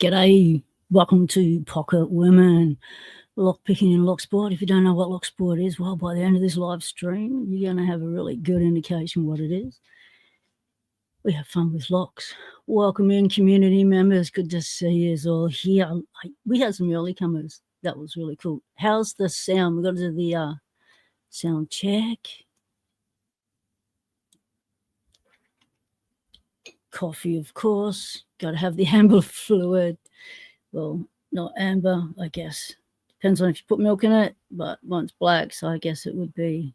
G'day, welcome to Pocket Women, Lockpicking and Locksport. If you don't know what Locksport is, well, by the end of this live stream, you're going to have a really good indication what it is. We have fun with locks. Welcome in, community members. Good to see you all here. We had some early comers. That was really cool. How's the sound? We've got to do the sound check. Coffee, of course. Got to have the amber fluid. Well, not amber, I guess. Depends on if you put milk in it, but mine's black, so I guess it would be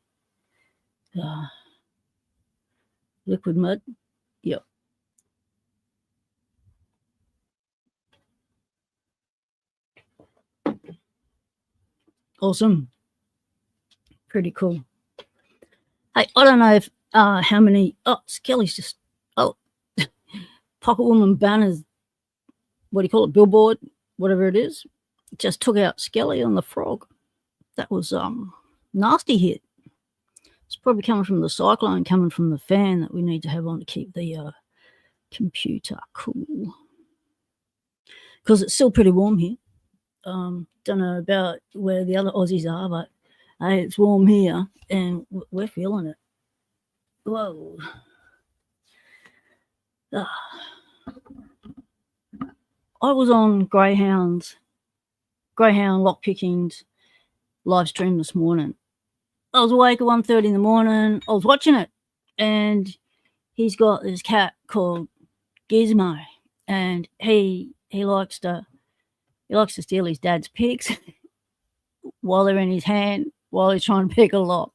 liquid mud. Yep. Awesome. Pretty cool. Hey, I don't know if how many. Oh, Skelly's just. Oh, Pocket Woman banners. What do you call it? Billboard, whatever it is. Just took out Skelly on the frog. That was nasty hit. It's probably coming from the cyclone, coming from the fan that we need to have on to keep the computer cool. Because it's still pretty warm here. Don't know about where the other Aussies are, but hey, it's warm here and we're feeling it. Whoa. I was on Greyhound Lockpicking's live stream this morning. I was awake at 1:30 in the morning. I was watching it, and he's got this cat called Gizmo, and he likes to steal his dad's pigs while they're in his hand while he's trying to pick a lock.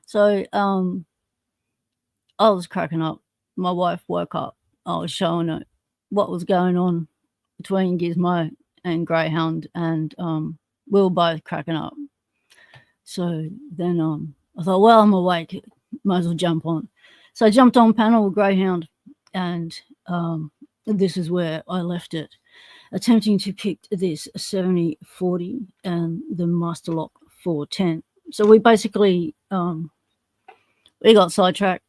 So I was cracking up. My wife woke up. I was showing her what was going on between Gizmo and Greyhound, and we were both cracking up. So then I thought, well, I'm awake, might as well jump on. So I jumped on panel with Greyhound, and this is where I left it, attempting to pick this 7040 and the Master Lock 410. So we basically we got sidetracked.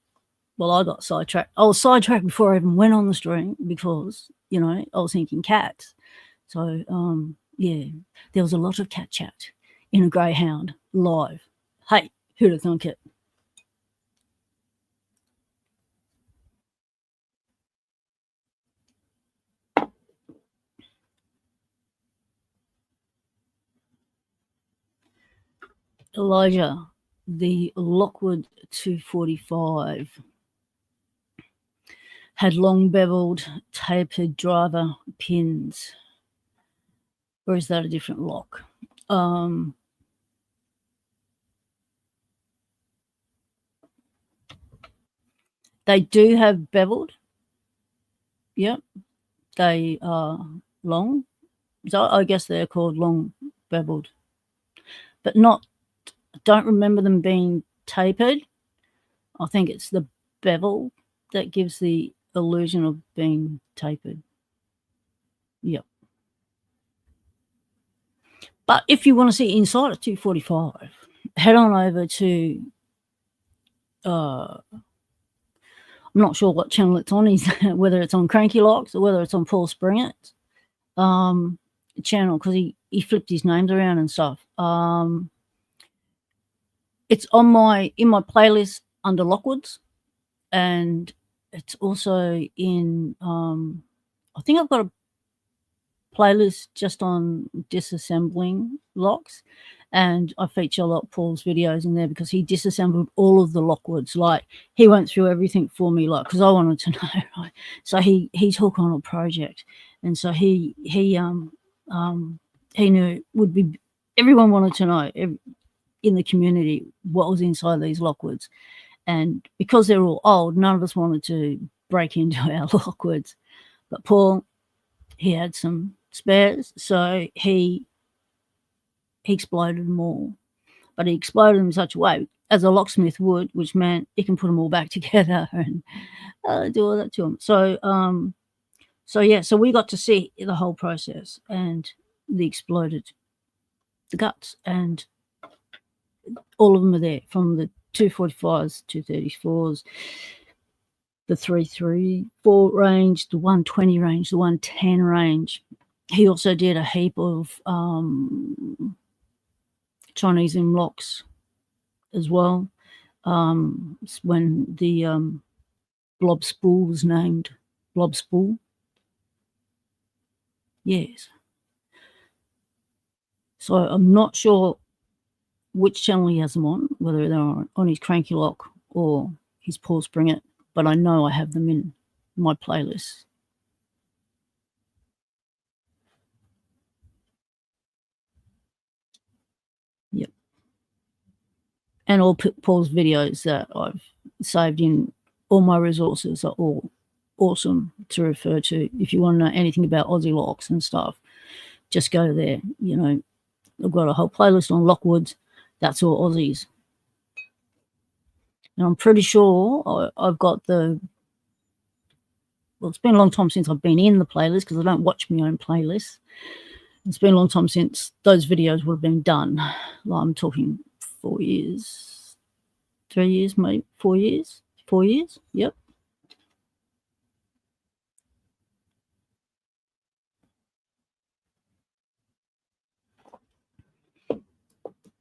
Well, I got sidetracked. I was sidetracked before I even went on the stream because, you know, I was thinking cats. So, yeah, there was a lot of cat chat in a Greyhound live. Hey, who'd have thunk it? Elijah, the Lockwood 245 had long beveled tapered driver pins. Or is that a different lock? They do have beveled. Yep. They are long. So I guess they're called long beveled. But not, don't remember them being tapered. I think it's the bevel that gives the illusion of being tapered. Yep. But if you want to see inside a 245, head on over to, I'm not sure what channel it's on, whether it's on Cranky Locks or whether it's on Paul Springett's channel, because he flipped his names around and stuff. It's on in my playlist under Lockwoods, and it's also in I think I've got a playlist just on disassembling locks, and I feature a lot of Paul's videos in there because he disassembled all of the Lockwoods. Like, he went through everything for me, like, because I wanted to know, right? So he took on a project, and so he knew it would be, everyone wanted to know in the community what was inside these Lockwoods, and because they're all old, none of us wanted to break into our Lockwoods. But Paul, he had some spares, so he exploded them all. But he exploded them in such a way, as a locksmith would, which meant he can put them all back together and do all that to them. So yeah, so we got to see the whole process and the exploded, the guts, and all of them are there, from the 245s, 234s, the 334 range, the 120 range, the 110 range. he also did a heap of Chinese in locks as well. When the blob spool was named blob spool. Yes. So I'm not sure which channel he has them on, whether they're on his Cranky Lock or his Paul Springer, but I know I have them in my playlist. Yep. And all Paul's videos that I've saved in all my resources are all awesome to refer to. If you want to know anything about Aussie locks and stuff, just go there. You know, I've got a whole playlist on Lockwoods. That's all Aussies. And I'm pretty sure I've got the... Well, it's been a long time since I've been in the playlist because I don't watch my own playlists. It's been a long time since those videos would have been done. Well, I'm talking 4 years, 3 years, maybe 4 years. 4 years, yep.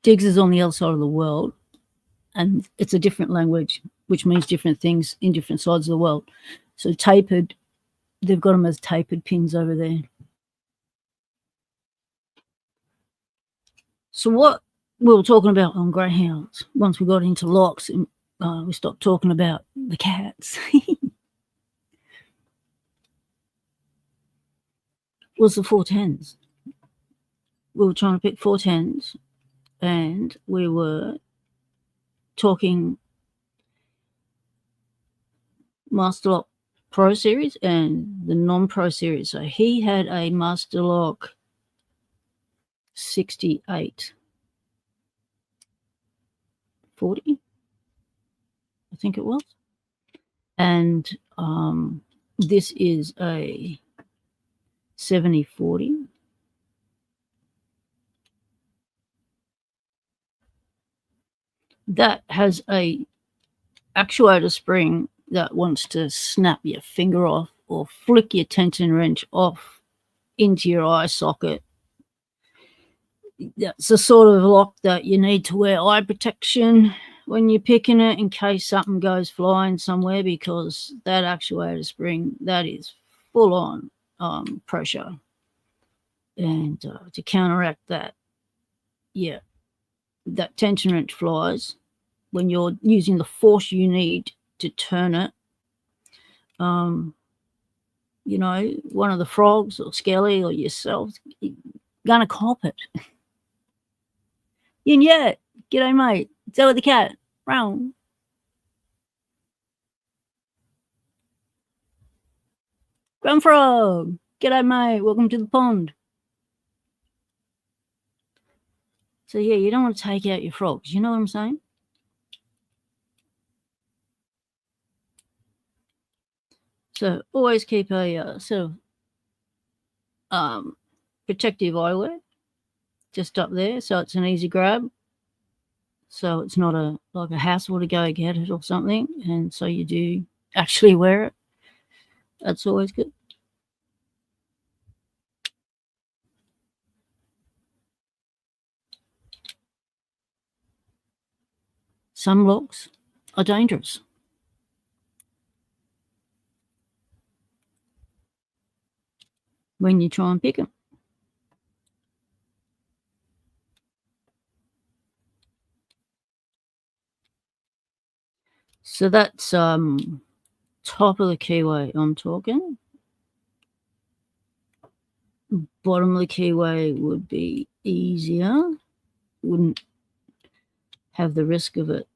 Diggs is on the other side of the world, and it's a different language, which means different things in different sides of the world. So tapered, they've got them as tapered pins over there. So what we were talking about on greyhounds, once we got into locks, and we stopped talking about the cats, was the 410s. We were trying to pick 410s, and we were talking Master Lock Pro Series and the non-Pro Series. So he had a Master Lock 68 40, I think it was. And this is a 70-40. That has a actuator spring that wants to snap your finger off or flick your tension wrench off into your eye socket. That's the sort of lock that you need to wear eye protection when you're picking it in case something goes flying somewhere, because that actuator spring, that is full on pressure. And to counteract that, yeah, that tension wrench flies when you're using the force you need to turn it. You know, one of the frogs or Skelly or yourself, you're gonna cop it. Yin yet, g'day mate. So with the cat. Round. Ground frog. G'day mate. Welcome to the pond. So yeah, you don't want to take out your frogs. You know what I'm saying? So always keep a sort of protective eyewear just up there, so it's an easy grab. So it's not like a hassle to go get it or something, and so you do actually wear it. That's always good. Some locks are dangerous. When you try and pick them. So that's top of the keyway I'm talking. Bottom of the keyway would be easier. Wouldn't have the risk of it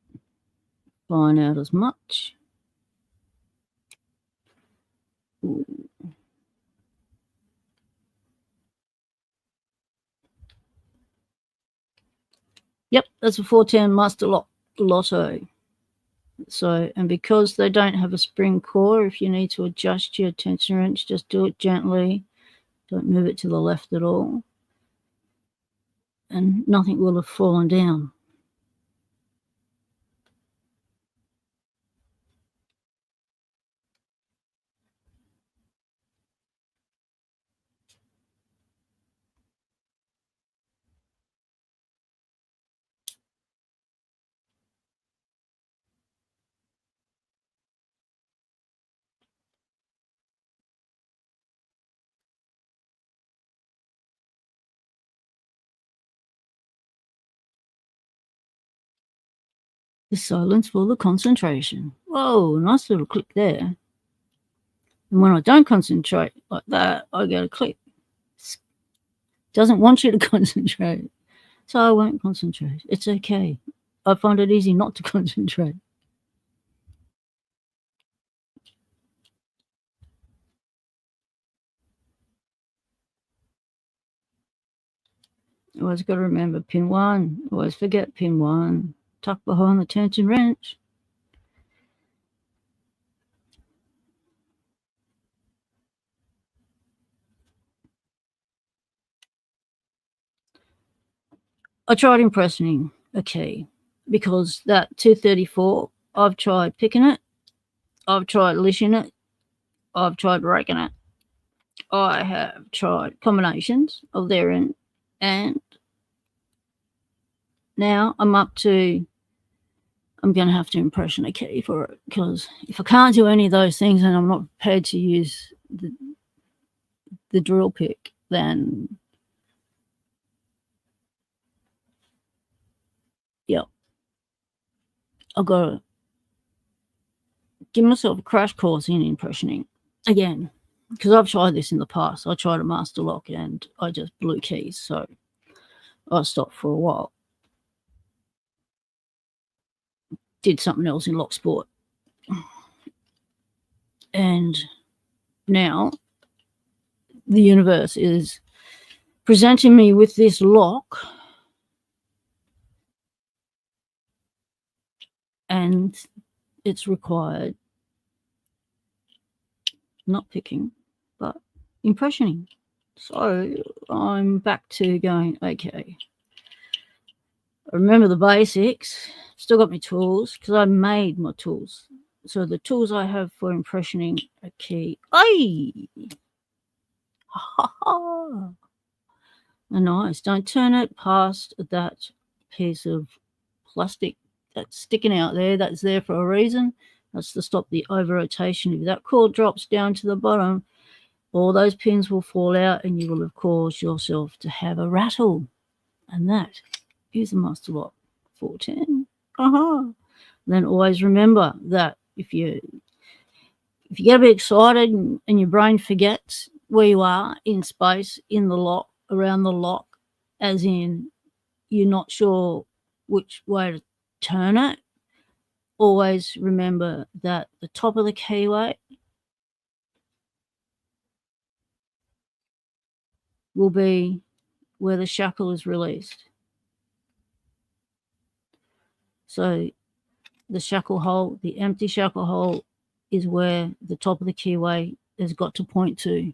flying out as much. Ooh. Yep, that's a 410 Master Lock Lotto. So, and because they don't have a spring core, if you need to adjust your tension wrench, just do it gently. Don't move it to the left at all. And nothing will have fallen down. The silence for the concentration. Whoa, nice little click there. And when I don't concentrate like that, I get a click. Doesn't want you to concentrate. So I won't concentrate. It's okay. I find it easy not to concentrate. Always got to remember pin 1. Always forget pin 1. Tuck behind the tension wrench. I tried impressioning a key because that 234, I've tried picking it, I've tried lishing it, I've tried raking it. I have tried combinations of therein, and now I'm up to, I'm going to have to impression a key for it, because if I can't do any of those things and I'm not prepared to use the drill pick, then yeah, I've got to give myself a crash course in impressioning again, because I've tried this in the past. I tried a master lock and I just blew keys, so I stopped for a while. Did something else in Locksport. And now the universe is presenting me with this lock, and it's required not picking, but impressioning. So I'm back to going, okay, I remember the basics, still got my tools, because I made my tools. So the tools I have for impressioning a key, nice. Don't turn it past that piece of plastic that's sticking out there. That's there for a reason. That's to stop the over rotation. If that cord drops down to the bottom, all those pins will fall out and you will have caused yourself to have a rattle. And that is a master lock 410. Then always remember that if you get a bit excited and your brain forgets where you are in space, in the lock, around the lock, as in you're not sure which way to turn it, always remember that the top of the keyway will be where the shackle is released. So the shackle hole, the empty shackle hole, is where the top of the keyway has got to point to.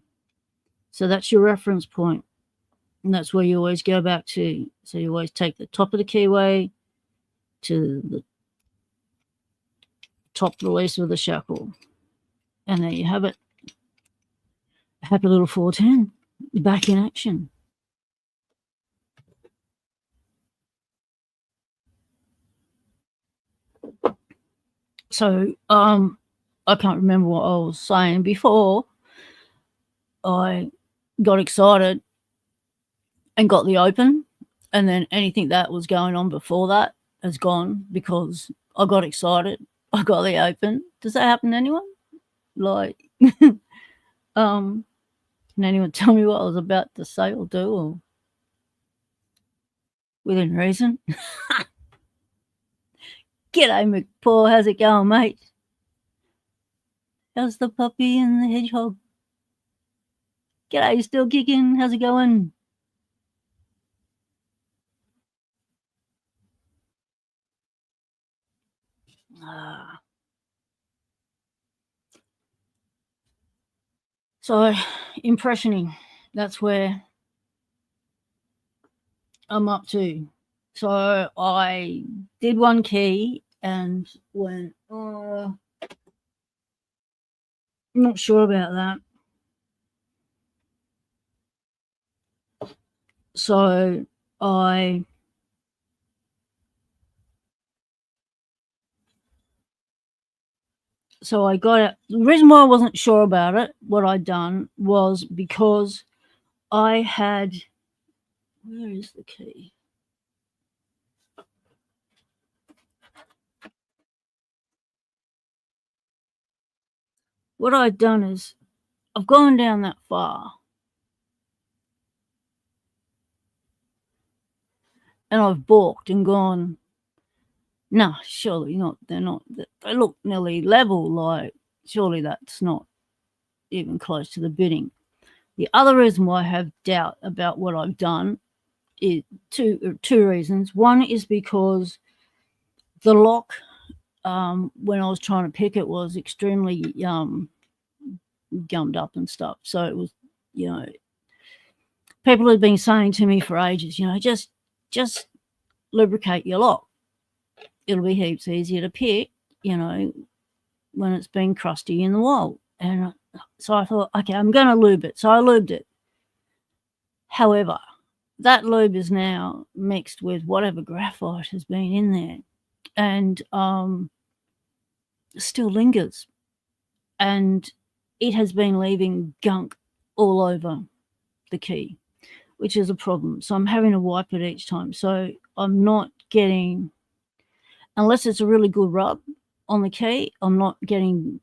So that's your reference point, and that's where you always go back to. So you always take the top of the keyway to the top release of the shackle, and there you have it. Happy little 410 back in action. So I can't remember what I was saying before. I got excited and got the open, and then anything that was going on before that has gone because I got excited. I got the open. Does that happen to anyone? Like, can anyone tell me what I was about to say or do, or within reason? G'day, McPaw. How's it going, mate? How's the puppy and the hedgehog? G'day, you still kicking? How's it going? So, impressioning, that's where I'm up to. So I did one key and went, I'm not sure about that. So I got it. The reason why I wasn't sure about it, what I'd done, was because I had, where is the key? what I've done is I've gone down that far and I've balked and gone, no, surely not. They're not. They look nearly level. Like, surely that's not even close to the bidding. The other reason why I have doubt about what I've done is two reasons. One is because the lock, when I was trying to pick it, was extremely gummed up and stuff. So it was, people have been saying to me for ages, just lubricate your lock. It'll be heaps easier to pick, when it's been crusty in the wall. And so I thought, okay, I'm going to lube it. So I lubed it. However, that lube is now mixed with whatever graphite has been in there, and still lingers. And it has been leaving gunk all over the key, which is a problem. So I'm having to wipe it each time. So I'm not getting, unless it's a really good rub on the key, I'm not getting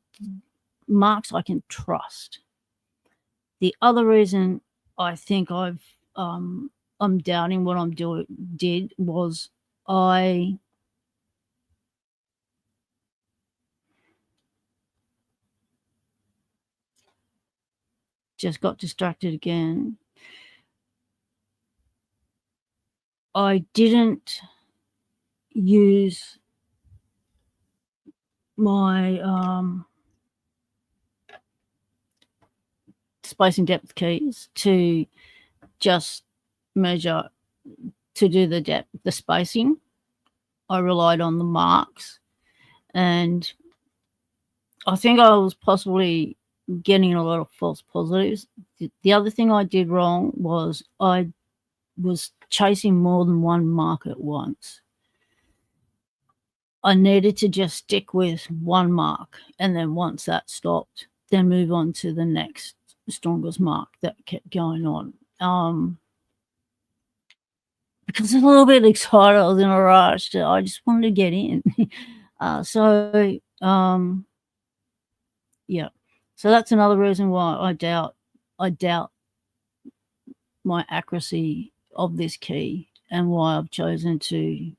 marks I can trust. The other reason I think I'm doubting what I'm did was I just got distracted again. I didn't use my space and depth keys to just measure, to do the depth, the spacing. I relied on the marks, and I think I was possibly getting a lot of false positives. The other thing I did wrong was I was chasing more than one mark at once. I needed to just stick with one mark, and then once that stopped, then move on to the next strongest mark that kept going on. Because I was a little bit excited, I was in a rush. I just wanted to get in. Yeah. So that's another reason why I doubt my accuracy of this key, and why I've chosen to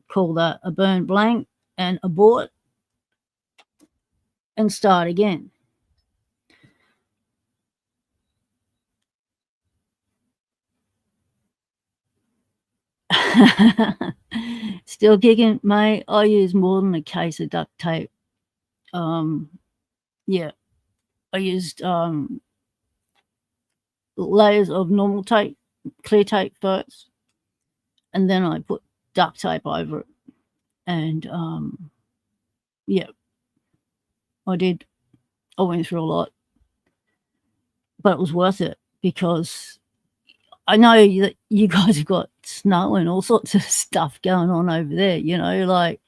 call that a burn blank and abort and start again. Still kicking, mate. I use more than a case of duct tape. Yeah, I used layers of normal tape, clear tape first, and then I put duct tape over it. And yeah, I went through a lot, but it was worth it, because I know that you guys have got snow and all sorts of stuff going on over there, like,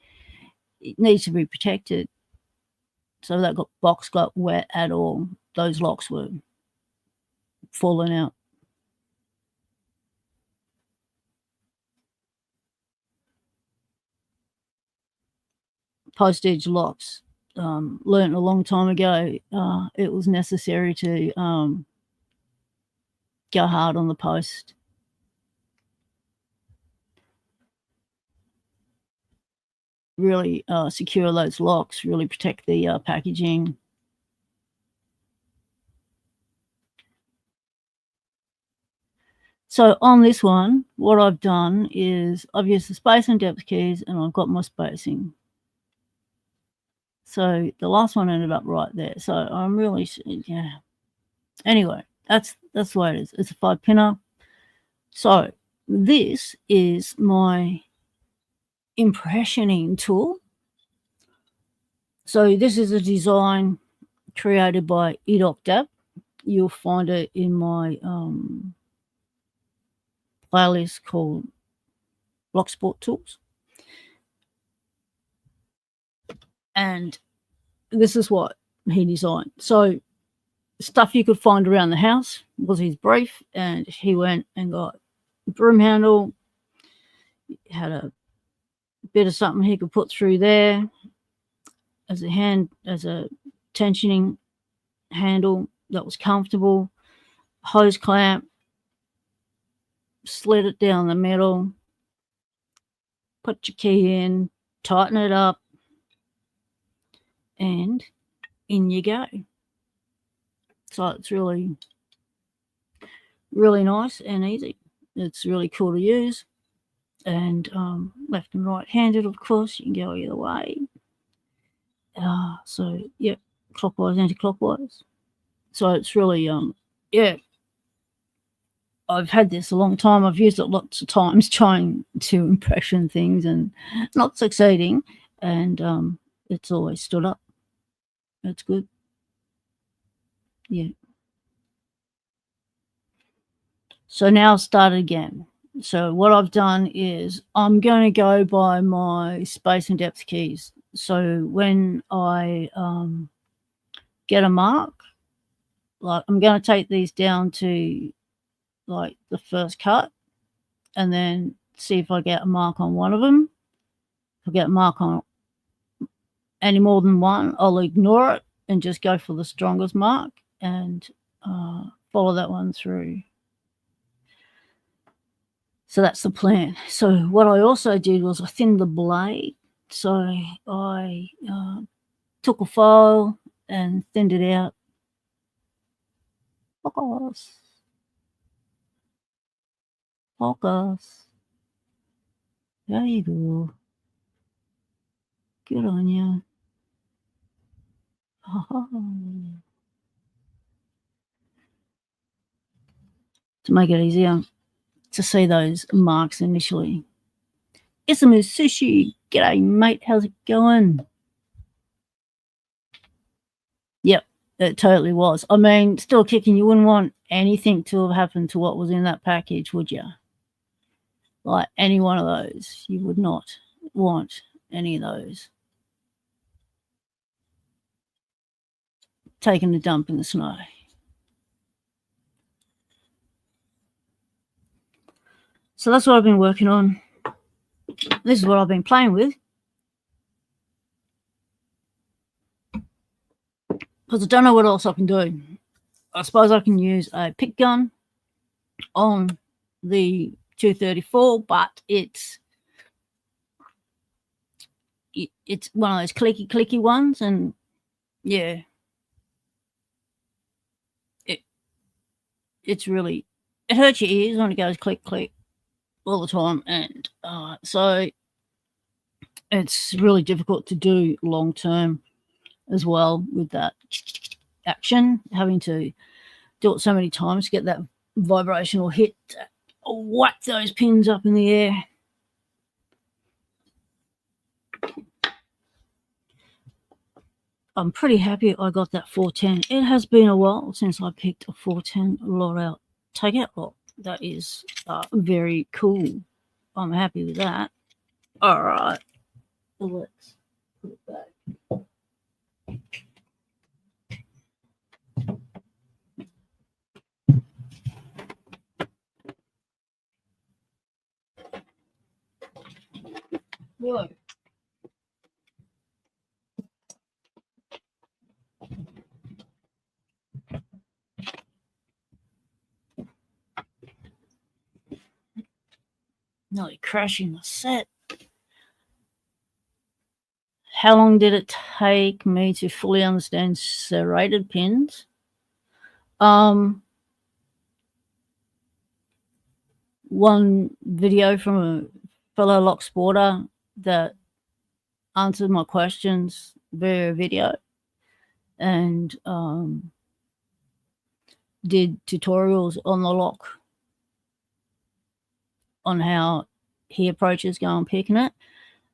it needs to be protected. So that box got wet at all. Those locks were falling out. Postage locks. Learned a long time ago, it was necessary to go hard on the post. Really secure those locks, really protect the packaging. So on this one, what I've done is I've used the space and depth keys, and I've got my spacing. So the last one ended up right there. So I'm really, yeah. Anyway, that's the way it is. It's a 5-pinner. So this is my impressioning tool. So this is a design created by edocdap. You'll find it in my playlist called Locksport Tools. And this is what he designed. So stuff you could find around the house was his brief, and he went and got a broom handle, had a bit of something he could put through there as a tensioning handle that was comfortable, hose clamp, slid it down the middle, put your key in, tighten it up, and in you go. So it's really, really nice and easy. It's really cool to use. And left and right handed, of course, you can go either way. So, yeah, clockwise, anti-clockwise. So it's really, yeah, I've had this a long time. I've used it lots of times trying to impression things and not succeeding. And it's always stood up. It's good. Yeah. So now I'll start again. So what I've done is I'm going to go by my space and depth keys. So when I get a mark, like I'm going to take these down to like the first cut and then see if I get a mark on one of them. If I get a mark on any more than one, I'll ignore it and just go for the strongest mark and follow that one through. So that's the plan. So what I also did was I thinned the blade. So I took a file and thinned it out. Focus. Focus. There you go. Good on you. To make it easier to see those marks initially. Isamu Sushi. G'day, mate. How's it going? Yep, it totally was. I mean, still kicking, you wouldn't want anything to have happened to what was in that package, would you? Like any one of those. You would not want any of those. Taking a dump in the snow. So that's what I've been working on. This is what I've been playing with. Because I don't know what else I can do. I suppose I can use a pick gun on the 234, but it's one of those clicky ones, and yeah, it's really, it hurts your ears when it goes click all the time, and so it's really difficult to do long term as well with that action, having to do it so many times to get that vibrational hit, whack those pins up in the air. I'm pretty happy I got that 410. It has been a while since I picked a 410 lot out takeout lock. That is very cool. I'm happy with that. All right, let's put it back. Whoa. Nearly crashing the set. How long did it take me to fully understand serrated pins? One video from a fellow Locksporter that answered my questions via video, and did tutorials on the lock on how he approaches going picking it,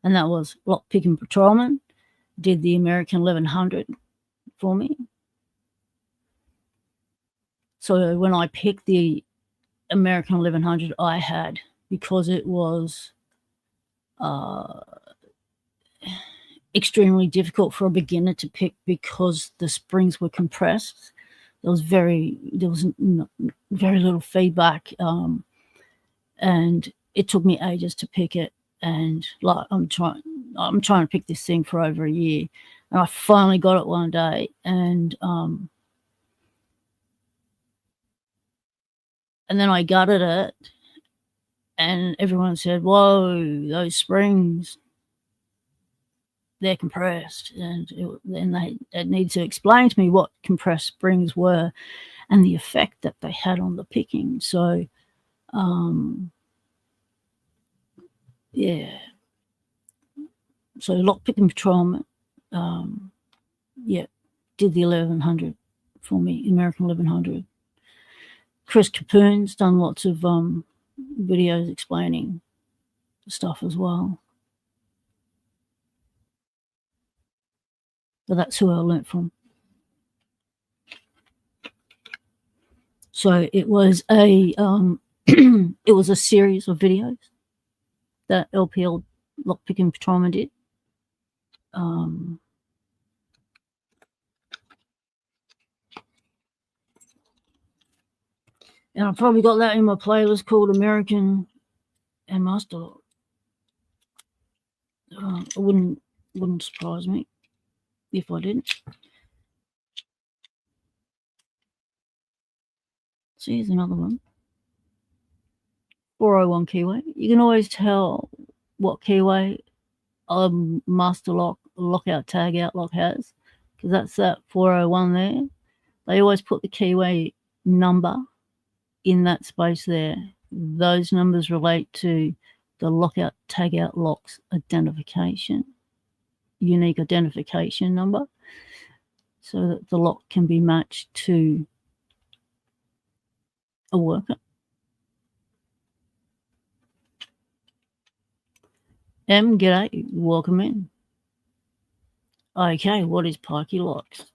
and that was Lockpicking Patrolman. Did the American 1100 for me. So when I picked the American 1100, I had, because it was extremely difficult for a beginner to pick because the springs were compressed. There was very little feedback, and it took me ages to pick it. And like I'm trying to pick this thing for over a year, and I finally got it one day, and And then I gutted it, and everyone said, "Whoa, those springs, they're compressed." And then they need to explain to me what compressed springs were and the effect that they had on the picking. So, yeah. So Lockpicking Patrolman, did the 1100 for me, American 1100. Chris Capoon's done lots of videos explaining stuff as well. But that's who I learnt from. So it was a it was a series of videos that LPL Lockpicking Patrolman did. And I probably got that in my playlist called American and Master Lock. It wouldn't surprise me if I didn't. See, here's another one. 401 keyway. You can always tell what keyway a master lock, lockout, tag out lock has, because that's that 401 there. They always put the keyway number in that space there. Those numbers relate to the lockout, tag out lock's identification, unique identification number, so that the lock can be matched to a worker. G'day, welcome in. Okay, what is Parky locks?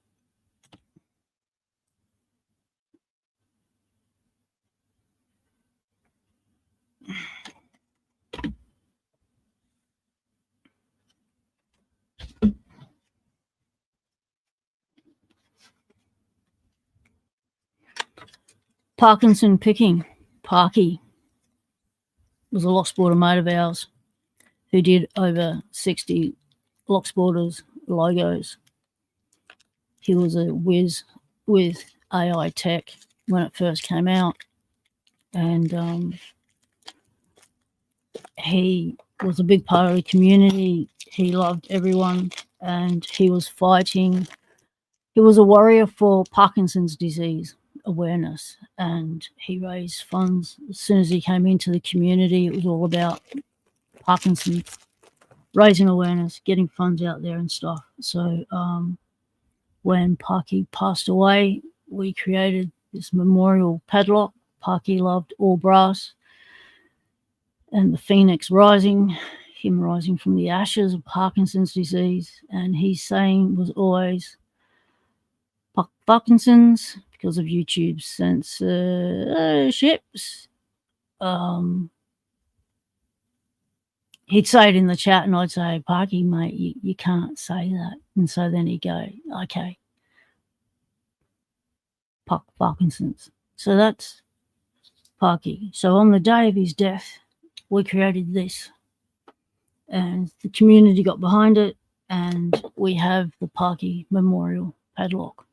Parkinson picking. Parky was a Locksporter mate of ours who did over 60 Locksporters logos. He was a whiz with AI tech when it first came out, and he was a big part of the community. He loved everyone, and he was fighting. He was a warrior for Parkinson's disease awareness, and he raised funds. As soon as he came into the community, it was all about Parkinson's, raising awareness, getting funds out there and stuff. So when Parky passed away, we created this memorial padlock. Parky loved all brass, and the phoenix rising, him rising from the ashes of Parkinson's disease. And his saying was always, Parkinson's, because of YouTube's censorships. He'd say it in the chat, and I'd say, Parky, mate, you can't say that. And so then he'd go, okay, Parkinson's. So that's Parky. So on the day of his death, we created this, and the community got behind it, and we have the Parky Memorial Padlock.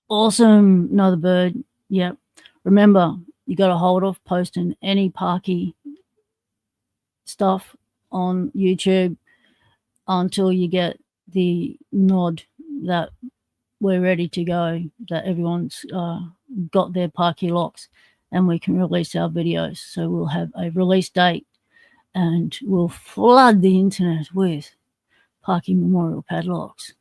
Awesome, Another Bird. Yep. Remember, you got to hold off posting any Parky stuff on YouTube until you get the nod that we're ready to go, that everyone's got their Parky locks, and we can release our videos. So we'll have a release date, and we'll flood the internet with Parky Memorial Padlocks.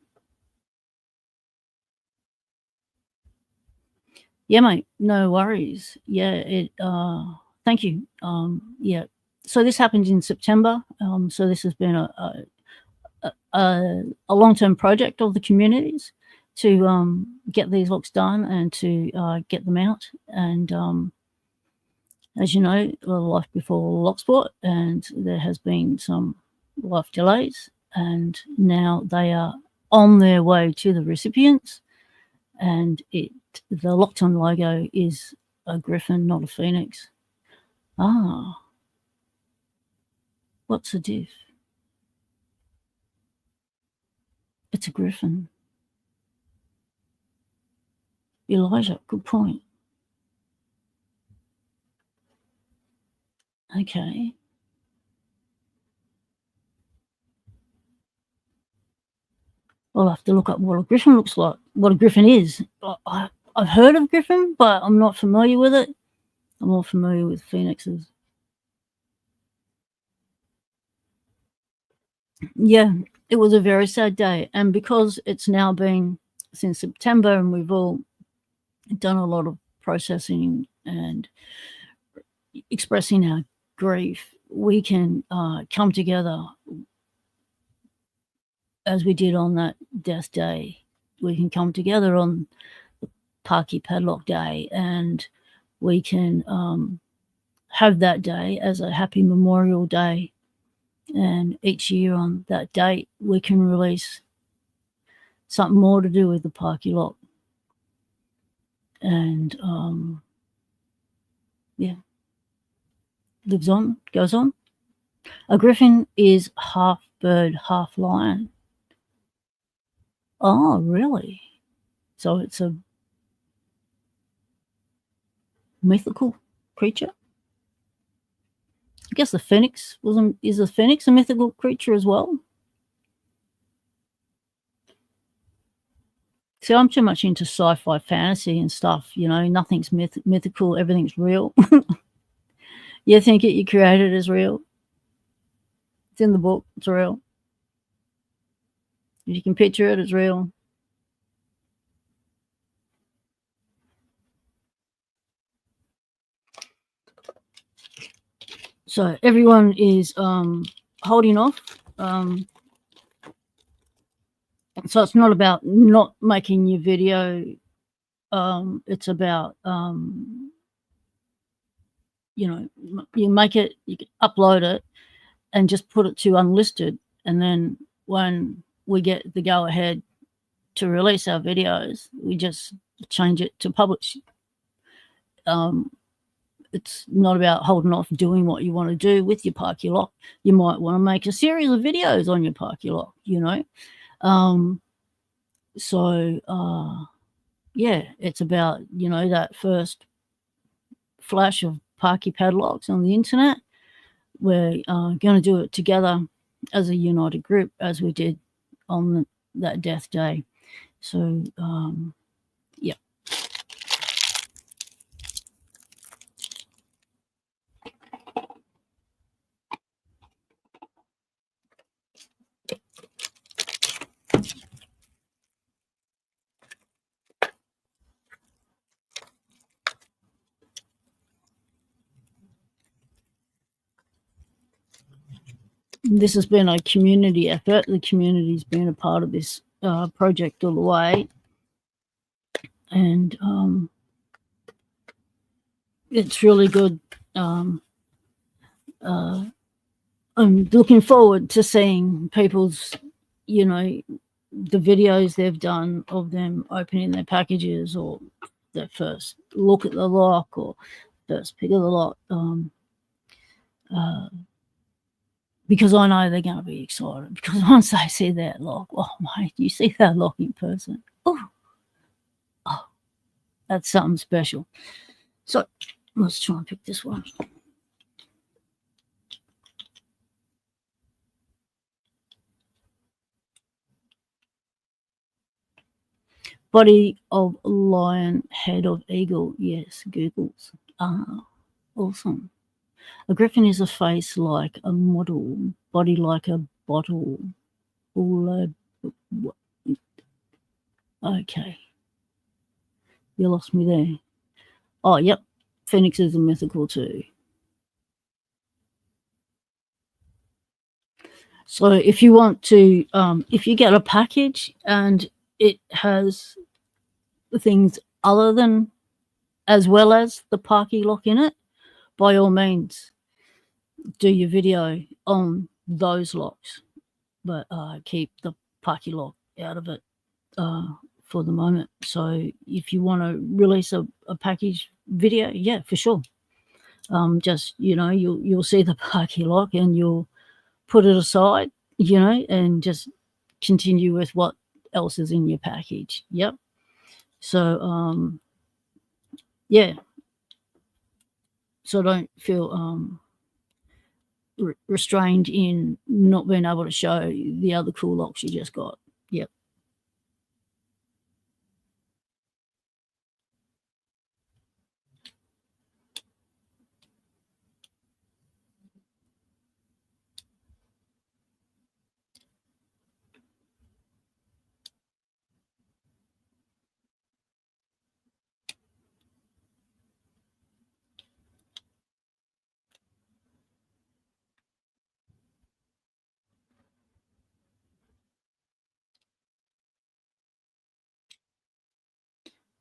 Yeah, mate, no worries. Yeah, thank you. Yeah, so this happened in September. So this has been a long-term project of the communities to get these locks done and to get them out. And as you know, life before Locksport, and there has been some life delays, and now they are on their way to the recipients. And the Locked On logo is a griffin, not a phoenix. What's the diff? It's a griffin. Elijah, good point. Okay. I'll have to look up what a griffin looks like, what a griffin is. I've heard of griffin, but I'm not familiar with it. I'm more familiar with phoenixes. Yeah, it was a very sad day. And because it's now been since September and we've all done a lot of processing and expressing our grief, we can come together as we did on that death day. We can come together on the Parky Padlock Day, and we can have that day as a happy Memorial Day. And each year on that date, we can release something more to do with the Parky Lock. And yeah, lives on, goes on. A griffin is half bird, half lion. Oh, really? So it's a mythical creature? I guess the phoenix is a phoenix a mythical creature as well? See, I'm too much into sci-fi fantasy and stuff, you know, nothing's mythical, everything's real. You think it you created is real. It's in the book, it's real. If you can picture it, it's real. So everyone is holding off. So it's not about not making your video. It's about, you know, you make it, you can upload it and just put it to unlisted. And then when we get the go ahead to release our videos, we just change it to publish. It's not about holding off doing what you want to do with your Parky Lock. You might want to make a series of videos on your Parky Lock, you know. Yeah, it's about, you know, that first flash of Parky padlocks on the internet. We're going to do it together as a united group, as we did on that death day. So, yeah. This has been a community effort. The community's been a part of this project all the way. And it's really good. I'm looking forward to seeing people's, you know, the videos they've done of them opening their packages, or their first look at the lock, or first pick of the lock. Because I know they're going to be excited, because once they see that lock, oh mate, you see that lock in person, oh, that's something special. So let's try and pick this one. Body of lion, head of eagle. Yes, Googles. Awesome. A griffin is a face like a model, body like a bottle. Okay. You lost me there. Oh, yep. Phoenixes are mythical too. So if you want to, if you get a package and it has things other than, as well as the Parky Lock in it, by all means, do your video on those locks, but keep the Parky Lock out of it for the moment. So if you want to release a package video, yeah, for sure. Just, you know, you'll see the Parky Lock and you'll put it aside, you know, and just continue with what else is in your package. Yep. So yeah. So don't feel restrained in not being able to show the other cool locks you just got. Yep.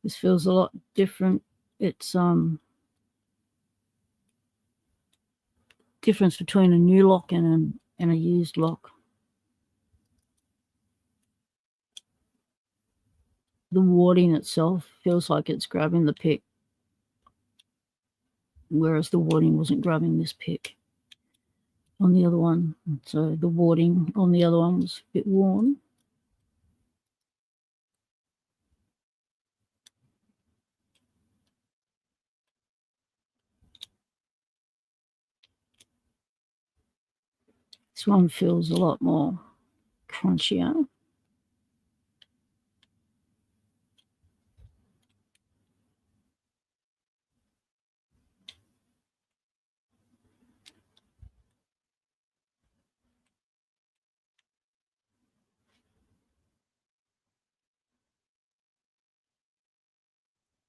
This feels a lot different. It's difference between a new lock and a used lock. The warding itself feels like it's grabbing the pick, whereas the warding wasn't grabbing this pick on the other one. So the warding on the other one was a bit worn. This one feels a lot more crunchier.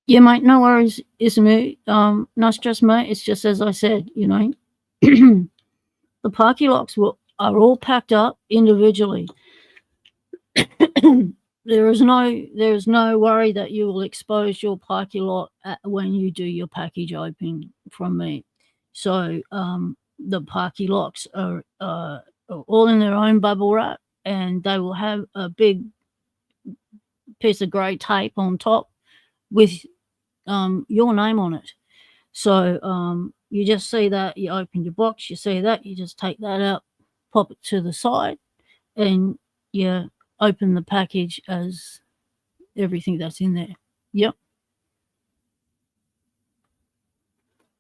Yeah, mate, no worries, Ismu. No stress, mate. It's just as I said, you know, the parky locks are all packed up individually. There is no worry that you will expose your parky lot when you do your package opening from me. So the parky locks are all in their own bubble wrap, and they will have a big piece of grey tape on top with your name on it. So you just see that, you open your box, you see that, you just take that out, pop it to the side, and you open the package as everything that's in there. Yep.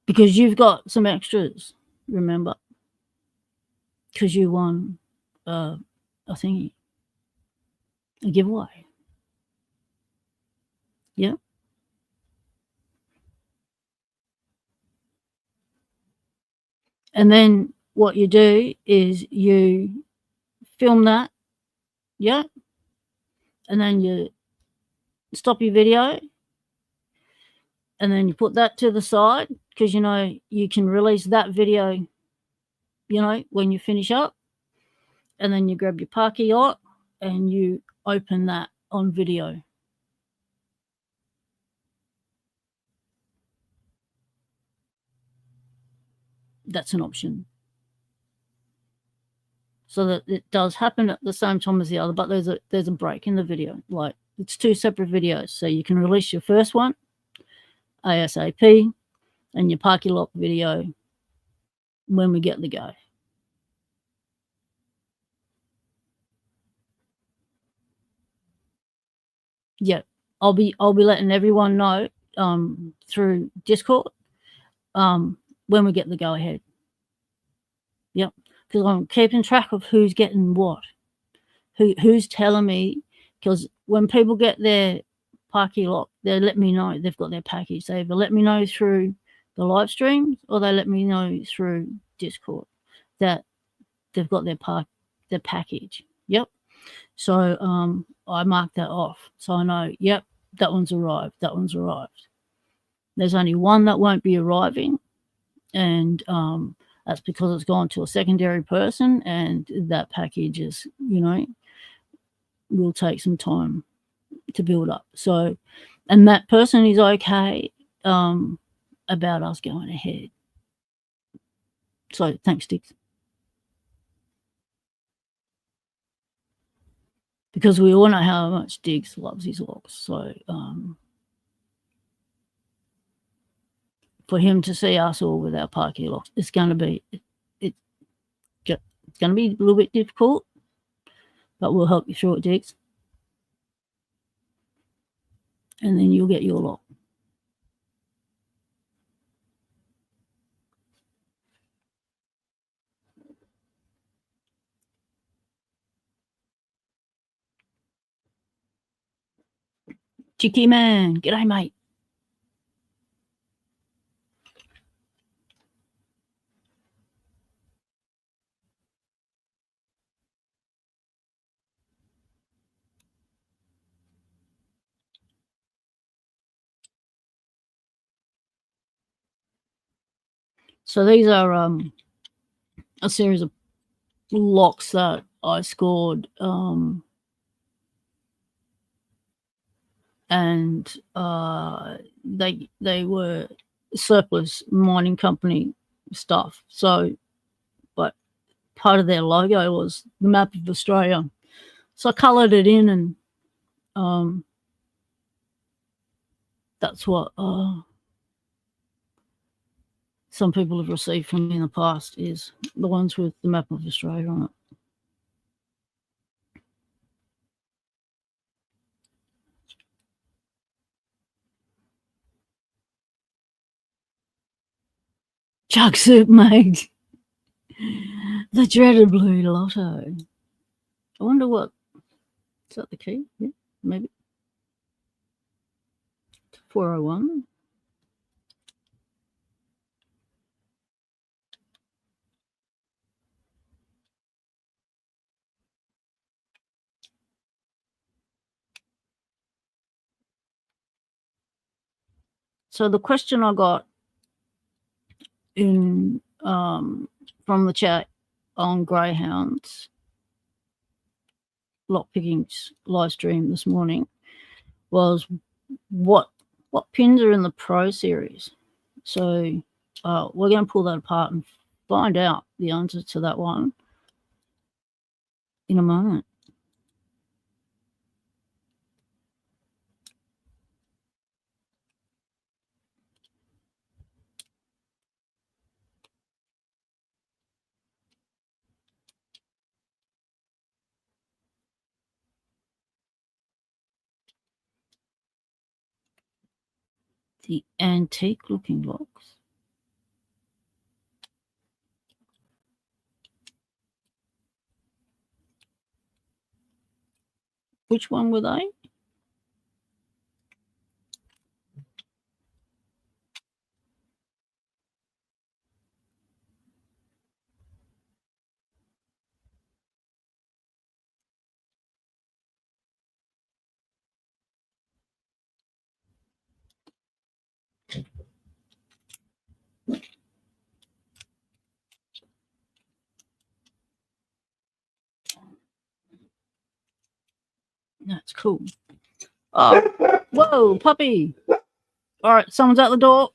Because you've got some extras, remember? Because you won a thingy, a giveaway. Yep. And then what you do is you film that, yeah, and then you stop your video, and then you put that to the side, because you know you can release that video, you know, when you finish up, and then you grab your parky yacht and you open that on video. That's an option. So that it does happen at the same time as the other, but there's a break in the video. Like, it's two separate videos. So you can release your first one ASAP and your parky lock video when we get the go. Yeah, I'll be letting everyone know through Discord when we get the go ahead. Yep, because I'm keeping track of who's getting what, who's telling me. Because when people get their parky lock, they let me know they've got their package. They either let me know through the live streams or they let me know through Discord that they've got their package. Yep. So I mark that off, so I know, yep, that one's arrived. That one's arrived. There's only one that won't be arriving, and that's because it's gone to a secondary person, and that package is, you know, will take some time to build up. So, and that person is okay about us going ahead. So thanks, Dix. Because we all know how much Diggs loves his locks. So for him to see us all with our parky locks, it's going to be it's going to be a little bit difficult, but we'll help you through it, Diggs. And then you'll get your lock. Chicky man, g'day, mate. So these are a series of locks that I scored, and they were surplus mining company stuff. So, but part of their logo was the map of Australia. So I coloured it in, and that's what some people have received from me in the past, is the ones with the map of Australia on it. Chuck Soup, mate. The dreaded blue lotto. I wonder what... Is that the key? Yeah, maybe. 401. So the question I got in from the chat on Greyhound's Lockpicking's live stream this morning was what pins are in the Pro Series. So we're going to pull that apart and find out the answer to that one in a moment. The antique looking locks. Which one were they? That's cool. Oh, whoa, puppy. All right, someone's at the door.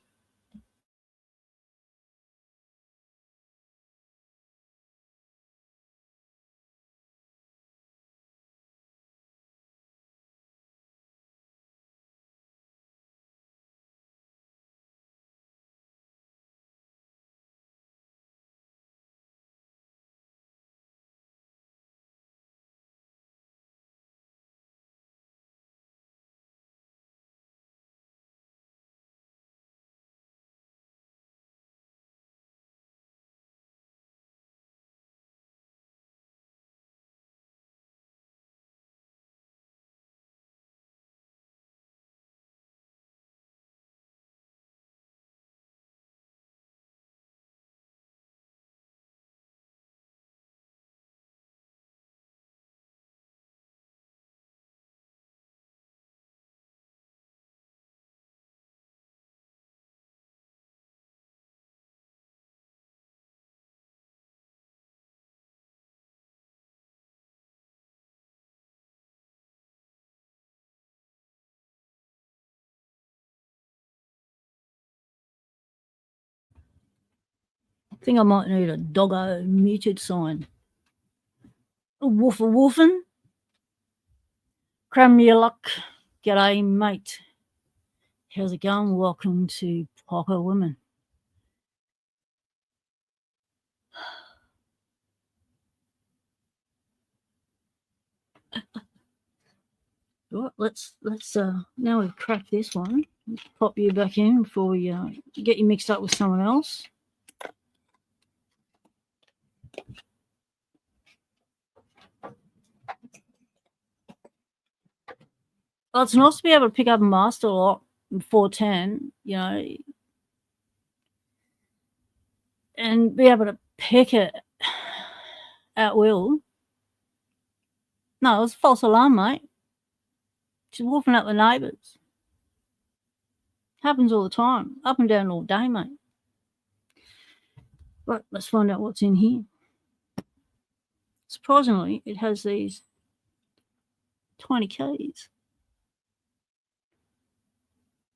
I think I might need a doggo muted sign. A woof a woofing. Cram your luck. G'day, mate. How's it going? Welcome to Poker Women. Right, let's now we've cracked this one. Let's pop you back in before we get you mixed up with someone else. Well, it's nice to be able to pick up a master lock in 410, you know, and be able to pick it at will. No, it was a false alarm, mate. She's wolfing at the neighbours. Happens all the time, up and down all day, mate. Right, let's find out what's in here. Surprisingly, it has these tiny keys.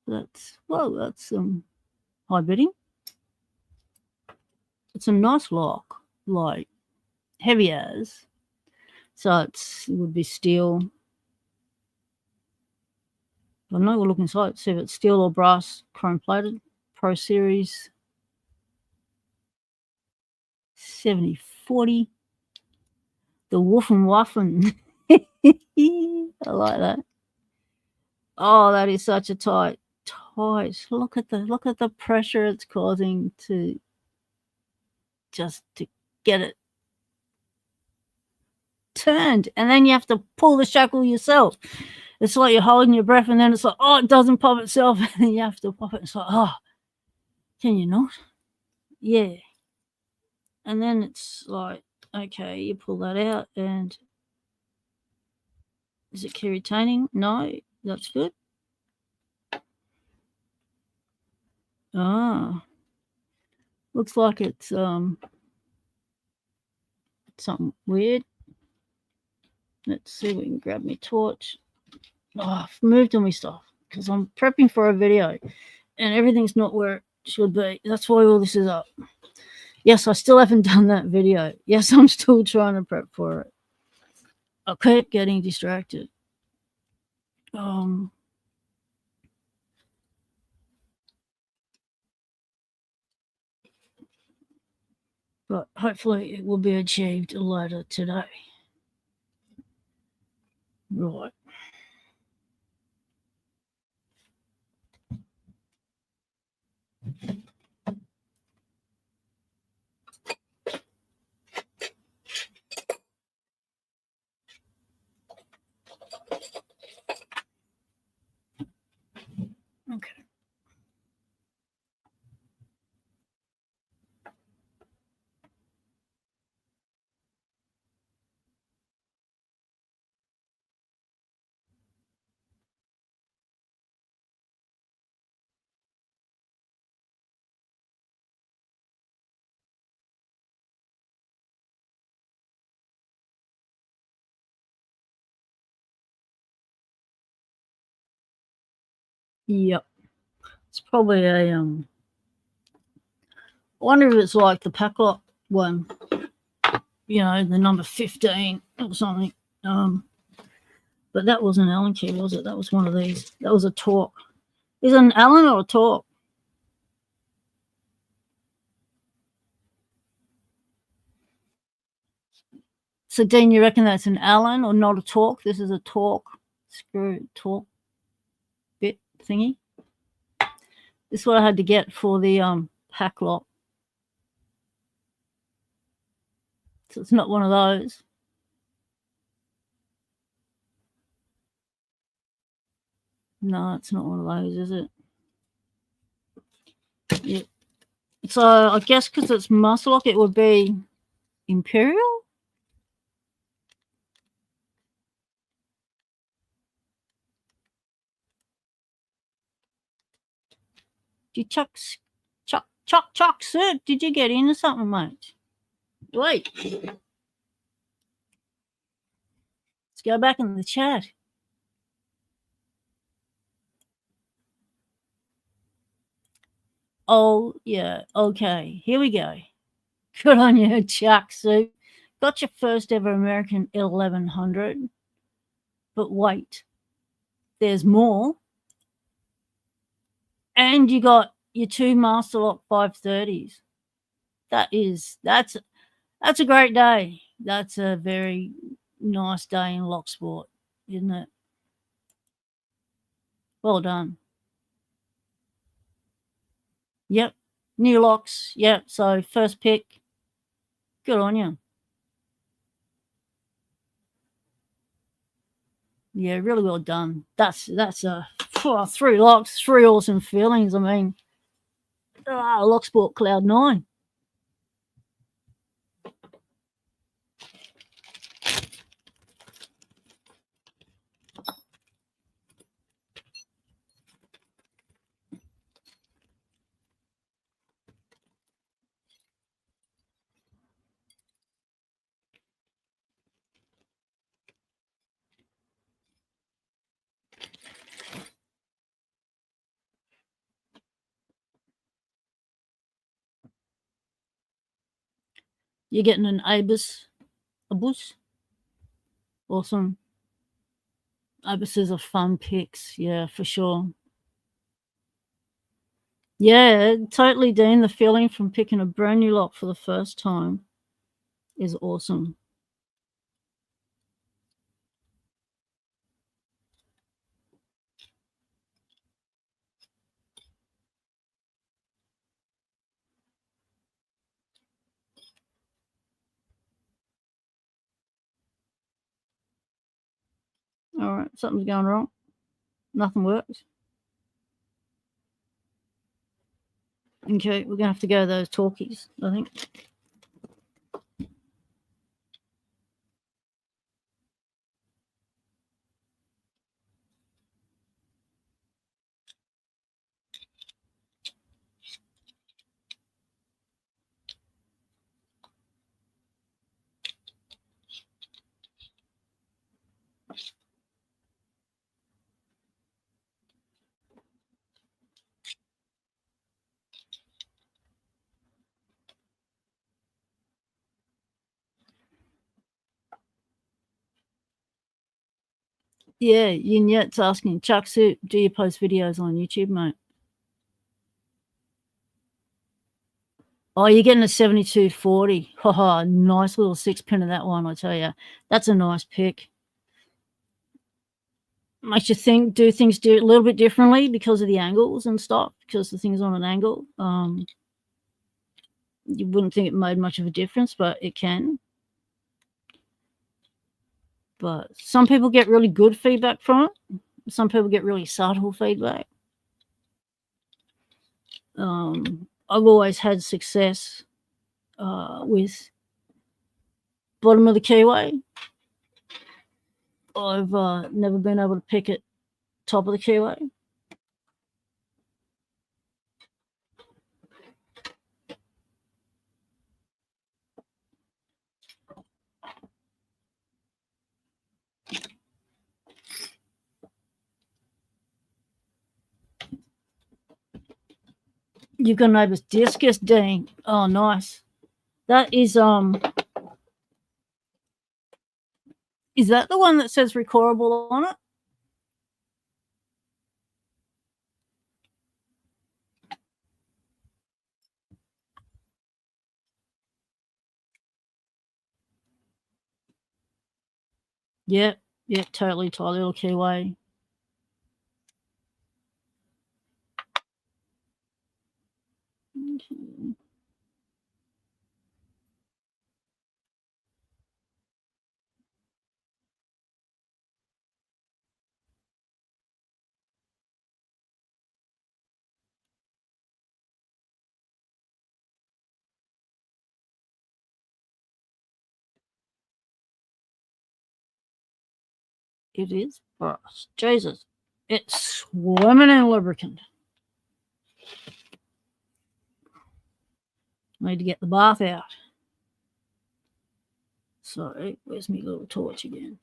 That's high bidding. It's a nice lock, like heavy as. So it would be steel. I know we'll look inside, see if it's steel or brass, chrome plated, Pro Series 7040. The Woof'n Waffen. I like that. Oh, that is such a tight. Look at the pressure it's causing to get it turned, and then you have to pull the shackle yourself. It's like you're holding your breath, and then it's like, oh, it doesn't pop itself, and then you have to pop it. It's like, oh, can you not? Yeah. And then it's like, okay, you pull that out, and is it key retaining? No, that's good. Ah, looks like it's something weird. Let's see if we can grab my torch. Oh, I've moved all my stuff because I'm prepping for a video and everything's not where it should be. That's why all this is up. Yes, I still haven't done that video. Yes, I'm still trying to prep for it. I keep getting distracted. But hopefully it will be achieved later today. Right. Okay. Yep. It's probably a I wonder if it's like the Packlock one, you know, the number 15 or something. But that wasn't an Allen key, was it? That was one of these. That was a torque. Is it an Allen or a torque? So, Dean, you reckon that's an Allen or not a torque? This is a torque screw, torque bit thingy. This is what I had to get for the pack lock. So it's not one of those. No, it's not one of those, is it? Yeah. So I guess because it's muscle lock, it would be Imperial. You chuck, sir. Did you get into something, mate? Wait. Let's go back in the chat. Oh, yeah. Okay. Here we go. Good on you, Chuck Soup. Got your first ever American 1100. But wait. There's more. And you got your two Master Lock 530s. That's a great day. That's a very nice day in Locksport, isn't it? Well done. Yep. New locks. Yep. So first pick. Good on you. Yeah, really well done. That's 3 locks, 3 awesome feelings. I mean, Locksport Cloud 9. You're getting an Abus. Awesome. Abuses are fun picks, yeah, for sure. Yeah, totally, Dean. The feeling from picking a brand new lock for the first time is awesome. All right, something's going wrong. Nothing works. Okay, we're gonna have to go to those talkies, I think. Yeah, Yin Yet's asking, Chuck Suit, do you post videos on YouTube, mate? Oh, you're getting a 7240. Haha, nice little 6-pin of that one, I tell you. That's a nice pick. Makes you think, do things a little bit differently because of the angles and stuff, because the thing's on an angle. You wouldn't think it made much of a difference, but it can. But some people get really good feedback from it. Some people get really subtle feedback. I've always had success with bottom of the keyway. I've never been able to pick it top of the keyway. You've got a neighbour's discus, Dean. Oh, nice. That is that the one that says recordable on it? Yep, totally tight little keyway. It is brass. Jesus. It's swimming in lubricant. Need to get the bath out. Sorry, where's my little torch again?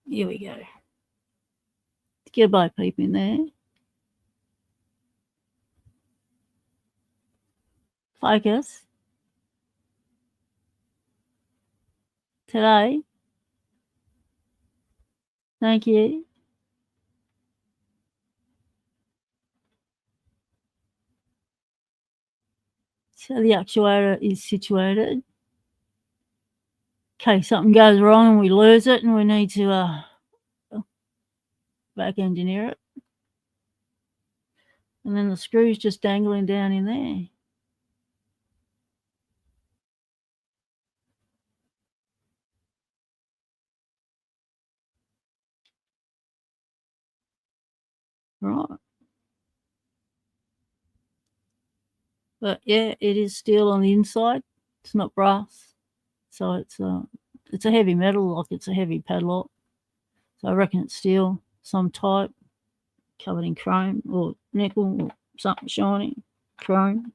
Here we go. Get a bo peep in there. Focus. Today. Thank you. So the actuator is situated. In case something goes wrong and we lose it and we need to back engineer it. And then the screw's just dangling down in there. Right. But yeah, it is steel on the inside. It's not brass. So it's a heavy metal lock. It's a heavy padlock. So I reckon it's steel, some type, covered in chrome or nickel or something shiny. Chrome.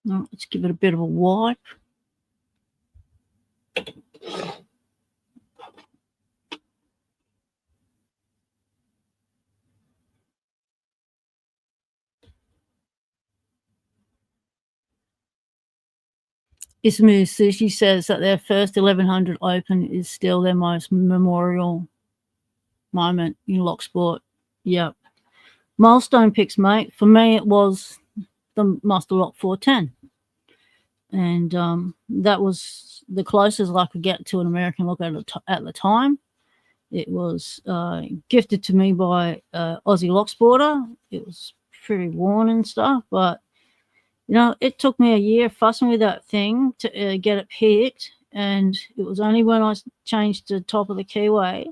No, let's give it a bit of a wipe. Ismu Sushi says that their first 1100 Open is still their most memorial moment in Locksport. Yep. Milestone picks, mate. For me, it was the Master Lock 410. And that was the closest I could get to an American lock at the time. It was gifted to me by Aussie Locksporter. It was pretty worn and stuff, but you know, it took me a year fussing with that thing to get it picked, and it was only when I changed to top of the keyway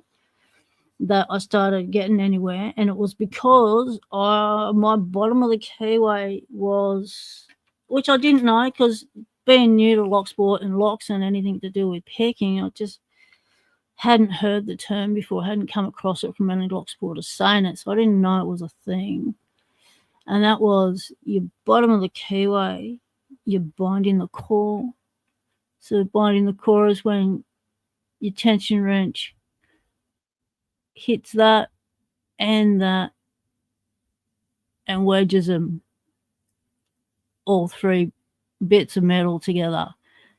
that I started getting anywhere, and it was because my bottom of the keyway was, which I didn't know, because being new to Locksport and locks and anything to do with picking, I just hadn't heard the term before, hadn't come across it from any Locksporters saying it, so I didn't know it was a thing. And that was your bottom of the keyway, you're binding the core. So binding the core is when your tension wrench hits that and wedges them, all three bits of metal together.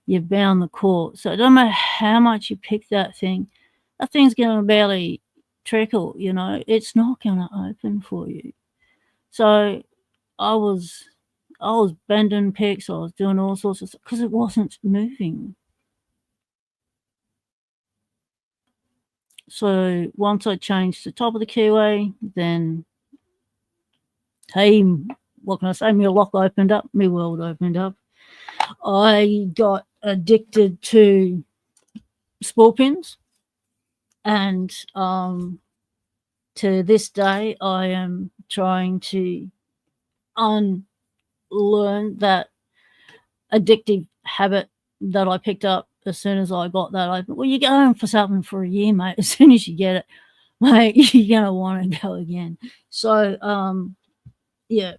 You bound the core. So it doesn't matter how much you pick that thing's going to barely trickle, you know. It's not going to open for you. So I was bending picks. I was doing all sorts of stuff because it wasn't moving. So once I changed to top of the keyway, then hey, what can I say? My lock opened up, my world opened up. I got addicted to spool pins, and to this day, I am trying to unlearn that addictive habit that I picked up as soon as I got that open. Well, you're going for something for a year, mate. As soon as you get it, mate, you're gonna want to go again. So yeah.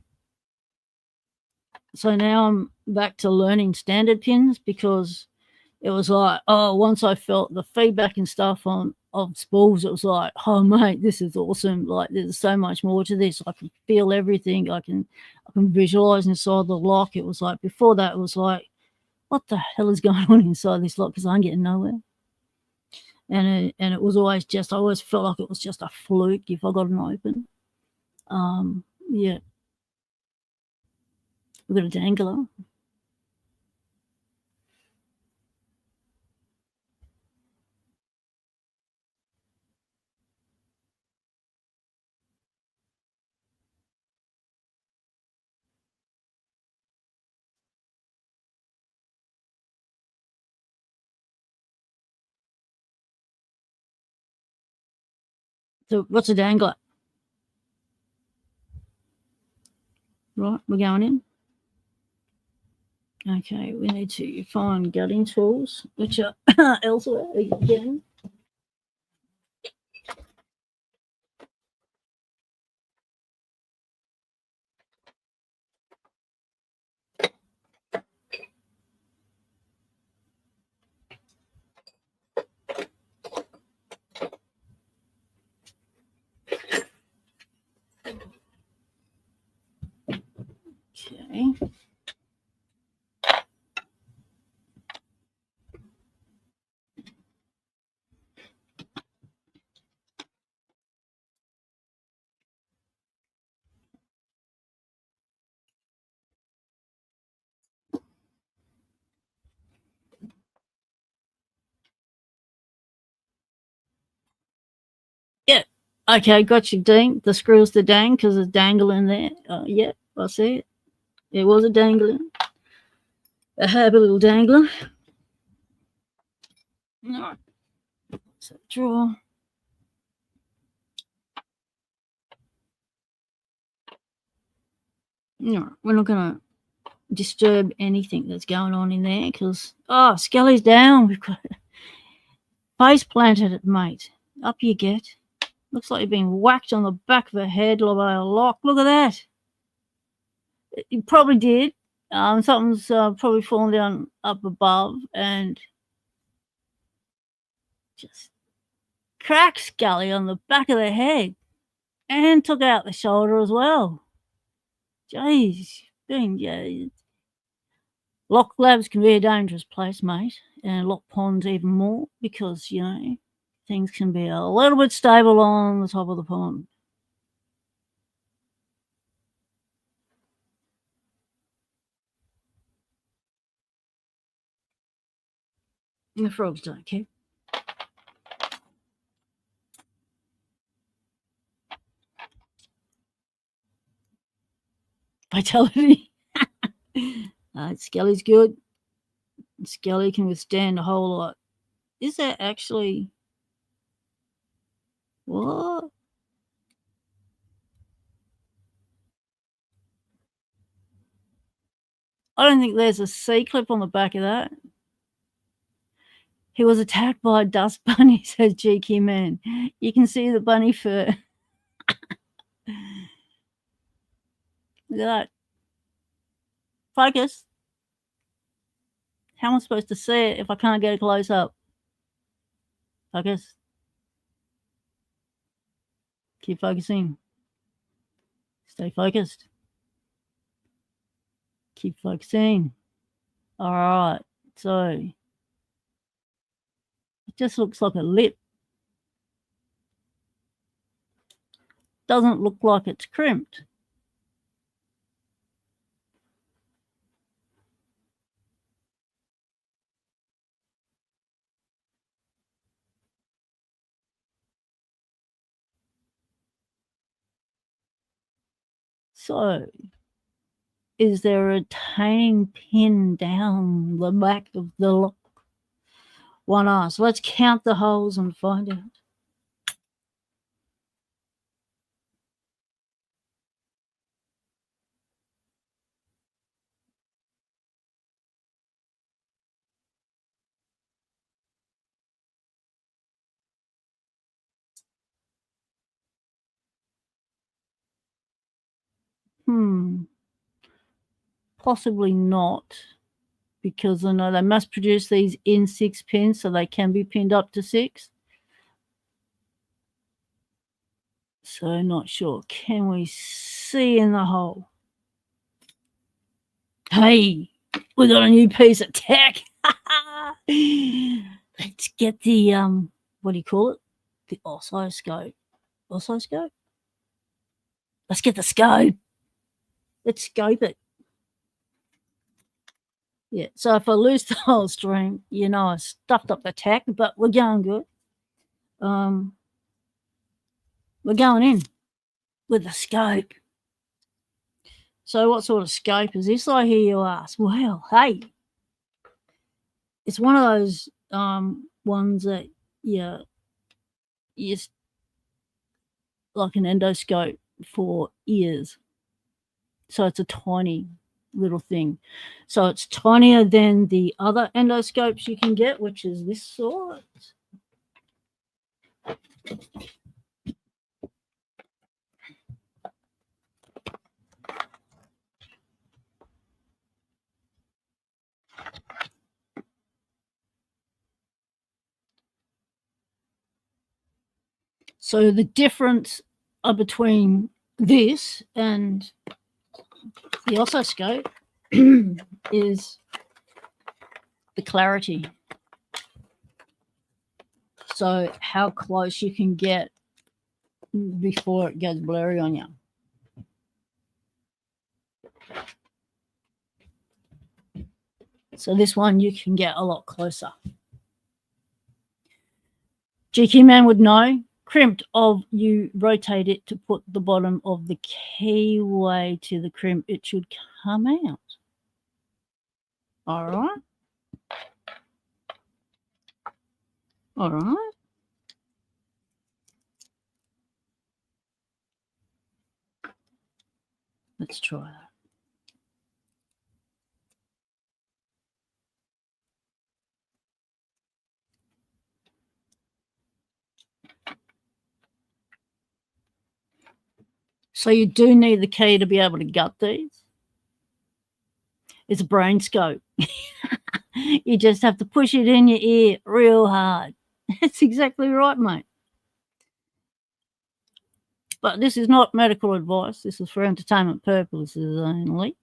So now I'm back to learning standard pins, because it was like, oh, once I felt the feedback and stuff of spools, it was like, oh mate, this is awesome. Like there's so much more to this. I can feel everything. I can visualize inside the lock. It was like, before that, it was like, what the hell is going on inside this lock? Because I'm getting nowhere. And it was always just, I always felt like it was just a fluke if I got an open. Yeah. We've got a dangler. So what's a dangler? Right, we're going in. Okay, we need to find gutting tools, which are elsewhere again. Okay. Yeah. Okay, got you, Dean. The screw's the dang because it's dangling there. Yeah, I see it. It was a dangling. A happy little dangler. All right. So draw. No, we're not going to disturb anything that's going on in there because, Skelly's down. We've got face planted it, mate. Up you get. Looks like you've been whacked on the back of the head by a lock. Look at that. You probably did. Something's probably fallen down up above and just cracked Scully on the back of the head and took out the shoulder as well. Jeez. Lock labs can be a dangerous place, mate, and lock ponds even more because, things can be a little bit stable on the top of the pond. And the frogs don't care. Vitality. Skelly's good. Skelly can withstand a whole lot. Is that actually... What? I don't think there's a C-clip on the back of that. He was attacked by a dust bunny, says GQ Man. You can see the bunny fur. Look at that. Focus. How am I supposed to see it if I can't get a close up? Focus. Keep focusing. Stay focused. Keep focusing. All right. So it just looks like a lip. Doesn't look like it's crimped. So, is there a retaining pin down the back of the lock? One eye. So let's count the holes and find out. Possibly not, because I know they must produce these in 6 pins, so they can be pinned up to 6. So not sure. Can we see in the hole? Hey, we got a new piece of tech. Let's get the what do you call it? The oscilloscope. Oscilloscope? Let's get the scope. Let's scope it. Yeah, so if I lose the whole stream, I stuffed up the tech, but we're going good. We're going in with the scope. So what sort of scope is this, I hear you ask? Well, hey, it's one of those ones that you like an endoscope for ears. So it's a tiny little thing. So it's tinier than the other endoscopes you can get, which is this sort. So the difference between this and the oscilloscope is the clarity. So how close you can get before it goes blurry on you. So this one you can get a lot closer. GQ Man would know crimped of you rotate it to put the bottom of the keyway to the crimp, it should come out. All right. All right. Let's try that. So you do need the key to be able to gut these. It's a brain scope. You just have to push it in your ear real hard. That's exactly right, mate. But this is not medical advice. This is for entertainment purposes only.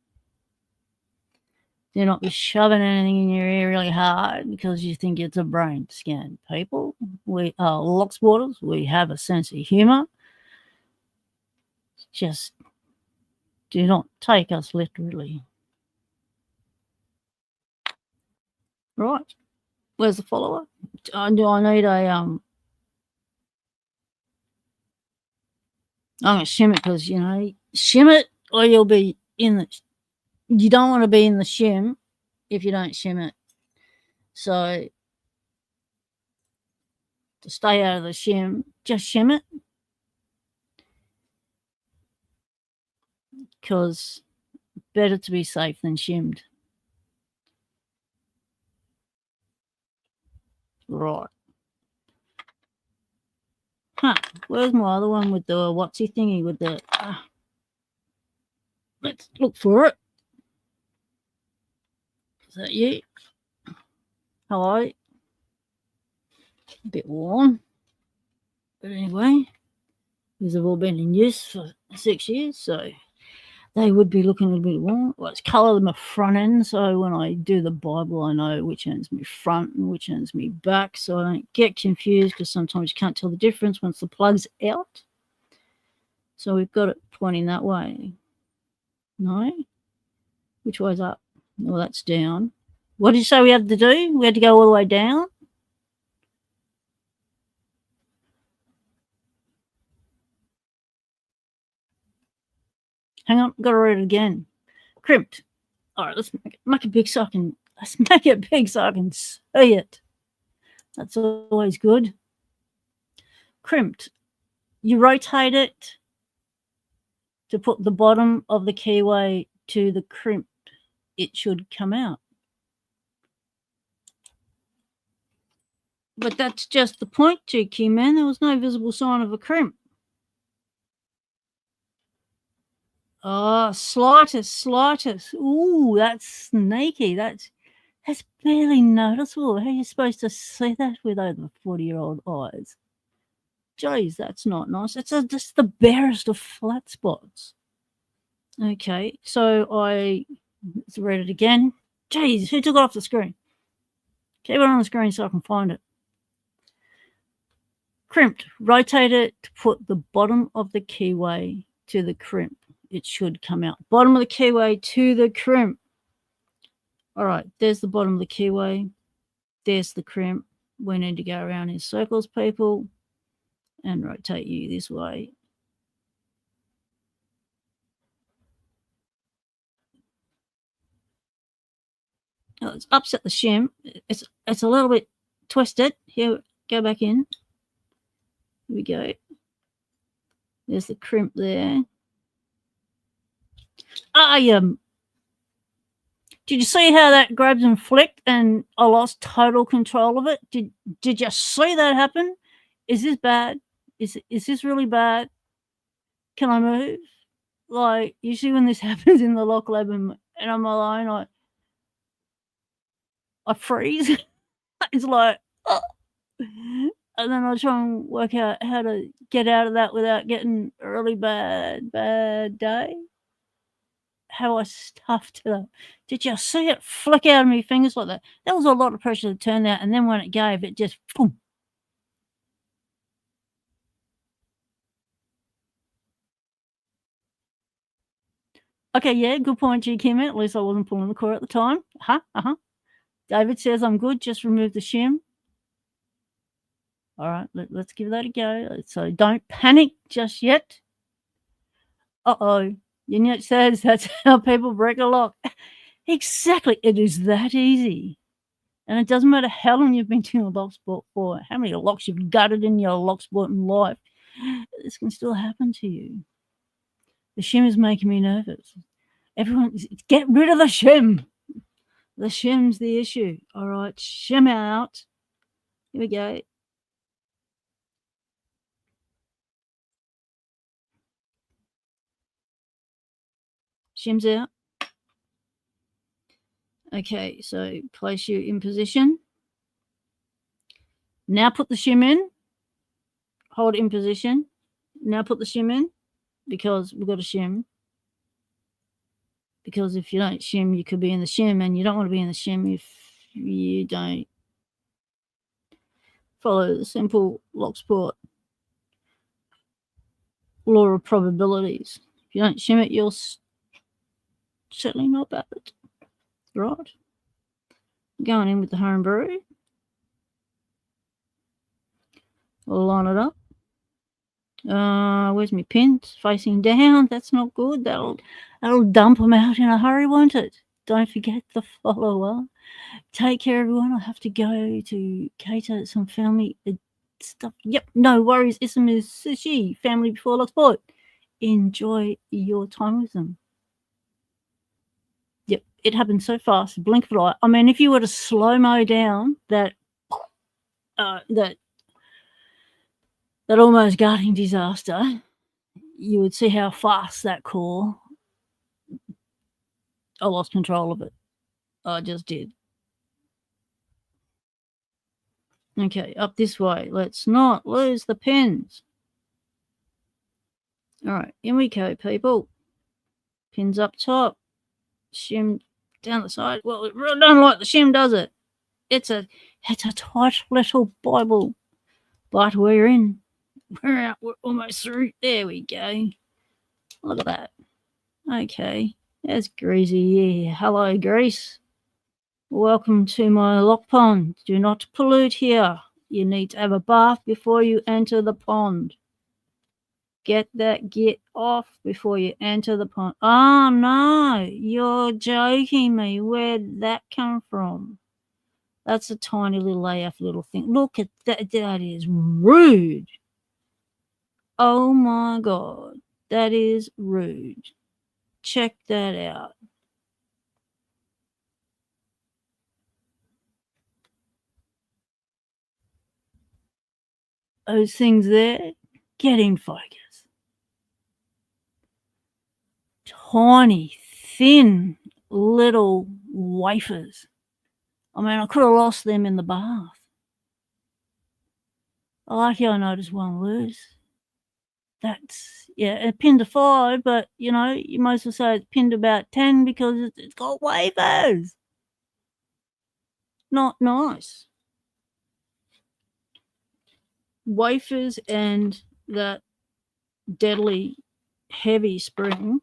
Do not be shoving anything in your ear really hard because you think it's a brain scan, people. We are Locksporters. We have a sense of humour. Just do not take us literally. Right. Where's the follower? Do I need a I'm gonna shim it because shim it or you'll be in the. You don't want to be in the shim if you don't shim it. So to stay out of the shim, just shim it because better to be safe than shimmed. Right. Huh. Where's my other one with the whatsy thingy with the... let's look for it. Is that you? Hello. A bit worn. But anyway, these have all been in use for 6 years, so they would be looking a little bit worn. Well, it's colour my front end, so when I do the Bible, I know which end's me front and which end's me back, so I don't get confused because sometimes you can't tell the difference once the plug's out. So we've got it pointing that way. No? Which way's up? Well, that's down. What did you say we had to do? We had to go all the way down? Hang on, got to read it again. Crimped. All right, let's make it big so I can. Let's make it big so I can see it. That's always good. Crimped. You rotate it to put the bottom of the keyway to the crimp. It should come out. But that's just the point, GQ man. There was no visible sign of a crimp. Oh, slightest. Ooh, that's sneaky. That's barely noticeable. How are you supposed to see that with over 40-year-old eyes? Jeez, that's not nice. It's just the barest of flat spots. Okay, so let's read it again. Jeez, who took it off the screen? Keep it on the screen so I can find it. Crimped. Rotate it to put the bottom of the keyway to the crimp. It should come out. Bottom of the keyway to the crimp. All right, there's the bottom of the keyway. There's the crimp. We need to go around in circles, people, and rotate you this way. Oh, it's upset the shim. It's a little bit twisted. Here, go back in. Here we go. There's the crimp there. Did you see how that grabs and flicked and I lost total control of it? Did you see that happen? Is this bad? Is this really bad? Can I move? Like, usually when this happens in the lock lab and I'm alone, I freeze. It's like, oh. And then I try and work out how to get out of that without getting a really bad day. How I stuffed it up. Did you see it flick out of my fingers like that? That was a lot of pressure to turn that, and then when it gave, it just boom. Okay, yeah, good point, G. Kim. At least I wasn't pulling the cord at the time. David says I'm good. Just remove the shim. All right, let's give that a go. So don't panic just yet. Uh-oh. You know, it says that's how people break a lock. Exactly. It is that easy. And it doesn't matter how long you've been doing a Locksport for, how many locks you've gutted in your Locksporting life. This can still happen to you. The shim is making me nervous. Everyone, get rid of the shim. The shim's the issue. All right, shim out. Here we go. Shim's out. Okay, so place you in position. Now put the shim in. Hold it in position. Now put the shim in because we've got a shim. Because if you don't shim, you could be in the shim, and you don't want to be in the shim if you don't follow the simple Locksport law of probabilities. If you don't shim it, you'll certainly know about it. Right? Going in with the homebrew. Line it up. Where's my pins? Facing down. That's not good. That'll dump them out in a hurry, won't it? Don't forget the follower. Take care, everyone. I have to go to cater some family stuff. Yep, no worries. Ism is sushi. Family before Locksport. Enjoy your time with them. Yep, it happened so fast. Blink of an eye. I mean, if you were to slow-mo down that almost guarding disaster, you would see how fast that core. I lost control of it. I just did. Okay, up this way. Let's not lose the pins. All right, in we go, people. Pins up top. Shim down the side. Well, it really don't like the shim, does it? It's a tight little Bible. But we're in. We're out. We're almost through. There we go. Look at that. Okay. There's Greasy. Yeah. Hello, Grease. Welcome to my lock pond. Do not pollute here. You need to have a bath before you enter the pond. Get off before you enter the pond. Oh, no. You're joking me. Where'd that come from? That's a tiny little AF little thing. Look at that. That is rude. Oh, my God. That is rude. Check that out. Those things there, get in focus. Tiny, thin, little wafers. I mean, I could have lost them in the bath. I like how I noticed one loose. That's, yeah, a pin to 5, but, you know, you might as well say it's pinned about 10 because it's got wafers. Not nice. Wafers and that deadly heavy spring.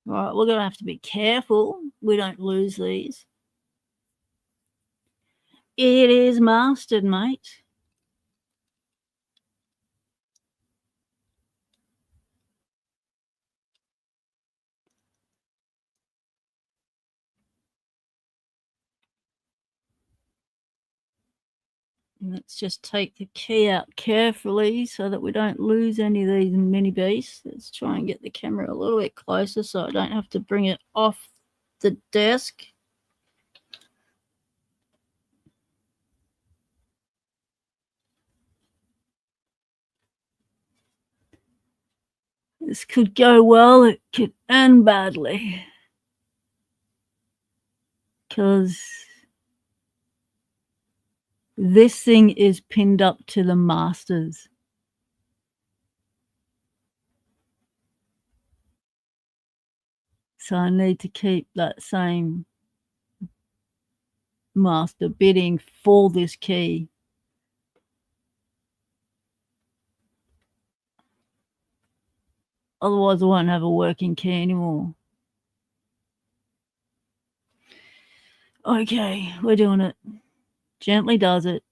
Right, we're going to have to be careful we don't lose these. It is mastered, mate. Let's just take the key out carefully so that we don't lose any of these mini beasts. Let's try and get the camera a little bit closer so I don't have to bring it off the desk. This could go well, it could end badly. Because this thing is pinned up to the masters. So I need to keep that same master bidding for this key. Otherwise, I won't have a working key anymore. Okay, we're doing it. Gently does it.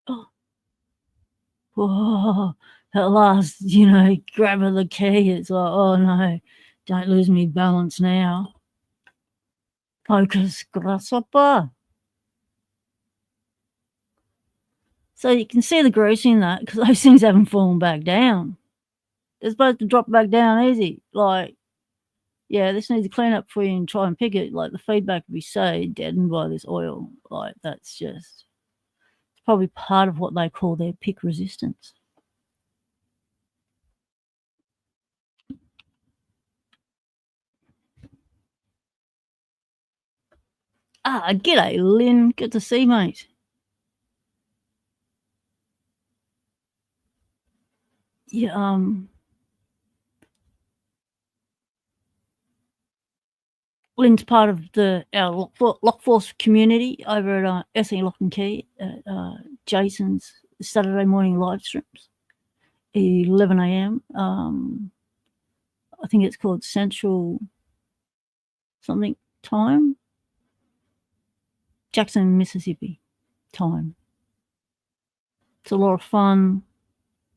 Oh. Whoa, at last, grab of the key. It's like, oh no, don't lose me balance now. Focus, grasshopper. So you can see the gross in that because those things haven't fallen back down. They're supposed to drop back down easy. Like, yeah, this needs to clean up for you and try and pick it. Like the feedback would be so deadened by this oil. Like that's just, it's probably part of what they call their pick resistance. G'day, Lynn. Good to see, mate. Yeah, Lynn's part of our Lockforce community over at SE Lock and Key at Jason's Saturday morning live streams, 11 a.m. I think it's called Central something time, Jackson, Mississippi time. It's a lot of fun.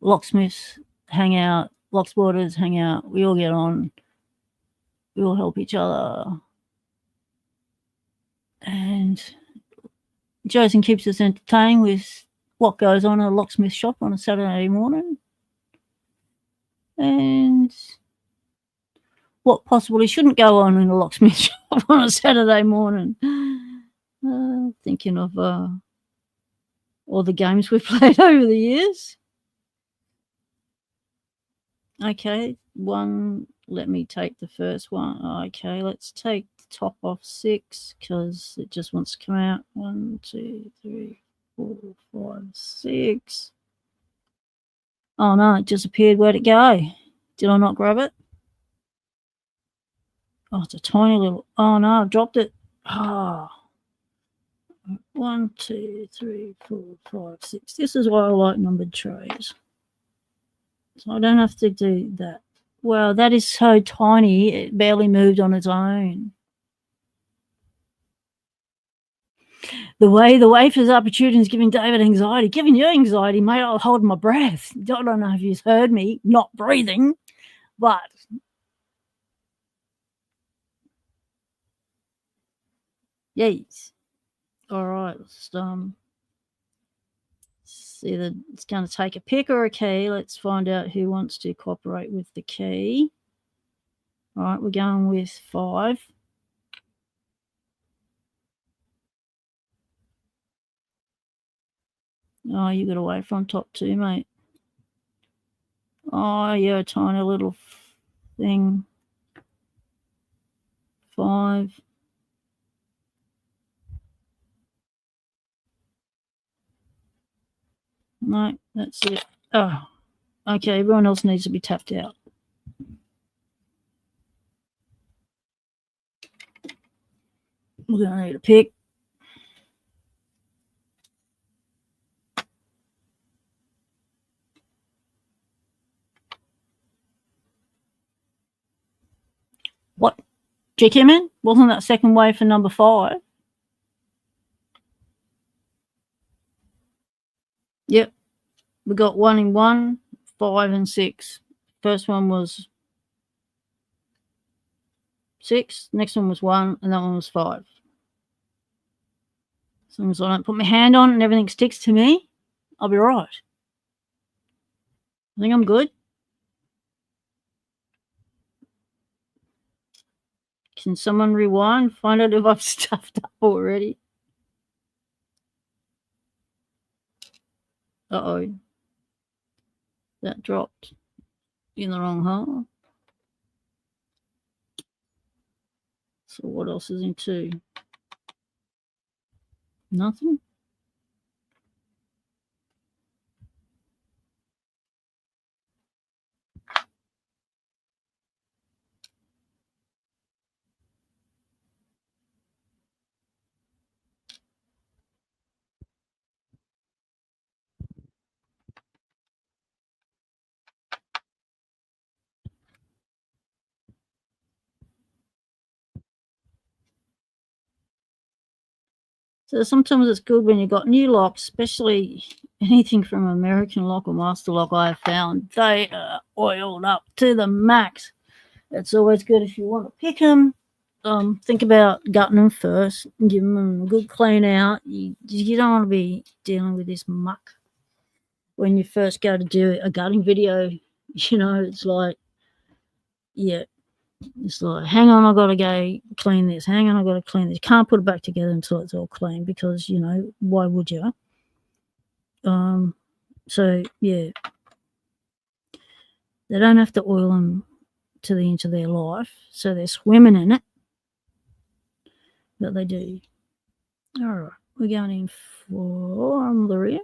Locksmiths hang out, locksporters hang out. We all get on. We all help each other. And Jason keeps us entertained with what goes on at a locksmith shop on a Saturday morning and what possibly shouldn't go on in a locksmith shop on a Saturday morning. Thinking of all the games we've played over the years. Okay, let me take the first one. Okay, let's take the top off 6 because it just wants to come out. 1, 2, 3, 4, 5, 6. Oh no, it disappeared. Where'd it go? Did I not grab it? Oh, it's a tiny little. Oh no, I've dropped it. Ah. 1, 2, 3, 4, 5, 6. This is why I like numbered trays. So I don't have to do that. Wow, that is so tiny. It barely moved on its own. The way the wafers are protruding is giving David anxiety. Giving you anxiety, mate. I'll hold my breath. I don't know if you've heard me not breathing, but yes. All right. Let's see that it's going to take a pick or a key. Let's find out who wants to cooperate with the key. All right, we're going with 5. Oh, you got away from top 2, mate. Oh, you're a tiny little thing. 5. No, that's it. Oh, okay, everyone else needs to be tapped out. We're going to need a pick. What? J-Kimmin? Wasn't that second wave for number 5? Yep. We got 1 in 1, 5 and 6. First one was 6. Next one was 1, and that one was 5. As long as I don't put my hand on and everything sticks to me, I'll be right. I think I'm good. Can someone rewind? Find out if I've stuffed up already. Uh-oh. That dropped in the wrong hole. So what else is in 2? Nothing. So sometimes it's good when you've got new locks, especially anything from American Lock or Master Lock. I have found they are oiled up to the max. It's always good if you want to pick them. Think about gutting them first, giving them a good clean out. You don't want to be dealing with this muck when you first go to do a gutting video. You know, it's like, yeah, it's like, hang on, I got to go clean this. Hang on, I got to clean this. Can't put it back together until it's all clean because, you know, why would you? So, yeah, they don't have to oil them to the end of their life. So they're swimming in it, but they do. All right, we're going in for the rear.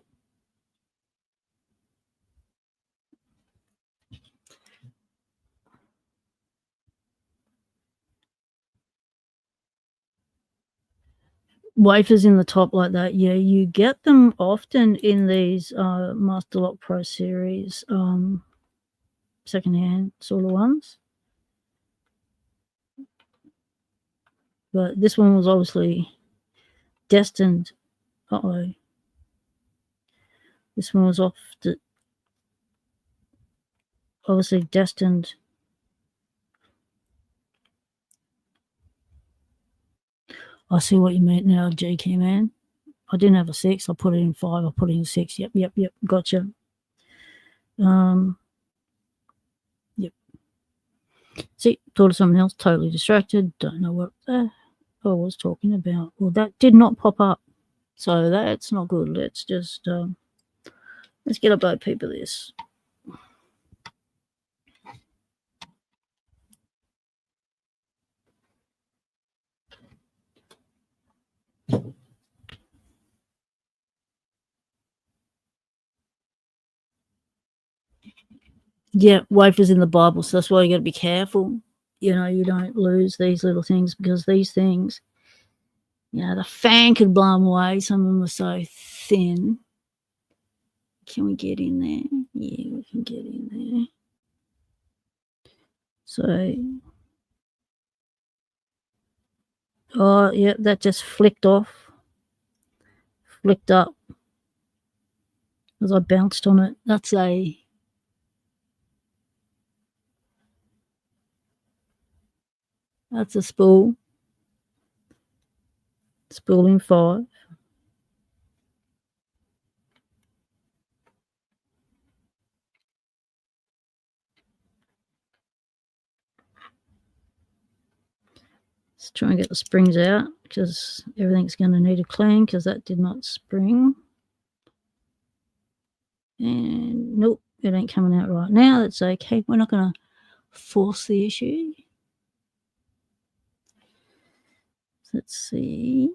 Wafers in the top like that, yeah, you get them often in these Master Lock Pro Series secondhand sort of ones. But this one was obviously destined. This one was obviously destined. I see what you meant now, GK man. I didn't have a 6. I put it in 5. I put it in 6. Yep. Gotcha. Yep. See, thought of something else. Totally distracted. Don't know what I was talking about. Well, that did not pop up. So that's not good. Let's just let's get a Bo Peep of this. Yeah, wafers in the Bible, so that's why you got to be careful. You know, you don't lose these little things because these things, you know, the fan could blow them away. Some of them are so thin. Can we get in there? Yeah, we can get in there. So, oh, yeah, that just flicked off. Flicked up as I bounced on it. That's a spool. Spool in 5. Let's try and get the springs out because everything's going to need a clean because that did not spring. And nope, it ain't coming out right now. That's okay. We're not going to force the issue. Let's see.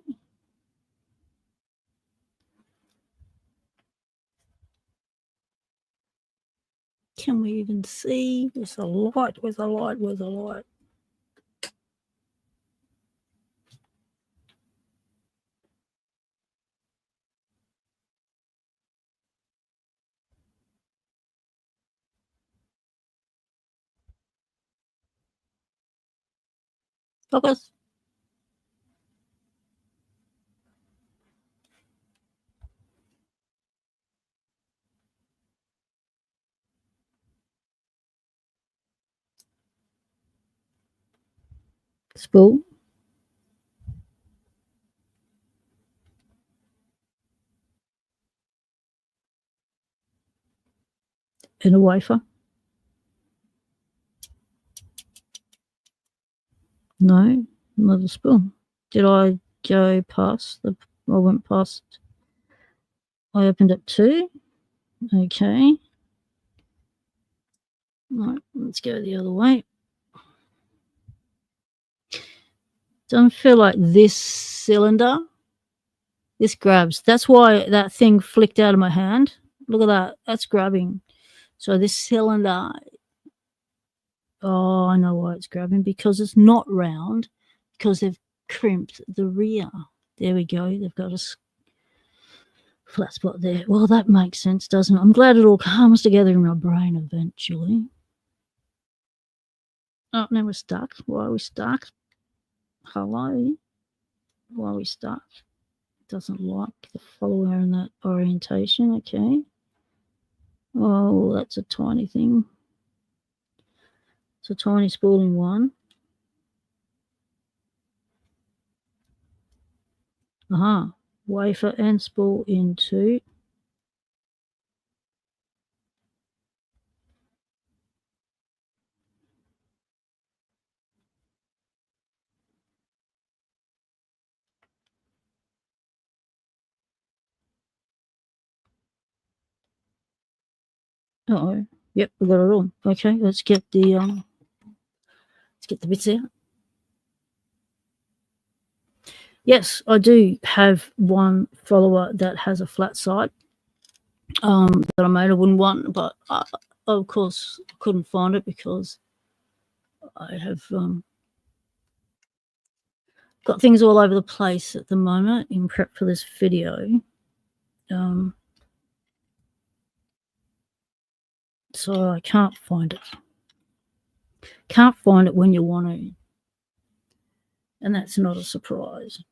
Can we even see? Where's the light? Where's the light? Where's the light? Focus. Spool. And a wafer. No, not a spoon. Did I go past the? I went past. I opened up 2. Okay. Right, let's go the other way. Don't feel like this cylinder. This grabs. That's why that thing flicked out of my hand. Look at that. That's grabbing. So this cylinder, oh, I know why it's grabbing, because it's not round, because they've crimped the rear. There we go. They've got a flat spot there. Well, that makes sense, doesn't it? I'm glad it all comes together in my brain eventually. Oh, now we're stuck. Why are we stuck? Hello? Why are we stuck? Doesn't like the follower in that orientation. Okay. Oh, that's a tiny thing. It's a tiny spooling one. Aha. Wafer and spool into. Uh-oh. Yep, we got it all. Okay, let's get the bits out. Yes, I do have one follower that has a flat side that I made a wooden one, but of course I couldn't find it because I have got things all over the place at the moment in prep for this video. So I can't find it. Can't find it when you want to. And that's not a surprise.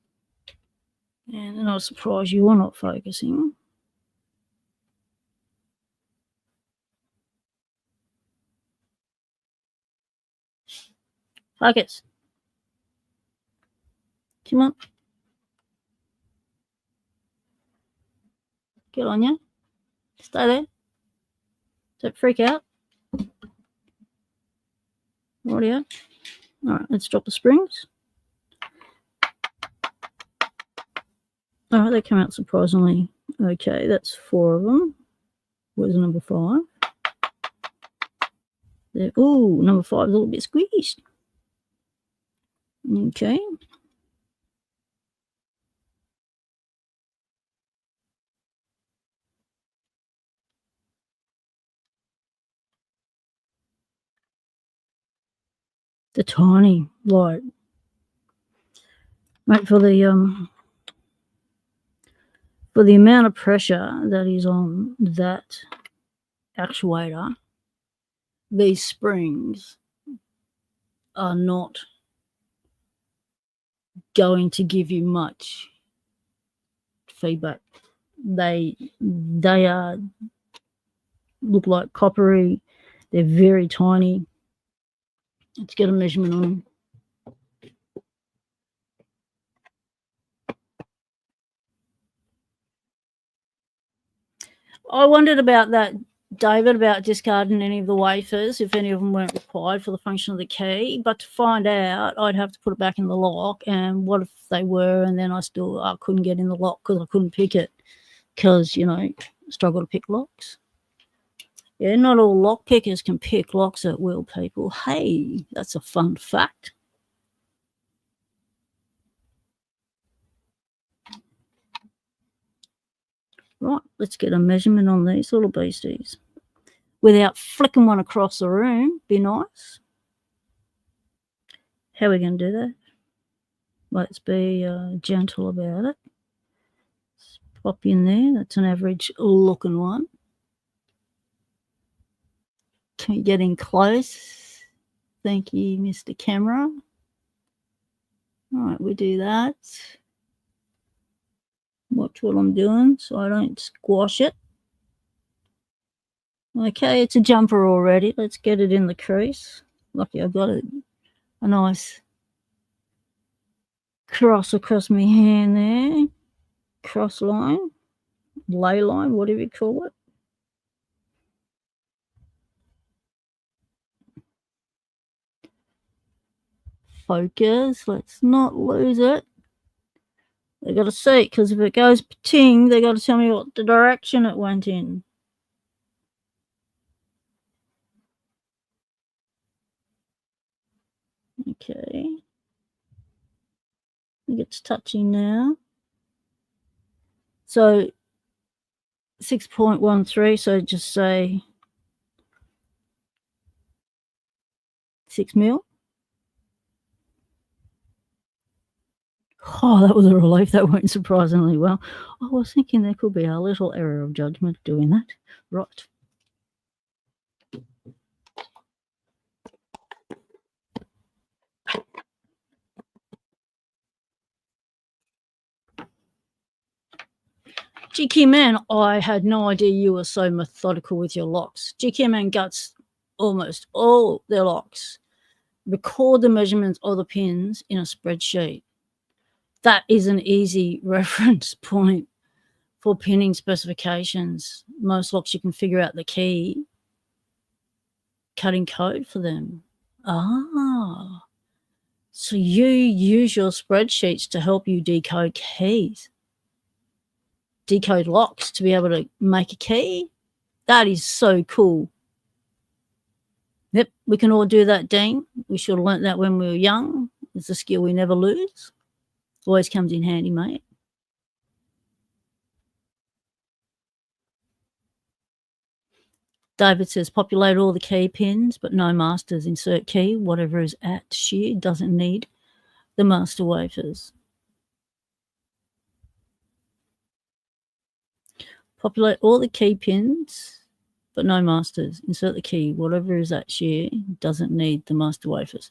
And not a surprise you are not focusing. Focus. Come on. Get on you. Stay there. Don't freak out. Audio. All right, let's drop the springs. All right, they come out surprisingly okay. That's 4 of them. Where's number 5? There. Ooh, number 5 is a little bit squeezed. Okay. The tiny light. Right, for the amount of pressure that is on that actuator, these springs are not going to give you much feedback. They are look like coppery. They're very tiny. Let's get a measurement on them. I wondered about that, David, about discarding any of the wafers if any of them weren't required for the function of the key. But to find out, I'd have to put it back in the lock. And what if they were, and then I couldn't get in the lock because I couldn't pick it because, struggle to pick locks. Yeah, not all lock pickers can pick locks at will, people. Hey, that's a fun fact. Right, let's get a measurement on these little beasties without flicking one across the room. Be nice. How are we going to do that? Let's be gentle about it. Let's pop in there. That's an average looking one. Getting close. Thank you, Mr. Camera. All right, we do that. Watch what I'm doing so I don't squash it. Okay, it's a jumper already. Let's get it in the crease. Lucky I got it. A nice cross across my hand there. Cross line, lay line, whatever you call it. Focus. Let's not lose it. They got to see it, because if it goes ting, they got to tell me what the direction it went in. Okay. I think it's touching now. So 6.13, so just say 6 mil. Oh, that was a relief. That went surprisingly well. I was thinking there could be a little error of judgment doing that. Right. GQ Man, I had no idea you were so methodical with your locks. GQ Man guts almost all their locks. Record the measurements of the pins in a spreadsheet. That is an easy reference point for pinning specifications. Most locks you can figure out the key, cutting code for them. Ah, so you use your spreadsheets to help you decode keys, decode locks to be able to make a key. That is so cool. Yep, we can all do that, Dean. We should have learnt that when we were young. It's a skill we never lose. Always comes in handy, mate. David says, populate all the key pins, but no masters. Insert key. Whatever is at shear doesn't need the master wafers. Populate all the key pins, but no masters. Insert the key. Whatever is at shear doesn't need the master wafers.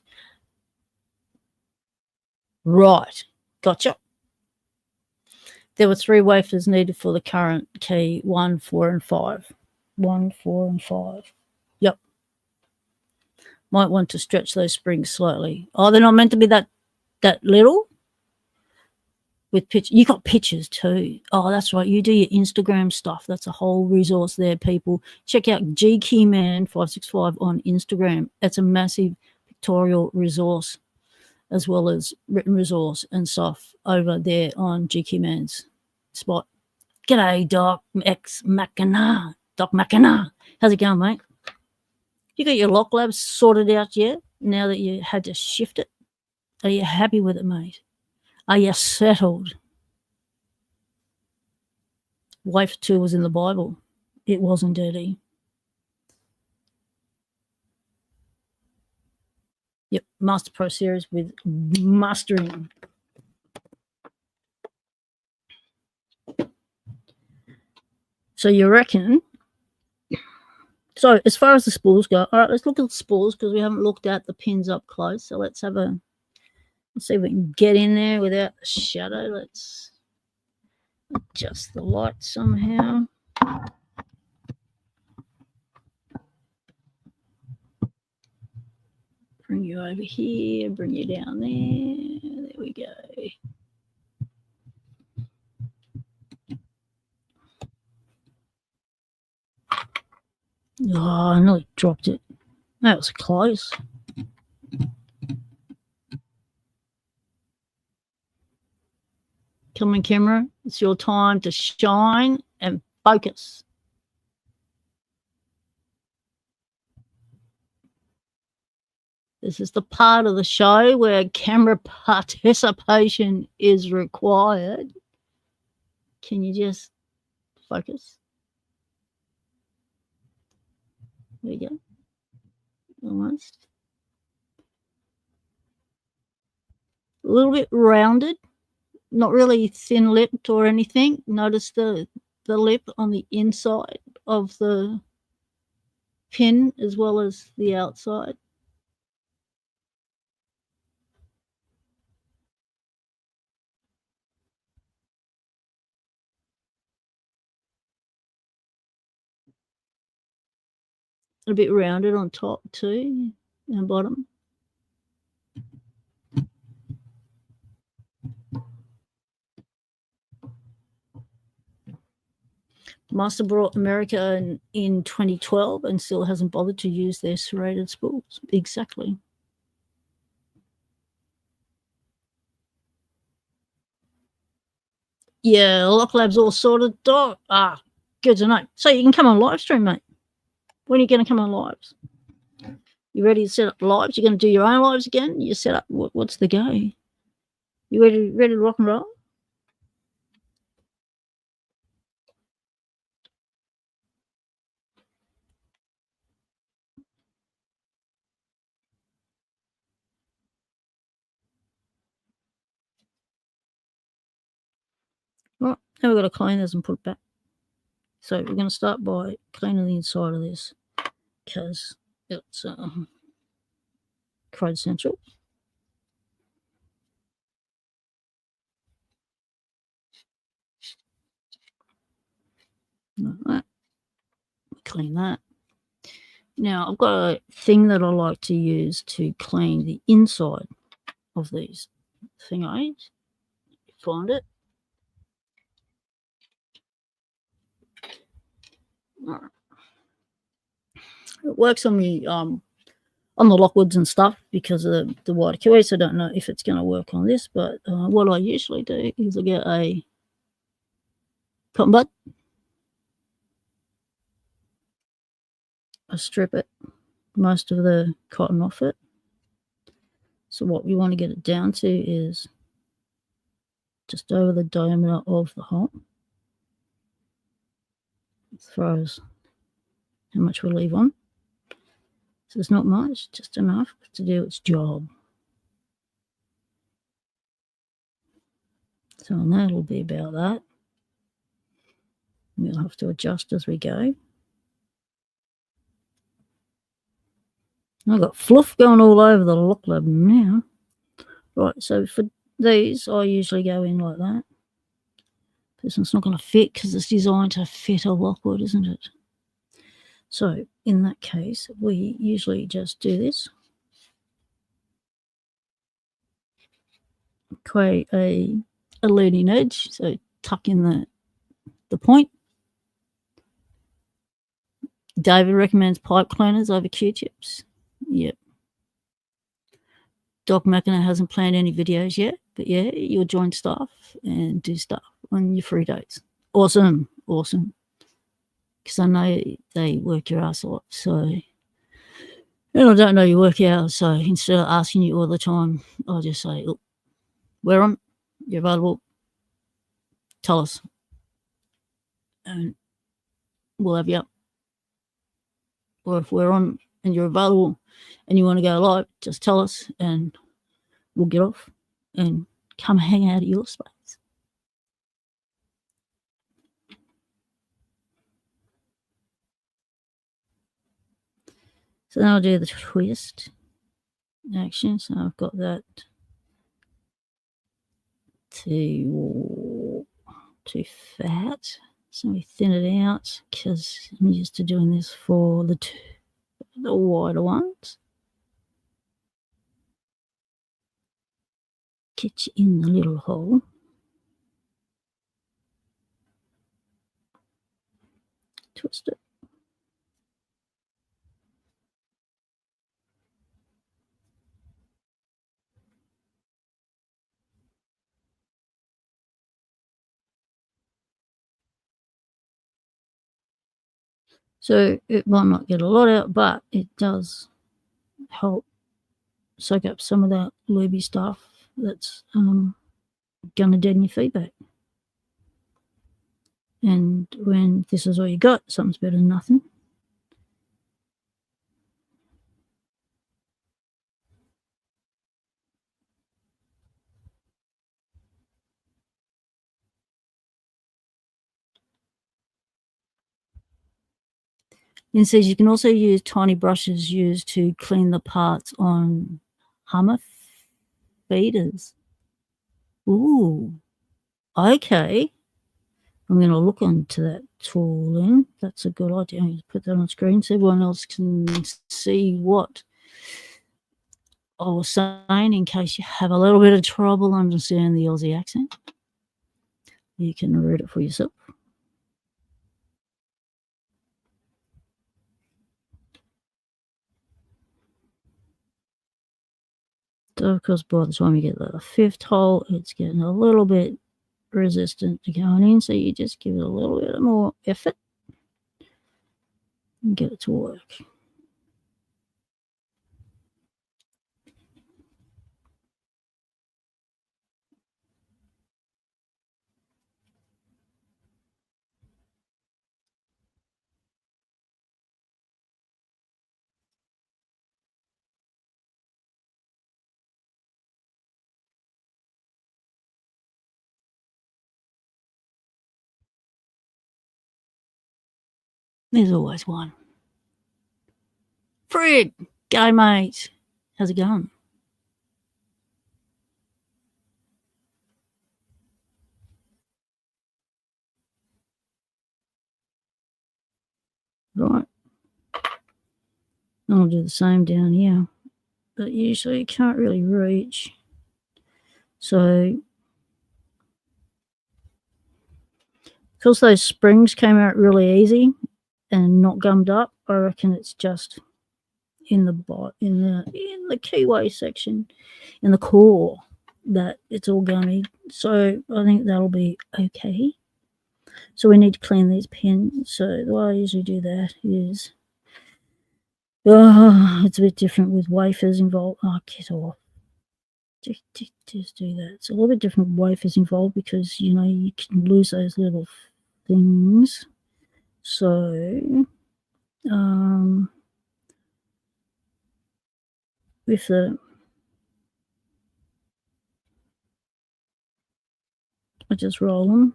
Right. Gotcha. There were 3 wafers needed for the current key, 1, 4, and 5. 1, 4, and 5. Yep. Might want to stretch those springs slightly. Oh, they're not meant to be that little? With pictures. You got pictures too. Oh, that's right. You do your Instagram stuff. That's a whole resource there, people. Check out GKeyman565 on Instagram. It's a massive pictorial resource as well as written resource and stuff over there on GKeyman's spot. G'day, Doc X Machina. Doc Machina. How's it going, mate? You got your lock labs sorted out yet now that you had to shift it? Are you happy with it, mate? Are you settled? Wafer 2 was in the Bible. It wasn't dirty. Yep, Master Pro Series with mastering. So you reckon? So as far as the spools go, all right, let's look at the spools because we haven't looked at the pins up close. So let's see if we can get in there without the shadow. Let's adjust the light somehow. Bring you over here, bring you down there. There we go. Oh, I nearly dropped it. That was close. Come on, camera. It's your time to shine and focus. This is the part of the show where camera participation is required. Can you just focus? There you go. Almost. A little bit rounded. Not really thin-lipped or anything. Notice the lip on the inside of the pin as well as the outside. A bit rounded on top too and bottom. Master brought America in 2012 and still hasn't bothered to use their serrated spools. Exactly. Yeah, Lock Lab's all sorted. Good to know. So you can come on live stream, mate. When are you going to come on lives? You ready to set up lives? You're going to do your own lives again? You set up, what's the go? You ready to rock and roll? Right, now we've got to clean this and put it back. So we're going to start by cleaning the inside of this because it's crud central. Like that. Clean that. Now I've got a thing that I like to use to clean the inside of these thingies. Find it. All right. It works on me on the Lockwoods and stuff because of the wider keys. I don't know if it's going to work on this, but what I usually do is I get a cotton bud, I strip it, most of the cotton off it. So what we want to get it down to is just over the diameter of the hole. It throws how much we leave on. So it's not much, just enough to do its job. So on that, it'll be about that. We'll have to adjust as we go. I've got fluff going all over the lock lab now. Right, so for these, I usually go in like that. This one's not going to fit because it's designed to fit a lockwood, isn't it? So in that case, we usually just do this. Create a leading edge, so tuck in the point. David recommends pipe cleaners over Q-tips. Yep. Doc McKenna hasn't planned any videos yet, but yeah, you'll join stuff and do stuff on your free days. Awesome, awesome. Because I know they work your ass off. So, and I don't know your work hours. So instead of asking you all the time, I'll just say, look, we're on, you're available, tell us. And we'll have you up. Or if we're on and you're available and you want to go live, just tell us and we'll get off and come hang out at your space. So then I'll do the twist action. So I've got that too fat. So we thin it out because I'm used to doing this for the wider ones. Get you in the little hole. Twist it. So it might not get a lot out, but it does help soak up some of that looby stuff that's going to deaden your feedback. And when this is all you got, something's better than nothing. It says you can also use tiny brushes used to clean the parts on Hummer feeders. Ooh, okay. I'm going to look into that tool then. That's a good idea. I'm going to put that on screen so everyone else can see what I was saying in case you have a little bit of trouble understanding the Aussie accent. You can read it for yourself. So, of course, by the time you get the fifth hole, it's getting a little bit resistant to going in, so you just give it a little bit more effort and get it to work. There's always one. Fred, go mate. How's it going? Right. I'll do the same down here. But usually you can't really reach. So, because those springs came out really easy and not gummed up, I reckon it's just in the keyway section, in the core, that it's all gummy. So I think that'll be okay. So we need to clean these pins. So the way I usually do that is, it's a bit different with wafers involved. Oh, get off. Just do that. It's a little bit different with wafers involved because, you know, you can lose those little things. So, with the, I just roll them.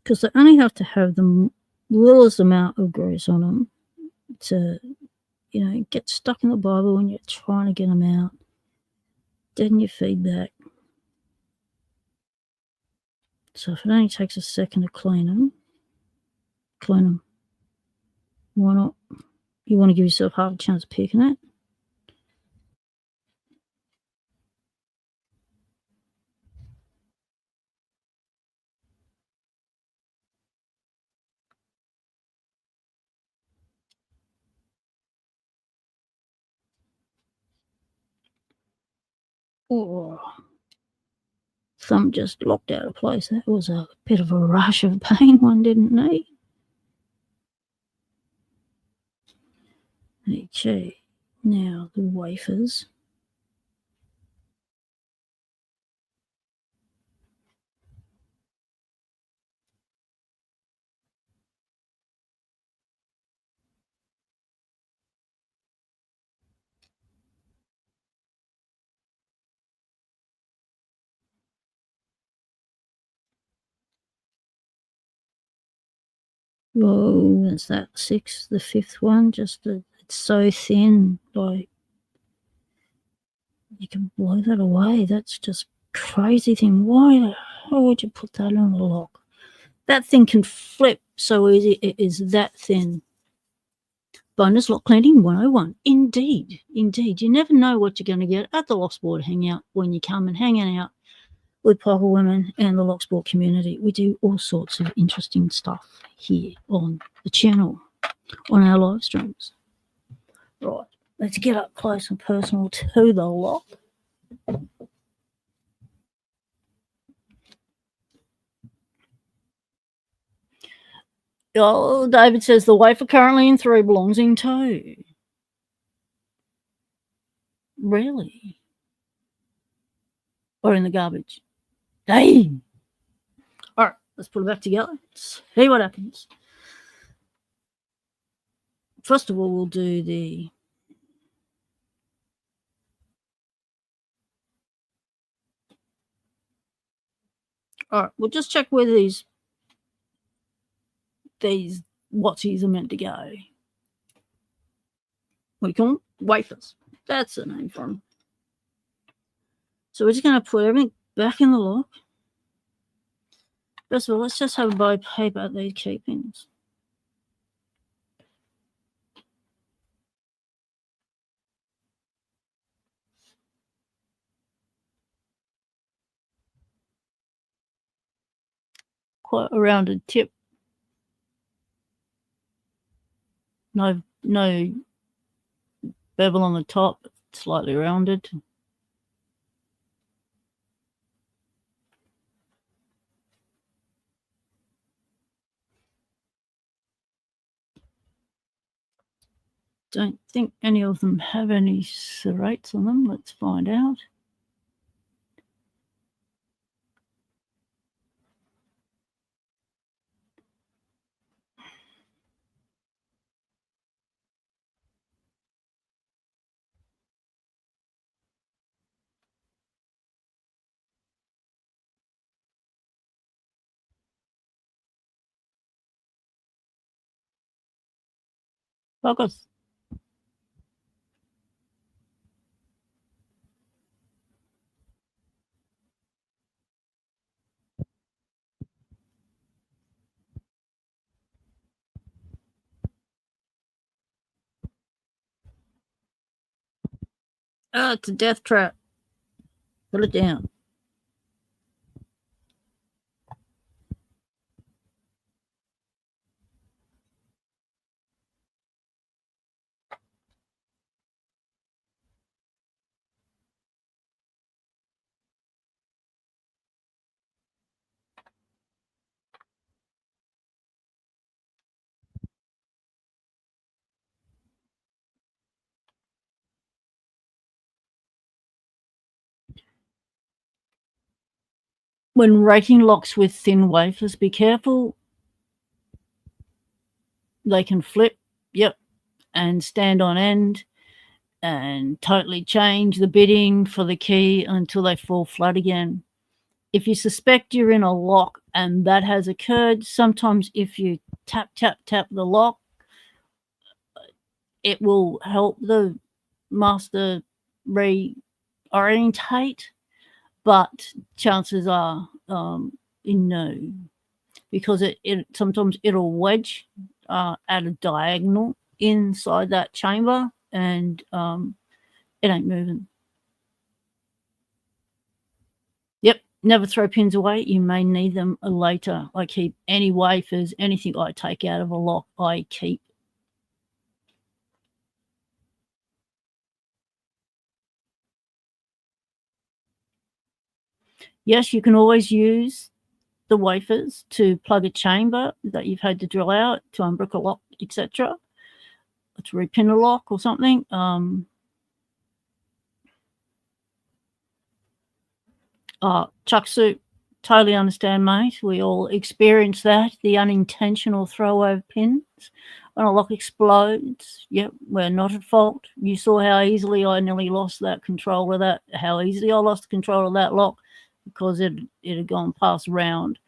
Because they only have to have the littlest amount of grease on them to, you know, get stuck in the Bible when you're trying to get them out. Then your feedback. So if it only takes a second to clean them. Why not? You want to give yourself half a chance of picking it. Oh, thumb just locked out of place. That was a bit of a rush of pain one didn't need. Okay, now the wafers. Whoa, that's that sixth, the fifth one. It's so thin, like you can blow that away. That's just crazy thing. Why would you put that on a lock? That thing can flip so easy. It is that thin. Bonus lock cleaning 101. Indeed. You never know what you're going to get at the Locksport Hangout when you come and hanging out with Pocket Women and the Locksport community. We do all sorts of interesting stuff here on the channel, on our live streams. Right, let's get up close and personal to the lock. Oh, David says the wafer currently in 3 belongs in 2. Really? Or in the garbage? Dang. All right, let's put it back together. See what happens. First of all, we'll do the all right, we'll just check where these whatsies are meant to go. What do you call them? Wafers. That's the name for them. So we're just going to put everything back in the lock. First of all, let's just have a by paper at these key pins. Quite a rounded tip. No bevel on the top, slightly rounded. Don't think any of them have any serrates on them. Let's find out. Focus. Oh, it's a death trap. Put it down. When raking locks with thin wafers, be careful. They can flip, yep, and stand on end and totally change the bidding for the key until they fall flat again. If you suspect you're in a lock and that has occurred, sometimes if you tap the lock, it will help the master reorientate, but chances are no, because it sometimes it'll wedge at a diagonal inside that chamber, and it ain't moving. Yep, never throw pins away. You may need them later. I keep any wafers, anything I take out of a lock, I keep. Yes, you can always use the wafers to plug a chamber that you've had to drill out, to unbrick a lock, etc., to repin a lock or something. Chuck soup, totally understand, mate. We all experience that, the unintentional throw-over pins. When a lock explodes, yep, we're not at fault. You saw how easily I nearly lost that control of that, how easily I lost control of that lock because it had gone past round.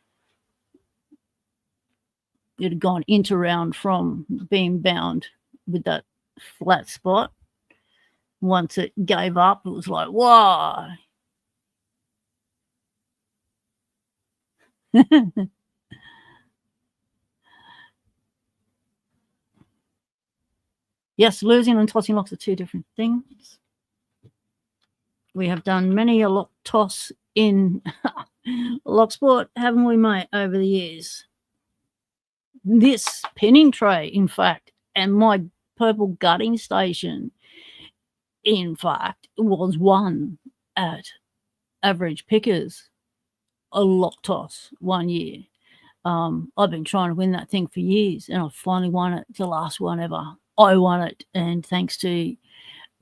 It had gone into round from being bound with that flat spot. Once it gave up, it was like, whoa. Yes, losing and tossing locks are two different things. We have done many a lock toss in Locksport, haven't we, mate, over the years? This pinning tray, in fact, and my purple gutting station, in fact, was won at Average Pickers, a lock toss one year. I've been trying to win that thing for years, and I finally won it. It's the last one ever. I won it, and thanks to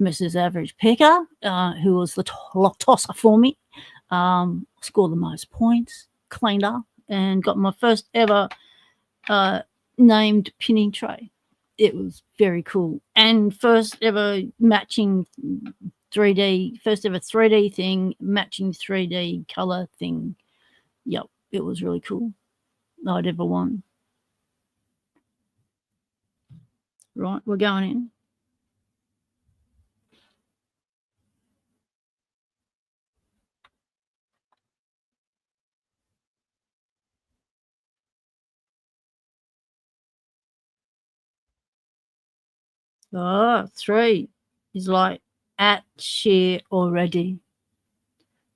Mrs. Average Picker, who was the lock tosser for me, scored the most points, cleaned up, and got my first ever named pinning tray. It was very cool, and first ever 3D thing, matching 3D color thing. Yep, it was really cool. I'd ever won. Right, we're going in. Oh, 3 is like at shear already.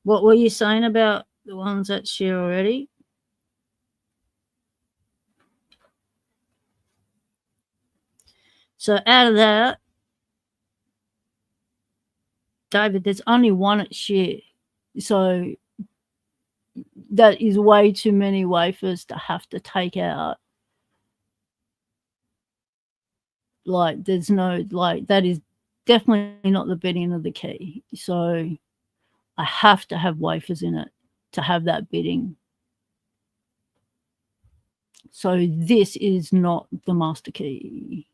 What were you saying about the ones at shear already? So out of that, David, there's only one at shear. So that is way too many wafers to have to take out. Like, there's no, like, that is definitely not the bidding of the key. So I have to have wafers in it to have that bidding. So this is not the master key.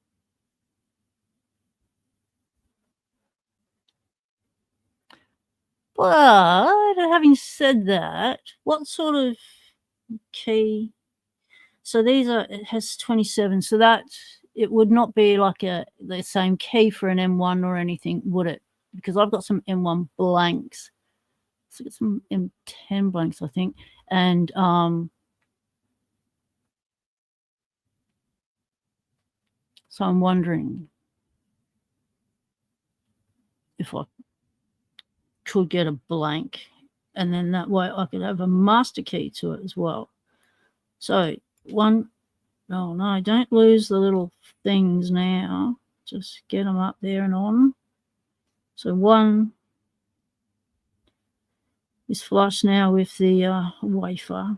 But having said that, what sort of key? So these are, it has 27. So that it would not be like the same key for an M1 or anything, would it? Because I've got some M1 blanks. So I've got some M10 blanks, I think. And so I'm wondering if I could get a blank, and then that way I could have a master key to it as well. So one, oh no, don't lose the little things now. Just get them up there and on. So one is flush now with the wafer.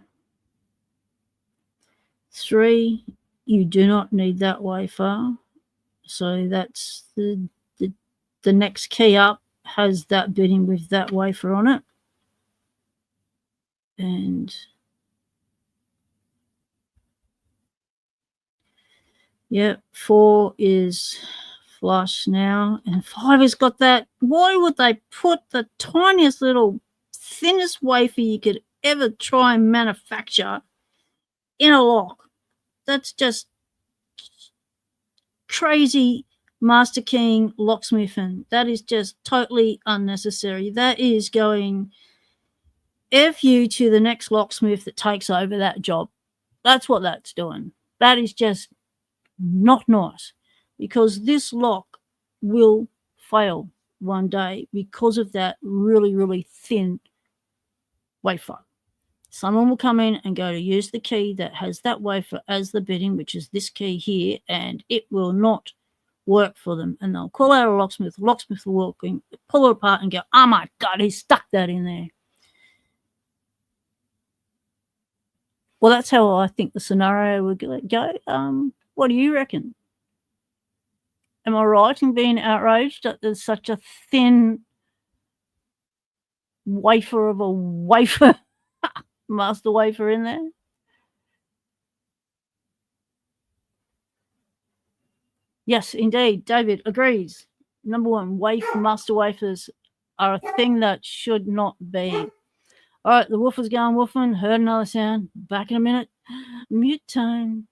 3, you do not need that wafer. So that's the next key up has that bitting with that wafer on it. And yeah, 4 is flush now, and 5 has got that. Why would they put the tiniest little thinnest wafer you could ever try and manufacture in a lock? That's just crazy master keying locksmithing. That is just totally unnecessary. That is going F you to the next locksmith that takes over that job. That's what that's doing. That is just not nice, because this lock will fail one day because of that really, really thin wafer. Someone will come in and go to use the key that has that wafer as the bitting, which is this key here, and it will not work for them. And they'll call out a locksmith. Locksmith will walk in, pull it apart and go, oh my God, he stuck that in there. Well, that's how I think the scenario would go. What do you reckon? Am I right in being outraged that there's such a thin wafer of a wafer, master wafer in there? Yes, indeed. David agrees. Number 1, master wafers are a thing that should not be. All right, the woofer's going woofing. Heard another sound. Back in a minute. Mute time.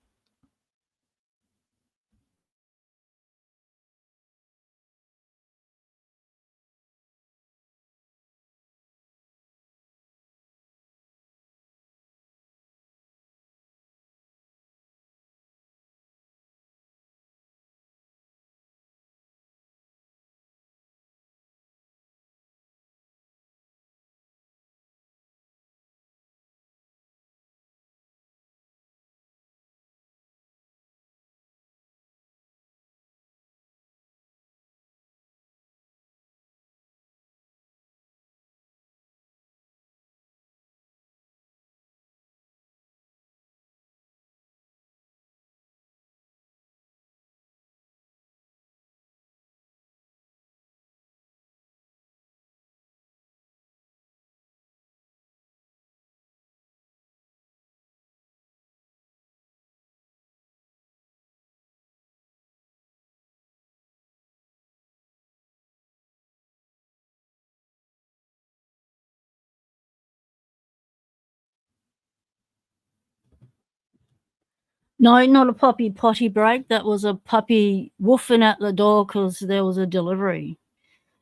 No, not a puppy potty break. That was a puppy woofing at the door because there was a delivery.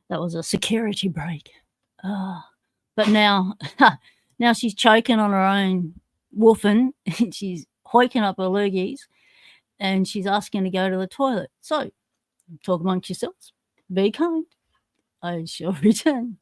That was a security break. But now, now she's choking on her own woofing. She's hoiking up her loogies, and she's asking to go to the toilet. So, talk amongst yourselves. Be kind. I shall return.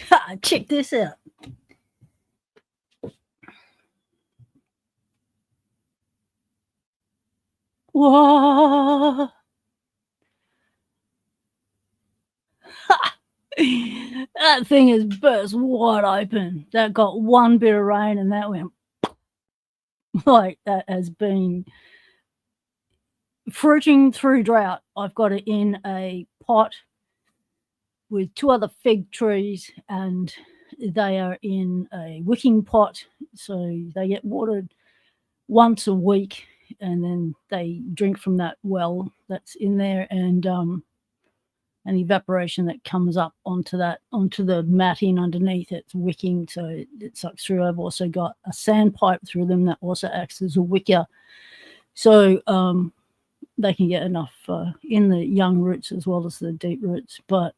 Ha, check this out. Whoa. That thing is burst wide open. That got one bit of rain and that went like that has been fruiting through drought. I've got it in a pot with 2 other fig trees and they are in a wicking pot. So they get watered once a week and then they drink from that well that's in there, and evaporation that comes up onto the matting underneath it's wicking, so it sucks through. I've also got a sand pipe through them that also acts as a wicker, so they can get enough in the young roots as well as the deep roots. But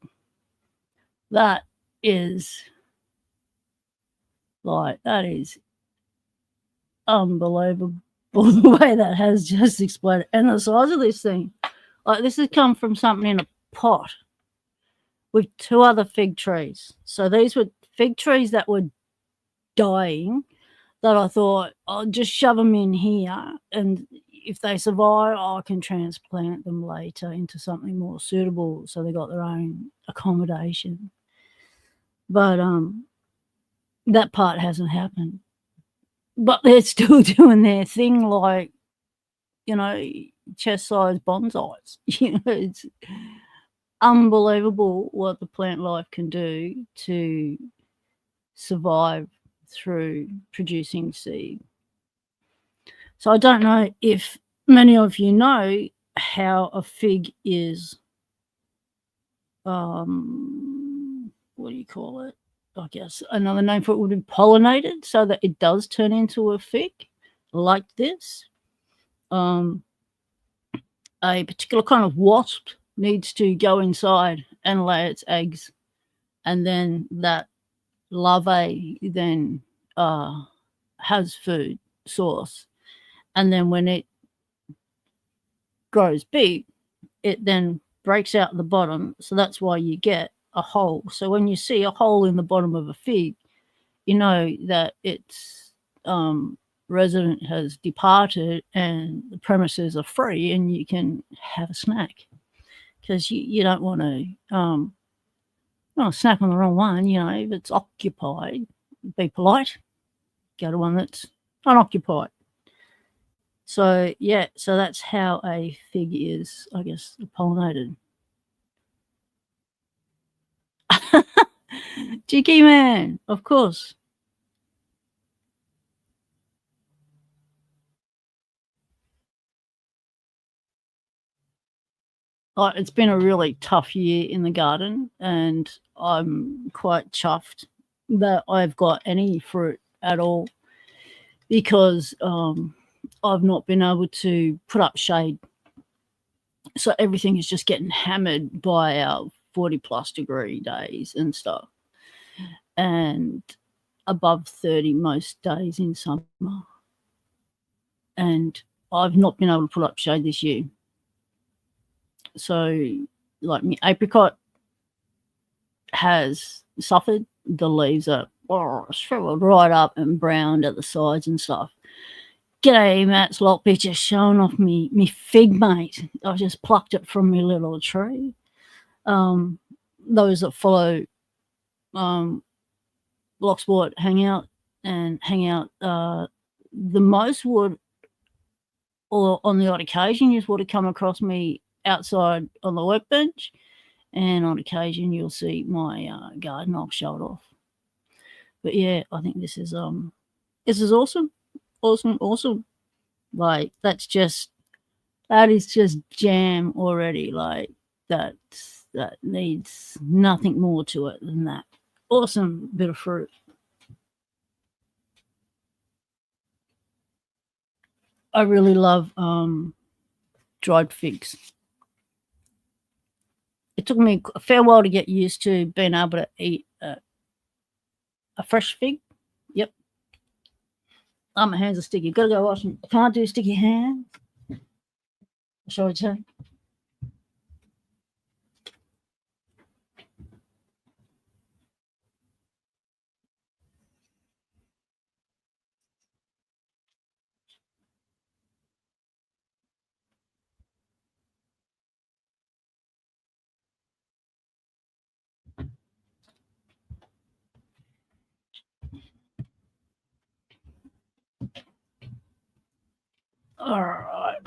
that is unbelievable the way that has just exploded, and the size of this thing. Like, this has come from something in a pot with 2 other fig trees. So these were fig trees that were dying that I thought I'll just shove them in here, and if they survive, I can transplant them later into something more suitable so they got their own accommodation. But that part hasn't happened. But they're still doing their thing, like, chest-sized bonsais. It's unbelievable what the plant life can do to survive through producing seed. So I don't know if many of you know how a fig is, what do you call it? I guess another name for it would be pollinated, so that it does turn into a fig like this. A particular kind of wasp needs to go inside and lay its eggs, and then that larvae then has food source, and then when it grows big, it then breaks out the bottom, so that's why you get a hole. So when you see a hole in the bottom of a fig, you know that its resident has departed and the premises are free and you can have a snack, because you don't want to snack on the wrong one. If it's occupied, be polite, go to one that's unoccupied. So yeah, so that's how a fig is, I guess, pollinated. Cheeky man, of course. It's been a really tough year in the garden, and I'm quite chuffed that I've got any fruit at all, because I've not been able to put up shade. So everything is just getting hammered by our 40+ degree days and stuff, and above 30 most days in summer. And I've not been able to put up shade this year. So, like, my apricot has suffered. The leaves are shriveled right up and browned at the sides and stuff. G'day, Matt's Lockpicking, just showing off me fig, mate. I just plucked it from my little tree. Those that follow Locksport Hangout and Hangout the most would, or on the odd occasion, you would have come across me outside on the workbench, and on occasion you'll see my garden I've showed off. But yeah, I think this is awesome. Like, that is just jam already. Like, that needs nothing more to it than that. Awesome bit of fruit. I really love dried figs. It took me a fair while to get used to being able to eat a fresh fig. Yep. My hands are sticky. Gotta go wash them. I can't do sticky hands. Shall I tell you? All right.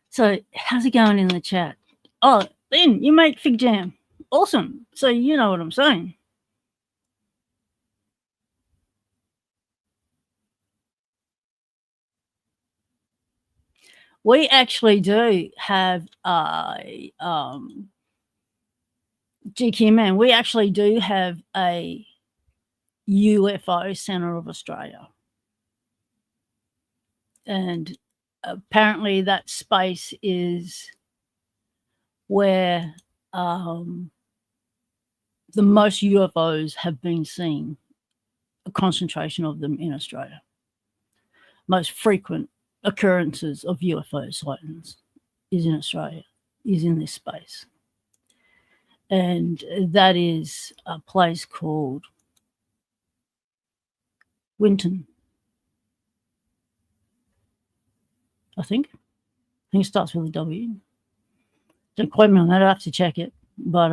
So how's it going in the chat? Oh, Lynn, you make fig jam. Awesome. So you know what I'm saying. We actually do have a GQ man. We actually do have a UFO Centre of Australia, and apparently that space is where the most UFOs have been seen. A concentration of them in Australia. Most frequent occurrences of UFO sightings is in Australia, is in this space. And that is a place called Winton, I think. It starts with a W. Don't quote me on that, I have to check it. But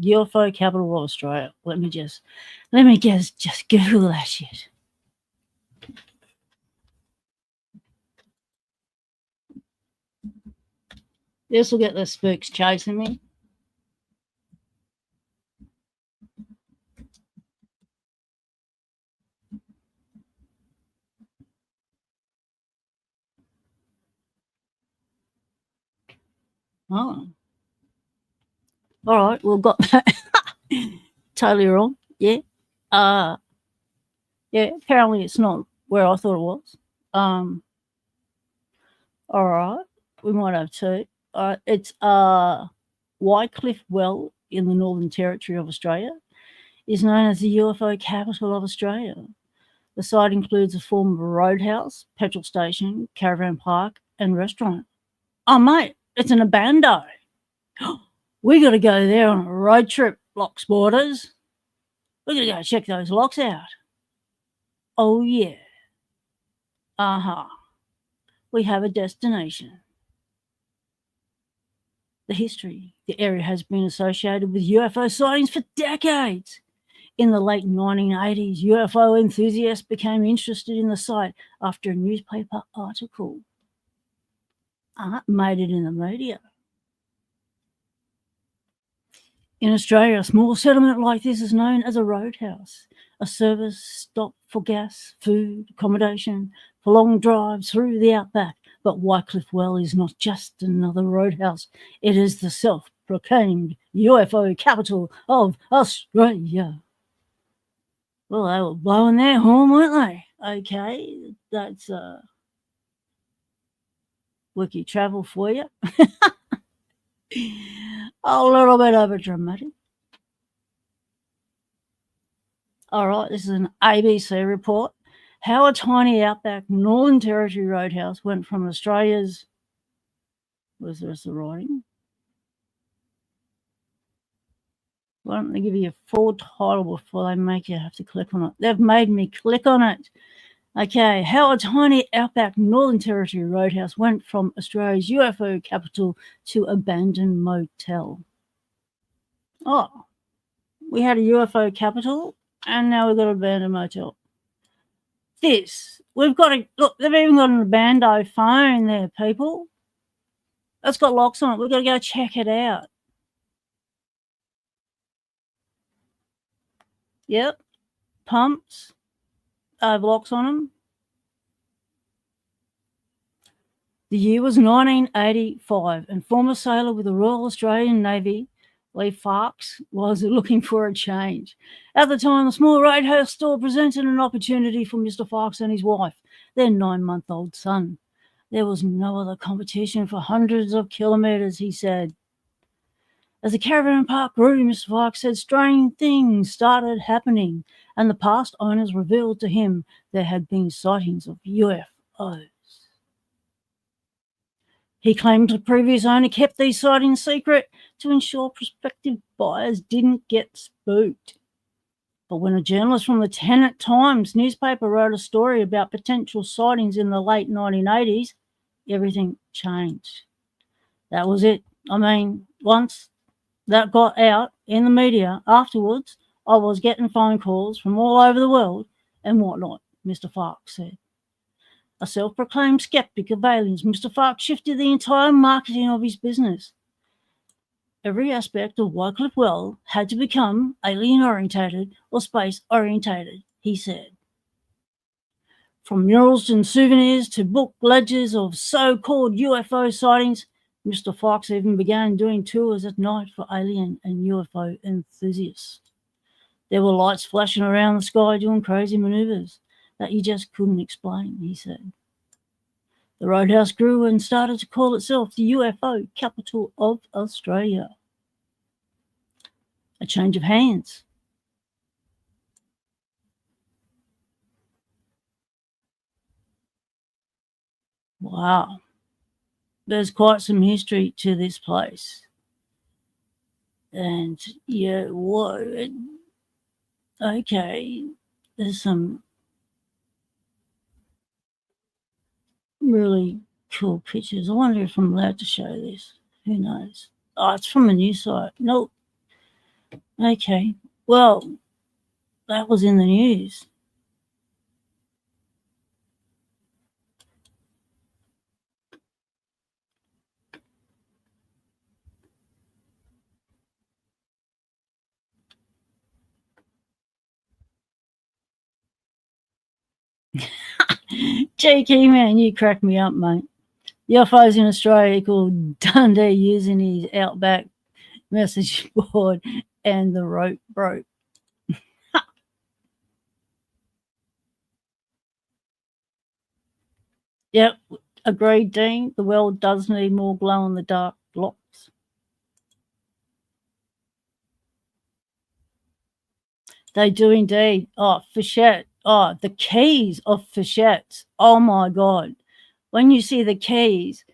UFO capital of Australia. Let me just Google that shit. This will get the spooks chasing me. Oh. All right, well, got that. Totally wrong. Yeah. Yeah, apparently it's not where I thought it was. All right, we might have two. It's Wycliffe Well in the Northern Territory of Australia is known as the UFO capital of Australia. The site includes a former roadhouse, petrol station, caravan park, and restaurant. Oh, mate, it's an abando. We got to go there on a road trip, Locksporters. We got to go check those locks out. Oh, yeah. Uh-huh. We have a destination. The history. The area has been associated with UFO sightings for decades. In the late 1980s, UFO enthusiasts became interested in the site after a newspaper article made it in the media. In Australia, a small settlement like this is known as a roadhouse, a service stop for gas, food, accommodation, for long drives through the outback. But Wycliffe Well is not just another roadhouse. It is the self-proclaimed UFO capital of Australia. Well, they were blowing their horn, weren't they? Okay, that's wiki travel for you. A little bit over dramatic. All right, this is an ABC report. How a tiny outback Northern Territory roadhouse went from Australia's... Where's the rest of the writing? Why don't they give you a full title before they make you have to click on it? They've made me click on it. Okay, how a tiny outback Northern Territory roadhouse went from Australia's UFO capital to abandoned motel. Oh, we had a UFO capital and now we've got an abandoned motel. We've got to, look, they've even got an abando phone there, people. That's got locks on it. We've got to go check it out. Yep, pumps. Have locks on them. The year was 1985, and former sailor with the Royal Australian Navy, Lee Farks, was looking for a change. At the time, the small roadhouse store presented an opportunity for Mr. Farks and his wife, their 9-month-old son. There was no other competition for hundreds of kilometres, he said. As the caravan park grew, Mr. Farks said strange things started happening, and the past owners revealed to him there had been sightings of UFOs. He claimed the previous owner kept these sightings secret to ensure prospective buyers didn't get spooked. But when a journalist from the Tenant Times newspaper wrote a story about potential sightings in the late 1980s, everything changed. That was it. I mean, once that got out in the media afterwards, I was getting phone calls from all over the world and whatnot, Mr. Fox said. A self-proclaimed skeptic of aliens, Mr. Fox shifted the entire marketing of his business. Every aspect of Wycliffe World had to become alien-orientated or space-orientated, he said. From murals and souvenirs to book ledgers of so-called UFO sightings, Mr. Fox even began doing tours at night for alien and UFO enthusiasts. There were lights flashing around the sky doing crazy maneuvers that you just couldn't explain, he said. The roadhouse grew and started to call itself the UFO capital of Australia. A change of hands. Wow. There's quite some history to this place. And yeah, what? Okay, there's some really cool pictures. I wonder if I'm allowed to show this. Who knows? Oh, it's from a news site. Nope. Okay. Well, that was in the news. JK, man, you crack me up, mate. UFOs in Australia equal Dundee using his Outback message board and the rope broke. Yep, agreed, Dean. The world does need more glow-in-the-dark blocks. They do indeed. Oh, Fichette. Oh, the keys of Fichettes. Oh, my God. When you see the keys,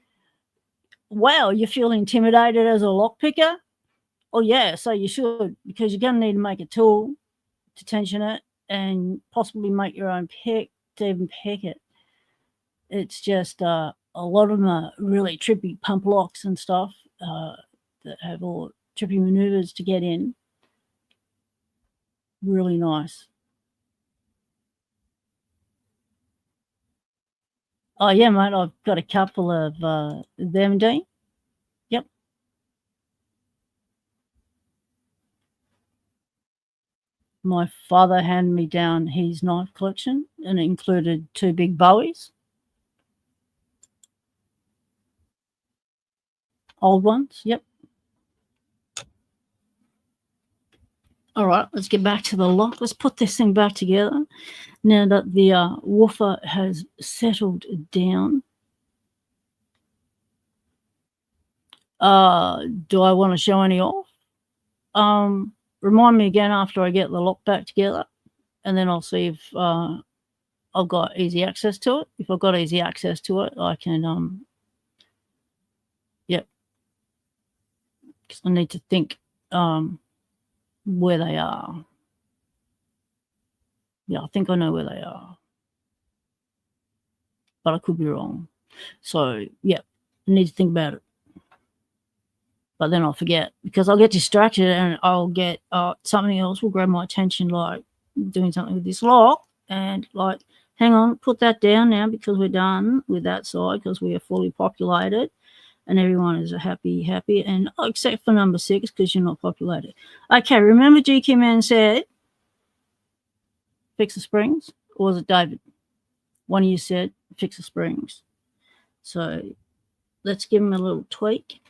wow, you feel intimidated as a lockpicker? Oh, yeah, so you should, because you're going to need to make a tool to tension it and possibly make your own pick to even pick it. It's just a lot of them are really trippy pump locks and stuff that have all trippy maneuvers to get in. Really nice. Oh, yeah, mate, I've got a couple of them, Dean. Yep. My father handed me down his knife collection, and it included 2 big Bowies. Old ones, yep. All right, let's get back to the lock. Let's put this thing back together now that the woofer has settled down. Do I want to show any off? Remind me again after I get the lock back together, and then I'll see if I've got easy access to it. If I've got easy access to it, I can, yep. Because I need to think where they are. Yeah, I think I know where they are, but I could be wrong. So, yeah, I need to think about it. But then I'll forget because I'll get distracted and I'll get something else will grab my attention, like doing something with this lock, and like, hang on, put that down now because we're done with that side because we are fully populated and everyone is happy, and except for number 6 because you're not populated. Okay, remember GQ Man said fix the springs, or was it David? One of you said fix the springs. So let's give him a little tweak.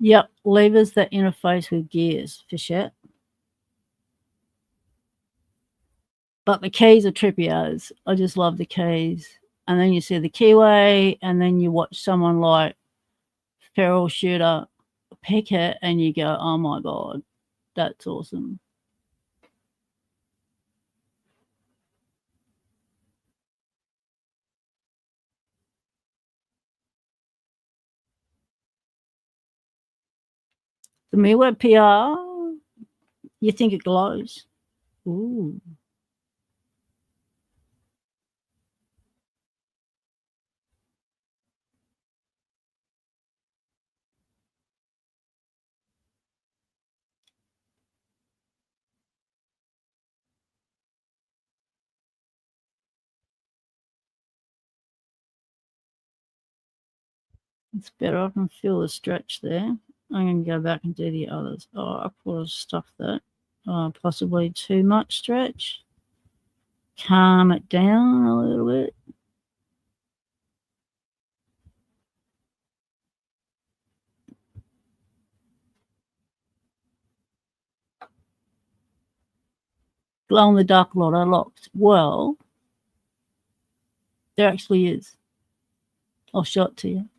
Yep, levers that interface with gears, Fichette. But the keys are trippy as. I just love the keys. and then you see the keyway, and then you watch someone like feral shooter pick it, and you go, oh my God, that's awesome. The MeWeb PR, you think it glows. Ooh. It's better. I can feel the stretch there. I'm going to go back and do the others. Oh, I could have stuffed that. Possibly too much stretch. Calm it down a little bit. Glow in the dark lotto locks. Well, there actually is. I'll show it to you.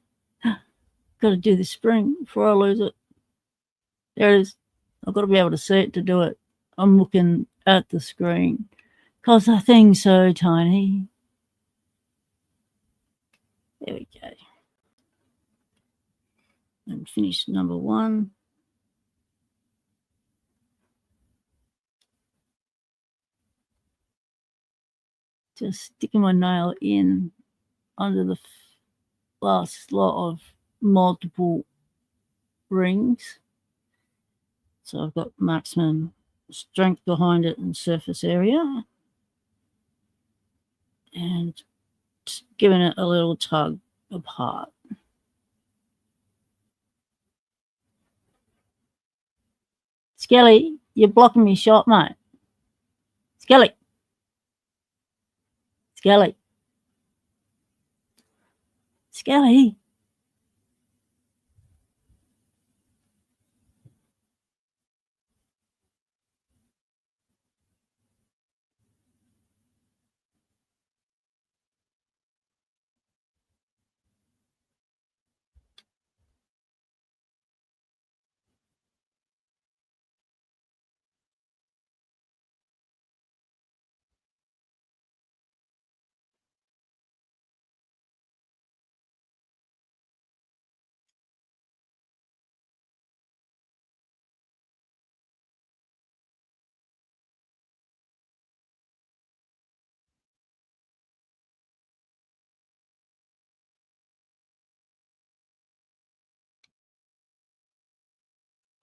Got to do the spring before I lose it. There it is. I've got to be able to see it to do it. I'm looking at the screen because the thing's so tiny. There we go. And finish number one. Just sticking my nail in under the last lot of multiple rings. So I've got maximum strength behind it and surface area. And just giving it a little tug apart. Skelly, you're blocking me shot, mate. Skelly. Skelly. Skelly.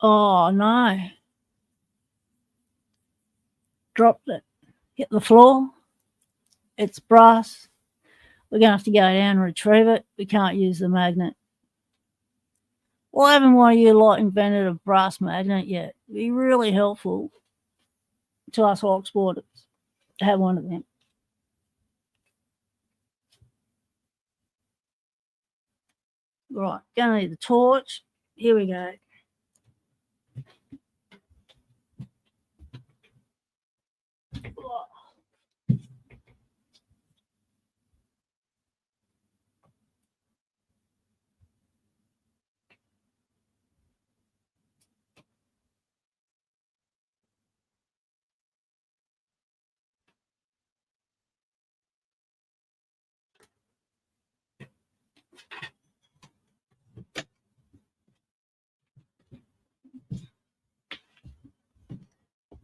Oh, no. Dropped it. Hit the floor. It's brass. We're going to have to go down and retrieve it. We can't use the magnet. Well, I haven't one of you lot invented a brass magnet yet. It'd be really helpful to us Locksporters to have one of them. Right, gonna need the torch. Here we go.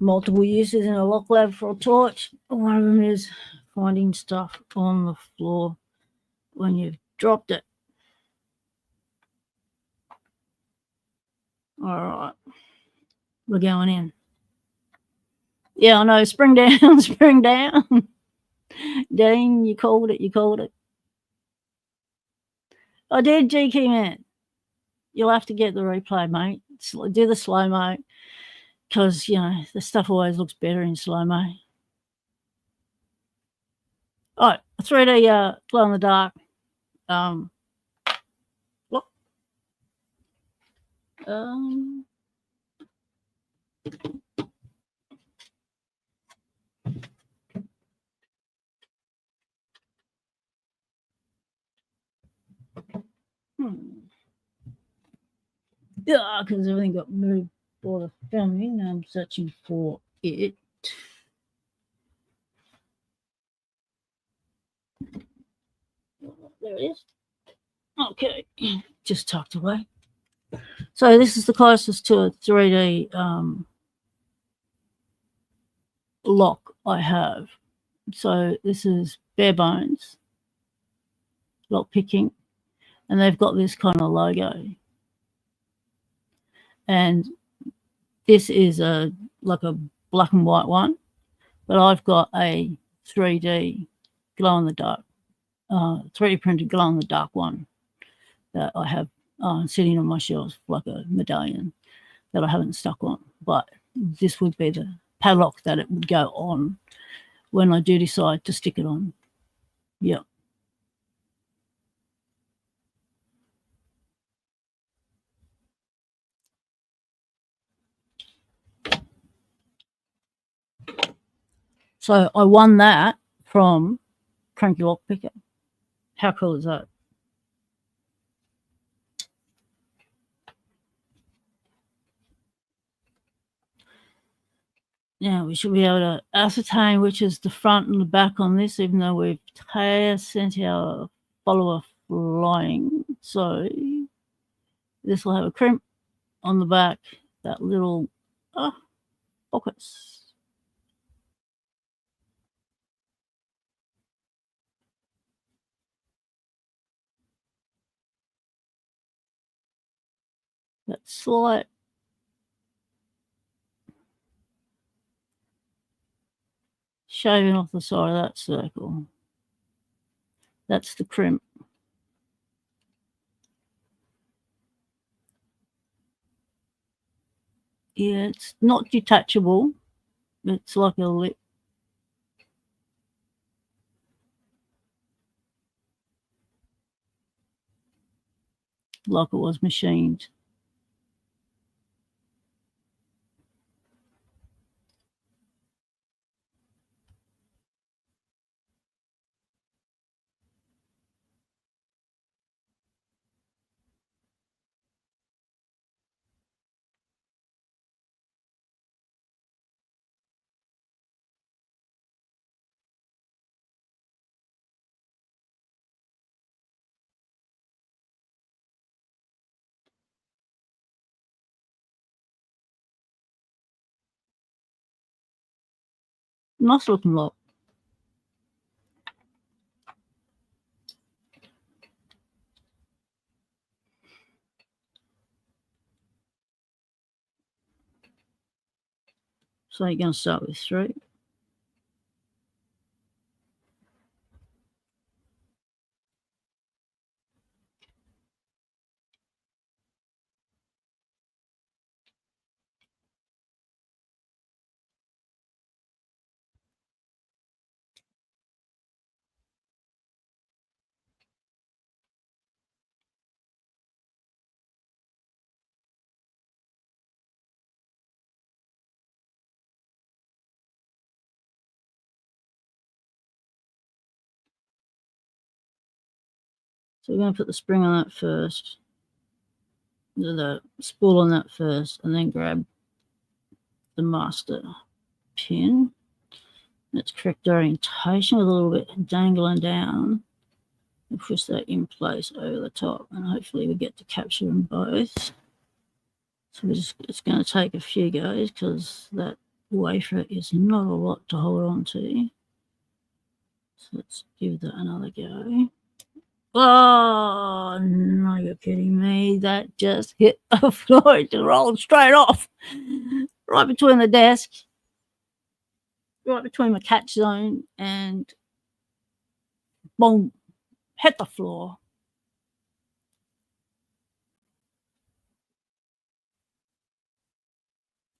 Multiple uses in a lock lab for a torch. One of them is finding stuff on the floor when you've dropped it. All right, we're going in. Yeah, I know. Spring down, spring down. Dean, you called it. You called it. I did, GK man. You'll have to get the replay, mate. Do the slow-mo because, you know, the stuff always looks better in slow-mo. All right, 3D glow in the dark. Look. Yeah, because everything got moved for the filming. Now I'm searching for it. There it is. Okay, just tucked away. So this is the closest to a 3D lock I have. So this is bare bones Lockpicking, and they've got this kind of logo. And this is like a black and white one, but I've got a 3D glow in the dark, 3D printed glow in the dark one that I have sitting on my shelf like a medallion that I haven't stuck on. But this would be the padlock that it would go on when I do decide to stick it on. Yeah. So I won that from Cranky Lockpicker. How cool is that? Now we should be able to ascertain which is the front and the back on this, even though we've sent our follower flying. So this will have a crimp on the back, that little pockets. That slight shaving off the side of that circle. That's the crimp. Yeah, it's not detachable. It's like a lip. Like it was machined. Nice looking lock. So you're going to start with 3. So we're going to put the spring on that first, the spool on that first, and then grab the master pin. Let's correct orientation with a little bit dangling down and push that in place over the top, and hopefully we get to capture them both. So it's going to take a few goes because that wafer is not a lot to hold on to. So let's give that another go. Oh, no, you're kidding me. That just hit the floor. It just rolled straight off. Right between the desk. Right between my catch zone and boom, hit the floor.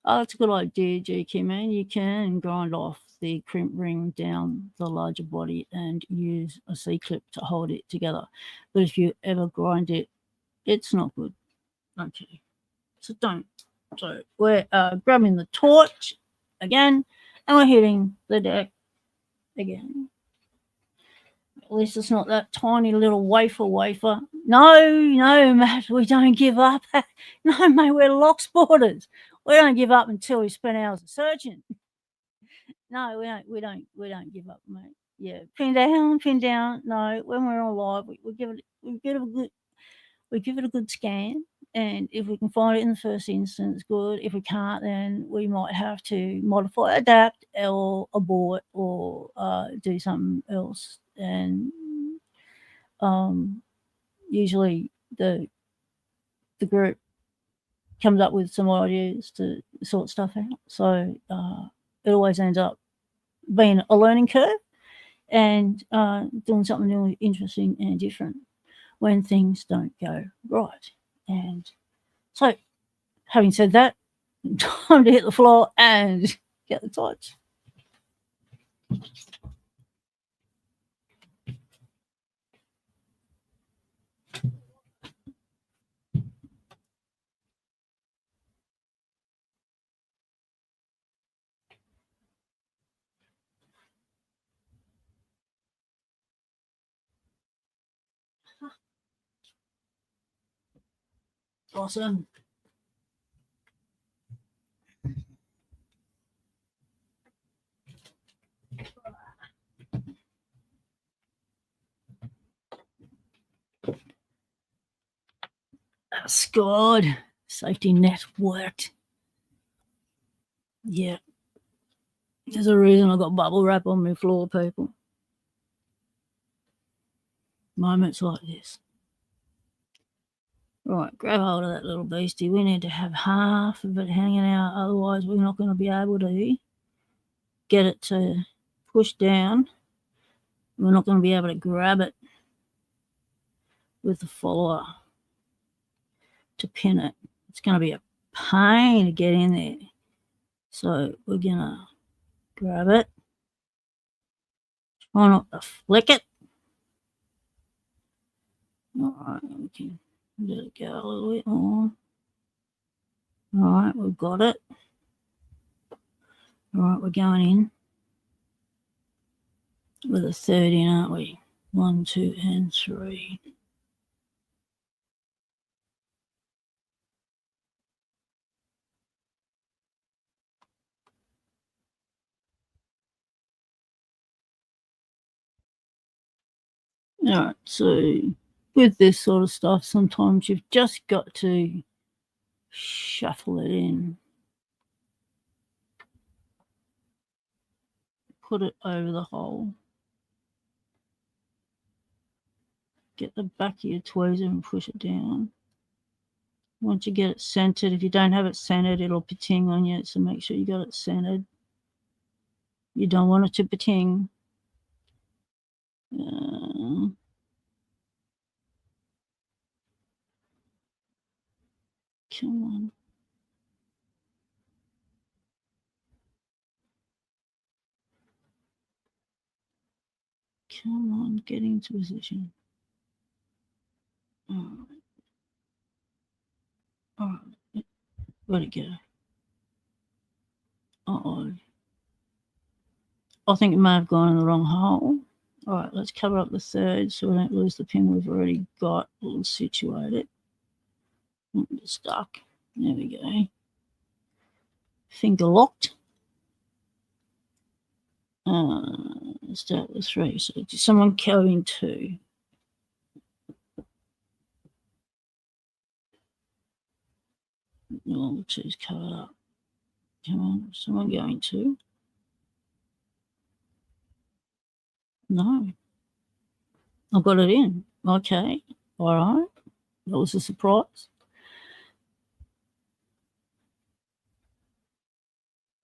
Oh, that's a good idea, GQ man. You can grind off the crimp ring down the larger body and use a C-clip to hold it together. But if you ever grind it, it's not good. Okay, so don't. So we're grabbing the torch again, and we're hitting the deck again. At least it's not that tiny little wafer. No, Matt, we don't give up. No, mate, we're Locksporters. We don't give up until we spend hours searching. No, we don't give up, mate. Yeah, pin down. No, when we're on live, we give it a good scan, and if we can find it in the first instance, good. If we can't, then we might have to modify, adapt, or abort, or do something else. And usually the group comes up with some ideas to sort stuff out. So it always ends up being a learning curve and doing something really interesting and different when things don't go right. And so, having said that, time to hit the floor and get the tights. Awesome. That's good. Safety net worked. Yeah. There's a reason I got bubble wrap on my floor, people. Moments like this. Right, grab hold of that little beastie. We need to have half of it hanging out, otherwise we're not going to be able to get it to push down. We're not going to be able to grab it with the follower to pin it. It's going to be a pain to get in there. So we're going to grab it. Try not to flick it. All right, we can let it go a little bit more. All right, we've got it. All right, we're going in with a third in, aren't we? 1, 2, and 3. All right, so with this sort of stuff, sometimes you've just got to shuffle it in. Put it over the hole. Get the back of your tweezer and push it down. Once you get it centered, if you don't have it centered, it'll pating on you, so make sure you got it centered. You don't want it to pating. Come on. Come on, get into position. All right. Where'd it go? Uh-oh. I think it may have gone in the wrong hole. All right, let's cover up the third so we don't lose the pin we've already got all situated. It's stuck. There we go. Finger locked. Start with 3. So someone go in 2. All the 2's covered up. Come on, someone go in 2. No. I've got it in. Okay. All right. That was a surprise.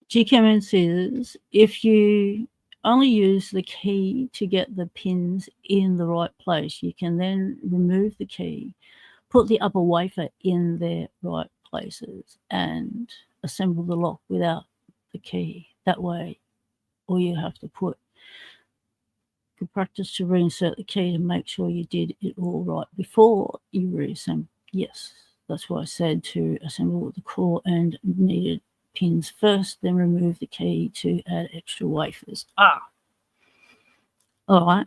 G-cam and scissors, if you only use the key to get the pins in the right place, you can then remove the key, put the upper wafer in their right places, and assemble the lock without the key. That way, all you have to put, good practice to reinsert the key to make sure you did it all right before you reassemble. Yes, that's why I said to assemble the core and needed pins first, then remove the key to add extra wafers. All right.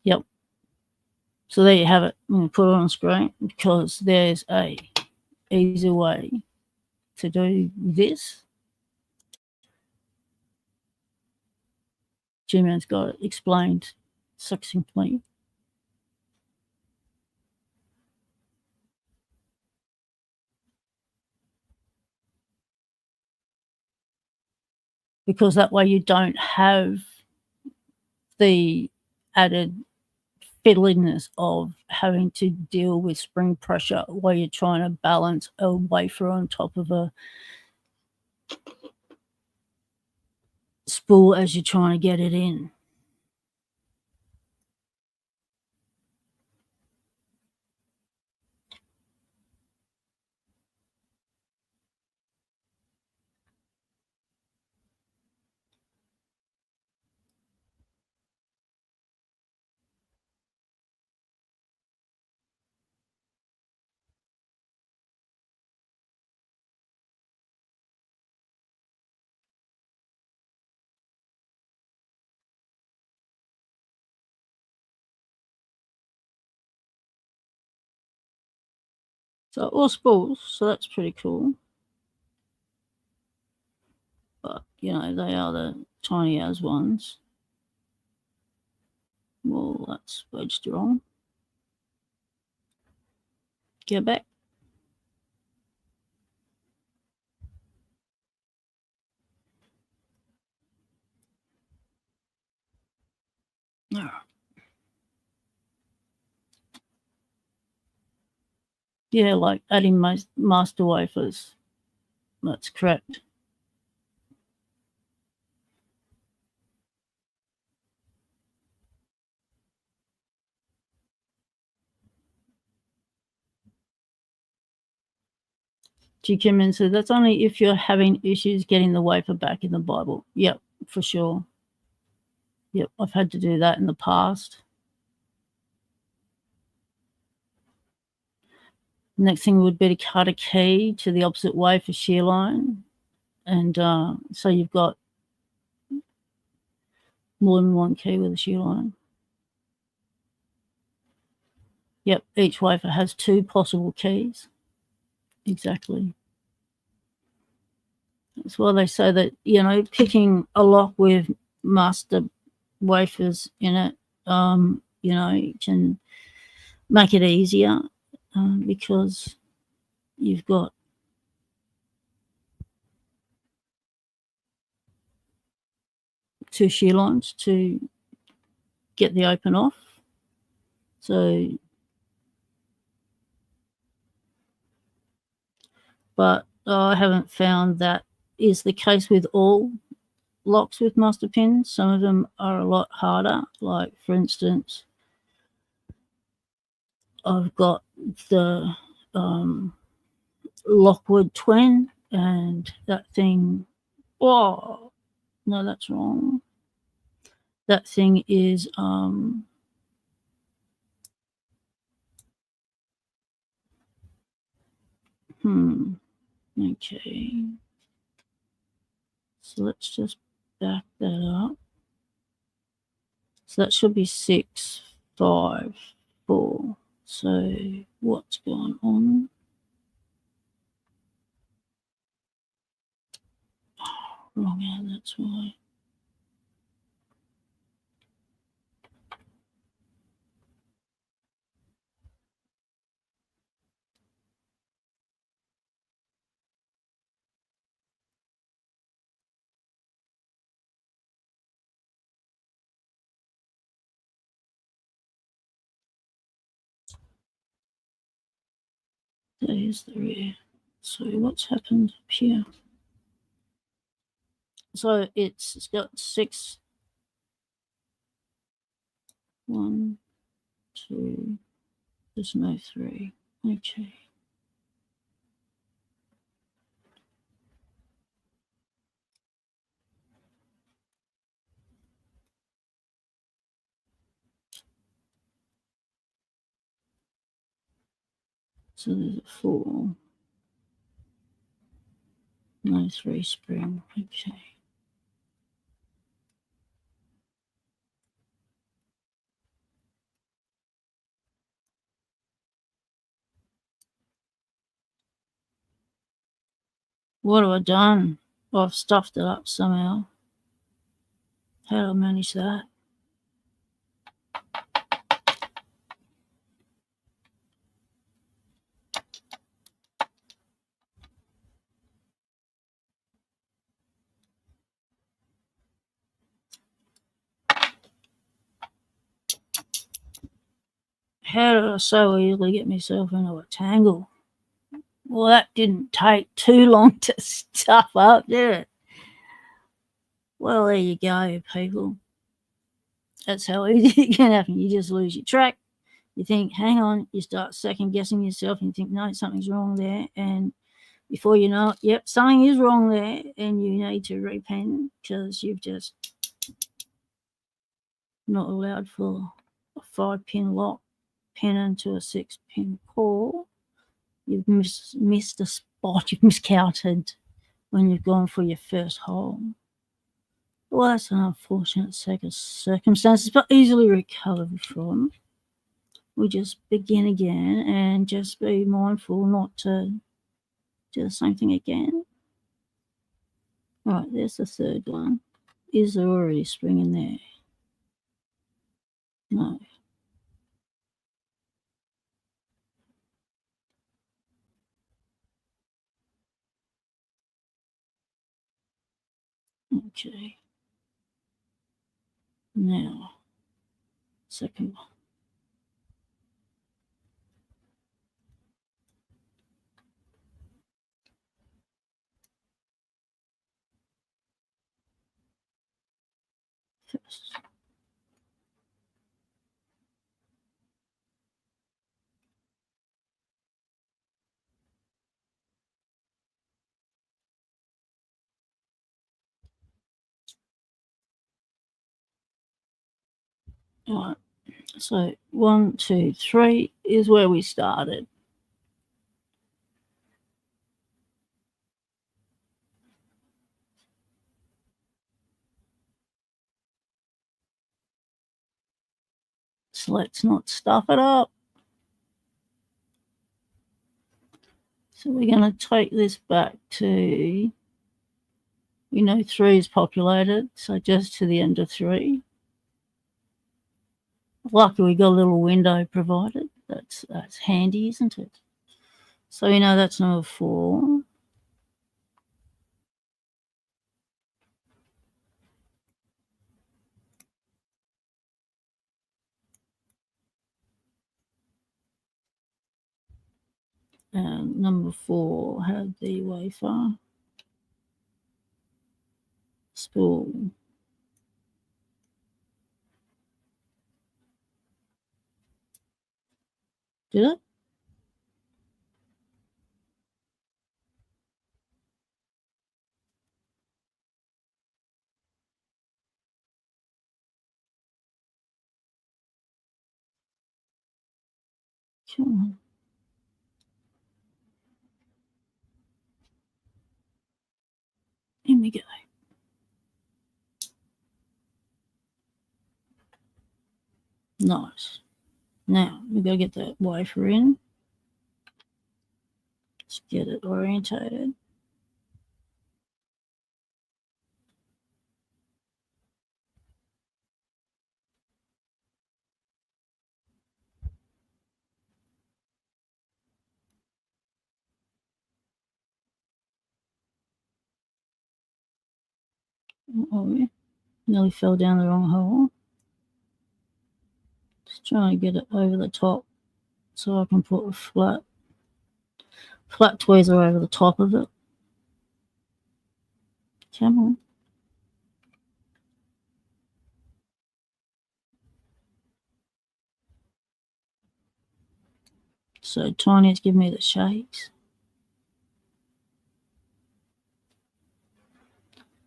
Yep. So there you have it. I'm going to put it on screen because there's a easy way to do this. G-Man's got it explained succinctly. Because that way you don't have the added fiddliness of having to deal with spring pressure while you're trying to balance a wafer on top of a spool as you're trying to get it in. So all spools, so that's pretty cool. But, you know, they are the tiny as ones. Well, that's wedged wrong. Get back. All right. Yeah, like adding master wafers. That's correct. G. Kimmin said that's only if you're having issues getting the wafer back in the Bible. Yep, for sure. Yep, I've had to do that in the past. Next thing would be to cut a key to the opposite wafer shear line. And so you've got more than one key with a shear line. Yep, each wafer has two possible keys. Exactly. That's why they say that, you know, picking a lock with master wafers in it, you know, can make it easier because you've got two shear lines to get the open off. So, but I haven't found that is the case with all locks with master pins. Some of them are a lot harder. Like, for instance, I've got the Lockwood Twin, and that thing, oh, no, that's wrong. That thing is okay. So let's just back that up. So that should be 6, 5, 4. So what's going on? Wrong hand, that's why. There's the rear. So what's happened up here? So it's got 6. 1, 2. There's no 3. Okay. So there's a 4. No 3 spring. Okay. What have I done? I've stuffed it up somehow. How do I manage that? How did I so easily get myself into a tangle? Well, that didn't take too long to stuff up, did it? Well, there you go, people. That's how easy it can happen. You just lose your track. You think, hang on, you start second guessing yourself and you think, no, something's wrong there. And before you know it, yep, something is wrong there and you need to repin because you've just not allowed for a 5-pin lock pin into a 6-pin core. You've missed a spot, you've miscounted when you've gone for your first hole. Well, that's an unfortunate set of circumstances, but easily recovered from. We just begin again and just be mindful not to do the same thing again. Right, there's the third one. Is there already spring in there? No. Okay. Now, second one. First. All right. So 1, 2, 3 is where we started. So let's not stuff it up. So we're going to take this back to, we know 3 is populated, so just to the end of 3. Lucky we got a little window provided. That's handy, isn't it? So we know that's number 4. And number 4 had the wafer spool. Did it? Come on. Here we go. Nice. Now we've got to get that wafer in. Let's get it orientated. Oh, nearly fell down the wrong hole. Just trying to get it over the top so I can put a flat tweezer over the top of it. Come on. So Tiny's giving me the shakes.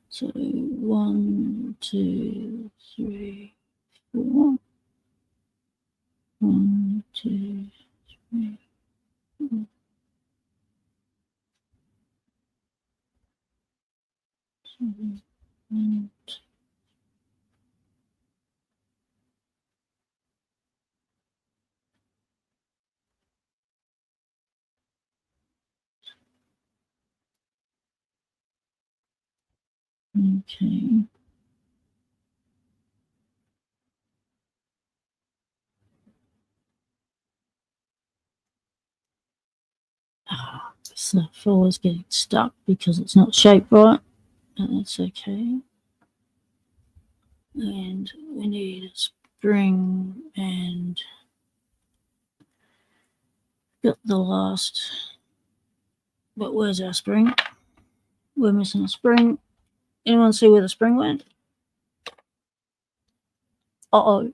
So 1, 2, 3, 4. 1, 2, 3, 4. 7, 1, 2. Okay. So floor is getting stuck because it's not shaped right. That's okay. And we need a spring and got the last. But where's our spring? We're missing a spring. Anyone see where the spring went? Uh-oh.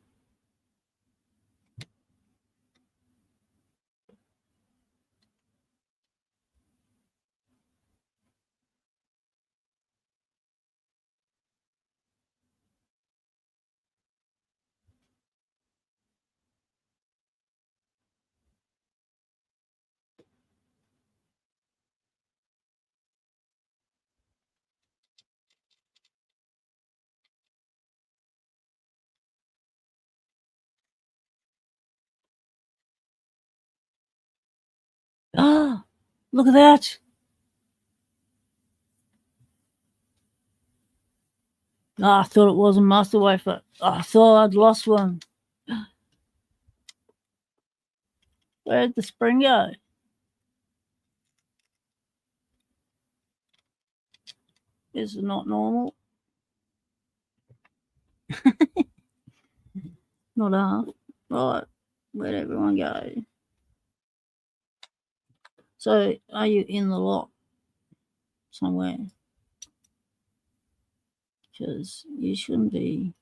Ah, look at that. I thought it was a master wafer. I thought I'd lost one. Where'd the spring go? Is it not normal? Not half. Right. Where'd everyone go? So, are you in the lock somewhere? Because you shouldn't be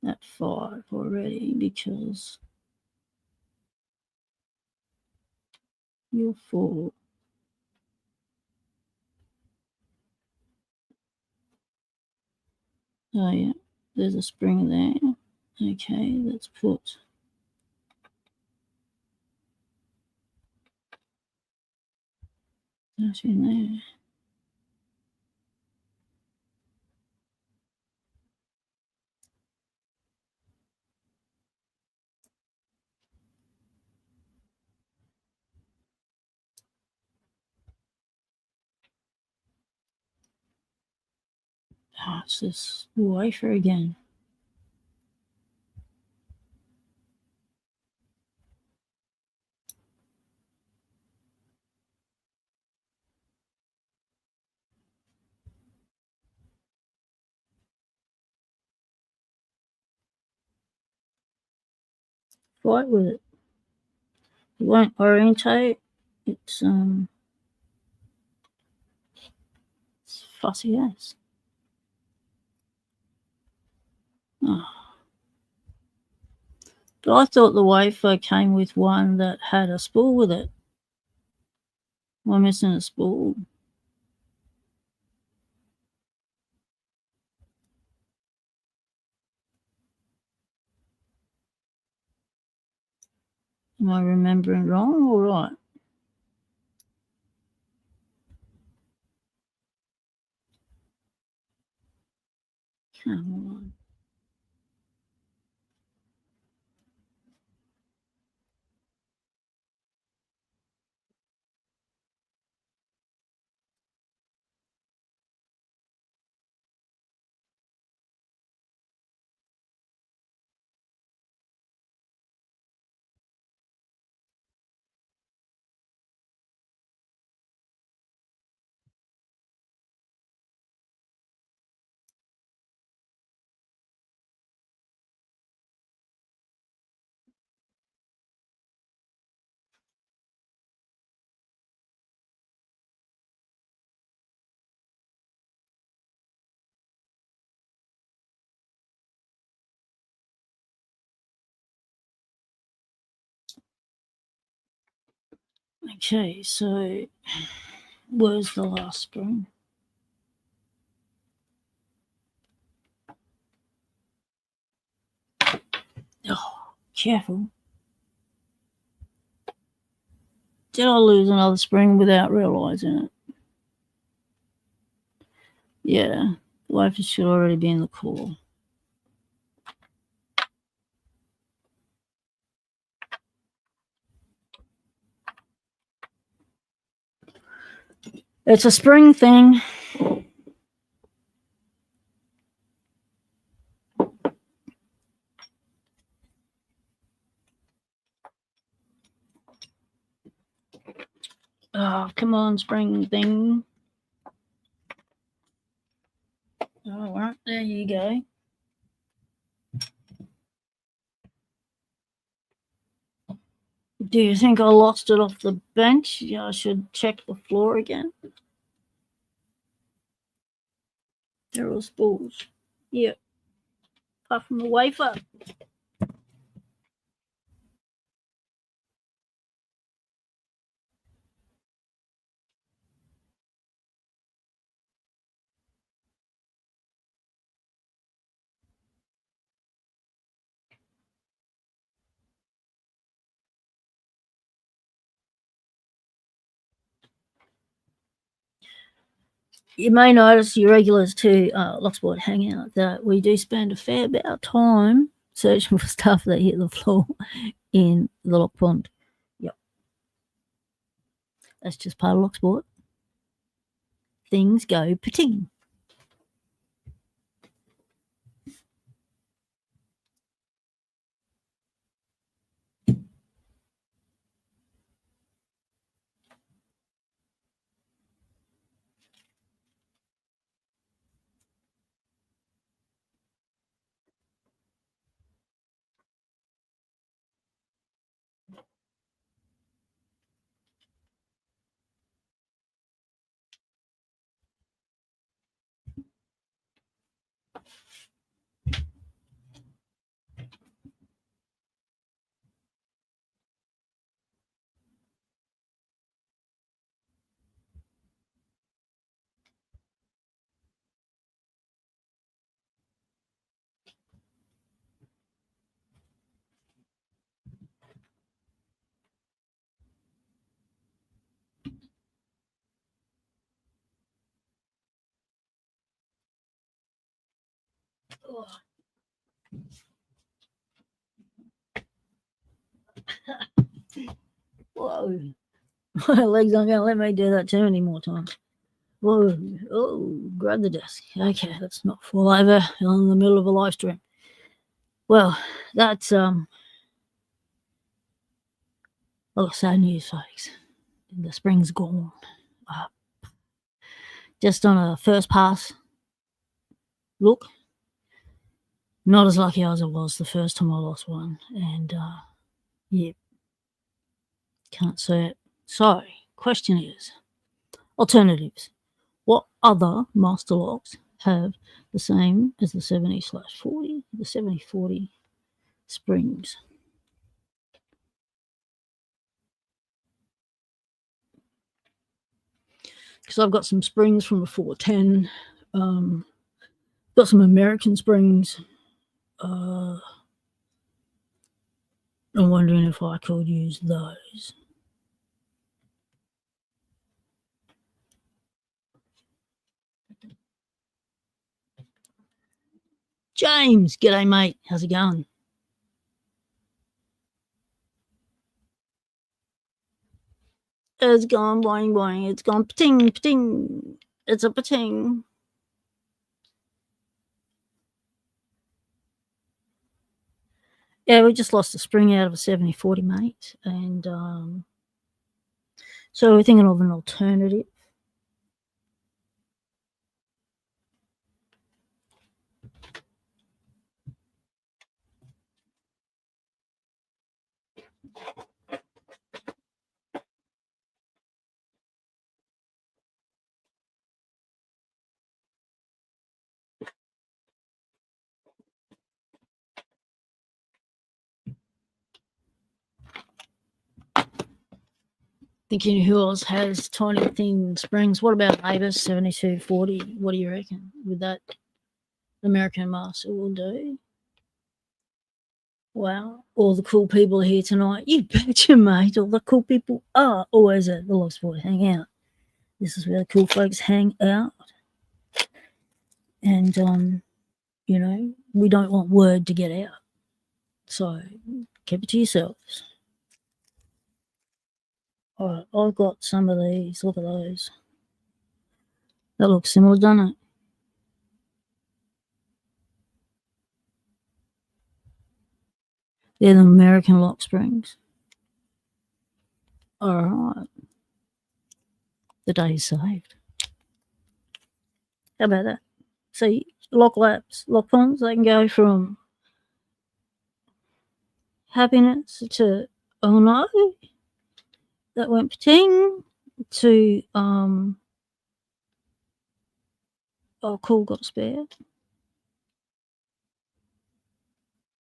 at 5 already because you're 4. Oh, yeah. There's a spring there. Okay, let's put that in there. Oh, it's this wafer again. Fight with it. It won't orientate. It's fussy ass. Oh. But I thought the wafer came with one that had a spool with it. Am I missing a spool? Am I remembering wrong or right? Come on. Okay, so where's the last spring? Oh, careful. Did I lose another spring without realizing it? Yeah, the wafer should already be in the core. It's a spring thing. Oh, come on, spring thing. All right, there you go. Do you think I lost it off the bench? Yeah, I should check the floor again. There was balls. Yeah. Apart from the wafer. You may notice, you regulars to Locksport Hangout, that we do spend a fair bit of time searching for stuff that hit the floor in the lock pond. Yep. That's just part of Locksport. Things go pating. Whoa. My legs aren't going to let me do that too many more times. Whoa. Oh, grab the desk. Okay, let's not fall over in the middle of a live stream. Well, that's sad news, folks. The spring's gone. Just on a first pass look, not as lucky as I was the first time I lost one. And, yeah, can't say it. So, question is, alternatives. What other master locks have the same as the 70/40, the 70/40 springs? Because I've got some springs from the 410, got some American springs. I'm wondering if I could use those. James, g'day mate, how's it going? It's gone boing boing, it's gone pating pating, it's a pating. Yeah, we just lost a spring out of a 70/40, mate, and so we're thinking of an alternative. Thinking who else has tiny thin springs? What about Avis 72/40? What do you reckon? Would that American master will do? Wow, all the cool people are here tonight. You betcha, mate. All the cool people are always at the Locksport Hangout. This is where the cool folks hang out. And, you know, we don't want word to get out. So keep it to yourselves. All right, I've got some of these. Look at those. That looks similar, doesn't it? They're the American lock springs. All right. The day is saved. How about that? See, lock laps, lock ponds, they can go from happiness to, oh no, that went pating, to, oh cool, got a spare.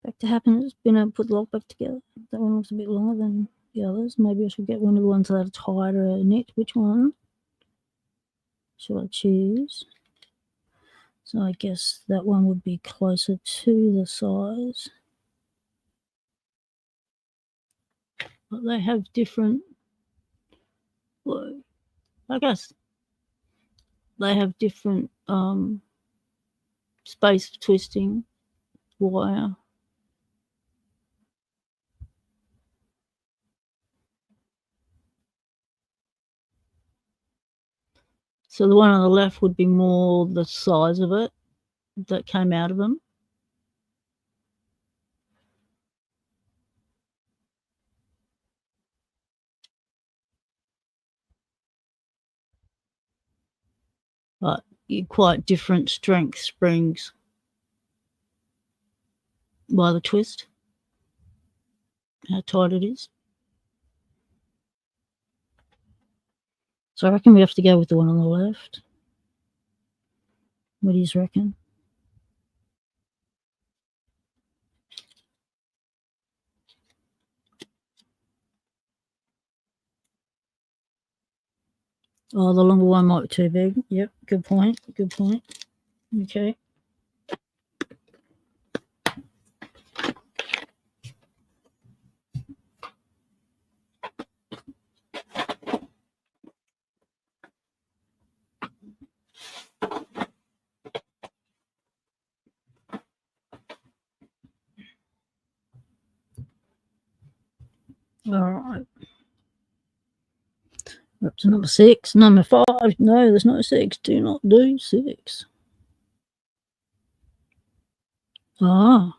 Back to happiness, been able to put the lock back together. That one was a bit longer than the others. Maybe I should get one of the ones that are tighter knit. Which one should I choose? So I guess that one would be closer to the size. But they have different, well, I guess they have different space twisting wire. So the one on the left would be more the size of it that came out of them. But quite different strength springs by the twist, how tight it is. So I reckon we have to go with the one on the left. What do you reckon? Oh, the longer one might be too big. Yep, good point. Good point. Okay. All right. We're up to number 6. Number 5. No, there's no 6. Do not do 6. Ah,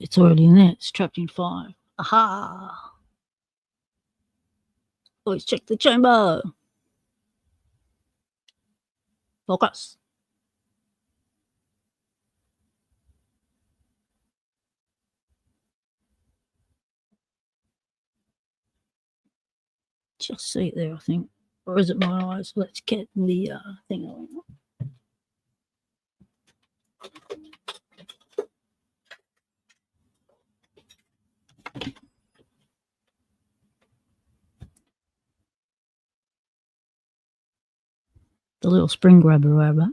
it's already in there. It's trapped in 5. Aha. Always check the chamber. Focus. Just see it there, I think. Or is it my eyes? Let's get the thing on. The little spring grabber.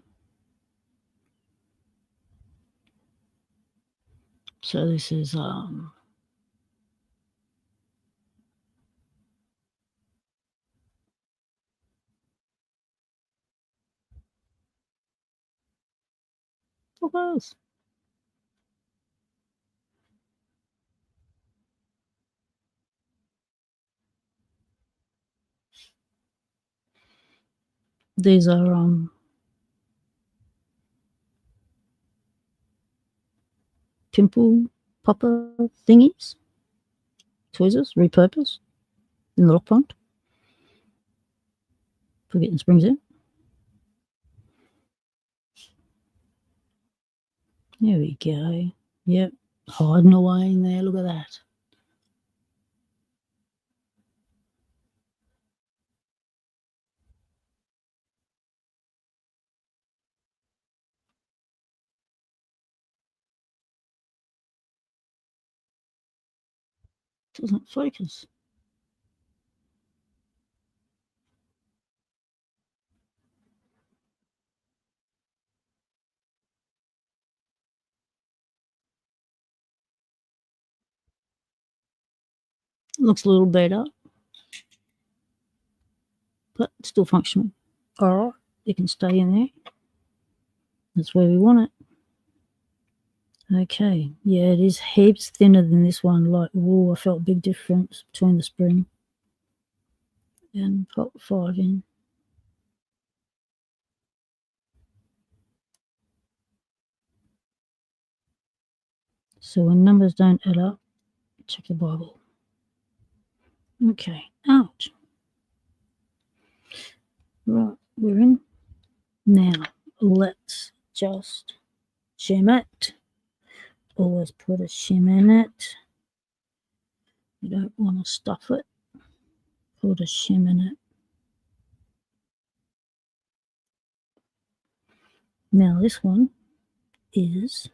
So this is focus. These are pimple popper thingies, tweezers, repurposed in the lock pond for getting springs in. There we go. Yep, hiding away in there. Look at that. Doesn't focus. Looks a little better, but it's still functional. All right, it can stay in there. That's where we want it. Okay, yeah, it is heaps thinner than this one. Like, whoa, I felt a big difference between the spring. And pop 5 in. So when numbers don't add up, check the Bible. Okay, ouch. Right, we're in. Now, let's just shim it. Always put a shim in it. You don't want to stuff it. Put a shim in it. Now, this one is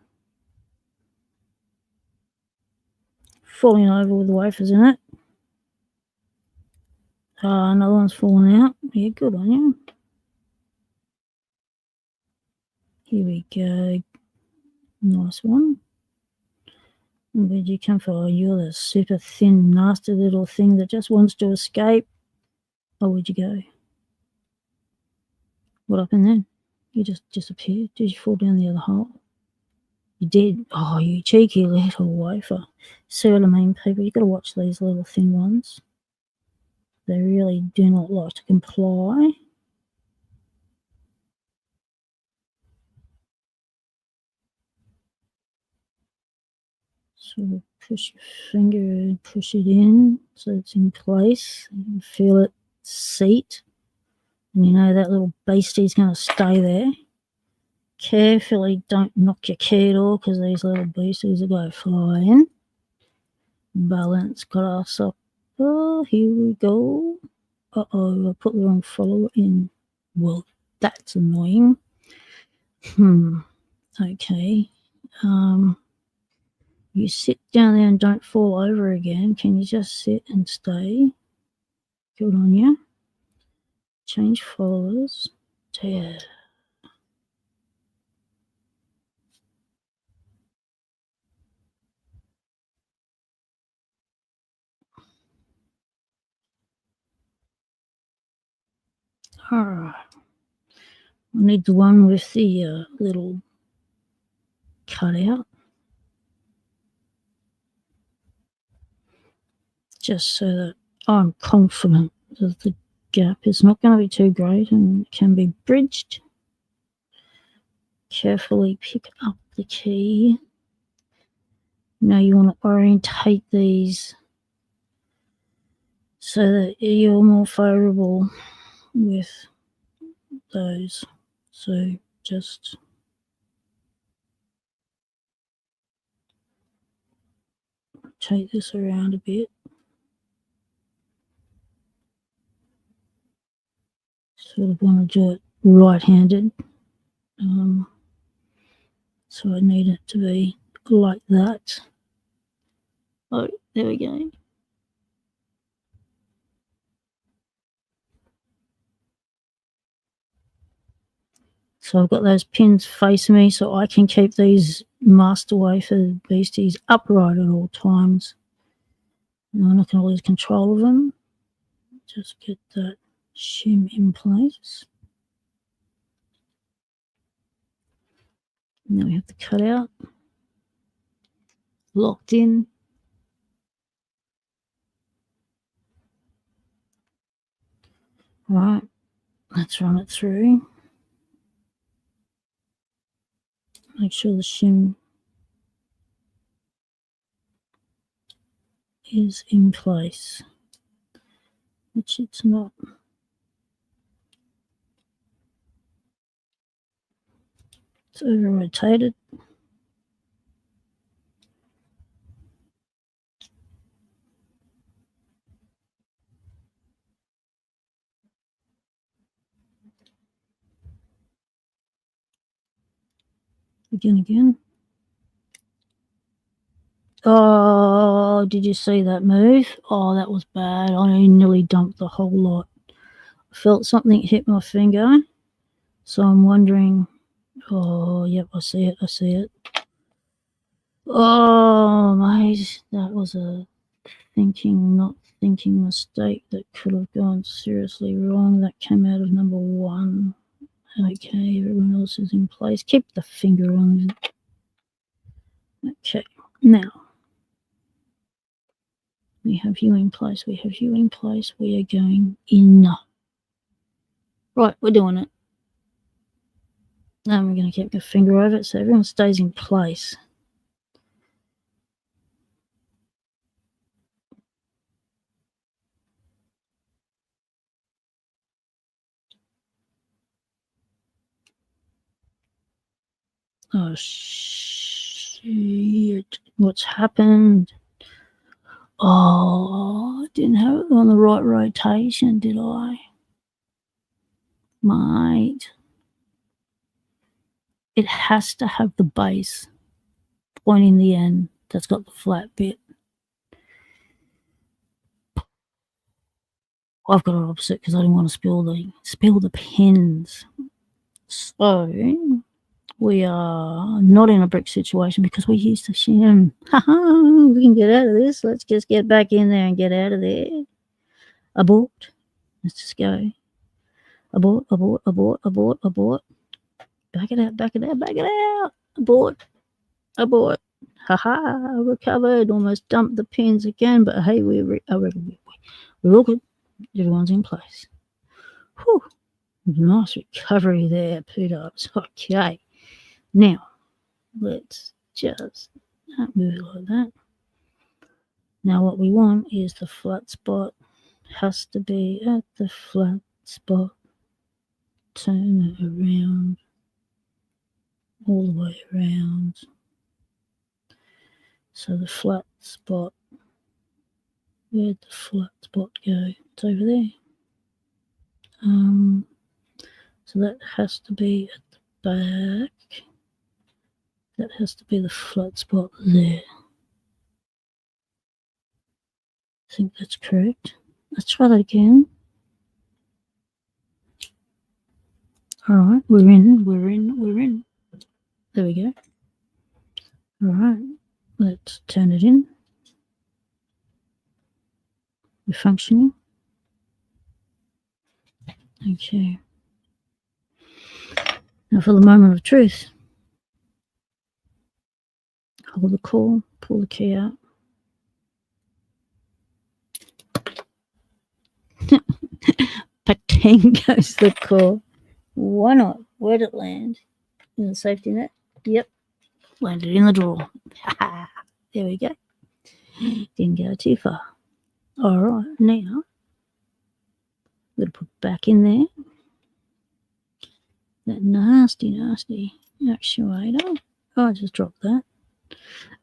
falling over with wafers in it. Another one's falling out. Yeah, good on you. Here we go. Nice one. Where'd you come from? Oh, you're the super thin, nasty little thing that just wants to escape. Oh, where'd you go? What happened then? You just disappeared. Did you fall down the other hole? You did. Oh, you cheeky little wafer. See what I mean, people? You've got to watch these little thin ones. They really do not like to comply. So push your finger and push it in so it's in place. You can feel it seat. And you know that little beastie's going to stay there. Carefully don't knock your key off because these little beasties are going to fly in. Balance glass up. Oh, here we go. Uh-oh, I put the wrong follower in. Well, that's annoying. Okay. You sit down there and don't fall over again. Can you just sit and stay? Good on you. Change followers. Yeah. Alright. I need the one with the little cutout. Just so that I'm confident that the gap is not going to be too great and can be bridged. Carefully pick up the key. Now you want to orientate these so that you're more favourable with those. So just take this around a bit. Sort of want to do it right-handed. So I need it to be like that. Oh, there we go. So I've got those pins facing me so I can keep these master wafer beasties upright at all times. And I'm not going to lose control of them. Just get that shim in place. Now we have the cutout locked in. Right, let's run it through. Make sure the shim is in place, which it's not. It's over rotated. Again. Oh, did you see that move? Oh, that was bad. I nearly dumped the whole lot. I felt something hit my finger, so I'm wondering. Oh, yep, I see it. Oh, mate, that was a not thinking mistake that could have gone seriously wrong. That came out of number one. Okay, everyone else is in place. Keep the finger on it. Okay, now we have you in place. We are going in. Right, we're doing it. Now we're going to keep the finger over it so everyone stays in place. Oh, shit. What's happened? Oh, I didn't have it on the right rotation, did I? Mate. It has to have the base pointing the end that's got the flat bit. I've got it opposite because I didn't want to spill the pins. So we are not in a brick situation because we used to shim. We can get out of this. Let's just get back in there and get out of there. Abort. Let's just go. Abort, abort, abort, abort, abort. Back it out, back it out, back it out. Abort, abort. Recovered. Almost dumped the pins again, but hey, we're all good. Everyone's in place. Whew. Nice recovery there, P-dubs. Okay. Now, let's just move it like that. Now what we want is the flat spot has to be at the flat spot. Turn it around. All the way around. So the flat spot, where'd the flat spot go? It's over there. So that has to be at the back. That has to be the flat spot there. I think that's correct. Let's try that again. All right, we're in. There we go. All right, let's turn it in. We're functioning. Okay. Now for the moment of truth. Hold the call, pull the key out. Patang goes the call. Why not? Where'd it land? In the safety net? Yep. Landed in the drawer. There we go. Didn't go too far. All right, now I'm going to put back in there that nasty actuator. Oh, I just dropped that.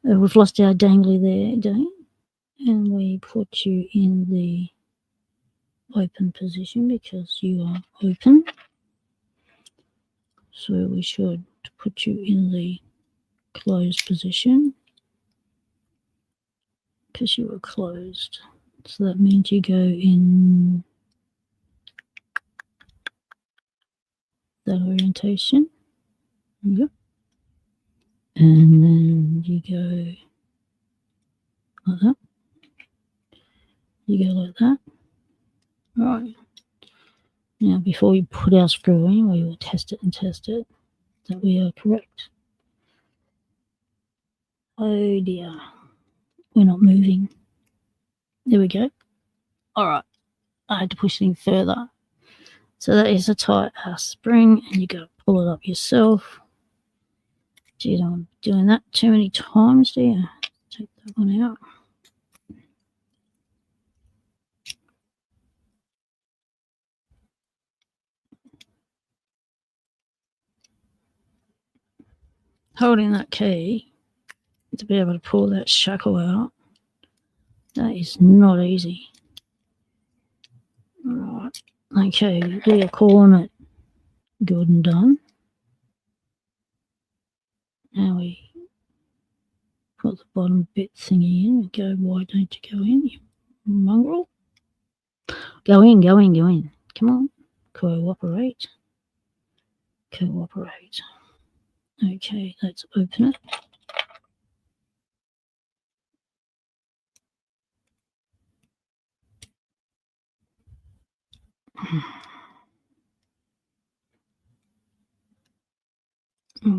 We've lost our dangly there, Dane. And we put you in the open position because you are open. So we should put you in the closed position because you are closed. So that means you go in that orientation. Yep. And then you go like that. You go like that. Right. Now, before we put our screw in, we will test it that we are correct. Oh dear. We're not moving. There we go. All right. I had to push it in further. So that is a tight ass spring, and you got to pull it up yourself. Gee, you don't doing that too many times, do you? Take that one out. Holding that key to be able to pull that shackle out, that is not easy. All right. Okay, we are calling it good and done. Now we put the bottom bit thingy in and go, why don't you go in, you mongrel? Go in. Come on. Cooperate. Okay, let's open it.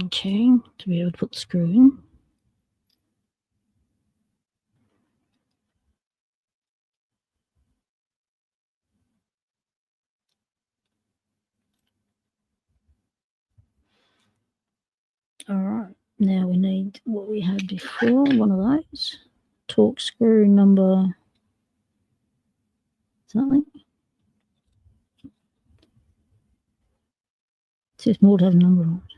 Okay, to be able to put the screw in. All right, now we need what we had before, one of those. Torque screw number something. It's just more to have a number on it.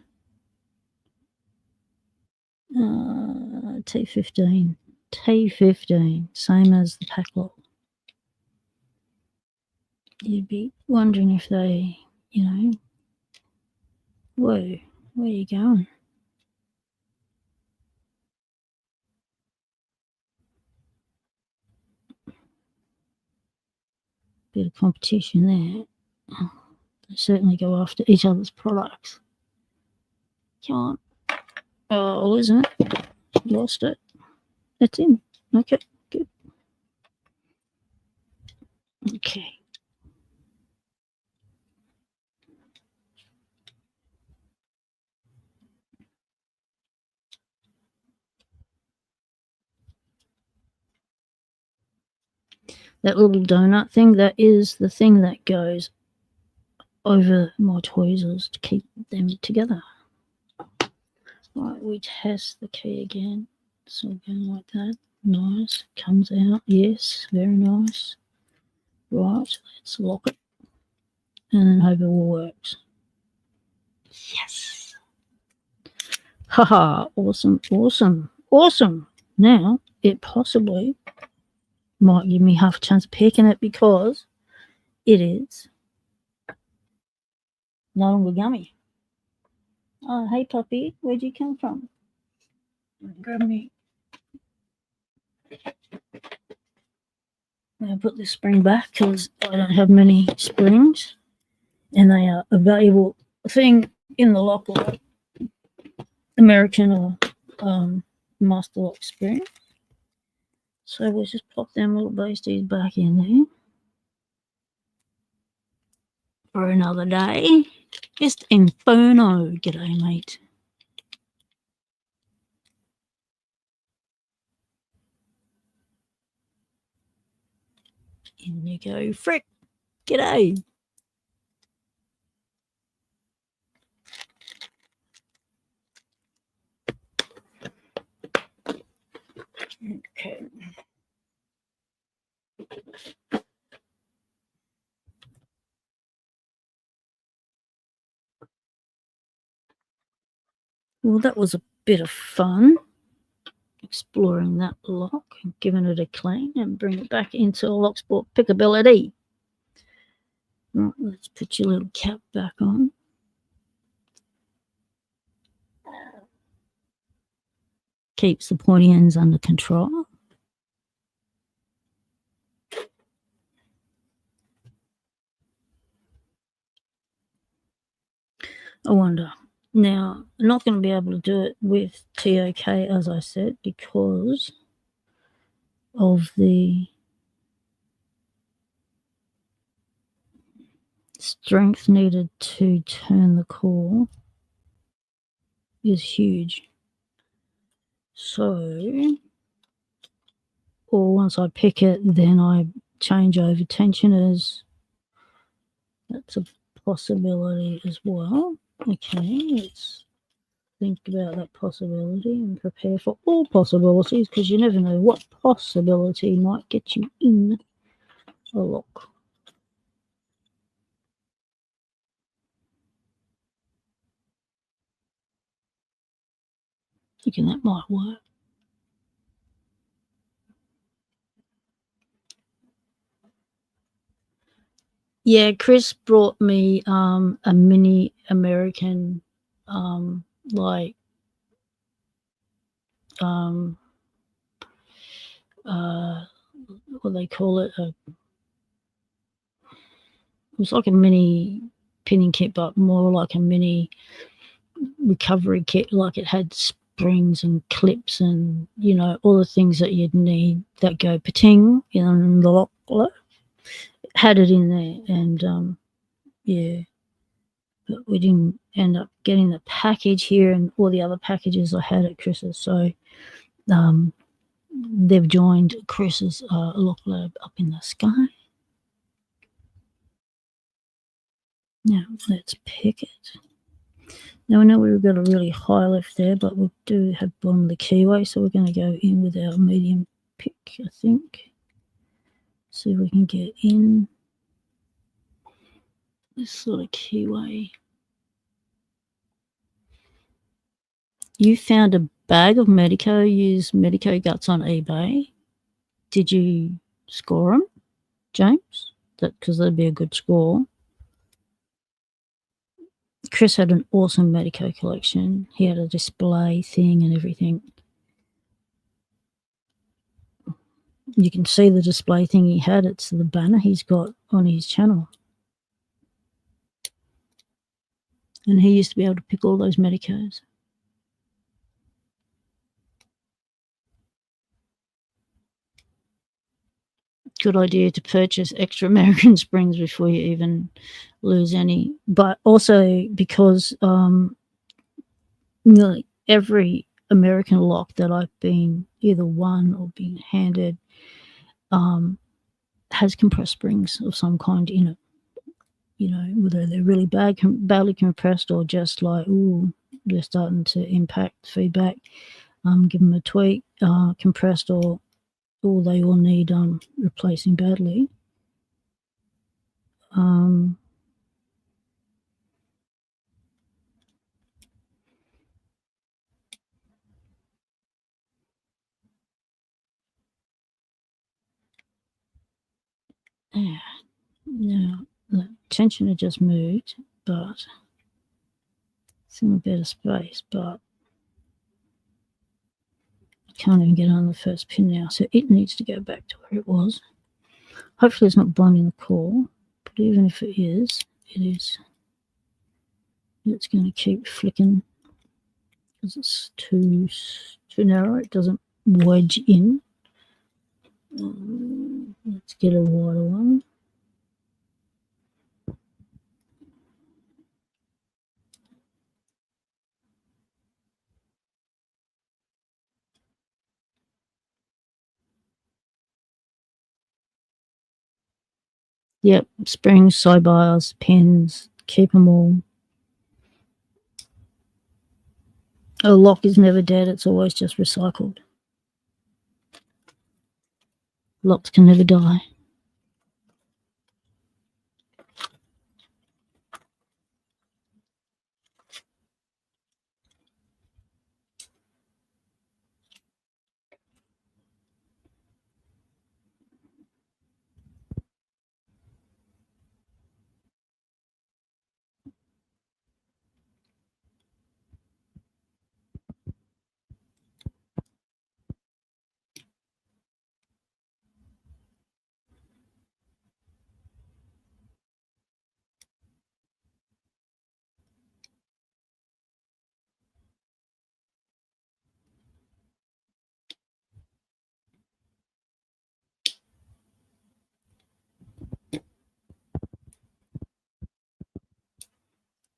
T15. T15, same as the pack lock. You'd be wondering if they, you know, whoa, where are you going? Bit of competition there. They certainly go after each other's products. Come on. Oh, isn't it? Lost it. It's in. Okay, good. Okay. That little donut thing, that is the thing that goes over my tweezers to keep them together. Right, we test the key again. So going like that. Nice. Comes out. Yes, very nice. Right, let's lock it. And then hope it all works. Yes. Haha, awesome, awesome, awesome. Now, it possibly might give me half a chance of picking it because it is no longer gummy. Oh, hey puppy, where'd you come from? Grab me. I'm going to put this spring back because I don't have many springs and they are a valuable thing in the lock load. American or master lock spring. So we'll just pop them little beasties back in there for another day. Just inferno. G'day, mate. In you go, frick. G'day. Okay. Well, that was a bit of fun exploring that lock and giving it a clean and bring it back into Locksport pickability. Right, let's put your little cap back on. Keeps the pointy ends under control. I wonder. Now, I'm not going to be able to do it with TOK, as I said, because of the strength needed to turn the core is huge. So, or once I pick it, then I change over tensioners. That's a possibility as well. Okay, let's think about that possibility and prepare for all possibilities because you never know what possibility might get you in a lock. Thinking that might work. Yeah, Chris brought me a mini American like what they call it, it was like a mini pinning kit, but more like a mini recovery kit. Like it had springs and clips and, you know, all the things that you'd need that go pating in the lock. Had it in there, and yeah, but we didn't end up getting the package here and all the other packages I had at Chris's. So they've joined Chris's lock lab up in the sky. Now let's pick it. Now I know we've got a really high lift there, but we do have bottom of the keyway, so we're going to go in with our medium pick, I think. See if we can get in this sort of keyway. you found a bag of Medico used Medico guts on eBay. Did you score them, James? Because that'd be a good score. Chris had an awesome Medico collection. He had a display thing and everything. You can see the display thing he had. It's the banner he's got on his channel. And he used to be able to pick all those Medicos. Good idea to purchase extra American Springs before you even lose any. But also because nearly every American lock that I've been either won or been handed has compressed springs of some kind in it. You know, whether they're really badly compressed or just like, ooh, they're starting to impact feedback. Give them a tweak, compressed, or they all need replacing badly. Yeah, now the tension had just moved, but it's in a better space, but I can't even get on the first pin now, so it needs to go back to where it was. Hopefully it's not blinding the core, but even if it is, it's going to keep flicking because it's too narrow. It doesn't wedge in. Let's get a wider one. Yep, springs, side bars, pins, keep them all. A lock is never dead, it's always just recycled. Locks can never die.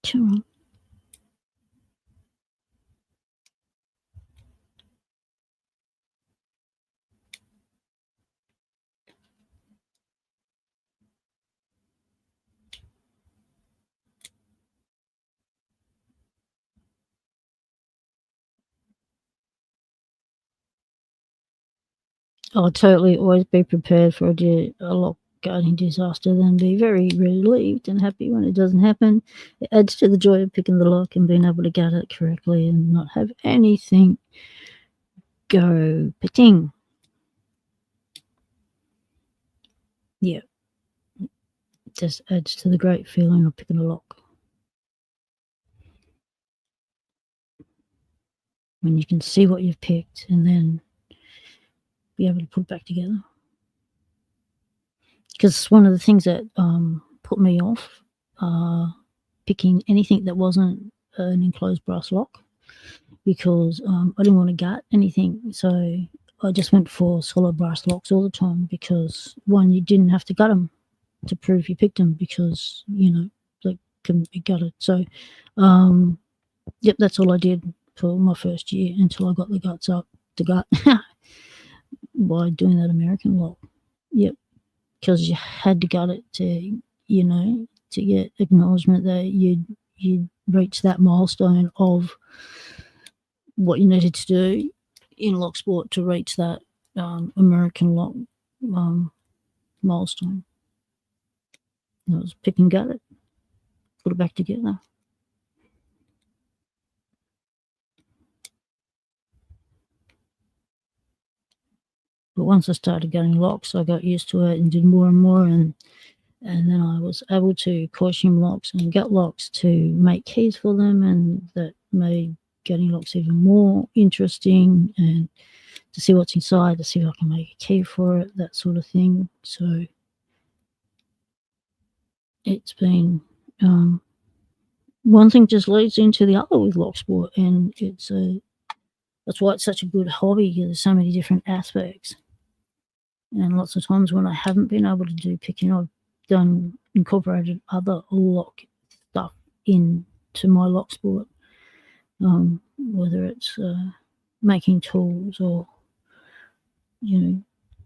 Sure. I'll totally always be prepared for a lock guarding disaster, then be very relieved and happy when it doesn't happen. It adds to the joy of picking the lock and being able to guard it correctly and not have anything go pating. Yeah. It just adds to the great feeling of picking a lock. When you can see what you've picked and then be able to put it back together. Because one of the things that put me off picking anything that wasn't an enclosed brass lock, because I didn't want to gut anything, so I just went for solid brass locks all the time, because one, you didn't have to gut them to prove you picked them, because they couldn't be gutted. So yep, that's all I did for my first year until I got the guts up to gut by doing that American lock. Yep, because you had to gut it to get acknowledgement that you'd reached that milestone of what you needed to do in Locksport to reach that American lock milestone. It was pick and gut it, put it back together. But once I started getting locks, I got used to it and did more and more, and then I was able to caution locks and get locks to make keys for them, and that made getting locks even more interesting, and to see what's inside, to see if I can make a key for it, that sort of thing. So it's been one thing just leads into the other with Locksport, and that's why it's such a good hobby. There's so many different aspects, and lots of times when I haven't been able to do picking, I've incorporated other lock stuff into my Locksport, whether it's making tools or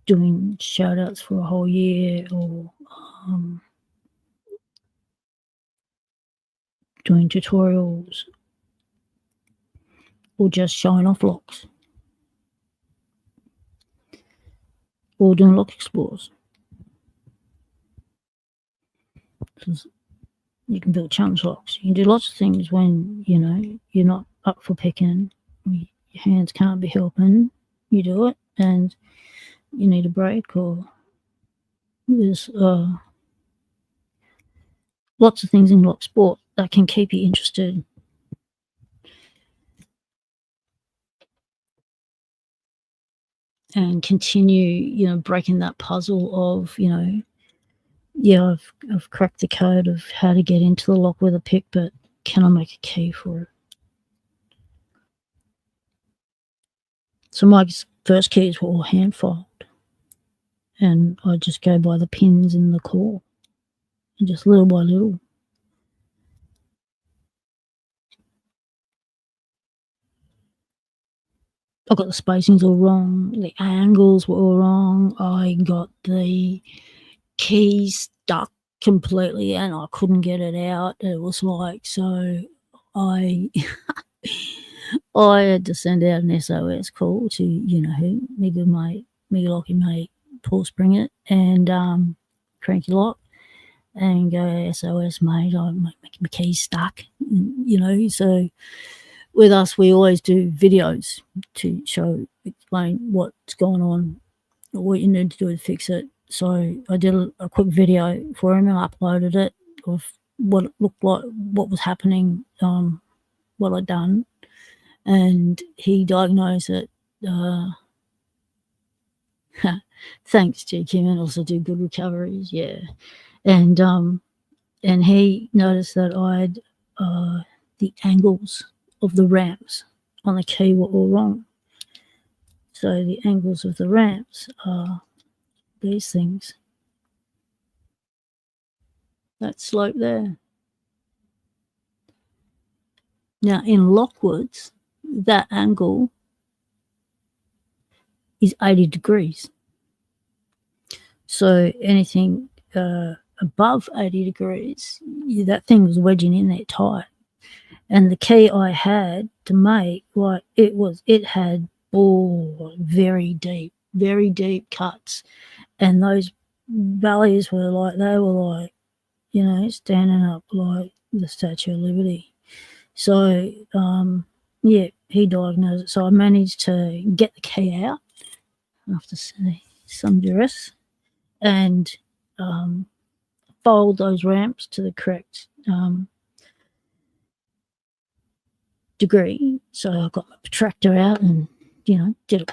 doing shout outs for a whole year, or doing tutorials, or just showing off locks, or doing lock explores. You can build challenge locks. You can do lots of things when you're not up for picking. Your hands can't be helping you do it, and you need a break, or there's lots of things in Locksport that can keep you interested. And continue, breaking that puzzle of, I've cracked the code of how to get into the lock with a pick, but can I make a key for it? So my first keys were all hand filed, and I just go by the pins in the core, and just little by little. I got the spacings all wrong, the angles were all wrong, I got the key stuck completely and I couldn't get it out. It was like, so I had to send out an SOS call to, who, me good mate, me lucky mate, Paul Springett, and Cranky Lock, and go, SOS mate, I'm making my keys stuck, so with us, we always do videos to explain what's going on, what you need to do to fix it. So I did a quick video for him and uploaded it of what it looked like, what was happening, what I'd done, and he diagnosed it. Thanks, G. Kim, and also do good recoveries, yeah. And he noticed that I'd the angles of the ramps on the key were all wrong. So the angles of the ramps are these things. That slope there. Now in Lockwoods, that angle is 80 degrees. So anything above 80 degrees, that thing was wedging in there tight. And the key I had to make, it had very deep cuts, and those valleys were like, standing up like the Statue of Liberty. So he diagnosed it. So I managed to get the key out after some duress, and fold those ramps to the correct degree. So I got my protractor out and, did it.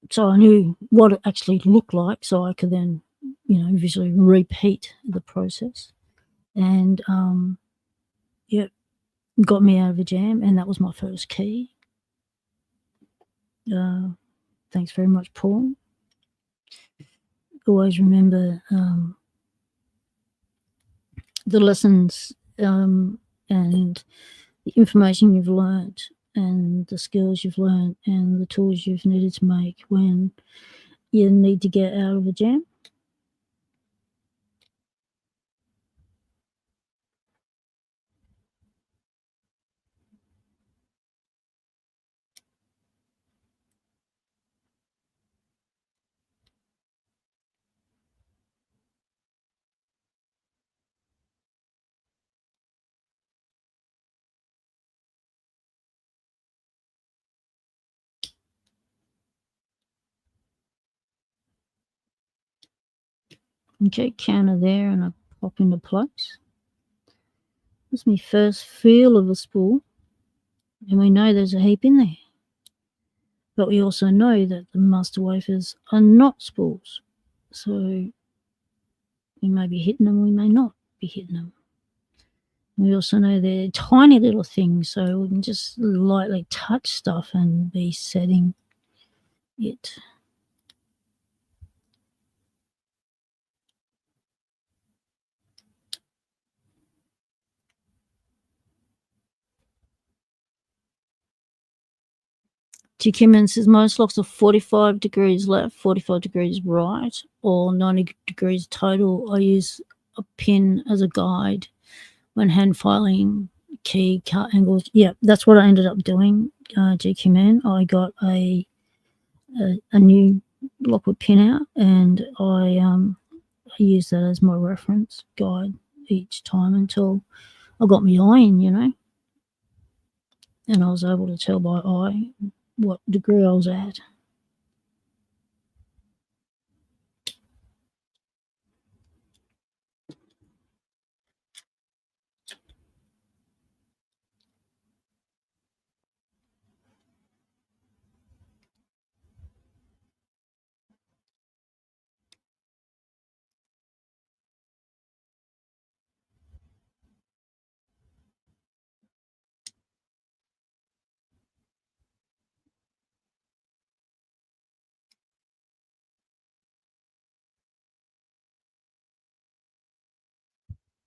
So I knew what it actually looked like, so I could then, visually repeat the process. And, got me out of a jam, and that was my first key. Thanks very much, Paul. Always remember the lessons and the information you've learned, and the skills you've learned, and the tools you've needed to make when you need to get out of a jam. Okay, counter there, and I pop into place. That's my first feel of a spool, and we know there's a heap in there. But we also know that the master wafers are not spools, so we may be hitting them, we may not be hitting them. We also know they're tiny little things, so we can just lightly touch stuff and be setting it. Jikiman says most locks are 45 degrees left, 45 degrees right, or 90 degrees total. I use a pin as a guide when hand filing key cut angles. Yeah, that's what I ended up doing, GQ I got a new Lockwood pin out, and I use that as my reference guide each time until I got my eye in, and I was able to tell by eye what degree I was at.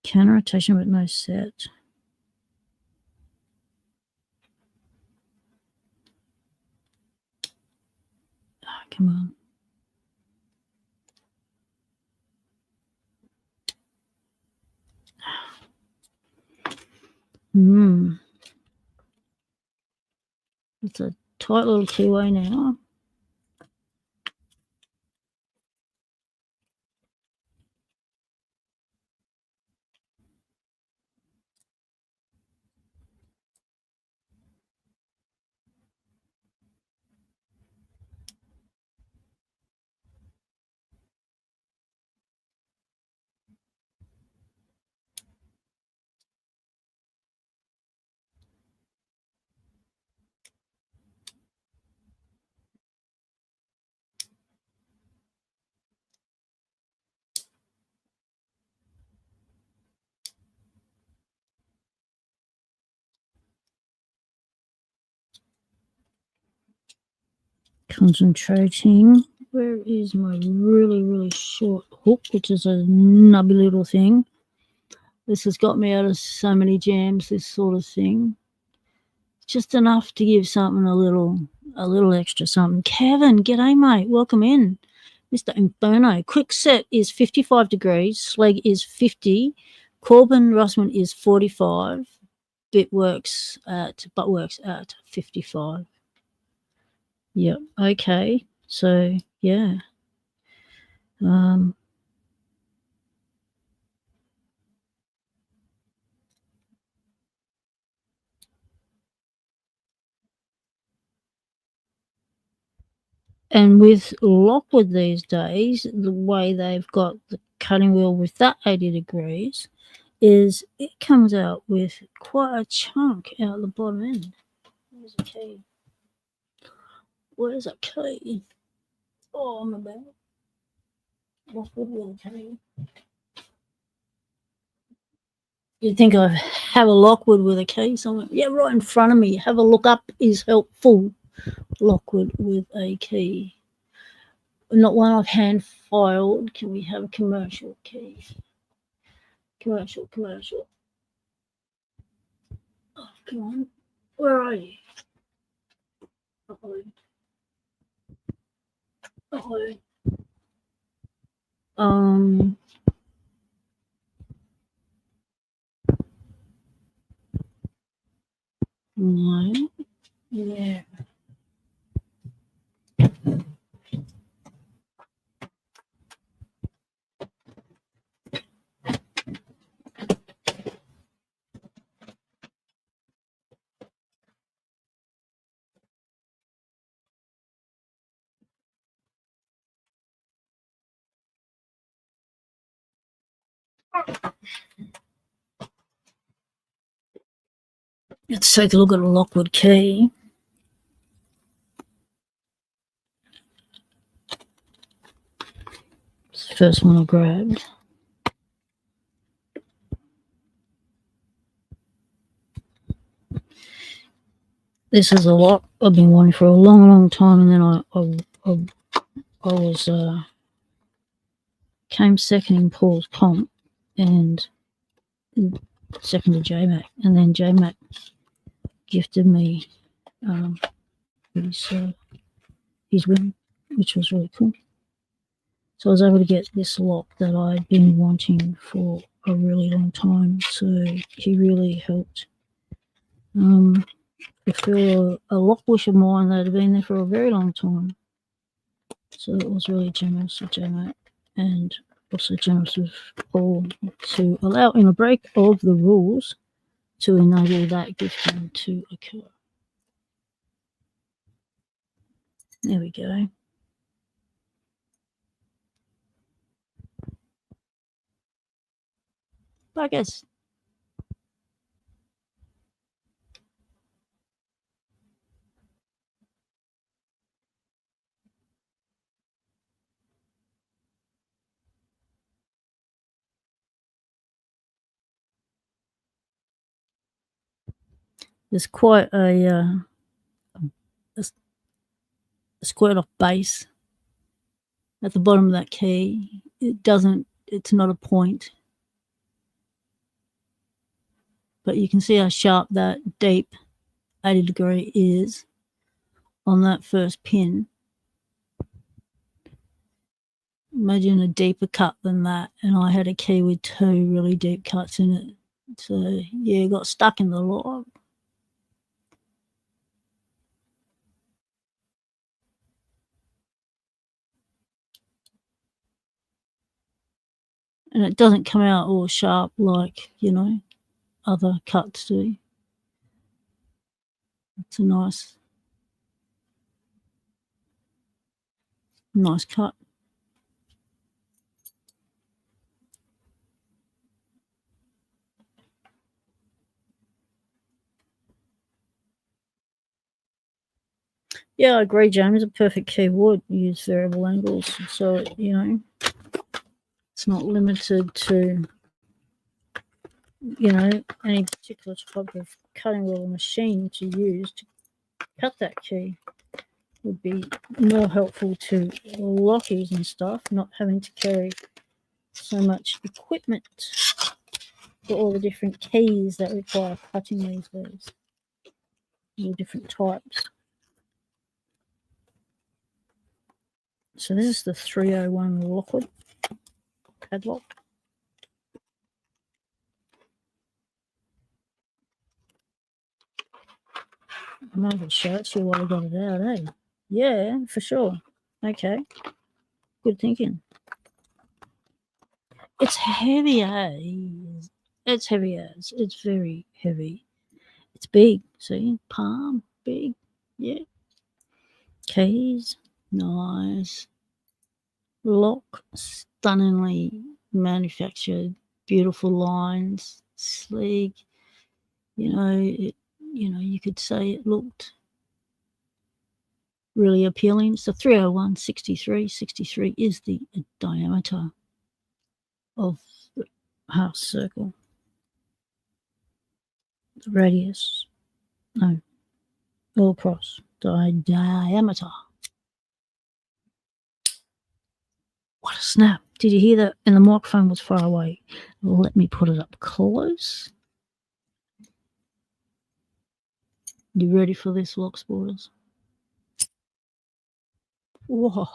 Counter rotation but no set. Oh, come on. It's a tight little keyway now. Concentrating. Where is my really, really short hook, which is a nubby little thing? This has got me out of so many jams, this sort of thing. Just enough to give something a little extra something. Kevin, g'day, mate. Welcome in. Mr. Inferno. Quick set is 55 degrees. Slag is 50. Corbin Russman is 45. But works at 55. Yep. Okay. So yeah. And with Lockwood these days, the way they've got the cutting wheel with that 80 degrees is it comes out with quite a chunk out the bottom end. Where's the key? Where's a key? Oh, I'm about Lockwood with a key. You'd think I have a Lockwood with a key somewhere. Yeah, right in front of me. Have a look up is helpful. Lockwood with a key. Not one I've hand filed. Can we have a commercial key? Commercial. Oh, come on. Where are you? Uh-oh. No. Yeah. Let's take a look at a Lockwood key. It's the first one I grabbed. This is a lock I've been wanting for a long, long time, and then I was came second in Paul's comp and second to J-Mac, and then J-Mac gifted me his win, which was really cool. So I was able to get this lock that I'd been wanting for a really long time. So he really helped fulfill a lock wish of mine that had been there for a very long time. So it was really generous of J-Mac, and also generous of Paul to allow in a break of the rules to enable that gifting to occur. There we go. I guess there's quite a squared off base at the bottom of that key. It's not a point, but you can see how sharp that deep 80-degree is on that first pin. Imagine a deeper cut than that, and I had a key with 2 really deep cuts in it. So yeah, got stuck in the lock. And it doesn't come out all sharp like, other cuts do. It's a nice cut. Yeah, I agree, James. A perfect key would use variable angles. So, it's not limited to, any particular type of cutting wheel or machine to use to cut that key. Would be more helpful to lockies and stuff, not having to carry so much equipment for all the different keys that require cutting these days. All different types. So this is the 301 Lockwood padlock. I might as well show it to you while I got it out, eh? Yeah, for sure. Okay. Good thinking. It's heavy as. It's heavy as. It's very heavy. It's big. See? Palm. Big. Yeah. Keys. Nice. Lock. Stunningly manufactured. Beautiful lines. Sleek. You could say it looked really appealing. It's a 301 63. 63 is the diameter of the half circle. The radius, no, all across, diameter. What a snap. Did you hear that? And the microphone was far away. Let me put it up close. You ready for this, Locksporters? Whoa.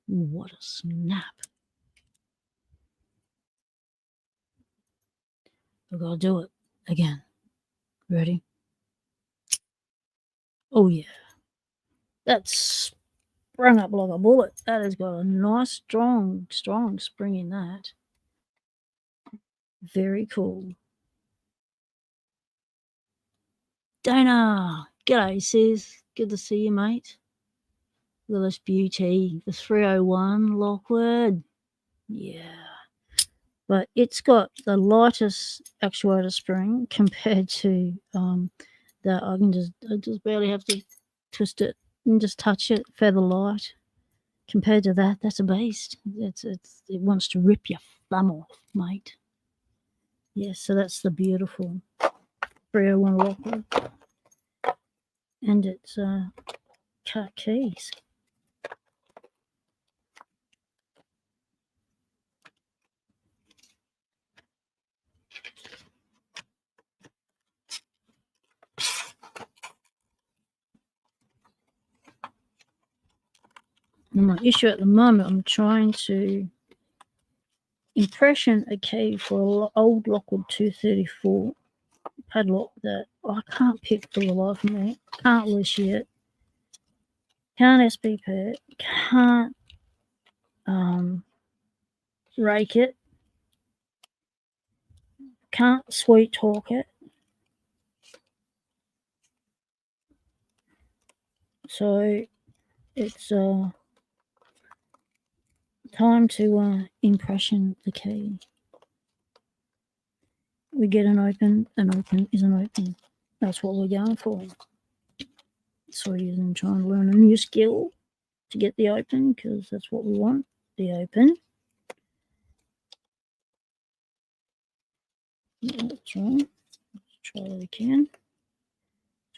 What a snap. I've got to do it again. Ready? Oh, yeah. That's sprung up like a bullet. That has got a nice, strong spring in that. Very cool. Dana, g'day, sis. Good to see you, mate. Look at this beauty. The 301 Lockwood. Yeah. but it's got the lightest actuator spring compared to that. I just barely have to twist it and just touch it, feather light. Compared to that, that's a beast. It wants to rip your thumb off, mate. Yes, so that's the beautiful 301 Lockwood, and it's cut keys. And my issue at the moment, I'm trying to impression a key for an old Lockwood 234 padlock that I can't pick for the life of me. Can't list it. Can't SBP it. Can't rake it. Can't sweet talk it. So it's time to impression the key. We get an open is an open. That's what we're going for. So I'm trying to learn a new skill to get the open, because that's what we want, the open. Let's try that again.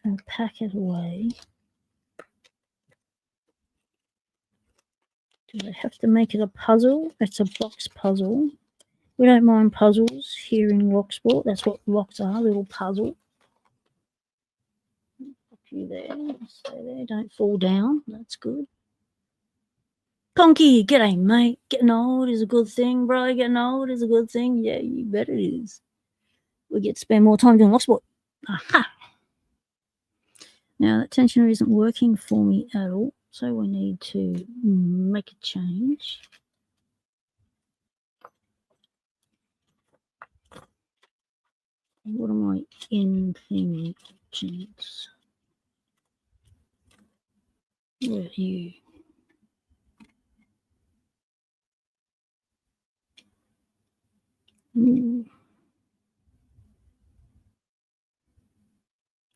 Try and pack it away. Do I have to make it a puzzle? It's a box puzzle. We don't mind puzzles here in Locksport. That's what locks are, little puzzle. Put you there, stay there, don't fall down. That's good. Conky, g'day, mate. Getting old is a good thing, bro. Getting old is a good thing. Yeah, you bet it is. We get to spend more time doing Locksport. Aha! Now, that tensioner isn't working for me at all, so we need to make a change. What are my in-thing options? Where are you? Ooh.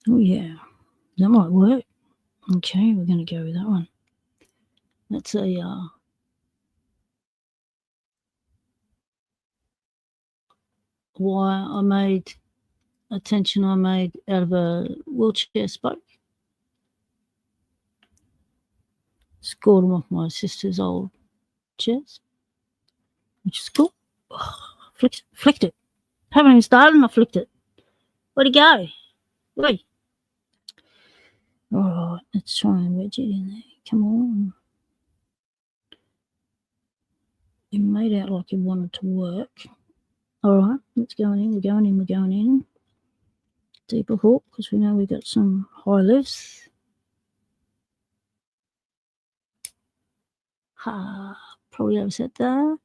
Oh, yeah. That might work. Okay, we're going to go with that one. That's a wire I made, a tension I made out of a wheelchair spoke. Scored them off my sister's old chairs, which is cool. Oh, flicked it. Haven't even started and I flicked it. Where'd it go? Wait. All right, let's try and wedge it in there. Come on. It made out like it wanted to work. All right, let's go in. We're going in. Deeper hook, because we know we've got some high lifts. Probably overset that.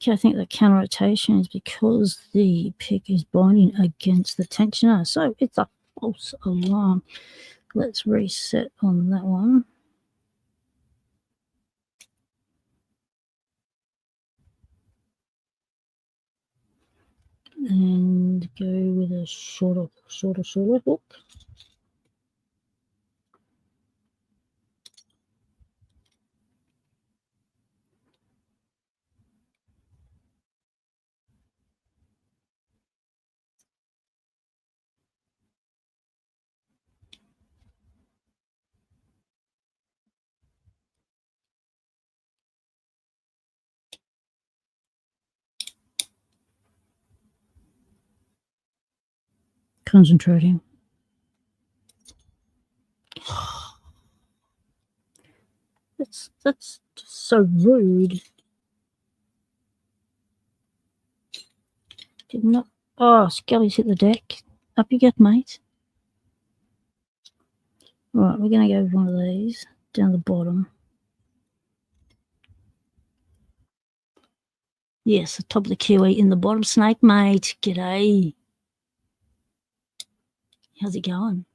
Okay, I think the counter rotation is because the pick is binding against the tensioner. So it's a false alarm. Let's reset on that one. And go with a shorter hook. Concentrating. That's so rude. Did not. Oh, Skelly's hit the deck. Up you get, mate. Right, we're going to go with one of these down the bottom. Yes, the top of the kiwi in the bottom. Snake mate, g'day. How's it going?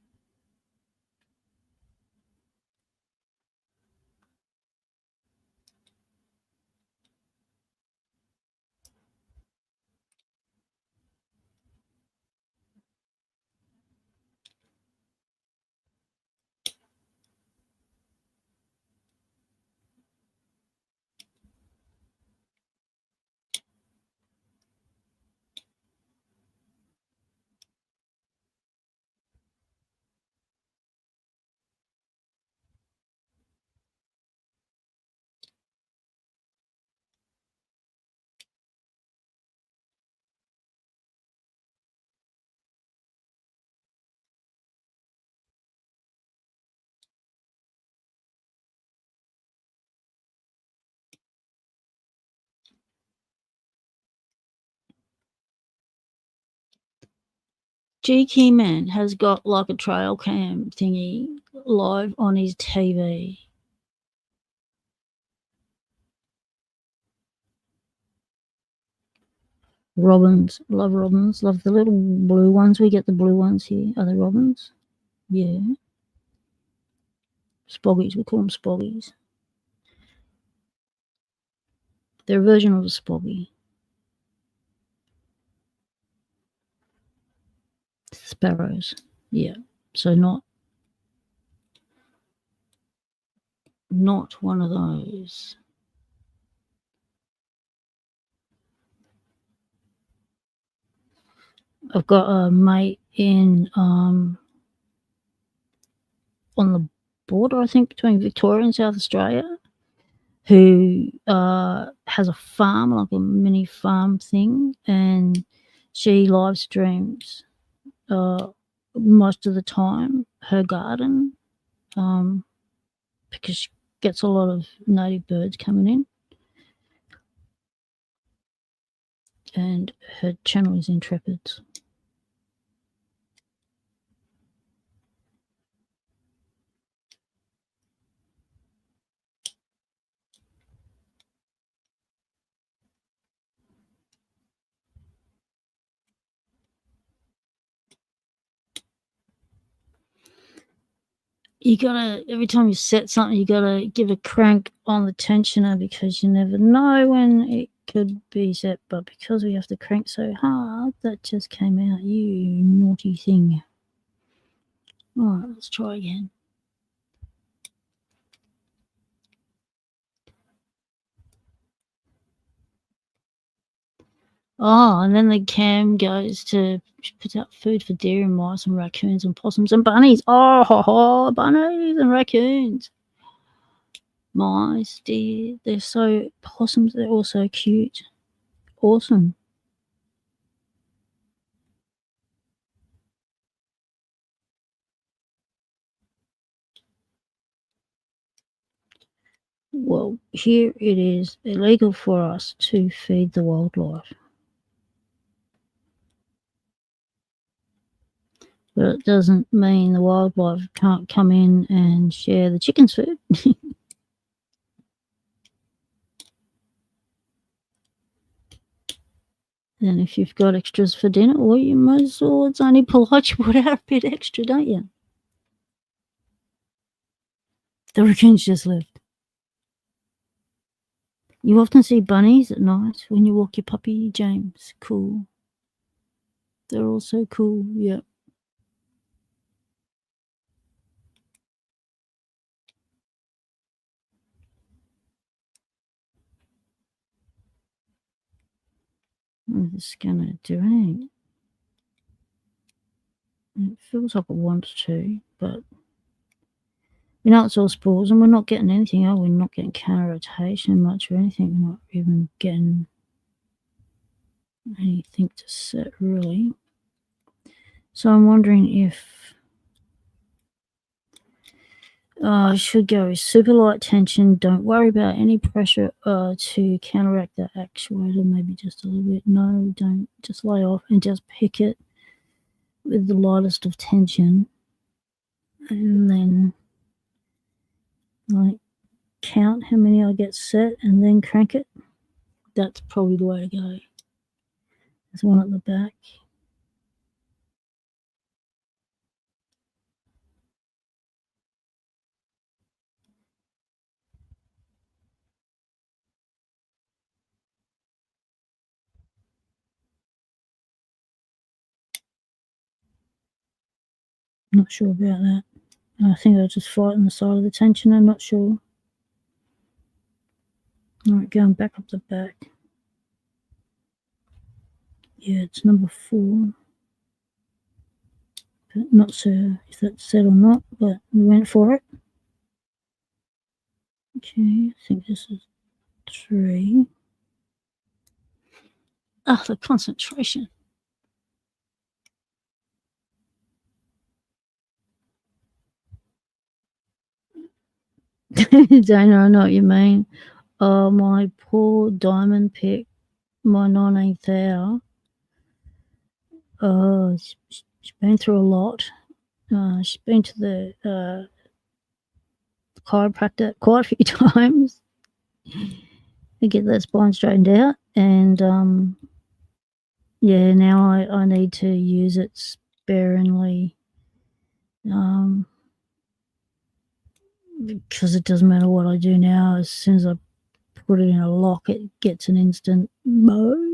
G Keyman has got like a trail cam thingy live on his TV. Robins, love the little blue ones. We get the blue ones here. Are they robins? Yeah. Spoggies, we call them spoggies. They're a version of a spoggy. Sparrows. Yeah. So not one of those. I've got a mate in on the border, I think, between Victoria and South Australia, who has a farm, like a mini farm thing, and she live streams most of the time her garden because she gets a lot of native birds coming in, and her channel is Intrepids. You gotta, every time you set something, you gotta give a crank on the tensioner because you never know when it could be set. But because we have to crank so hard, that just came out, you naughty thing. All right, let's try again. Oh, and then the cam goes to put out food for deer and mice and raccoons and possums and bunnies. Oh, bunnies and raccoons. Mice, deer, they're so, possums, they're all so cute. Awesome. Well, here it is illegal for us to feed the wildlife. But it doesn't mean the wildlife can't come in and share the chicken's food. And if you've got extras for dinner, well, you might as well, it's only polite you put out a bit extra, don't you? The raccoons just left. You often see bunnies at night when you walk your puppy, James. Cool. They're all so cool, yeah. I'm just gonna do anything. It feels like it wants to, but you know, it's all spores, and we're not getting anything, are we? We're not getting counter rotation much or anything. We're not even getting anything to set, really. So I'm wondering if I should go super light tension. Don't worry about any pressure to counteract that actuator. Maybe just a little bit. No, don't. Just lay off and just pick it with the lightest of tension. And then, like, count how many I get set and then crank it. that's probably the way to go. There's one at the back. Not sure about that. I think I'll just flatten the side of the tension. I'm not sure. All right, going back up the back. Yeah, it's number 4. But not sure if that's set or not, but we went for it. Okay, I think this is 3. Ah, the concentration. Dana, I know what you mean. Oh, my poor diamond pick, my 19th hour. Oh, she's been through a lot. She's been to the chiropractor quite a few times to get that spine straightened out. And yeah, now I need to use it sparingly. Because it doesn't matter what I do now, as soon as I put it in a lock, it gets an instant mo.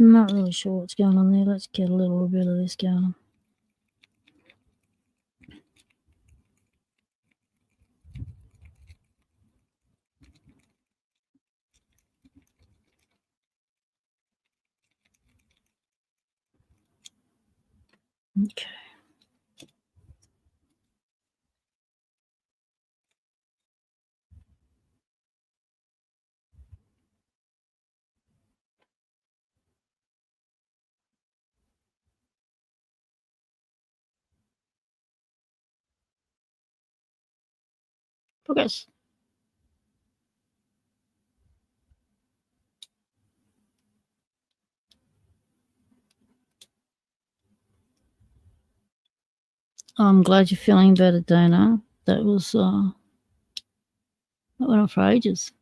I'm not really sure what's going on there. Let's get a little bit of this going. Okay. Focus. I'm glad you're feeling better, Dana. That was that went on for ages.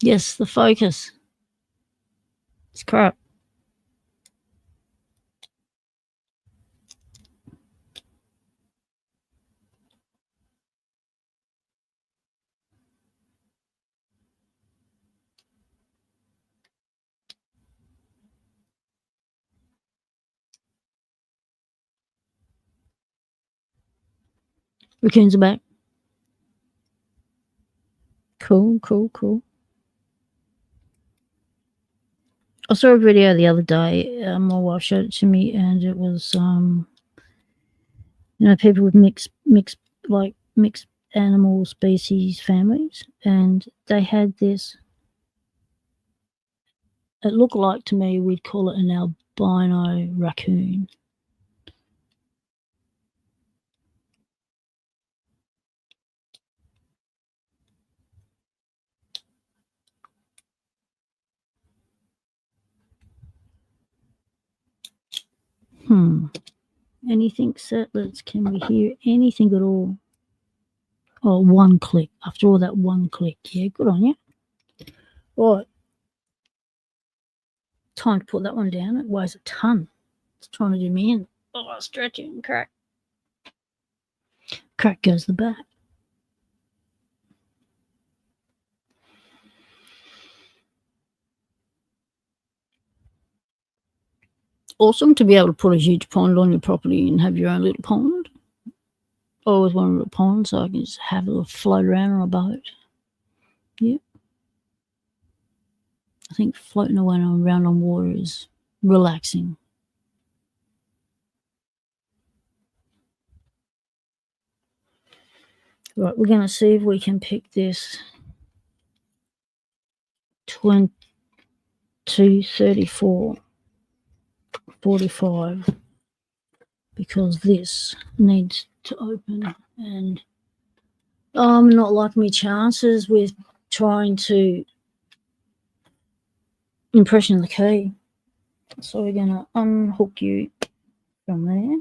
Yes, the focus. It's crap. Raccoons are back. Cool, cool, cool. I saw a video the other day. My wife showed it to me, and it was, people with mixed animal species families, and they had this. It looked like to me we'd call it an albino raccoon. Anything set? Can we hear anything at all? Oh, one click. After all that one click. Yeah, good on you. Right. Time to put that one down. It weighs a ton. It's trying to do me in. Oh, stretch it and crack. Crack goes the back. Awesome to be able to put a huge pond on your property and have your own little pond. I always wanted a little pond so I can just have a little float around on a boat. Yep. I think floating around on water is relaxing. Right, we're going to see if we can pick this 2234 45 because this needs to open, and I'm not liking my chances with trying to impression the key. So we're going to unhook you from there.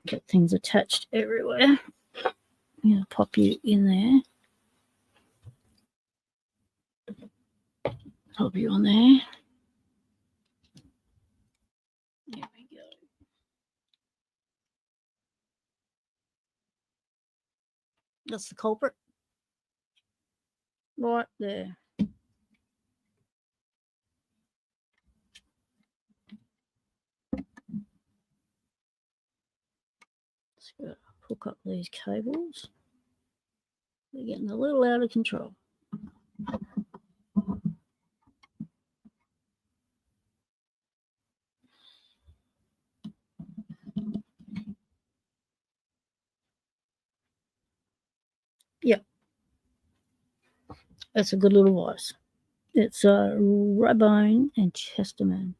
Get things attached everywhere. I'm going to pop you in there. Pop you on there. There we go. That's the culprit. Right there. Just got to hook up these cables. They're getting a little out of control. Yep. That's a good little vise. It's a Rabone and Chesterman.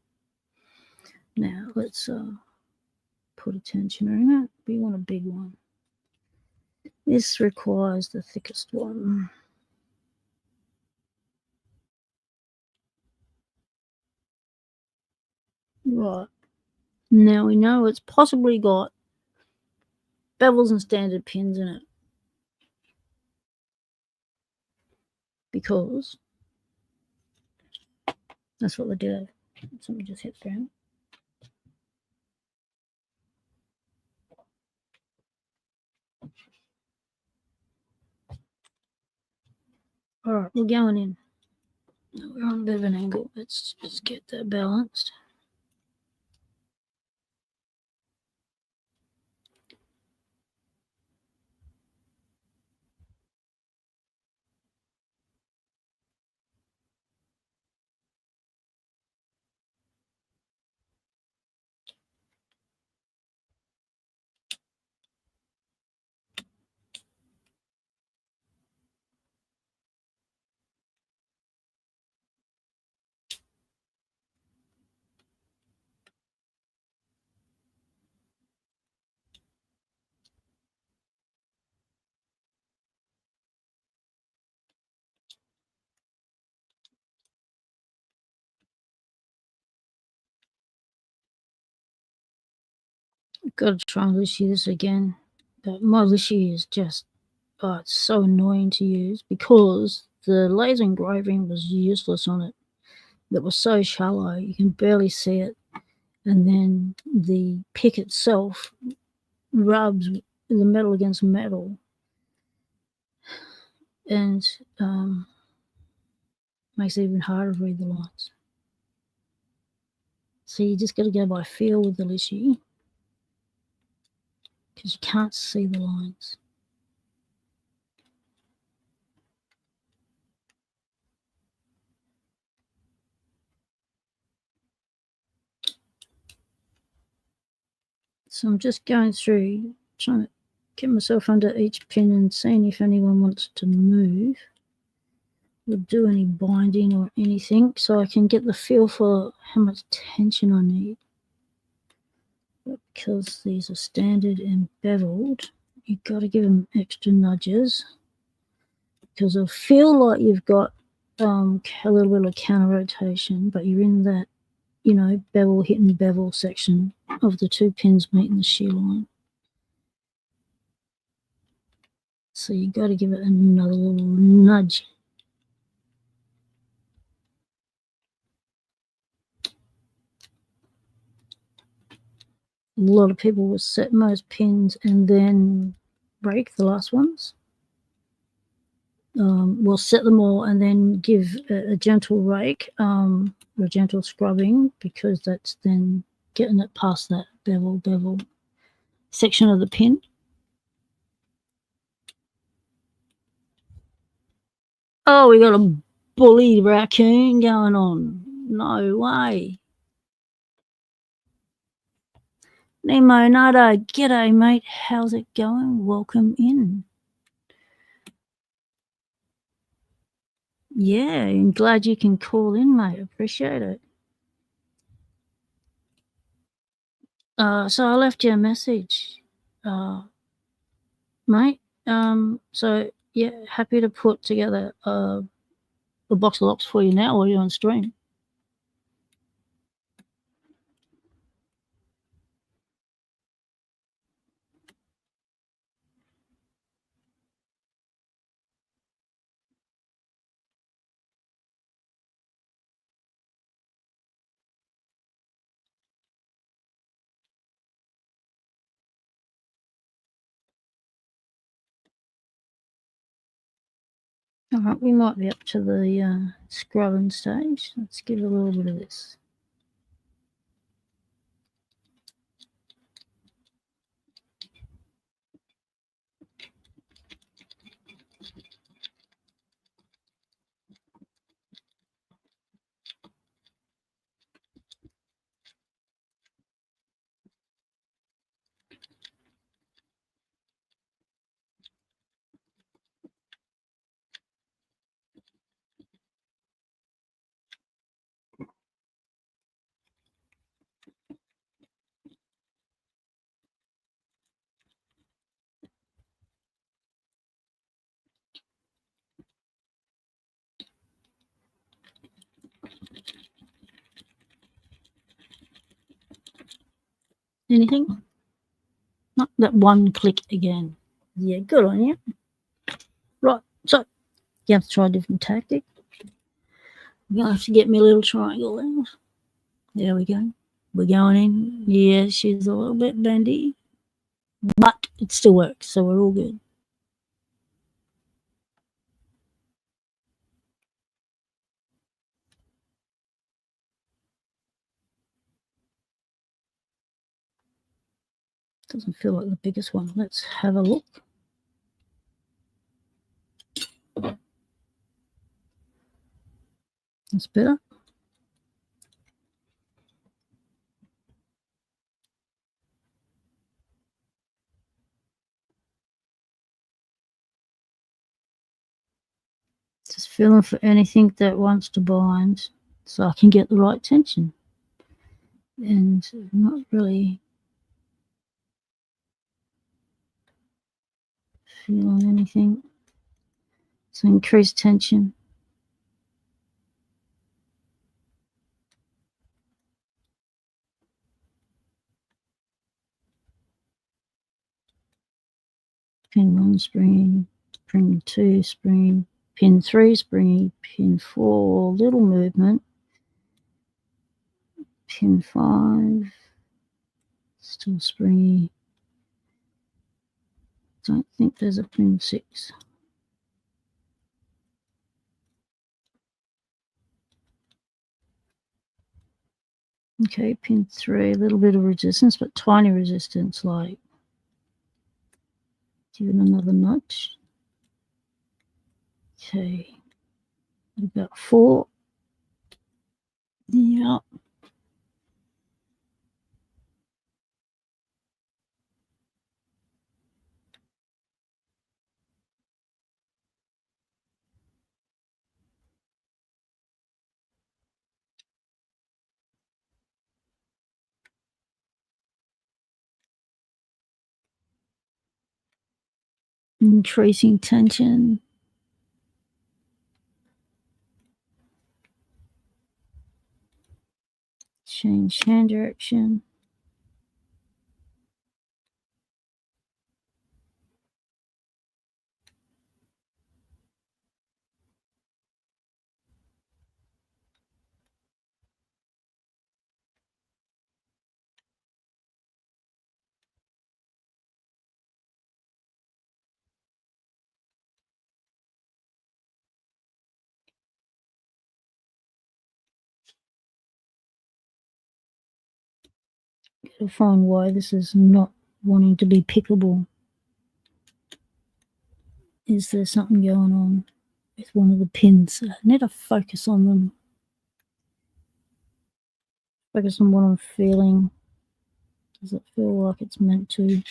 Now let's put a tensioner in it. We want a big one. This requires the thickest one. Right. Now we know it's possibly got bevels and standard pins in it, because that's what they do. Something just hit the ground. All right, we're going in. We're on a bit of an angle. Let's just get that balanced. Got to try and lissy this again. But my lissy is just, it's so annoying to use because the laser engraving was useless on it. That was so shallow, you can barely see it. And then the pick itself rubs the metal against metal, and makes it even harder to read the lines. So you just got to go by feel with the lissy, because you can't see the lines. So I'm just going through, trying to get myself under each pin and seeing if anyone wants to move or do any binding or anything, so I can get the feel for how much tension I need. But because these are standard and beveled, you've got to give them extra nudges, because it'll feel like you've got a little bit of counter rotation, but you're in that, bevel hitting bevel section of the two pins meeting the shear line. So you got to give it another little nudge. A lot of people will set most pins and then break the last ones. We'll set them all and then give a gentle rake, or a gentle scrubbing, because that's then getting it past that bevel section of the pin. Oh, we got a bully raccoon going on. No way. Nemo Nada, g'day mate. How's it going? Welcome in. Yeah, I'm glad you can call in, mate. Appreciate it. So I left you a message, mate. So yeah, happy to put together a box of locks for you now while you're on stream. All right, we might be up to the scrubbing stage. Let's give it a little bit of this. Anything? Not that one click again. Yeah, good on you. Right, so you have to try a different tactic. You're going to have to get me a little triangle out. There we go. We're going in. Yeah, she's a little bit bendy, but it still works, so we're all good. Doesn't feel like the biggest one. Let's have a look. That's better. Just feeling for anything that wants to bind so I can get the right tension. And not really feeling anything. So increased tension. Pin 1 springy, pin 2 springy, pin 3 springy, pin 4 little movement, pin 5 still springy. Don't think there's a pin 6. Okay, pin 3, a little bit of resistance, but tiny resistance, like give it another nudge. Okay, about 4. Yeah. Increasing tension. Change hand direction. Gotta find why this is not wanting to be pickable. Is there something going on? with one of the pins. I need to focus on them. Focus on what I'm feeling. Does it feel like it's meant to?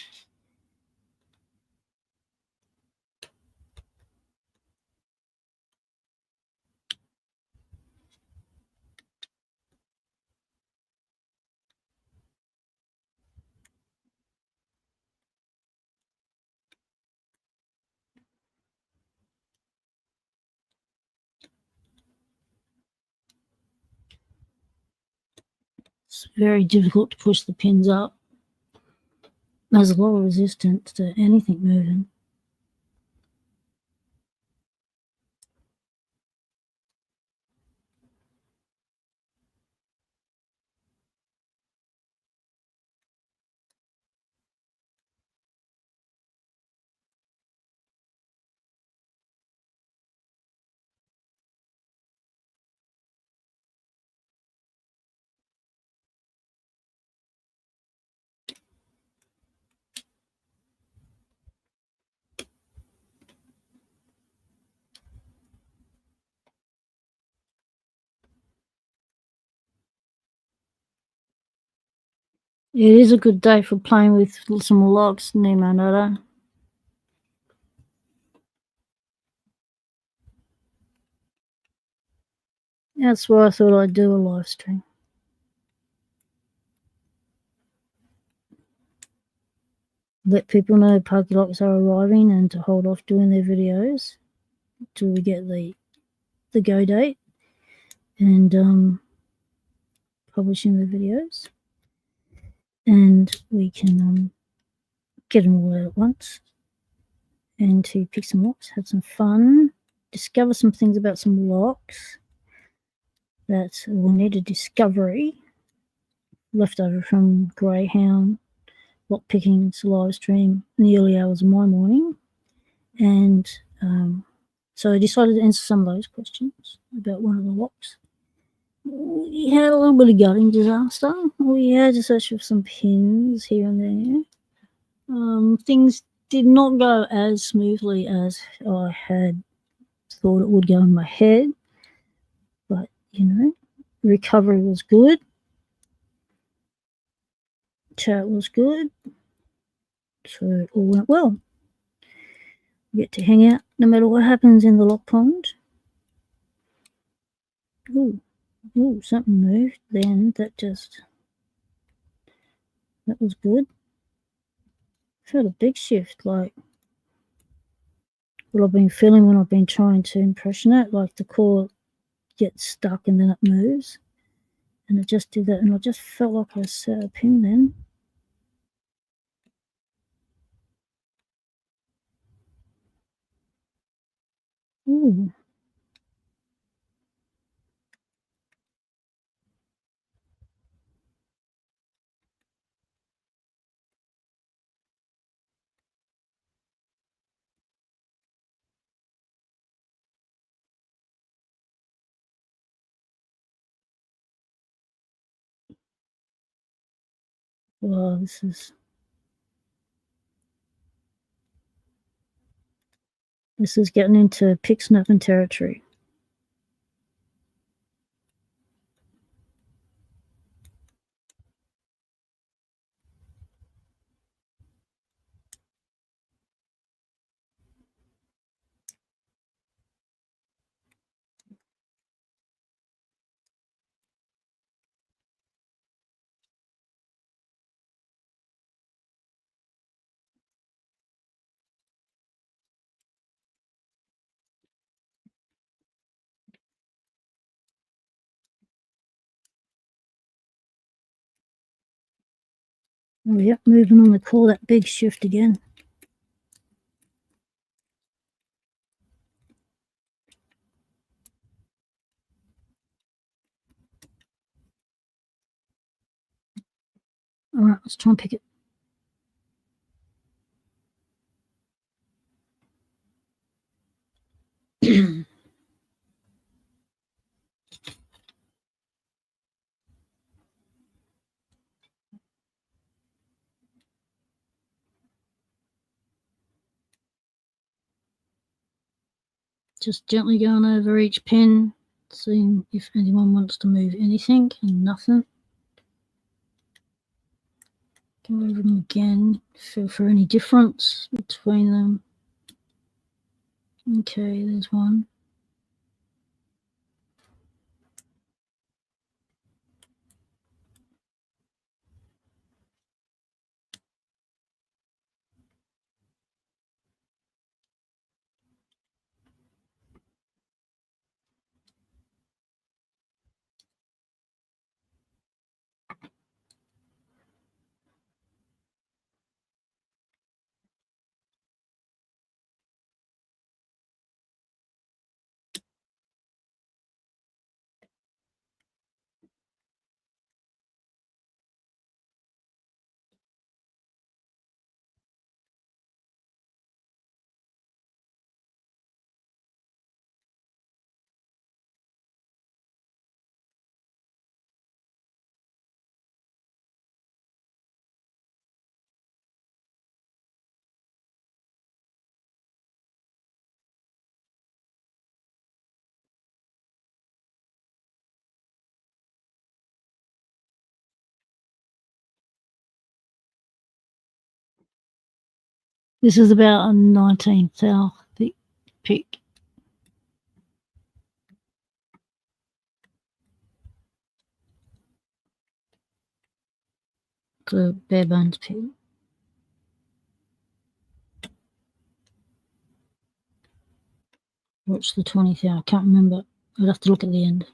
It's very difficult to push the pins up. There's a lot of resistance to anything moving. It is a good day for playing with some locks, Nemo Nutter. That's why I thought I'd do a live stream. Let people know Parky Locks are arriving and to hold off doing their videos till we get the go date and publishing the videos. And we can get them all out at once and to pick some locks, have some fun, discover some things about some locks that will need a discovery left over from Greyhound Lockpicking's live stream in the early hours of my morning. And so I decided to answer some of those questions about one of the locks. We had a little bit of gutting disaster. We had to search for some pins here and there. Things did not go as smoothly as I had thought it would go in my head. But, recovery was good. Chat was good. So it all went well. We get to hang out no matter what happens in the lock pond. Ooh, something moved then. That was good. Felt a big shift, like what I've been feeling when I've been trying to impression it, like the core gets stuck and then it moves. And it just did that, and I just felt like I set a pin then. Ooh. Wow, this is getting into pick snapping territory. Oh, yep, moving on the core, that big shift again. All right, let's try and pick it. Just gently going over each pen, seeing if anyone wants to move anything, and nothing. Go over them again, feel for any difference between them. Okay, there's one. This is about a 19 thou thick pick. The bare bones pick. What's the 20 thou? I can't remember. I'd have to look at the end.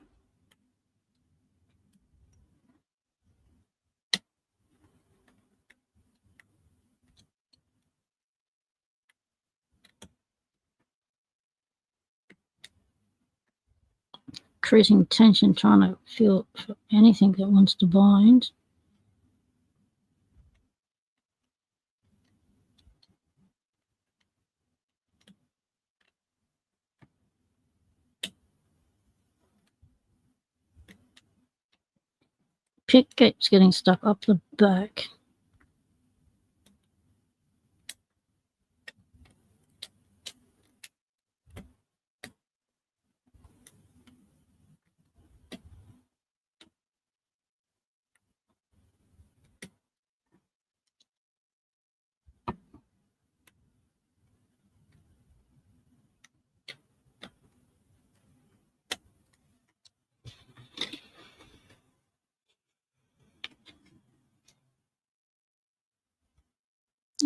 Increasing tension, trying to feel for anything that wants to bind. Pick keeps getting stuck up the back.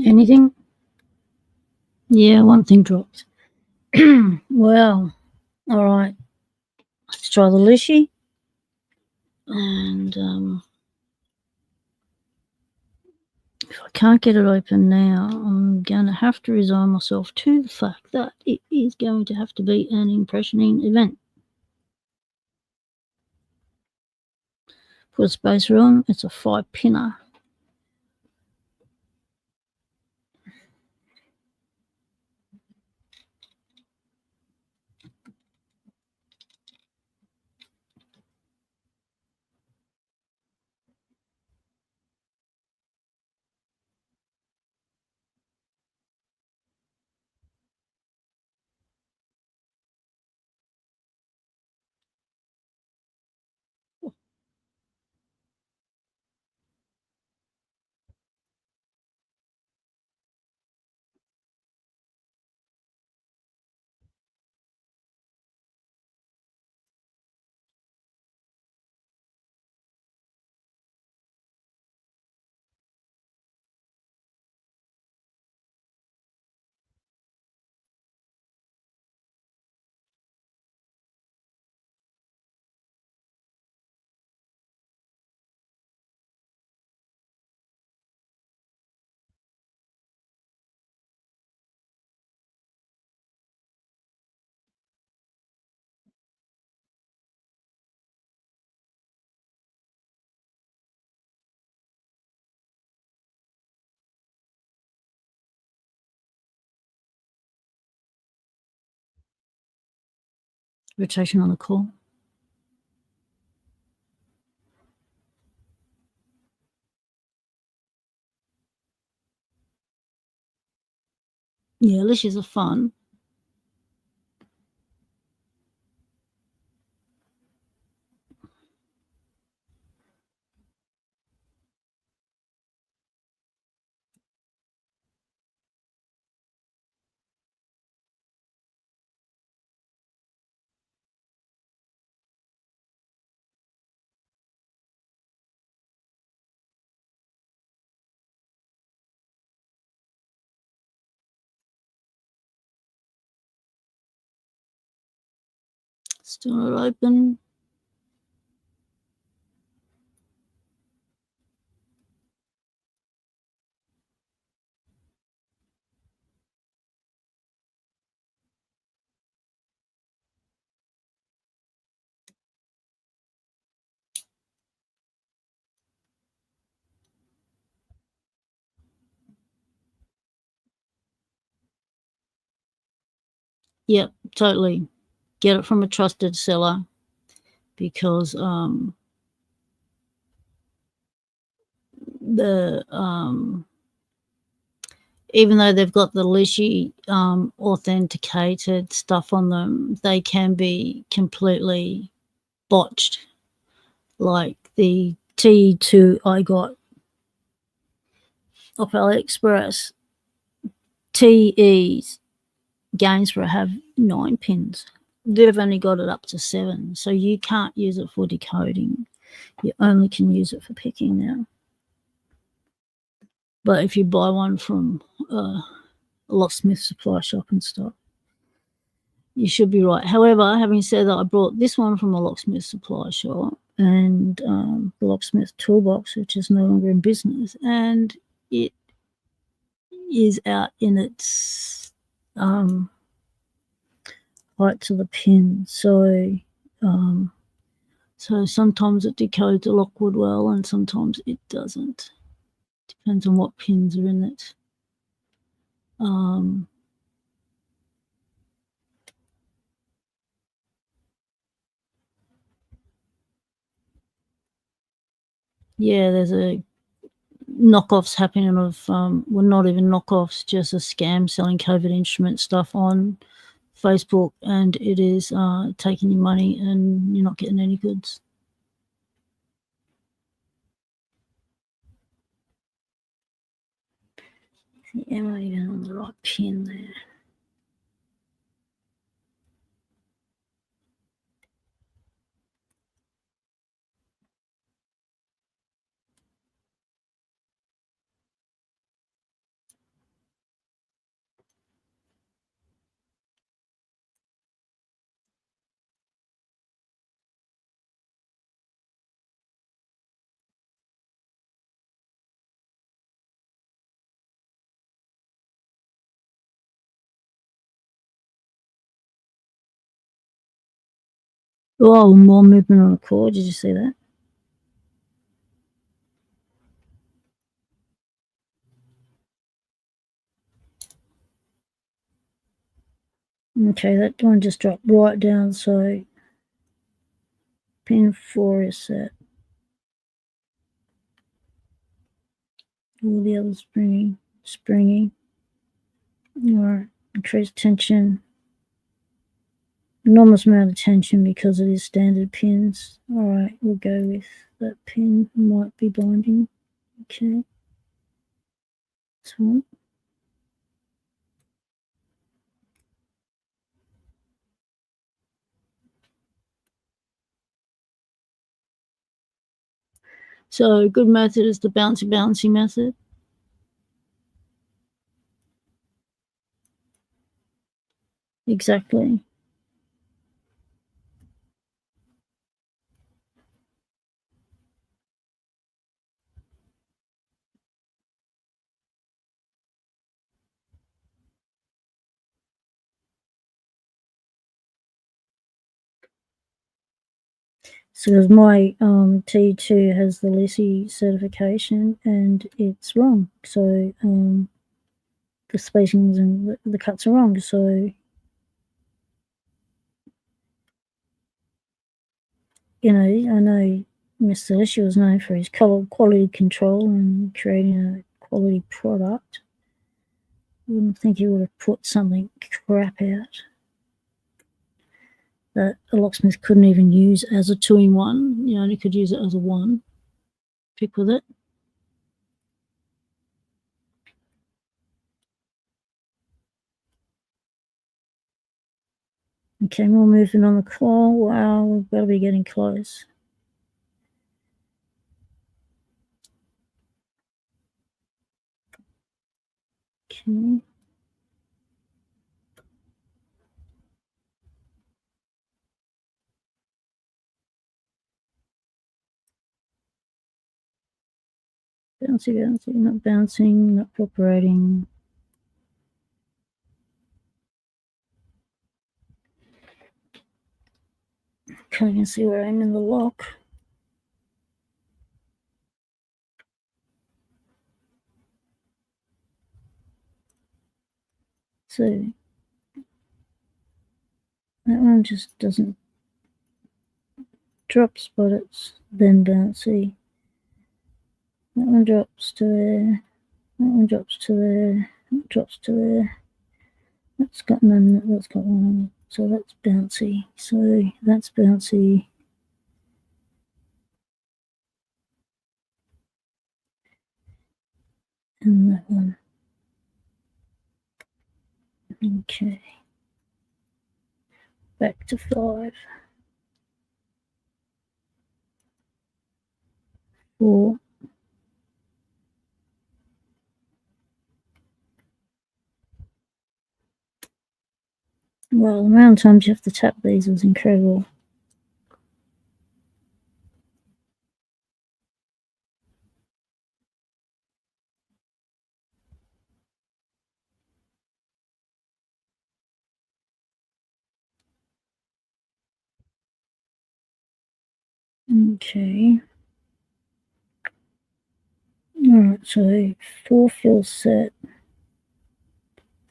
Anything? Yeah, one thing dropped. Well, all right. Let's try the Lishy. And if I can't get it open now, I'm going to have to resign myself to the fact that it is going to have to be an impressioning event. Put a spacer on. It's a 5-pinner. Rotation on the core. Yeah, Lishies are fun. Still not open. Yep, totally. Get it from a trusted seller, because the even though they've got the Lishi authenticated stuff on them, they can be completely botched. Like the T2 I got off AliExpress, TE's Gainsborough have 9 pins. They've only got it up to 7, so you can't use it for decoding. You only can use it for picking now. But if you buy one from a locksmith supply shop and stuff, you should be right. However, having said that, I brought this one from a locksmith supply shop, and the locksmith toolbox, which is no longer in business, and it is out in its height to the pin. So sometimes it decodes a lockwood well, and sometimes it doesn't. Depends on what pins are in it. Yeah, there's a knockoffs happening of well, not even knockoffs, just a scam selling COVID instrument stuff on Facebook, and it is taking your money and you're not getting any goods. Am I even on the right pin there? Oh, more movement on the core. Did you see that? Okay, that one just dropped right down, so pin 4 is set. All the others springy. Alright, increase tension. Enormous amount of tension because it is standard pins. Alright, we'll go with that pin. Might be binding. Okay. This one. So a good method is the bouncy method. Exactly. So because my T2 has the Lissy certification and it's wrong. So the spacings and the cuts are wrong. So I know Mr. Lissy was known for his quality control and creating a quality product. I wouldn't think he would have put something crap out that a locksmith couldn't even use as a 2-in-1. You only could use it as a 1. Pick with it. Okay, more movement on the claw. Wow, we've got to be getting close. Okay. bouncy, not bouncing, not cooperating. Can't even see where I am in the lock. So that one just doesn't drops, but it's then bouncy. That one drops to there. That one drops to there. That drops to there. That's got none. That's got one. So that's bouncy. So that's bouncy. And that one. Okay. Back to 5. 4. Well, the amount of times you have to tap these was incredible. Okay. Alright, so 4 feels set.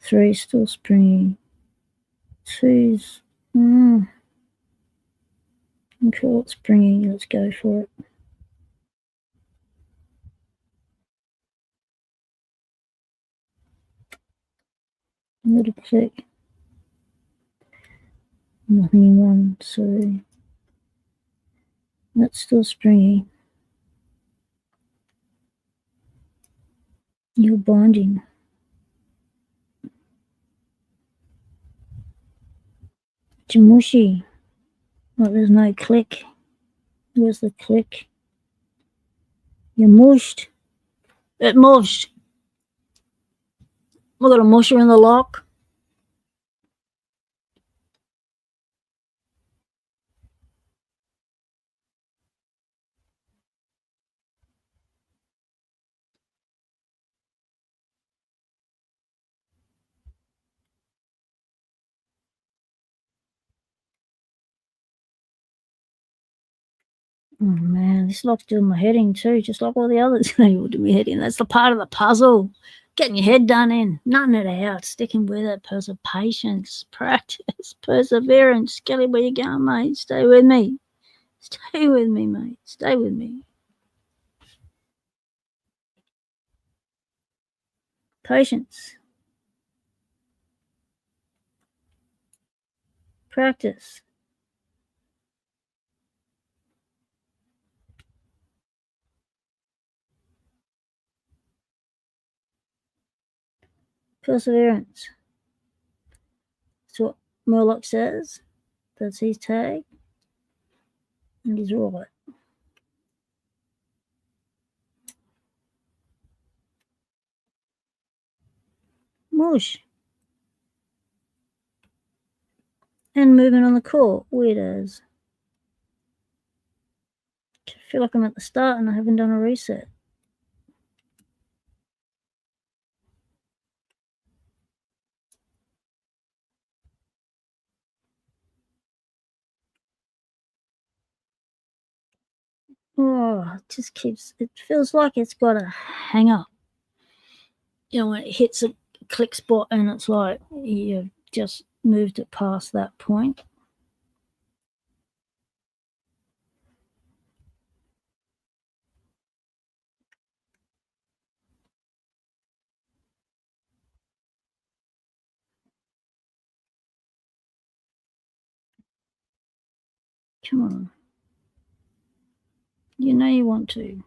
3 still springy. 2's okay, it's springy. Let's go for it. A little click. Nothing in one, so that's still springy. You're binding. It's mushy. Like there's no click. Where's the click? You're mushed. It mushed. We got a musher in the lock. Oh man, this lock's doing my heading too, just like all the others. They will do my heading. That's the part of the puzzle. Getting your head done in, nutting it out, sticking with it, patience, practice, perseverance. Kelly, where you going, mate? Stay with me. Stay with me, mate. Stay with me. Patience. Practice. Perseverance. That's what Murloc says. That's his tag. And he's right. Mush. And moving on the court. Weirdos. I feel like I'm at the start and I haven't done a reset. Oh, it just keeps, it feels like it's got a hang up. You know, when it hits a click spot and it's like you've just moved it past that point. Come on. You know you want to.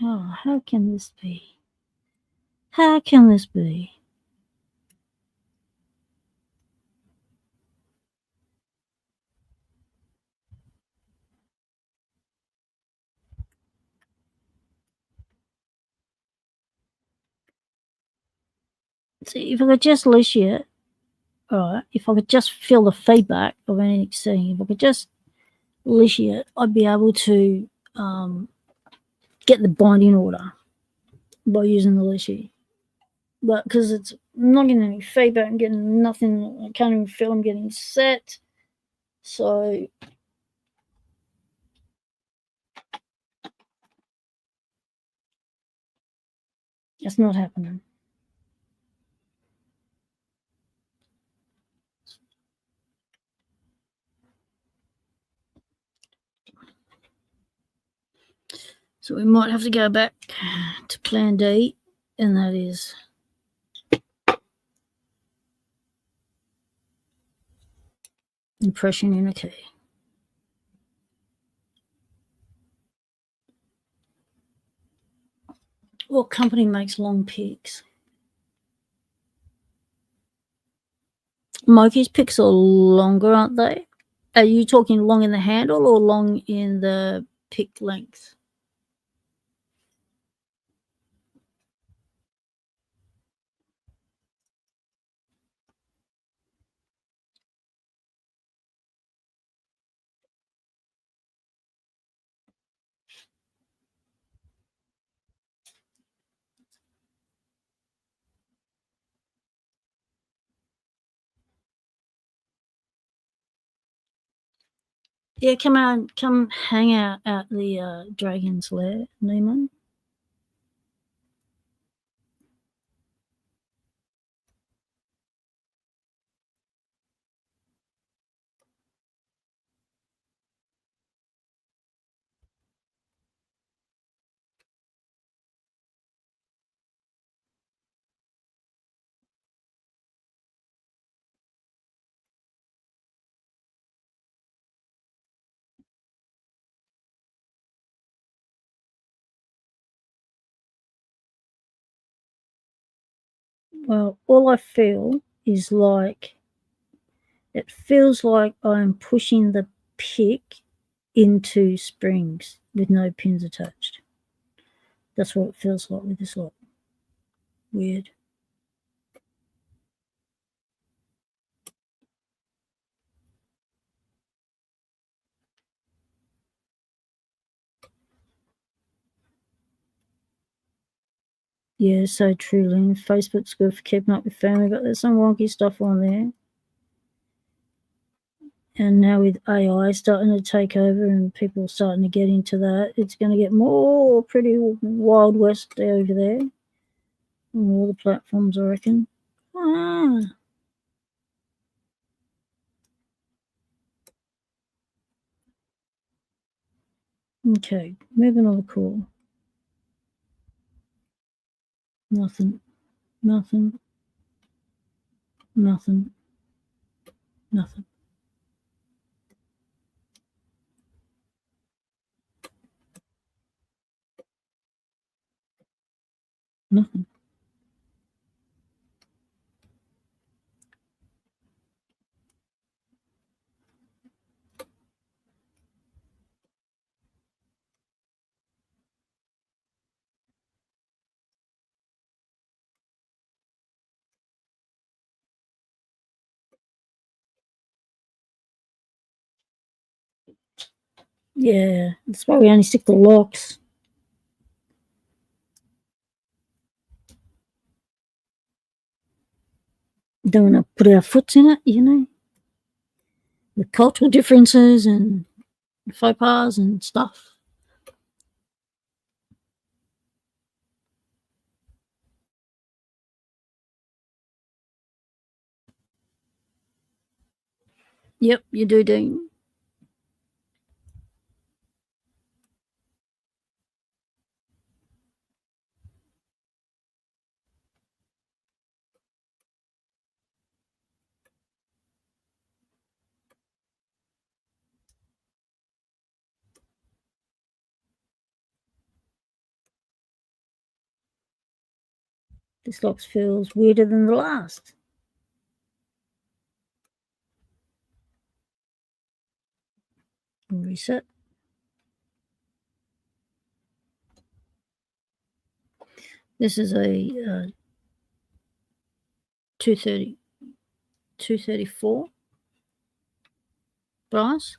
Oh, how can this be? How can this be? See, if I could just loose it, All right, if I could just feel the feedback of anything saying, if I could just leashy it, I'd be able to get the binding order by using the leashy. But because it's I'm not getting any feedback, I'm getting nothing. I can't even feel I'm getting set. So it's not happening. So we might have to go back to plan D, and that is impression in a key. What company makes long picks? Moki's picks are longer, aren't they? Are you talking long in the handle or long in the pick length? Yeah, come hang out at the Dragon's Lair, Nemo. Well, all I feel is like it feels like I'm pushing the pick into springs with no pins attached. That's what it feels like with this lot. Weird. Yeah, so true, Lynn. Facebook's good for keeping up with family, but there's some wonky stuff on there. And now with AI starting to take over and people starting to get into that, it's going to get more pretty Wild West over there on all the platforms, I reckon. Ah. Okay, moving on the call. Nothing, nothing, nothing, nothing. Nothing. Yeah, that's why we only stick to locks. Don't want to put our foots in it, you know, with cultural differences and faux pas and stuff. Yep, you do, Dean. This lock feels weirder than the last. Reset. This is a 230. 234 bars.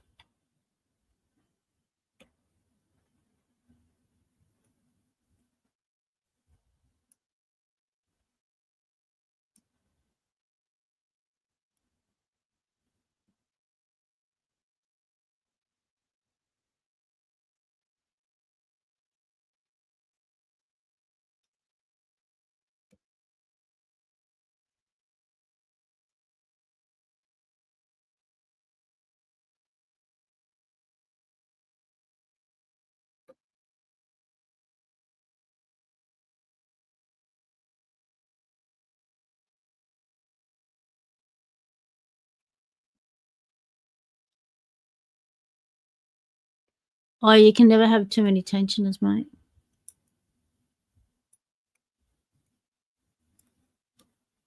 Oh, you can never have too many tensioners, mate.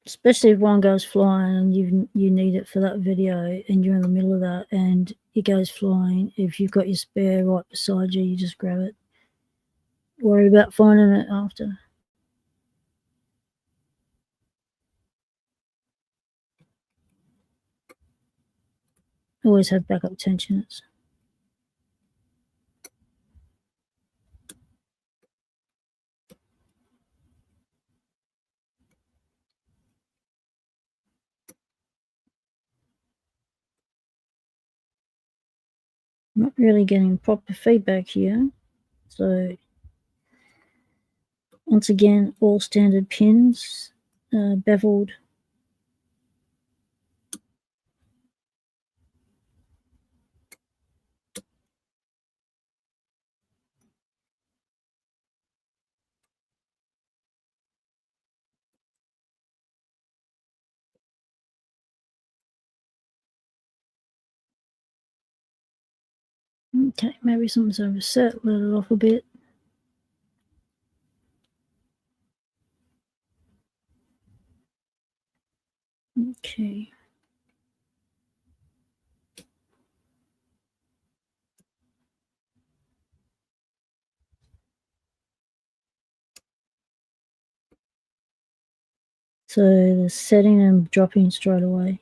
Especially if one goes flying and you need it for that video and you're in the middle of that and it goes flying. If you've got your spare right beside you, you just grab it. Worry about finding it after. Always have backup tensioners. I'm not really getting proper feedback here. So once again, all standard pins, beveled. Okay, maybe something's overset. Let it off a bit. Okay. So the setting and dropping straight away.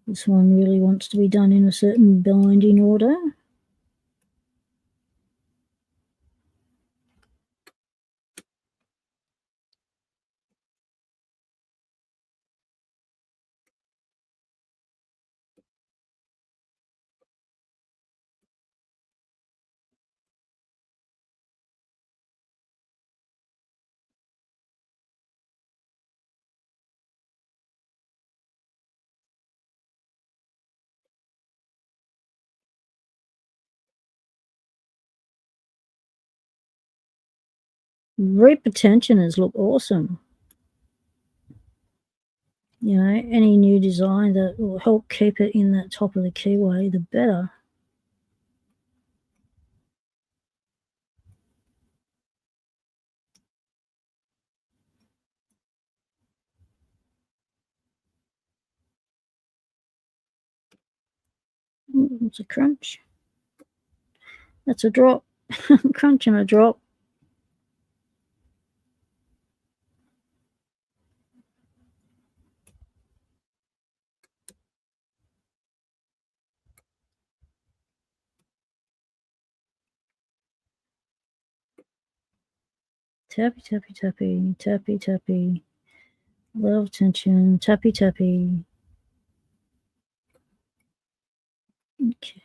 This one really wants to be done in a certain binding order. Reaper tensioners look awesome. You know, any new design that will help keep it in that top of the keyway, the better. It's a crunch. That's a drop. Crunch and a drop. Tappy, tappy, tappy, tappy, tappy. A lot of tension. Tappy, tappy. Okay.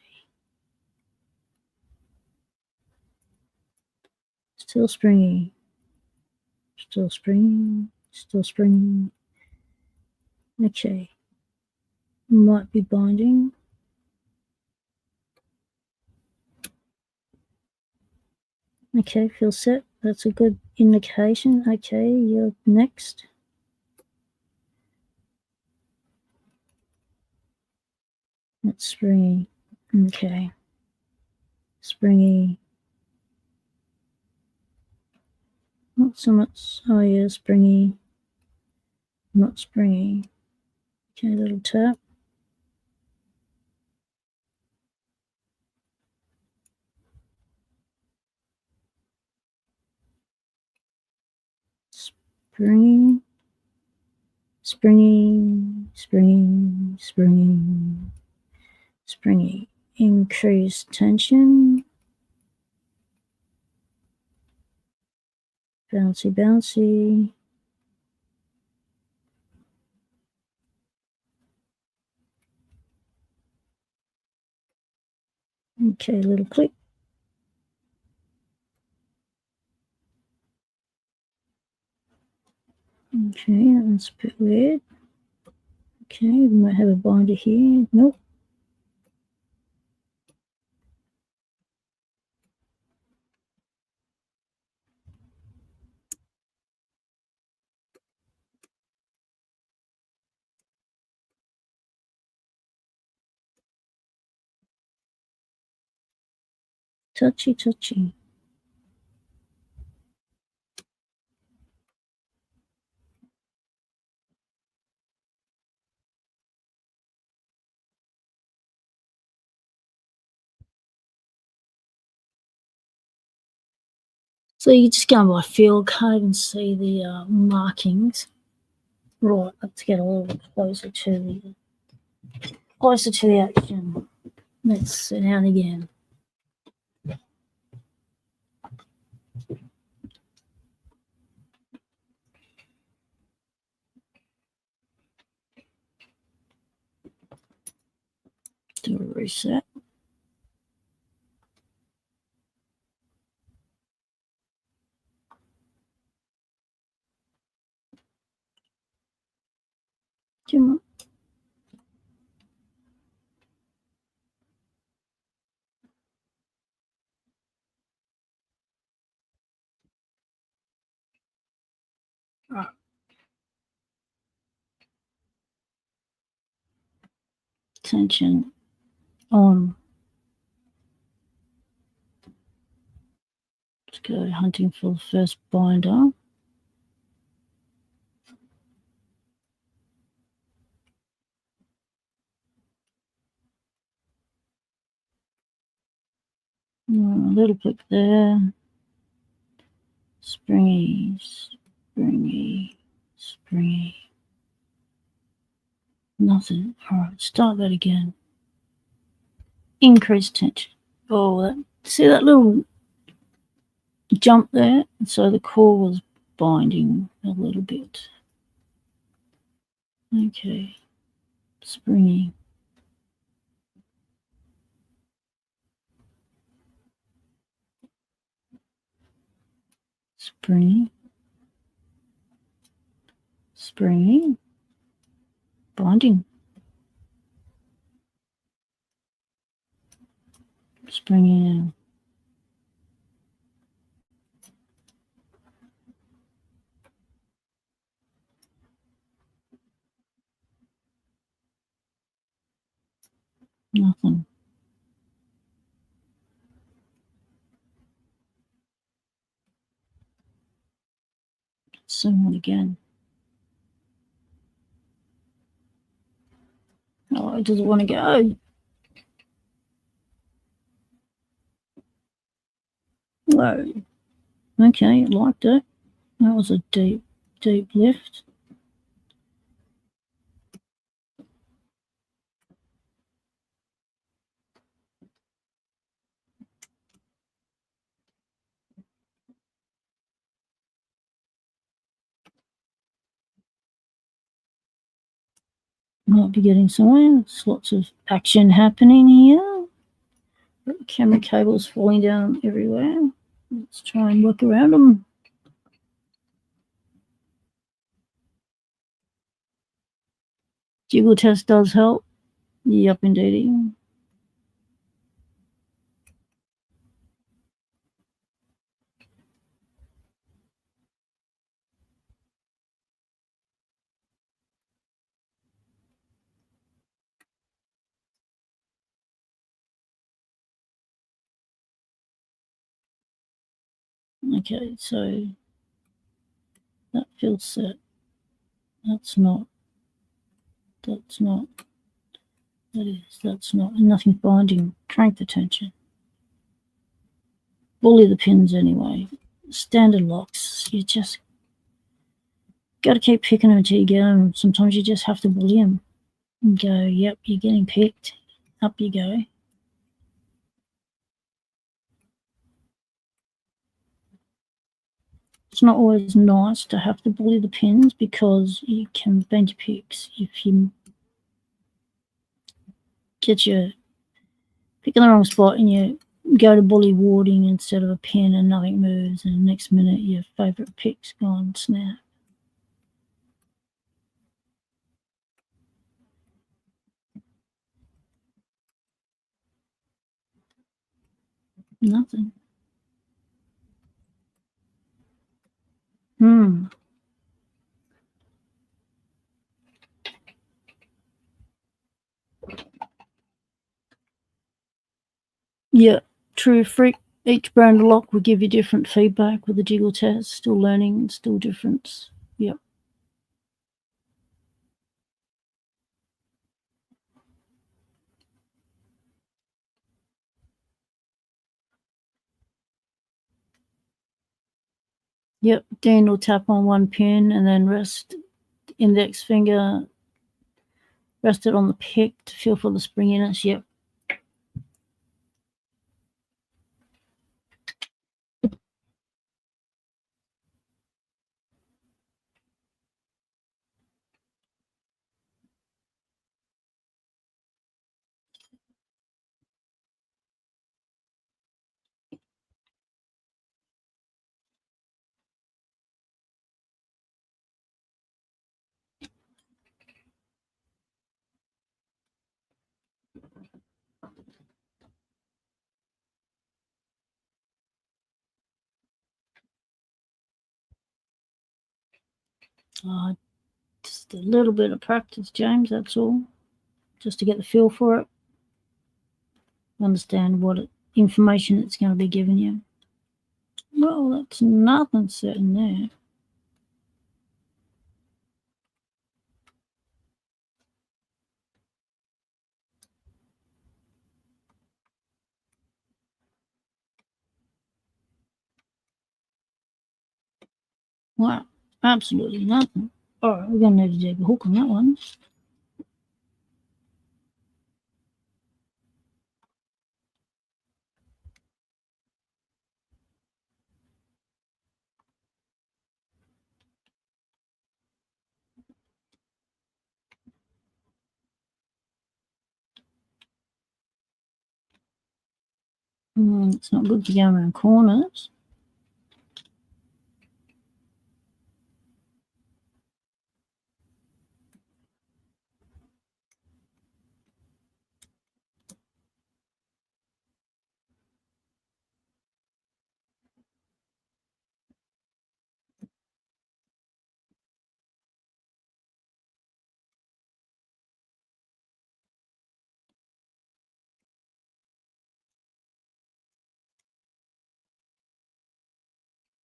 Still springy. Still springy. Still springy. Okay. Might be binding. Okay, feel set. That's a good indication. Okay, you're next. That's springy. Okay. Springy. Not so much. Oh, yeah, springy. Not springy. Okay, little tap. Springy. springy, springy, springy, springy. Increase tension. Bouncy, bouncy. Okay, little click. Okay, that's a bit weird. Okay, we might have a binder here. Nope. Touchy, touchy. So you just go by field code and see the markings. Right, let's get a little closer to the action. Let's sit down again. Do a reset. Come on. Right. Tension on. Let's go hunting for the first binder. A little click there. Springy, springy, springy. Nothing. All right, start that again. Increase tension. Oh, see that little jump there? So the core was binding a little bit. Okay. Springy. Springy. Springy. Binding. Springy. Nothing. Zoom it again. Oh, it doesn't want to go. Whoa. Okay, it liked it. That was a deep, deep lift. Might be getting somewhere. There's lots of action happening here. Camera cables falling down everywhere. Let's try and work around them. Jiggle test does help. Yep, indeed. Okay, so that feels set. That's not. That's not. That is. That's not. And nothing's binding. Crank the tension. Bully the pins anyway. Standard locks. You just got to keep picking them until you get them. Sometimes you just have to bully them and go, yep, you're getting picked. Up you go. It's not always nice to have to bully the pins because you can bend your picks if you get your pick in the wrong spot and you go to bully warding instead of a pin and nothing moves, and the next minute your favourite pick's gone snap. Nothing. Yeah, true. Freak. Each brand of lock will give you different feedback with the jiggle test. Still learning and still difference. Yep. Yep. Dan will tap on one pin and then rest index finger, rest it on the pick to feel for the springiness. Yep. Just a little bit of practice, James, that's all. Just to get the feel for it. Understand what information it's going to be giving you. Well, that's nothing sitting there. Wow, absolutely nothing. All right, we're going to need to dig a hook on that one. It's not good for going around corners.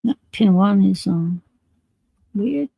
That pin one is weird.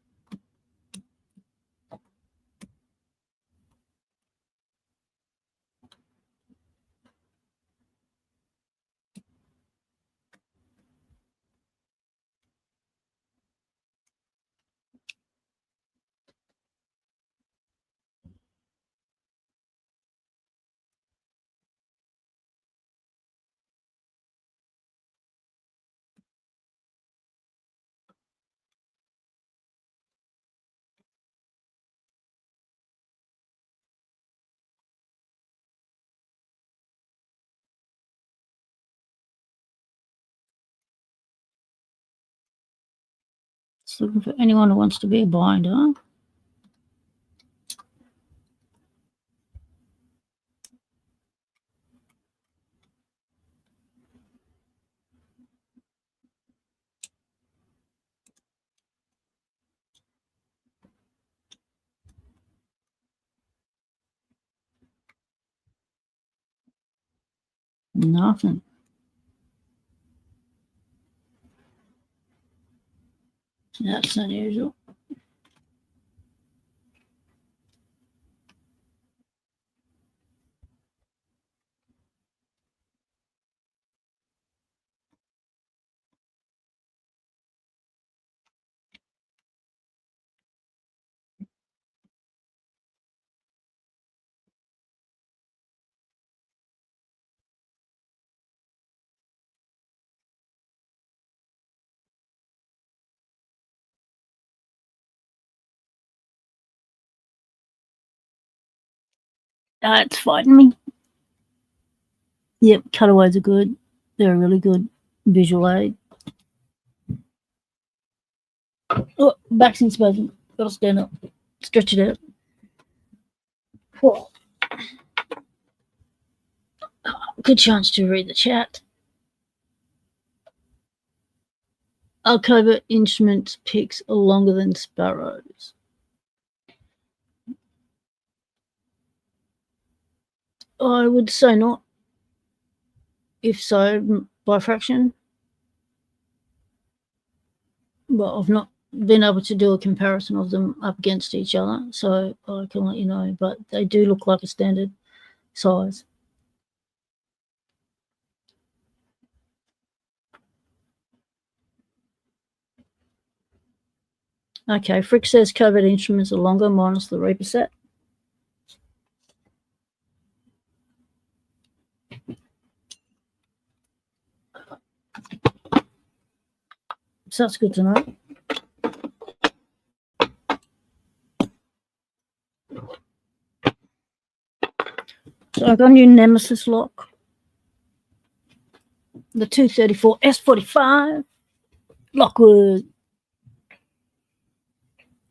It's looking for anyone who wants to be a binder. Nothing. That's unusual. It's fighting me. Yep, cutaways are good. They're a really good visual aid. Oh, back's in spasm. Gotta stand up. Stretch it out. Whoa. Good chance to read the chat. Our covert instruments picks are longer than sparrows. I would say not. If so, by fraction. But I've not been able to do a comparison of them up against each other, so I can let you know. But they do look like a standard size. Okay, Frick says covert instruments are longer minus the Reaper set. So that's good to know. So I got a new Nemesis lock. The 234 S45 Lockwood.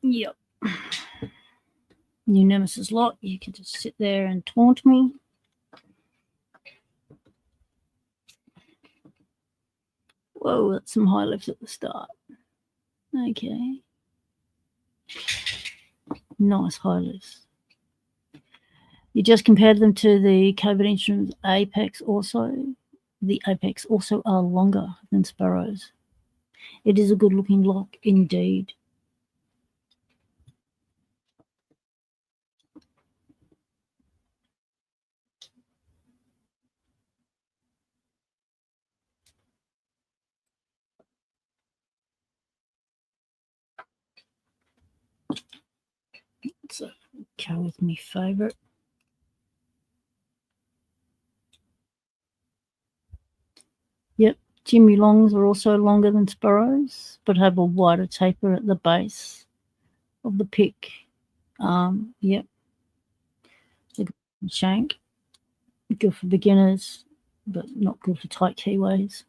Yep. New Nemesis lock. You can just sit there and taunt me. Whoa, that's some high lifts at the start. Okay. Nice high lifts. You just compared them to the covert instruments Apex also. The Apex also are longer than Sparrows. It is a good looking lock indeed. So go with my favorite. Yep, Jimmy Longs are also longer than Sparrows, but have a wider taper at the base of the pick. Yep. Shank. Good for beginners, but not good for tight keyways.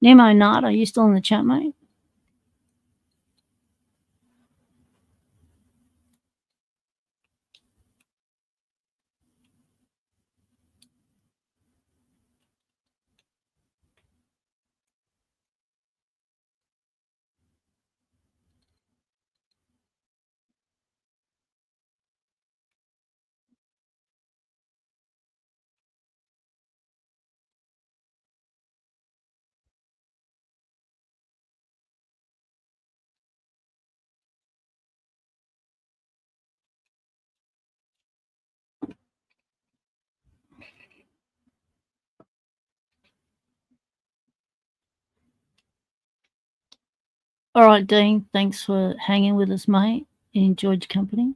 Nemo Nard, are you still in the chat, mate? All right, Dean, thanks for hanging with us, mate. Enjoyed your company.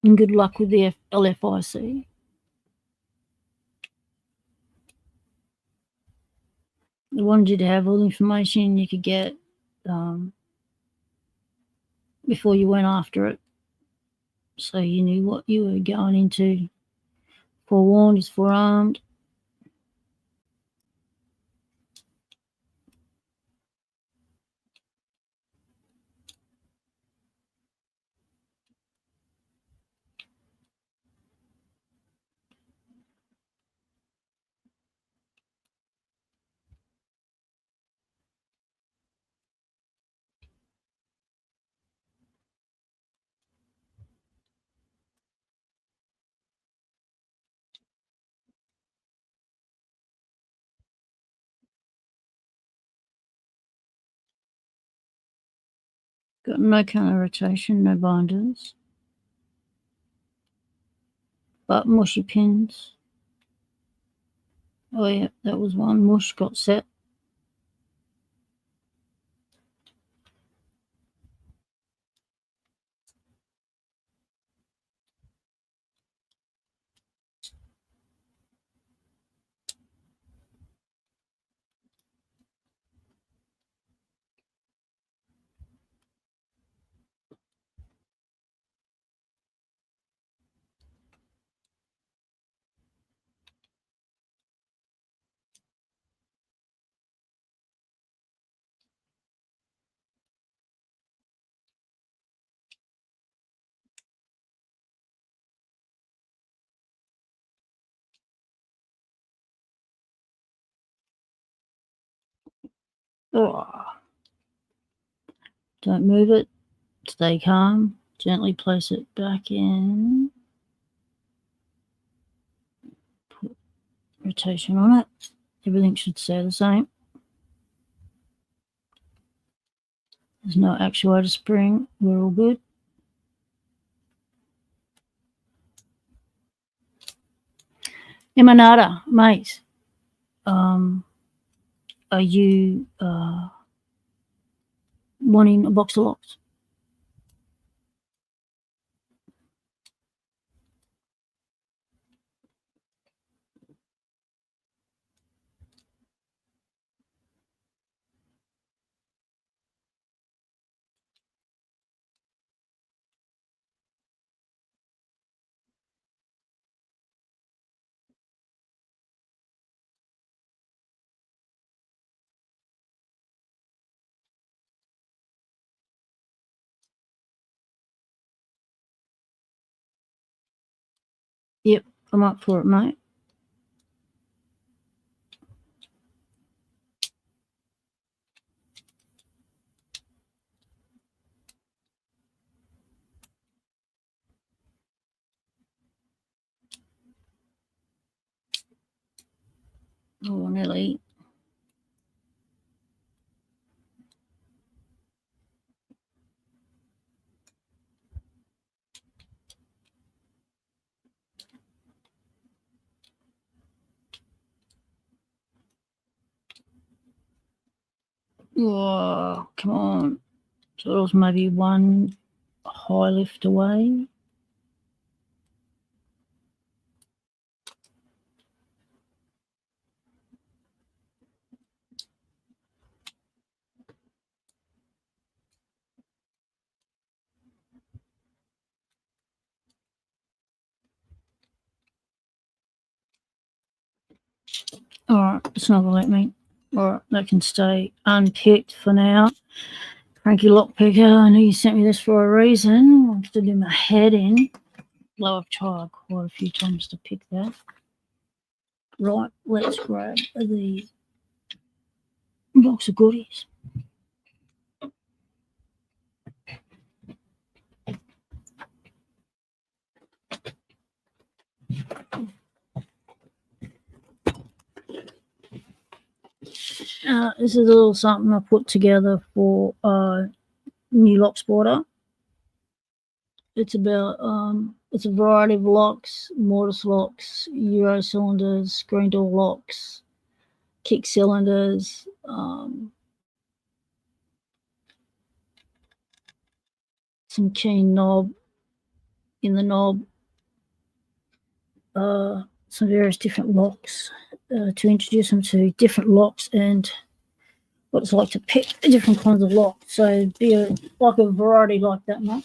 And good luck with the LFIC. I wanted you to have all the information you could get before you went after it, so you knew what you were going into. Forewarned is forearmed. Got no counter rotation, no binders. But mushy pins. Oh yeah, that was one. Mush got set. Oh. Don't move it. Stay calm. Gently place it back in. Put rotation on it. Everything should stay the same. There's no actuator spring. We're all good. Emanata, mate. Are you wanting a box of locks? Yep, I'm up for it, mate. Oh, nearly. Oh, come on. So it was maybe one high lift away. All right, it's not gonna let me. All right, that can stay unpicked for now. Frankie Lockpicker, I know you sent me this for a reason. I have to do my head in. Though I've tried quite a few times to pick that. Right, let's grab the box of goodies. This is a little something I put together for new Locksporter. It's about it's a variety of locks, mortise locks, Euro cylinders, screen door locks, kick cylinders, some keen knob in the knob, some various different locks to introduce them to different locks and what it's like to pick different kinds of locks. So be like a variety like that, mate.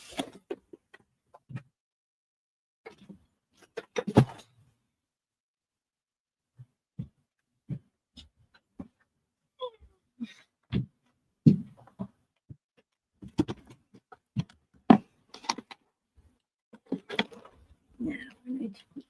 Now we need to put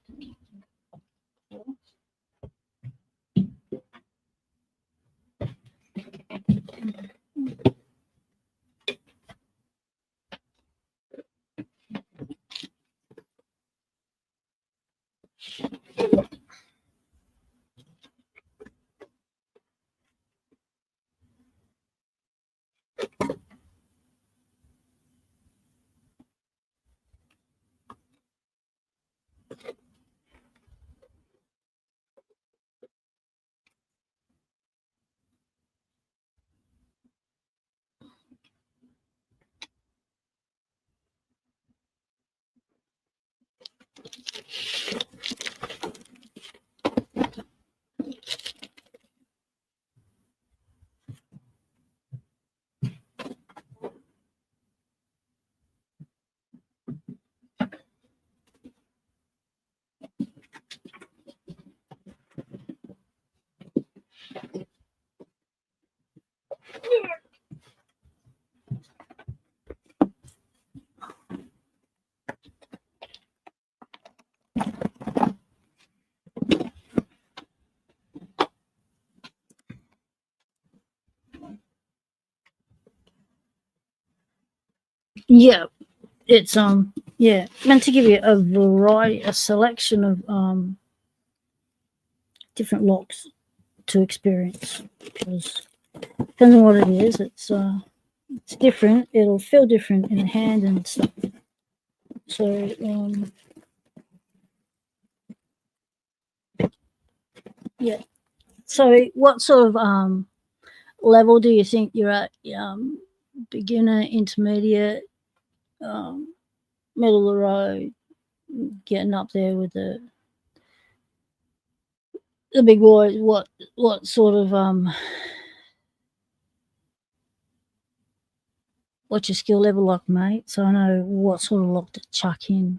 Yeah, it's yeah, meant to give you a variety, a selection of different locks to experience, because depending on what it is, it's different. It'll feel different in the hand and stuff. So yeah. So what sort of level do you think you're at? Beginner, intermediate, middle of the road, getting up there with the big boys? What sort of what's your skill level like, mate? So I know what sort of lock to chuck in.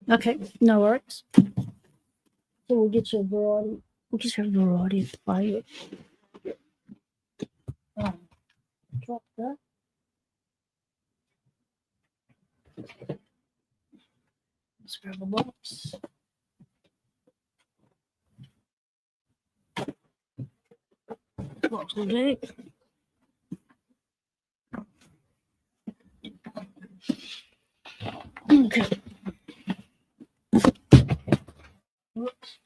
Okay, no worries. So we'll get you a variety. We'll get you a variety of flavors. Drop that. Let's grab a box. Box will do. Okay. Whoops.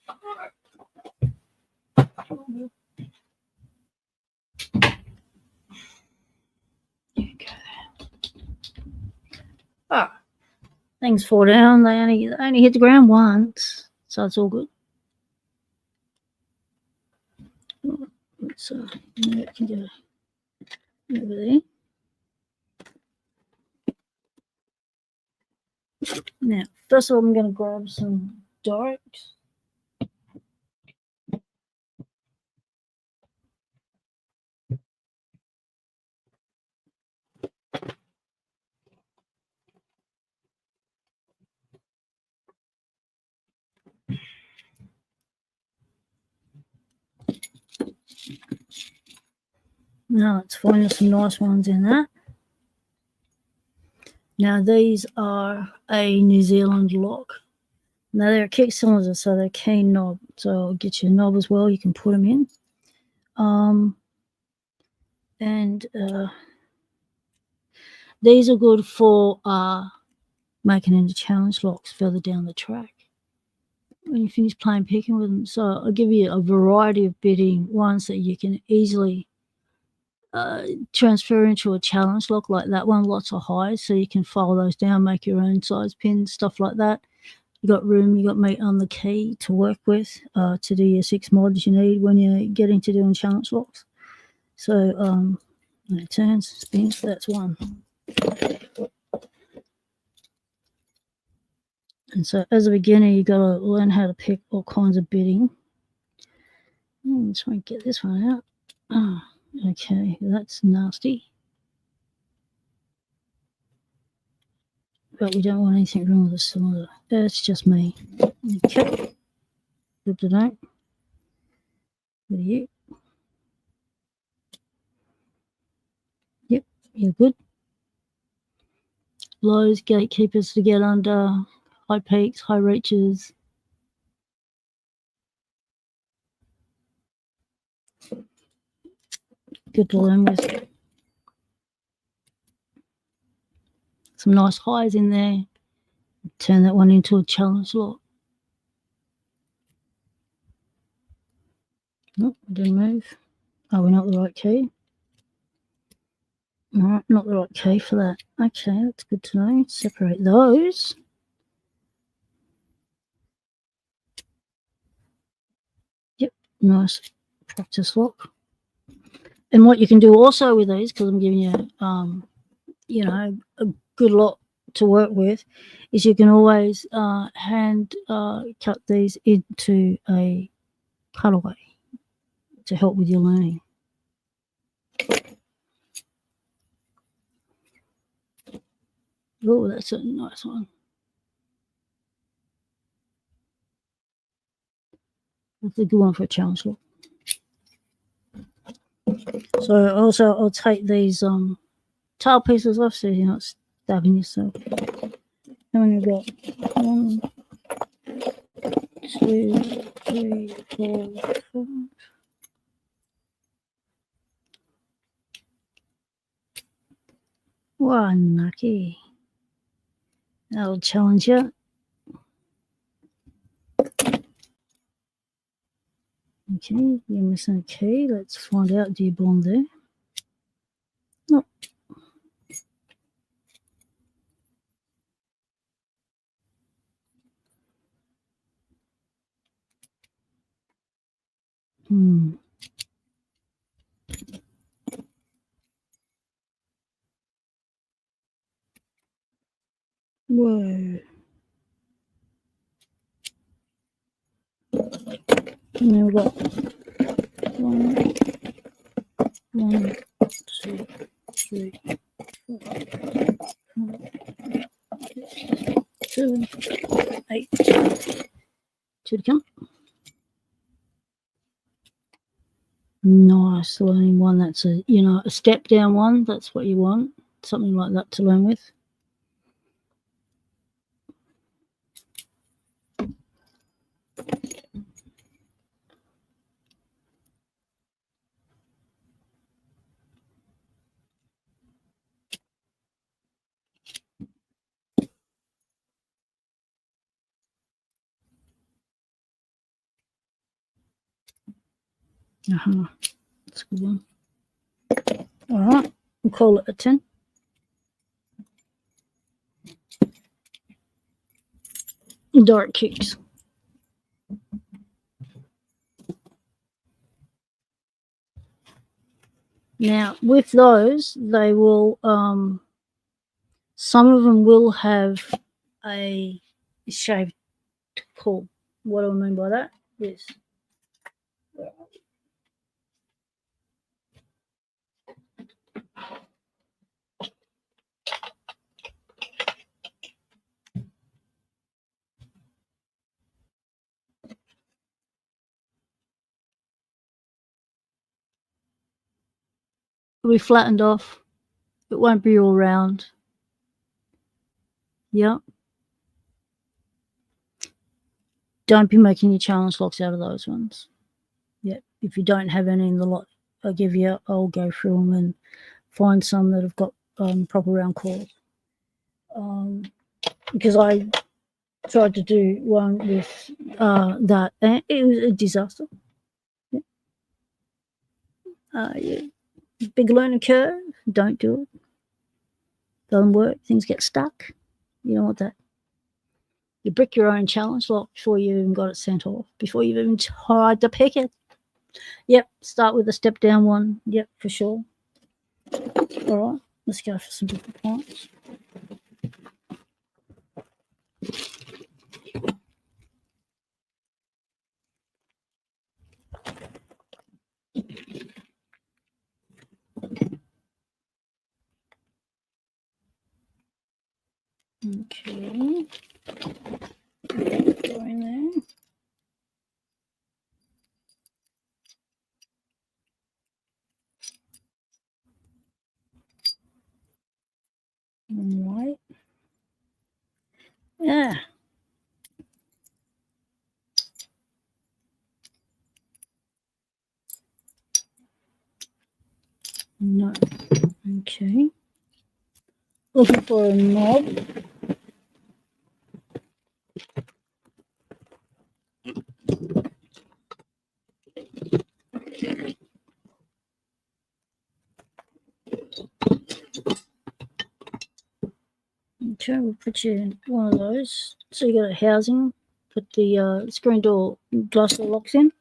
Okay. Ah, things fall down. They only hit the ground once, so it's all good. Let's yeah, it can go over there. Now, first of all, I'm going to grab some darks. Now let's find some nice ones in there. Now these are a New Zealand lock. Now they're kick cylinders, so they're keen knob. So I'll get you a knob as well. You can put them in. And these are good for making into challenge locks further down the track when you finish playing picking with them. So I'll give you a variety of bitting ones that you can easily transfer into a challenge lock like that one. Lots of highs, so you can file those down, make your own size pins, stuff like that. You got room, you got meat on the key to work with to do your 6 mods you need when you're getting to doing challenge locks. So it turns, spins, that's one. And so as a beginner, you got to learn how to pick all kinds of bitting. Let's try and get this one out. Oh, okay, that's nasty. But we don't want anything wrong with the cylinder. That's just me. Okay. Good to know. What are you? Yep, you're good. Lows, gatekeepers to get under, high peaks, high reaches. Good to learn with. Some nice highs in there. Turn that one into a challenge lock. Nope, didn't move. Oh, we're not the right key. All right, not the right key for that. Okay, that's good to know. Separate those. Yep, nice practice lock. And what you can do also with these, because I'm giving you, you know, a good lot to work with, is you can always hand cut these into a cutaway to help with your learning. Oh, that's a nice one. That's a good one for a challenge lock. So also I'll take these tile pieces off so you're not stabbing yourself. And then you've got 1, 2, 3, 4, 5. Wow, unlucky. That'll challenge you. Okay, you're missing a key. Let's find out. Do you belong there? No. Whoa. And then we've got 1, 2, 3, 4, 5, 6, 7, 8. 2 to count. Nice, learning one that's a step down one. That's what you want. Something like that to learn with. That's a good one. All right, we'll call it a 10. Dark kicks. Now, with those, they will, some of them will have a shaved pull. What do I mean by that? Yes. It'll be flattened off. It won't be all round. Yep. Don't be making your challenge locks out of those ones. Yep. If you don't have any in the lot I give you, I'll go through them and find some that have got proper round cores. Because I tried to do one with that, and it was a disaster. Yeah. Big learning curve. Don't do it. Doesn't work. Things get stuck. You don't want that. You brick your own challenge lock before you even got it sent off, before you've even tried to pick it. Yep, start with a step down one. Yep, for sure. All right, let's go for some different points. Okay. Go in there. White. Yeah. No. Okay. Looking for a knob. Okay, we'll put you in one of those. So you got a housing. Put the screen door, glass door locks in.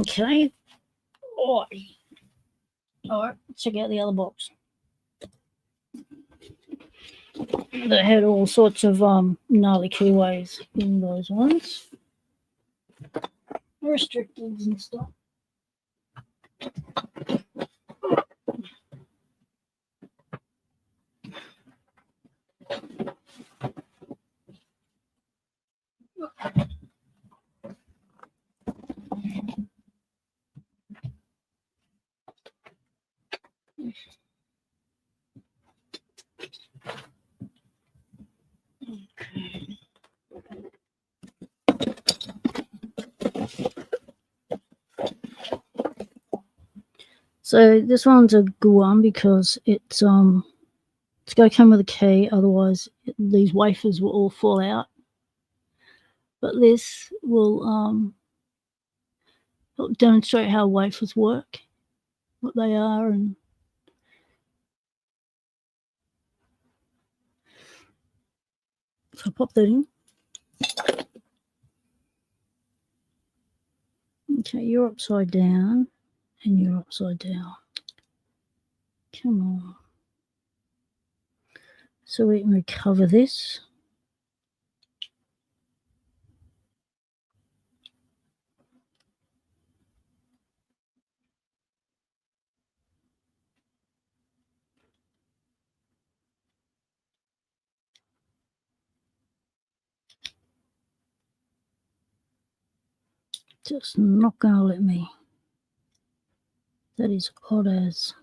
Okay. All right, check out the other box. That had all sorts of gnarly keyways in those ones. Restricteds and stuff. So this one's a good one because it's got to come with a key, otherwise these wafers will all fall out. But this will help demonstrate how wafers work, what they are, and so pop that in. Okay, you're upside down and you're upside down. Come on. So we can recover this. Just not going to let me. That is odd as.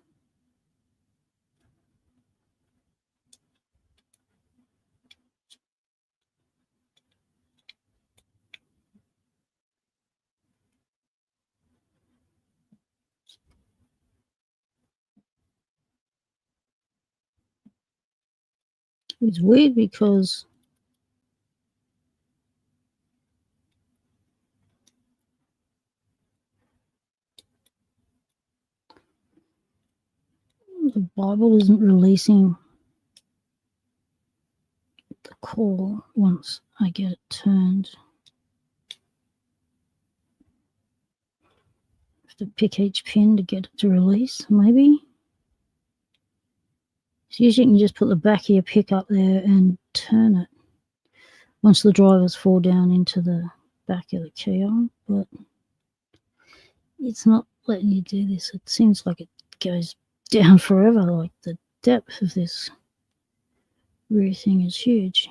It's weird because the Bible isn't releasing the call once I get it turned. I have to pick each pin to get it to release, maybe. So usually you can just put the back of your pick up there and turn it once the drivers fall down into the back of the key on, but it's not letting you do this. It seems like it goes down forever, like the depth of this rear thing is huge.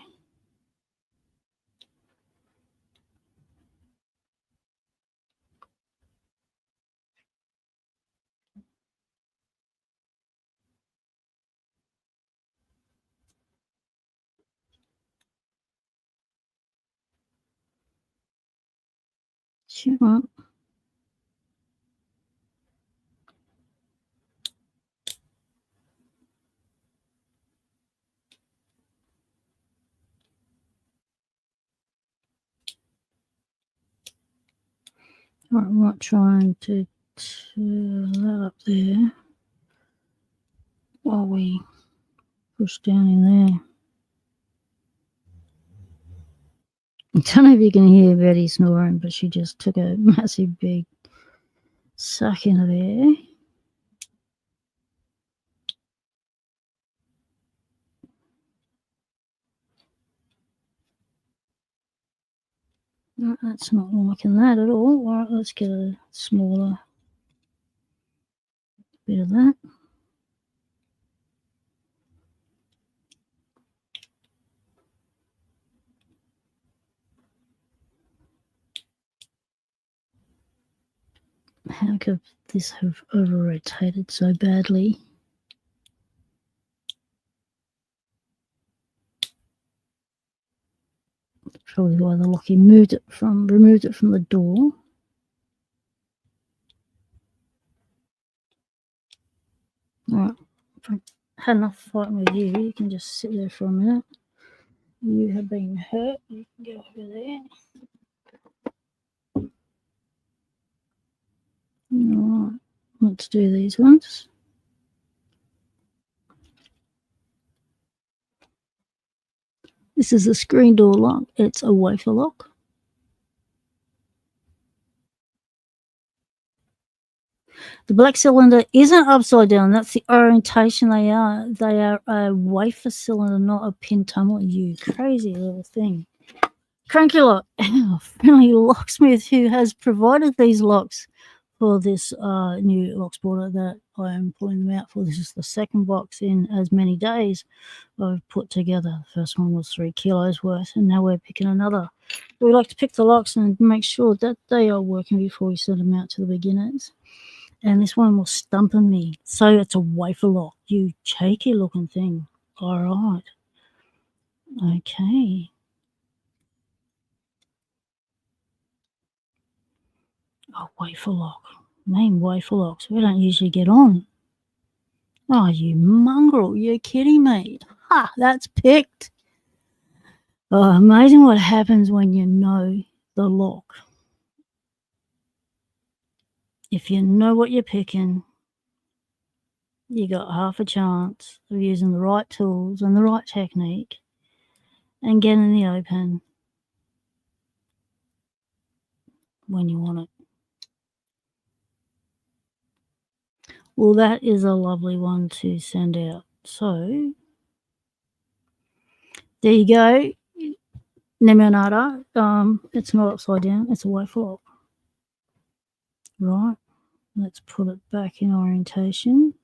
Come on. All right, I'm not trying to turn that up there while we push down in there. I don't know if you can hear Betty snoring, but she just took a massive big suck in of air. No, that's not liking that at all. All right, let's get a smaller bit of that. How could this have over-rotated so badly? Probably why the locky removed it from the door. had enough fighting with you. You can just sit there for a minute. You have been hurt. You can go over there. All right, let's do these ones. This is a screen door lock. It's a wafer lock. The black cylinder isn't upside down. That's the orientation they are. They are a wafer cylinder, not a pin tunnel. You crazy little thing. Cranky lock. Friendly locksmith who has provided these locks for this new Locksporter that I am pulling them out for. This is the second box in as many days I've put together. The first one was 3 kilos worth, and now we're picking another. We like to pick the locks and make sure that they are working before we send them out to the beginners. And this one was stumping me. So it's a wafer lock, you cheeky looking thing. All right. Okay. Oh, wafer lock. Main wafer locks. We don't usually get on. Oh, you mongrel. You're kidding me. Ha, that's picked. Oh, amazing what happens when you know the lock. If you know what you're picking, you got half a chance of using the right tools and the right technique and getting the open when you want it. Well, that is a lovely one to send out. So, there you go. Nemonada. It's not upside down. It's a wafer lock. Right. Let's put it back in orientation.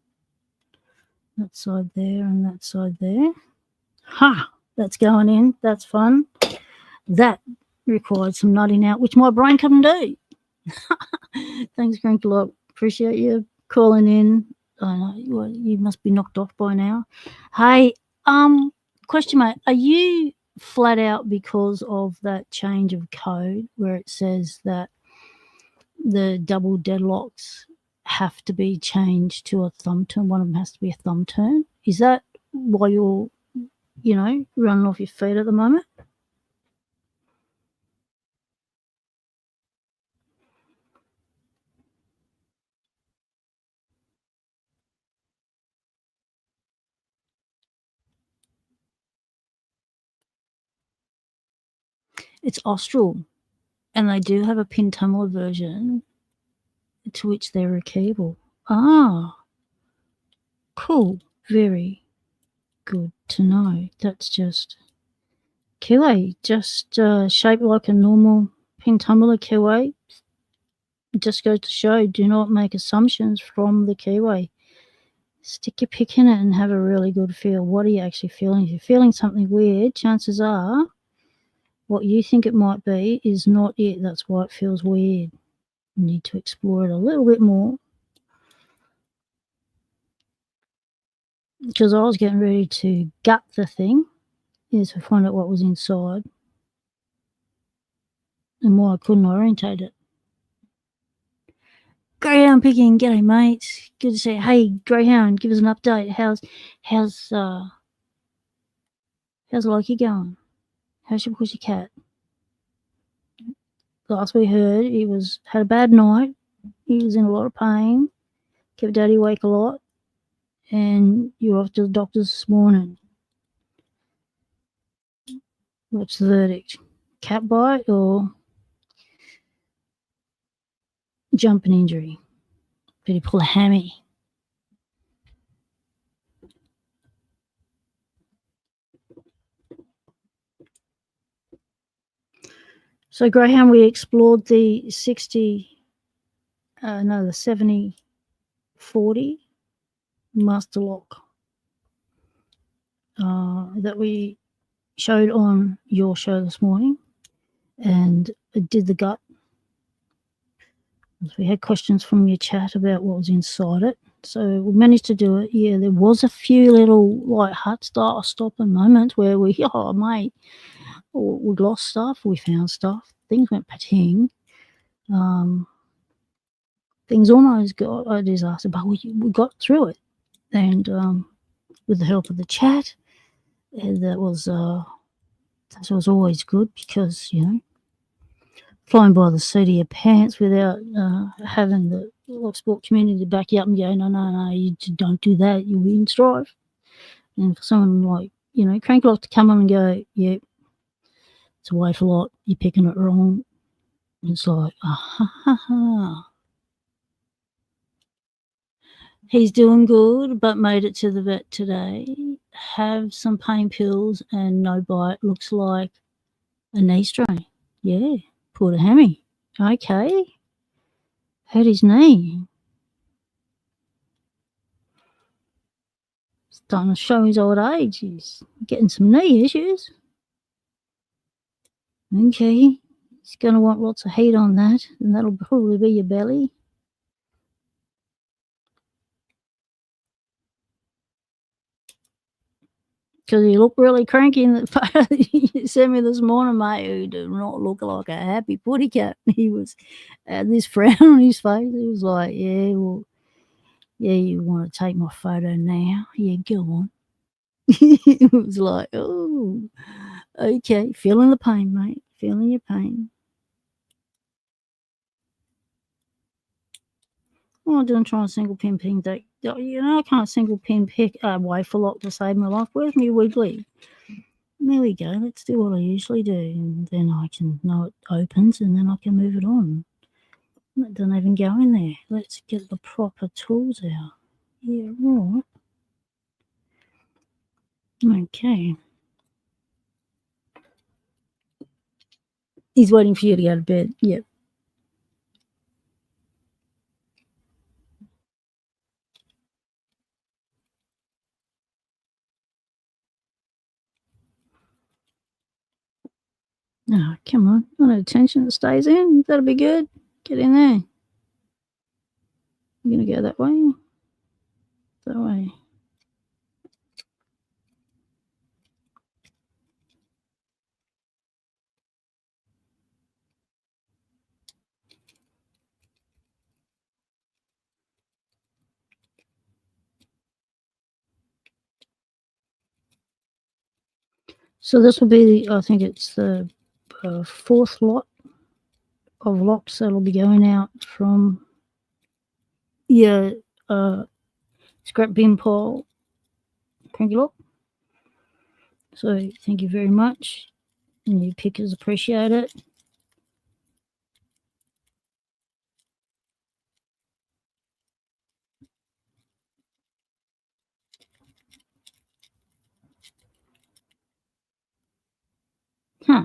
That side there and that side there. Ha! That's going in. That's fun. That required some nutting out, which my brain couldn't do. Thanks, Cranky Lock. Appreciate you calling in. I know you must be knocked off by now. Hey, question, mate. Are you flat out because of that change of code where it says that the double deadlocks have to be changed to a thumb turn? One of them has to be a thumb turn. Is that why you're, running off your feet at the moment? It's Austral, and they do have a pin tunnel version to which they're rekeable. Ah, cool. Very good to know. That's just keyway, just shaped like a normal pin tumbler keyway. It just goes to show, do not make assumptions from the keyway. Stick your pick in it and have a really good feel. What are you actually feeling? If you're feeling something weird, chances are what you think it might be is not it. That's why it feels weird. You need to explore it a little bit more. Because I was getting ready to gut the thing, is to find out what was inside and why I couldn't orientate it. Greyhound picking, g'day mates. Good to see you. Hey Greyhound, give us an update. How's Loki going? How's your pussy cat? Last we heard, he had a bad night. He was in a lot of pain. Kept Daddy awake a lot. And you're off to the doctors this morning. What's the verdict? Cat bite or jumping injury? Did he pull a hammy? So Greyhound, we explored the 70-40 master lock that we showed on your show this morning, and it did the gut. We had questions from your chat about what was inside it, so we managed to do it. Yeah, there was a few little like hut style stopping moments where we lost stuff, we found stuff, things went pating. Things almost got a disaster, but we got through it. And with the help of the chat. And that was always good because, you know, flying by the seat of your pants without having the Locksport community to back you up and go, no, you don't do that, you'll be in strife. And for someone like, you know, Cranklock to come on and go, yeah, it's a wafer lot, you're picking it wrong. It's like, He's doing good, but made it to the vet today. Have some pain pills and no bite. Looks like a knee strain. Yeah, pulled a hammy. Okay. Hurt his knee. Starting to show his old age. He's getting some knee issues. Okay. He's going to want lots of heat on that, and that'll probably be your belly. Because he looked really cranky in the photo you sent me this morning, mate. He did not look like a happy putty cat. He was had this frown on his face. He was like, yeah, well, yeah, you want to take my photo now? Yeah, go on. It was like, oh, okay. Feeling the pain, mate. Feeling your pain. I'm doing trying to single pin ping deck. You know, I can't single pin pick a wafer lock to save my life. Where's my wiggly? There we go. Let's do what I usually do. And then I can know it opens and then I can move it on. That doesn't even go in there. Let's get the proper tools out. Yeah, right. Okay. He's waiting for you to go to bed. Yep. Oh, come on. I need attention that stays in. That'll be good. Get in there. You're going to go that way? That way. So this will be, I think it's the fourth lot of locks that'll be going out from your scrap bin pile cranky lock. So thank you very much. And you pickers appreciate it. Huh.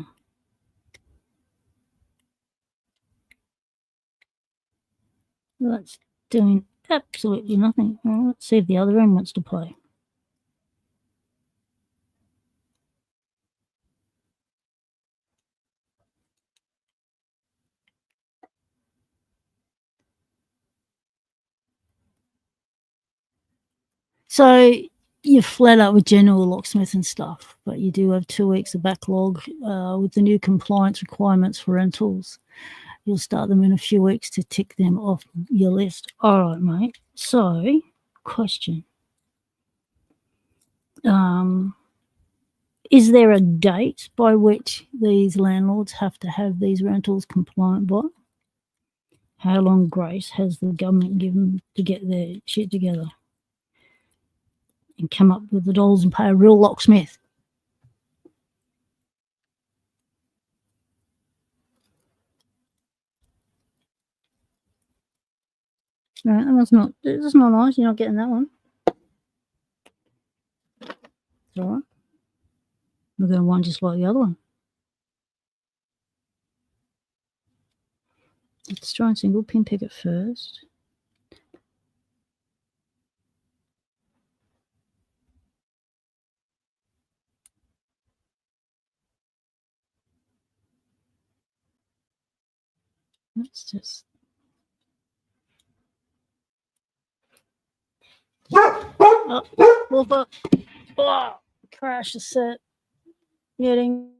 Well, that's doing absolutely nothing. Well, let's see if the other end wants to play. So you're flat out with general locksmith and stuff, but you do have 2 weeks of backlog with the new compliance requirements for rentals. You'll start them in a few weeks to tick them off your list. All right, mate. So, question. Is there a date by which these landlords have to have these rentals compliant by? How long grace has the government given to get their shit together and come up with the dollars and pay a real locksmith? Right, that's not nice. You're not getting that one. It's all right. We're going to one just like the other one. Let's try and single pin pick it first. Let's just. Oh, whooper. Oh, crash the set. Getting.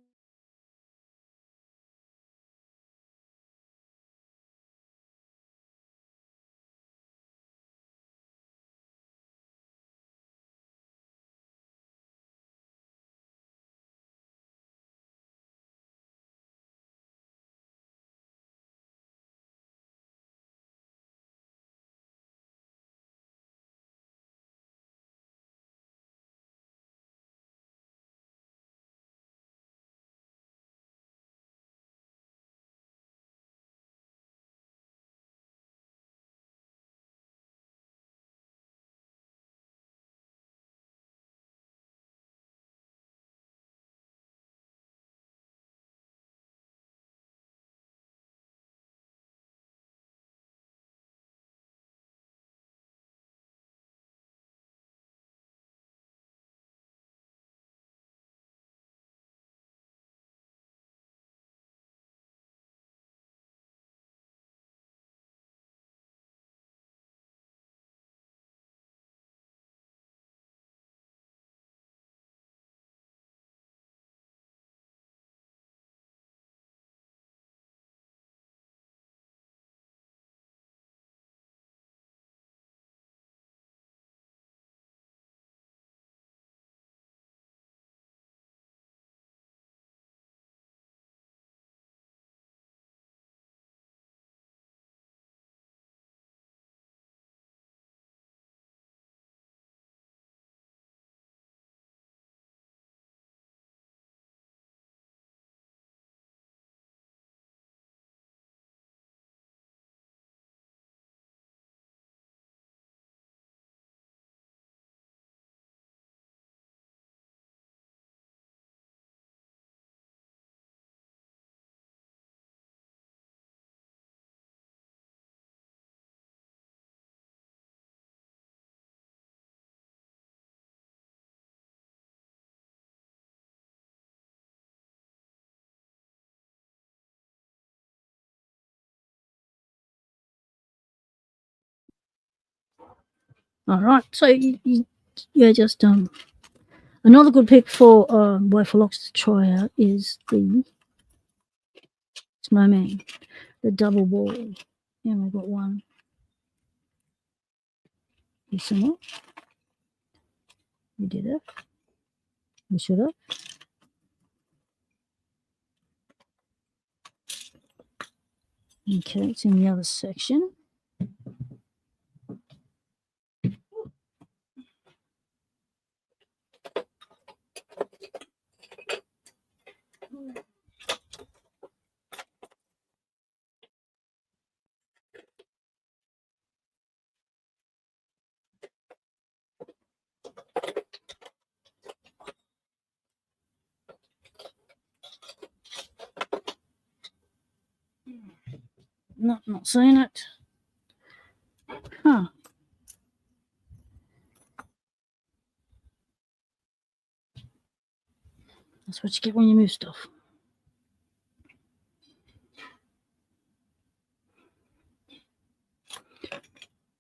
All right, so yeah, just another good pick for way for locks to try out is the snowman, the double ball. And we've got one. You see it? You did it. You should have. Okay, it's in the other section. Not seeing it. Huh. That's what you get when you move stuff.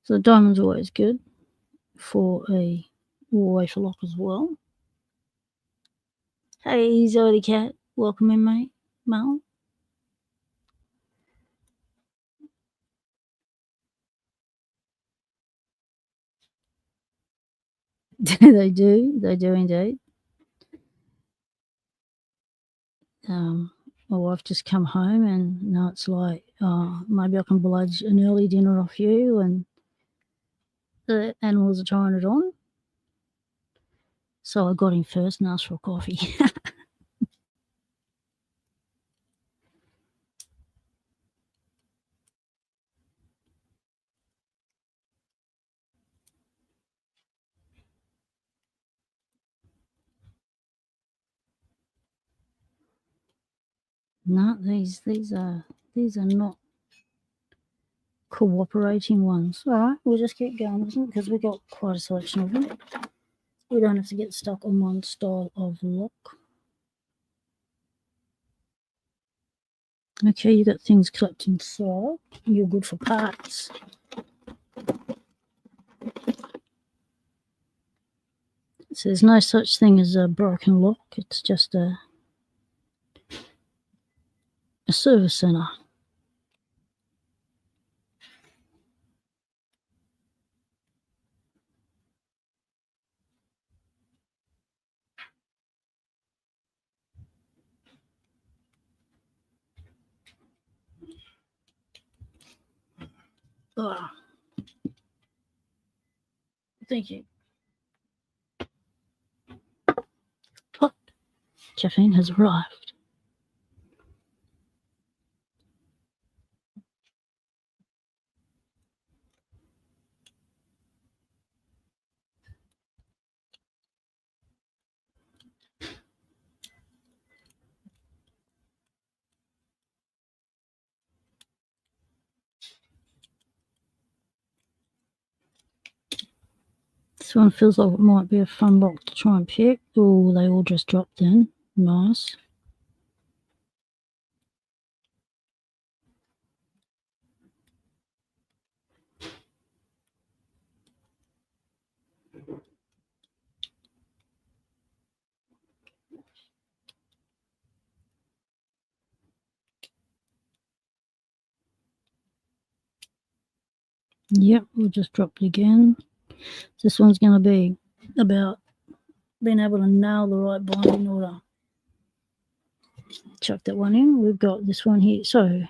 So the diamond's always good for a way for lock as well. Hey, Zoe Cat, welcome in, mate. Mal. They do indeed. My wife just come home and now it's like, maybe I can bludge an early dinner off you, and the animals are trying it on. So I got him first and asked for a coffee. No, these are not cooperating ones. All right, we'll just keep going with them because we've got quite a selection of them. We don't have to get stuck on one style of lock. Okay, you got things clipped inside. You're good for parts. So there's no such thing as a broken lock. It's just a service center. Oh, thank you. Hot caffeine has arrived. This one feels like it might be a fun lock to try and pick. Oh, they all just dropped in. Nice. Yep, we'll just drop it again. This one's going to be about being able to nail the right binding order. Chuck that one in. We've got this one here. So,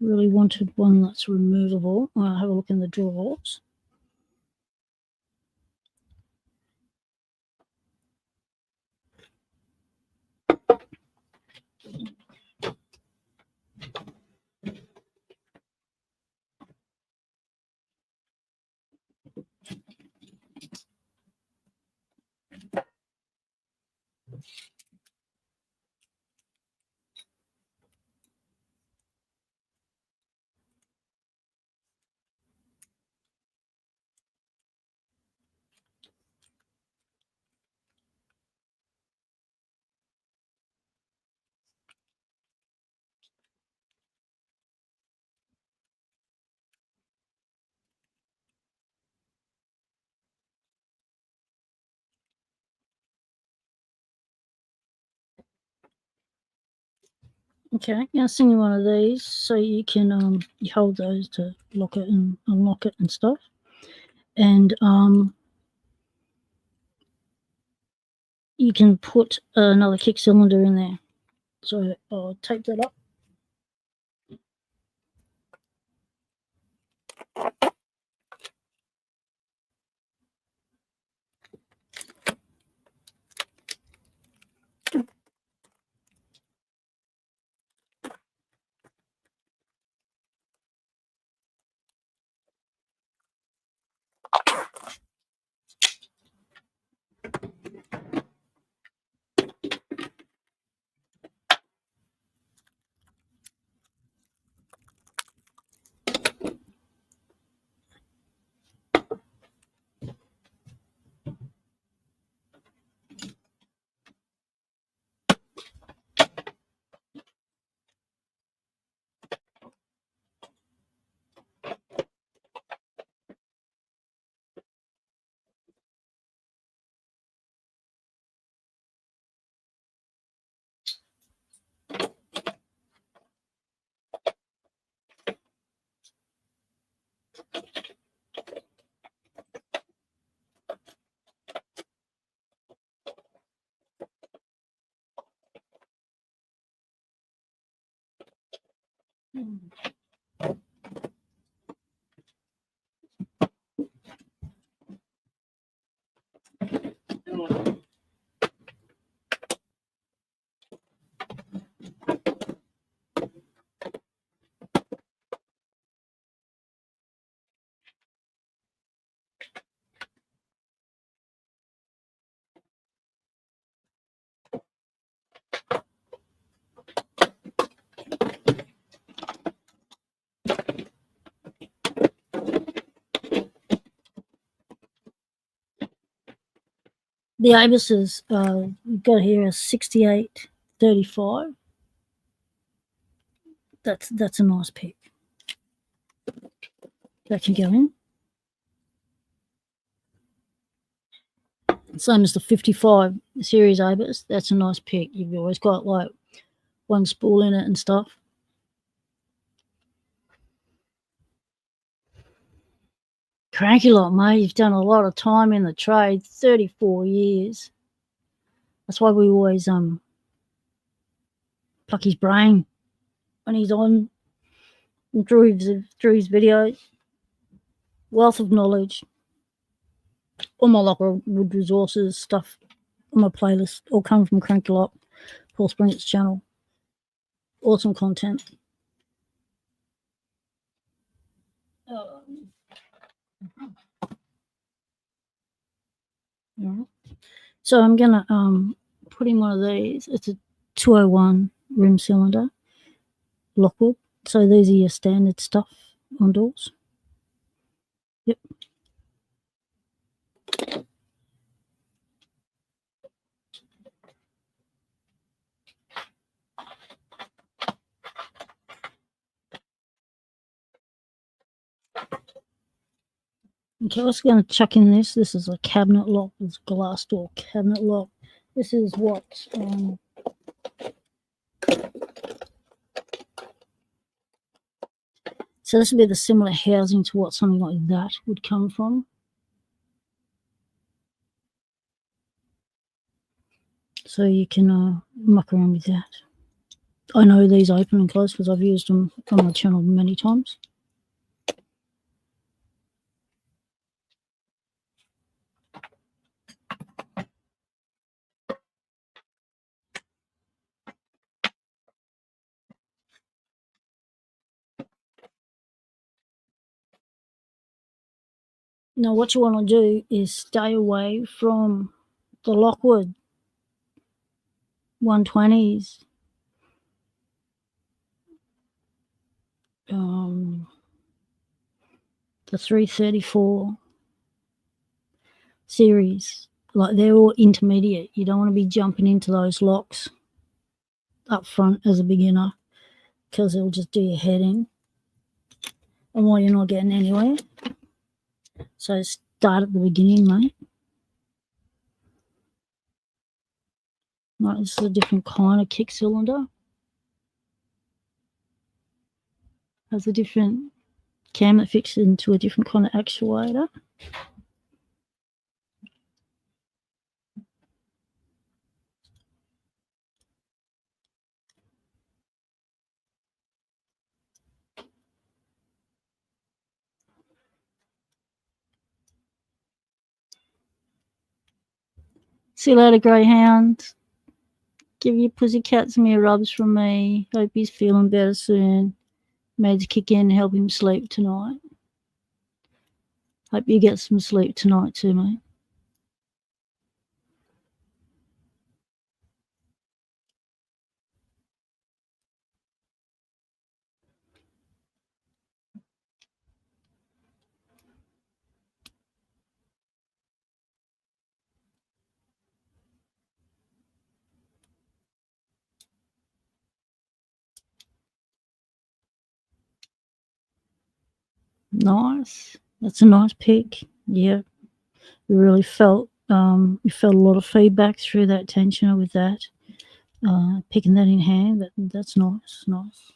really wanted one that's removable. I'll have a look in the drawers. Okay, I'm going to send you one of these so you can you hold those to lock it and unlock it and stuff. And you can put another kick cylinder in there. So I'll tape that up. The Abus we've got here is 6835. That's a nice pick. That can go in. Same as the 55 series Abus. That's a nice pick. You've always got like one spool in it and stuff. Cranky lot, mate. You've done a lot of time in the trade, 34 years. That's why we always pluck his brain when he's on through his videos. Wealth of knowledge. All my Lockwood resources, stuff on my playlist, all come from Cranky Lot, Paul Springett's channel. Awesome content. So I'm gonna put in one of these. It's a 201 rim cylinder, Lockwood. So these are your standard stuff on doors. Yep. Okay, I was going to chuck in this. This is a cabinet lock. It's a glass door cabinet lock. This is what so this would be the similar housing to what something like that would come from. So you can muck around with that. I know these open and close because I've used them on my channel many times. Now what you want to do is stay away from the Lockwood 120s. The 334 series, like they're all intermediate. You don't want to be jumping into those locks up front as a beginner because it'll just do your head in and why you're not getting anywhere. So start at the beginning, mate. Right, this is a different kind of kick cylinder. has a different cam that fixes into a different kind of actuator. See you later, Greyhound. Give your pussycat some ear rubs from me. Hope he's feeling better soon. Meds kick in and help him sleep tonight. Hope you get some sleep tonight too, mate. Nice. That's a nice pick. Yeah. We really felt we felt a lot of feedback through that tensioner with that. Picking that in hand, that's nice. Nice.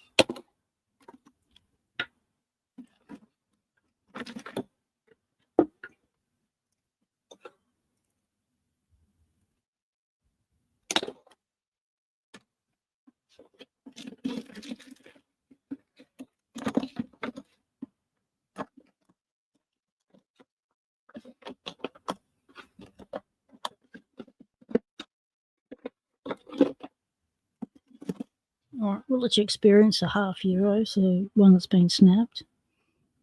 All right, we'll let you experience a €0.5, so one that's been snapped.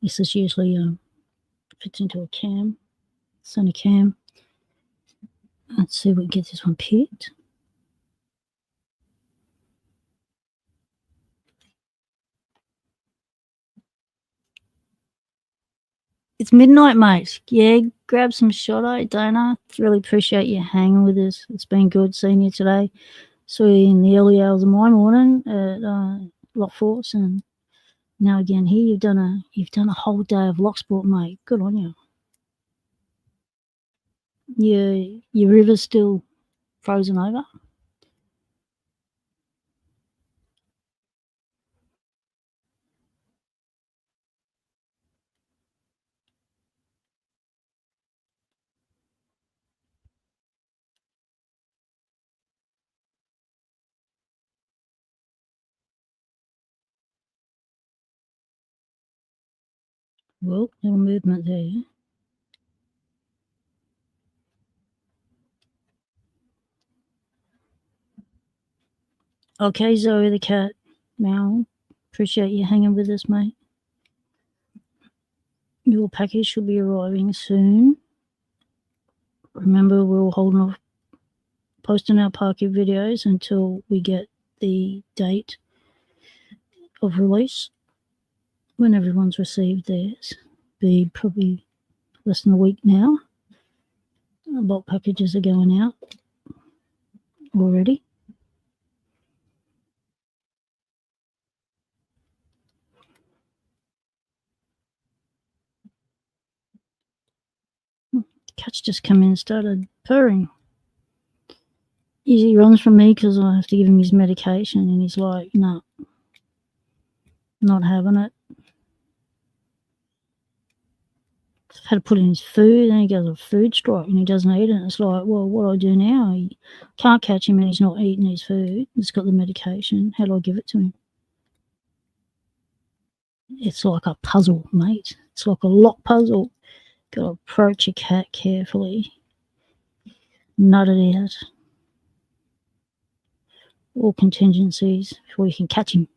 This is usually fits into a cam, Sony cam. Let's see if we can get this one picked. It's midnight, mate. Yeah, grab some shot, Dana. Really appreciate you hanging with us. It's been good seeing you today. Saw you in the early hours of my morning at Lockforce, and now again here. You've done a whole day of Locksport, mate. Good on you. Your river's still frozen over. Well, little movement there. Okay, Zoe the cat. Meow. Appreciate you hanging with us, mate. Your package should be arriving soon. Remember, we're all holding off posting our parking videos until we get the date of release. When everyone's received theirs, be probably less than a week now. Bulk packages are going out already. Cat's just come in and started purring. He runs from me because I have to give him his medication, and he's like, no, not having it. I've had to put in his food, and he goes a food strike, and he doesn't eat it. And it's like, well, what do I do now? He can't catch him, and he's not eating his food. He's got the medication. How do I give it to him? It's like a puzzle, mate. It's like a lock puzzle. Got to approach your cat carefully. Nut it out. All contingencies before you can catch him.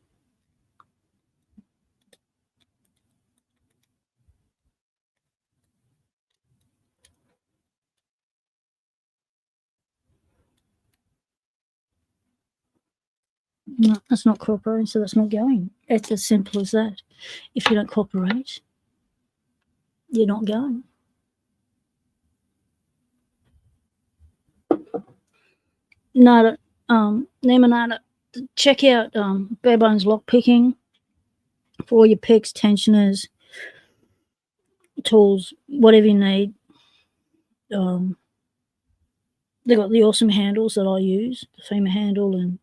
No, that's not cooperating, so that's not going. It's as simple as that. If you don't cooperate, you're not going. Nada, Nada, check out Bare Bones Lockpicking for all your picks, tensioners, tools, whatever you need. They've got the awesome handles that I use, the femur handle and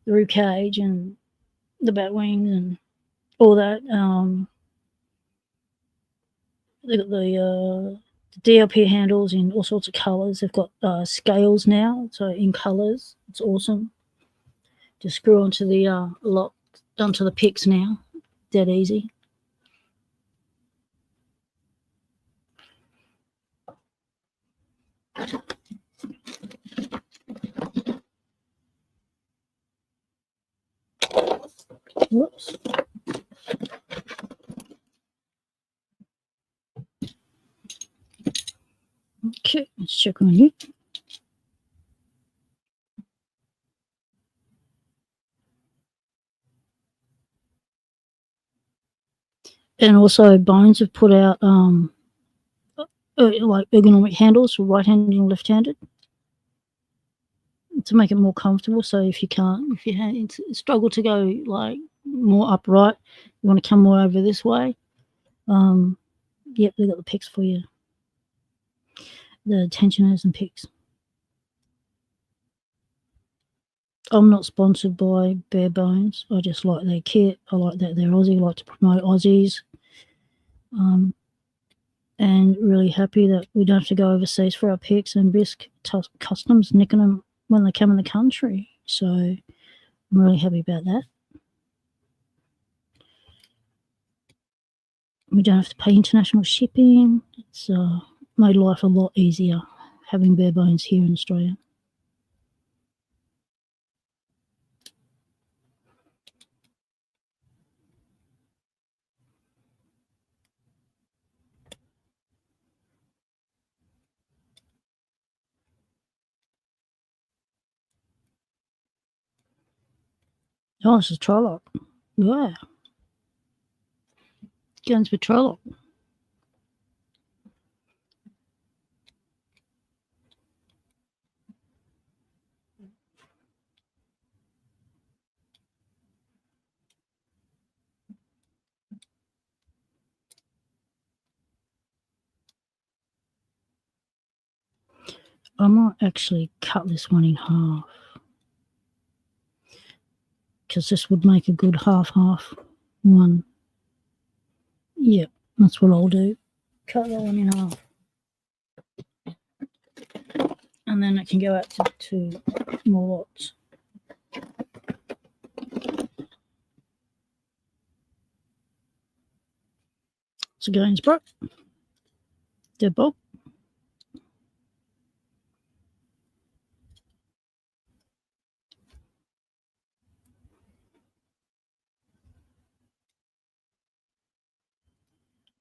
the rib cage and the bat wings and all that. They got the DLP handles in all sorts of colours. They've got scales now, so in colours. It's awesome. Just screw onto the lock, onto the picks now. Dead easy. Whoops. Okay, let's check on you. And also, Bones have put out like ergonomic handles for right-handed and left-handed to make it more comfortable. So if you struggle to go like more upright, you want to come more over this way. Yep, they've got the picks for you. The tensioners and picks. I'm not sponsored by Bare Bones. I just like their kit. I like that they're Aussie. I like to promote Aussies. And really happy that we don't have to go overseas for our picks and risk customs nicking them when they come in the country. So I'm really happy about that. We don't have to pay international shipping. It's made life a lot easier having Bare Bones here in Australia. Oh, this is Trolloc. Yeah. Guns with Trolloc. I might actually cut this one in half because this would make a good half-half one. Yep, that's what I'll do. Cut that one in half. And then it can go out to 2 more lots. So Gainsborough, dead bolt.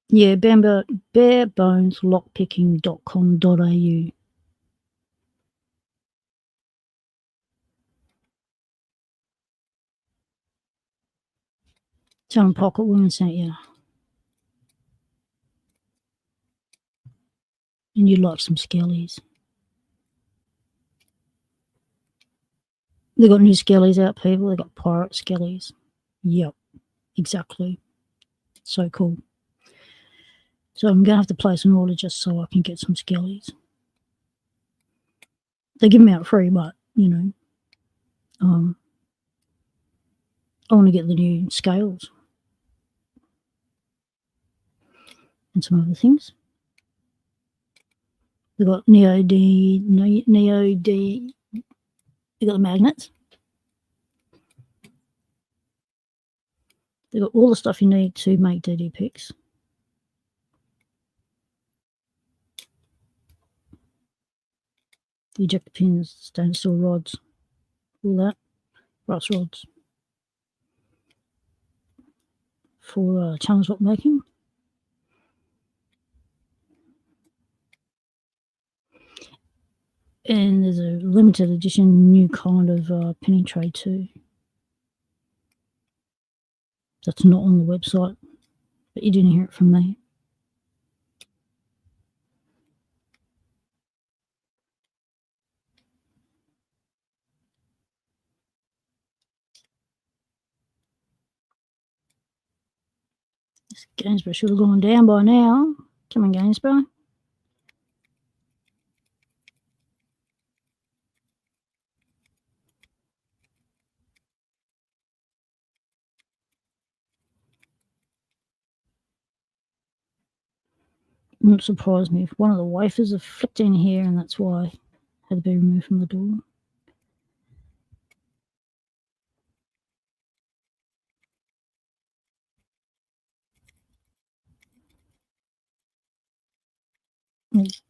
Yeah, bareboneslockpicking.com.au. Tell them Pocket Woman sent you. And you'd like some skellies. They got new skellies out, people. They got pirate skellies. Yep, exactly. So cool. So I'm going to have to place an order just so I can get some skellies. They give them out free, but, you know, I want to get the new scales and some other things. They got Neo D. They got the magnets. They got all the stuff you need to make DD picks. The ejector pins, stainless steel rods, all that, brass rods for challenge lock making. And there's a limited edition new kind of pinning tray too. That's not on the website, but you didn't hear it from me. This Gainsborough should have gone down by now. Come on, Gainsborough. Wouldn't surprise me if one of the wafers have flicked in here and that's why it had to be removed from the door.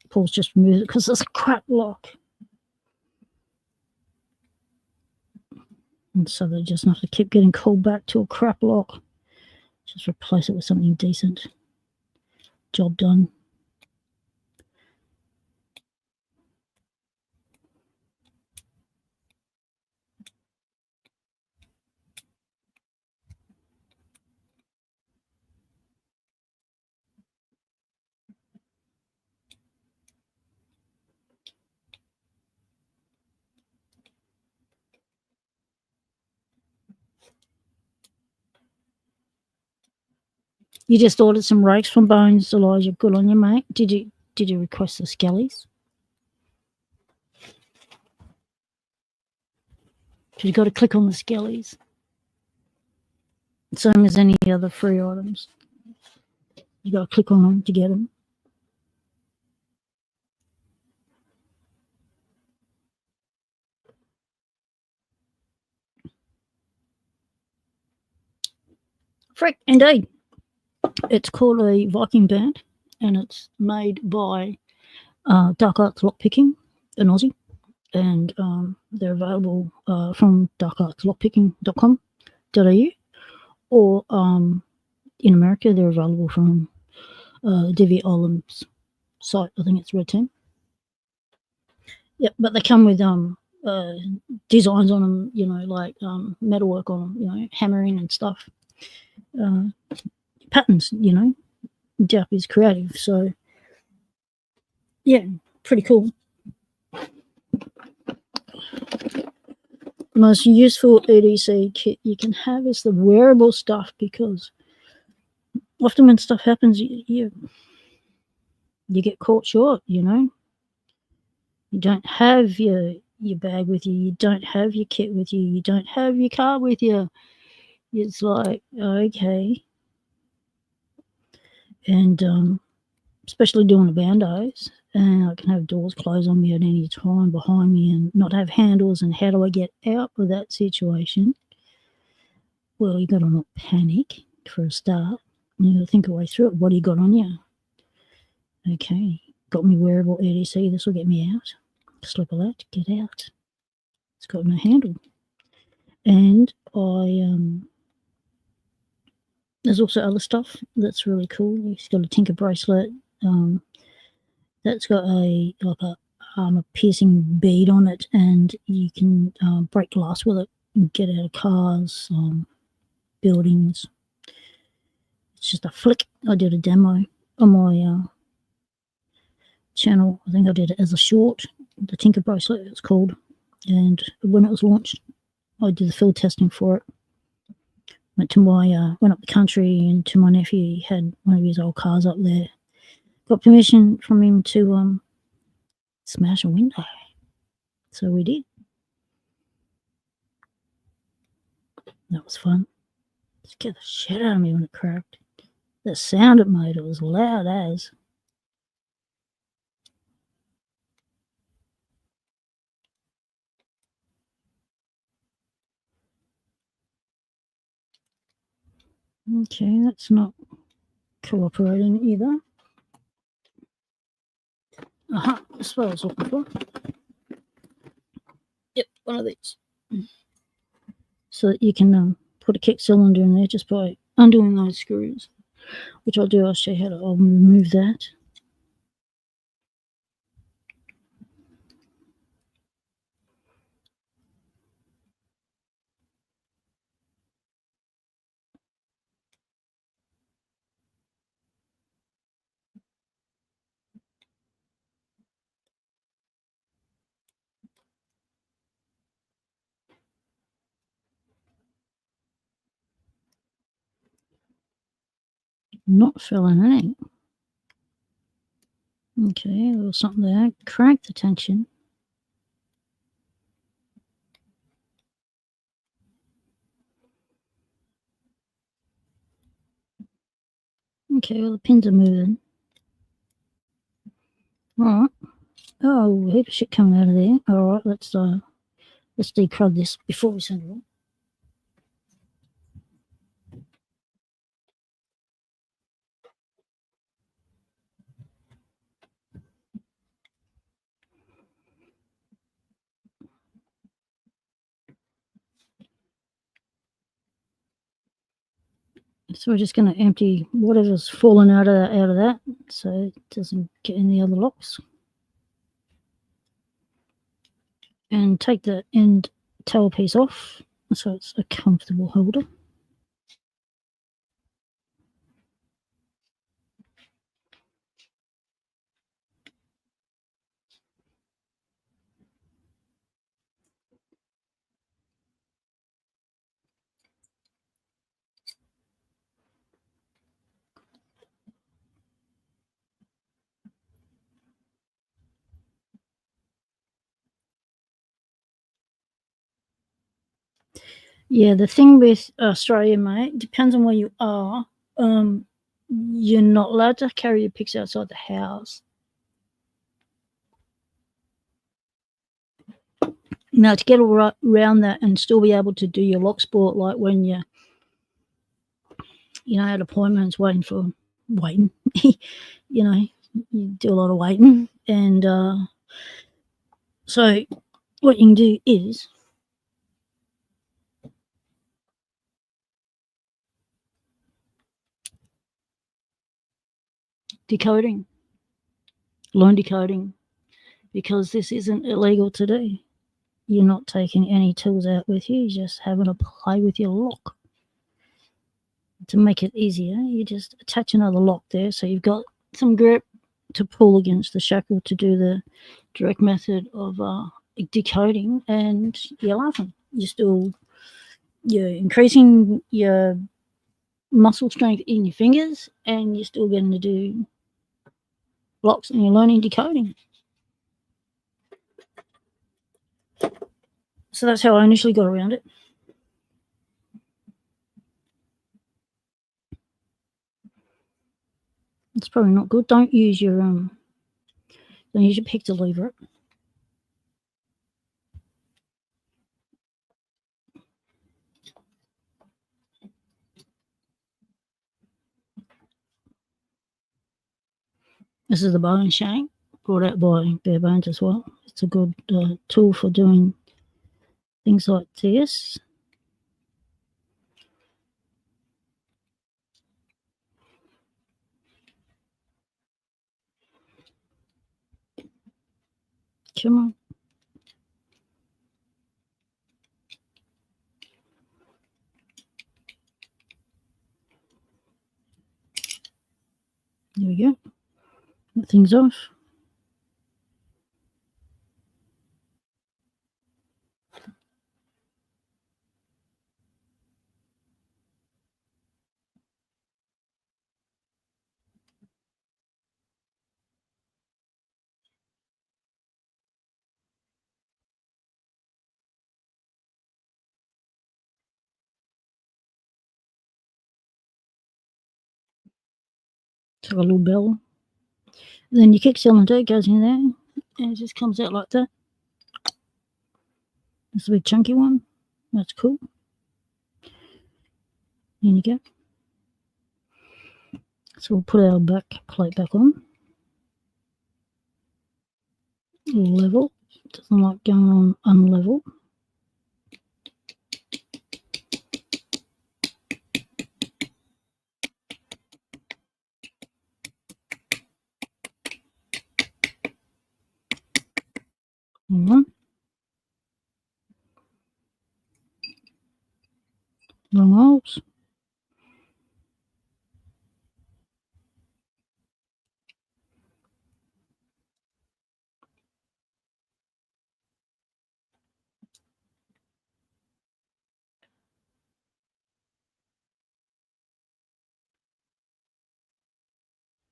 Paul's just removed it because it's a crap lock. And so they just have to keep getting called back to a crap lock. Just replace it with something decent. Job done. You just ordered some rakes from Bones, Elijah. Good on you, mate. Did you request the skellies? You got to click on the skellies. Same as any other free items. You got to click on them to get them. Frick, indeed. It's called a Viking band, and it's made by Dark Arts Lockpicking, an Aussie, and they're available from darkartslockpicking.com.au, or in America they're available from Divvy Olam's site. I think it's Red Team. Yeah, but they come with designs on them, you know, like metalwork on them, you know, hammering and stuff. Patterns, you know. Jap is creative, so yeah, pretty cool. The most useful EDC kit you can have is the wearable stuff, because often when stuff happens, you get caught short, you know. You don't have your bag with you, you don't have your kit with you, you don't have your car with you. It's like, okay. And especially doing the bandos, and I can have doors close on me at any time behind me and not have handles, and how do I get out of that situation? Well, you got to not panic for a start. You got to think a way through it. What do you got on you? Okay, got me wearable EDC. This will get me out. Slip a latch, get out. It's got no handle. And there's also other stuff that's really cool. It's got a Tinker bracelet. That's got a piercing bead on it, and you can break glass with it and get out of cars, buildings. It's just a flick. I did a demo on my channel. I think I did it as a short. The Tinker bracelet, it's called. And when it was launched, I did the field testing for it. Went up the country, and to my nephew, he had one of his old cars up there. Got permission from him to smash a window. So we did. That was fun. Scared the shit out of me when it cracked. The sound it made, it was loud as. Okay, that's not cooperating either. That's what I was looking for. Yep, one of these. So that you can put a kick cylinder in there just by undoing those screws, which I'll do. I'll show you how to remove that. Not filling in. Okay, a little something there. Crank the tension. Okay, well, the pins are moving. All right. Oh, heap of shit coming out of there. All right, let's decrud this before we send it on. So we're just going to empty whatever's fallen out of that, so it doesn't get in the other locks. And take the end tail piece off, so it's a comfortable holder. Yeah, the thing with Australia, mate, depends on where you are. You're not allowed to carry your picks outside the house. Now, to get around that and still be able to do your lock sport, like when you at appointments, waiting, you do a lot of waiting, and so what you can do is decoding, learn decoding, because this isn't illegal to do. You're not taking any tools out with you, you're just having to play with your lock. To make it easier, you just attach another lock there, so you've got some grip to pull against the shackle to do the direct method of decoding, and you're laughing. You're increasing your muscle strength in your fingers, and you're still getting to do locks, and you're learning decoding. So that's how I initially got around it. It's probably not good. Don't use your pick to lever it. This is the bone shank, brought out by Bare Bones as well. It's a good tool for doing things like this. Come on. There we go. Put things off. It's got a little bell. Then your kick cylinder goes in there, and it just comes out like that. It's a big chunky one. That's cool. In you go. So we'll put our back plate back on. Level. Doesn't like going on unlevel. Long holes.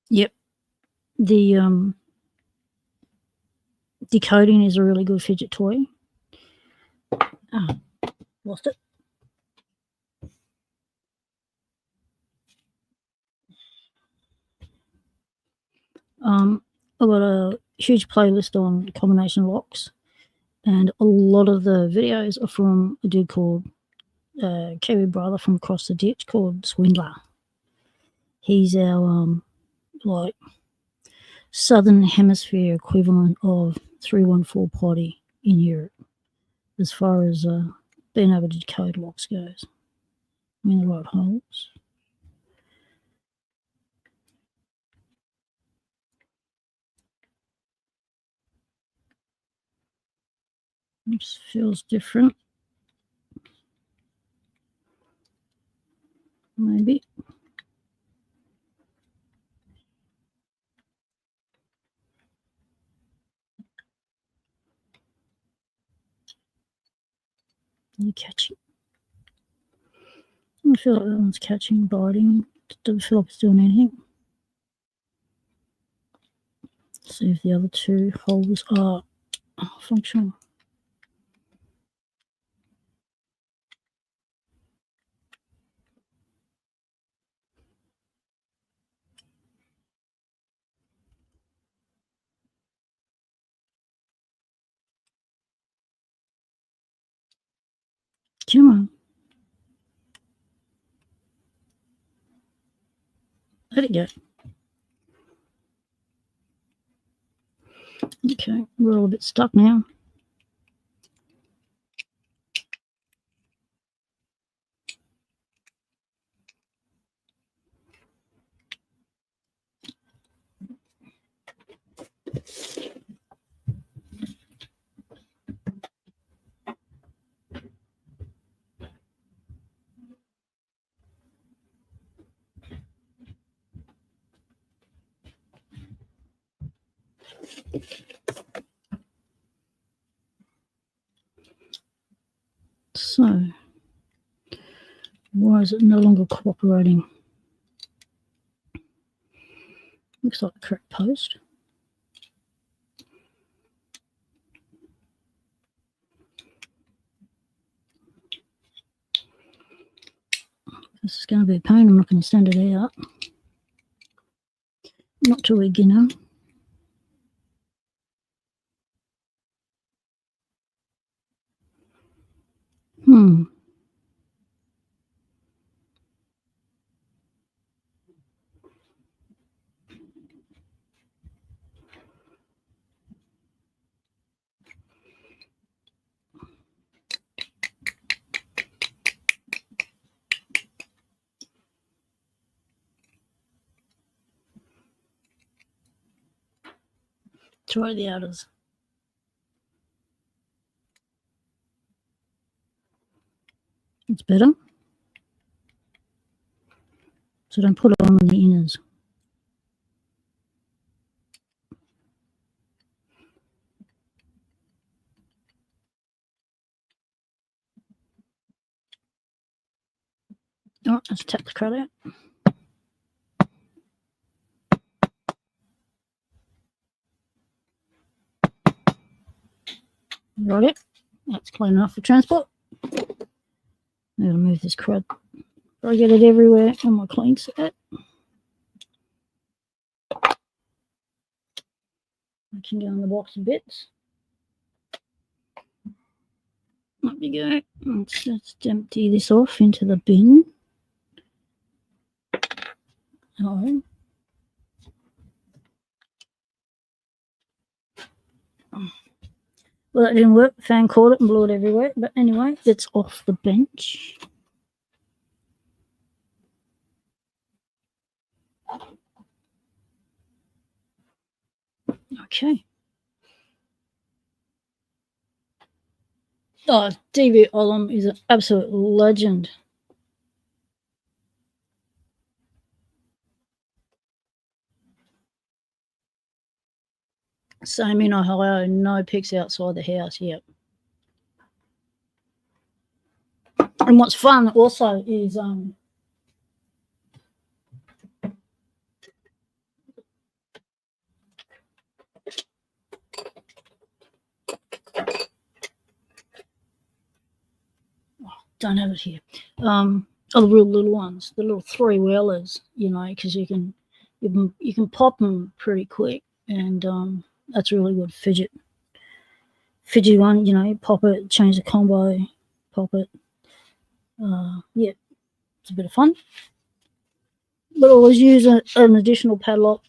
Yep. The decoding is a really good fidget toy. Lost it. I've got a huge playlist on combination locks, and a lot of the videos are from a dude called Kiwi brother from across the ditch called Swindler. He's our like Southern Hemisphere equivalent of 314 Potty in Europe, as far as being able to decode locks goes. I'm in the right holes. This feels different. Maybe. You catching? I don't feel like that one's catching, biting. Doesn't feel like it's doing anything. See if the other two holes are functional. Come on. Let it go. Okay, we're all a bit stuck now. So, why is it no longer cooperating? Looks like the correct post. This is going to be a pain. I'm not going to send it out. Not to a beginner. Try the outers. It's better. So don't put it on the inners. All right, let's tap the crud out. Got it. That's clean enough for transport. I'm going to move this crud. I get it everywhere on my clean set. I can go in the box of bits. Up you go. Let's empty this off into the bin. Oh. Well, that didn't work. The fan caught it and blew it everywhere. But anyway, it's off the bench. Okay. Oh, DB Olam is an absolute legend. Same in Ohio, no pigs outside the house, yep. And what's fun also is don't have it here. The real little ones, the little 3-wheelers, you know, because you can pop them pretty quick, and That's a really good fidgety one. You know, pop it, change the combo, pop it. Yeah, it's a bit of fun. But always use an additional padlock.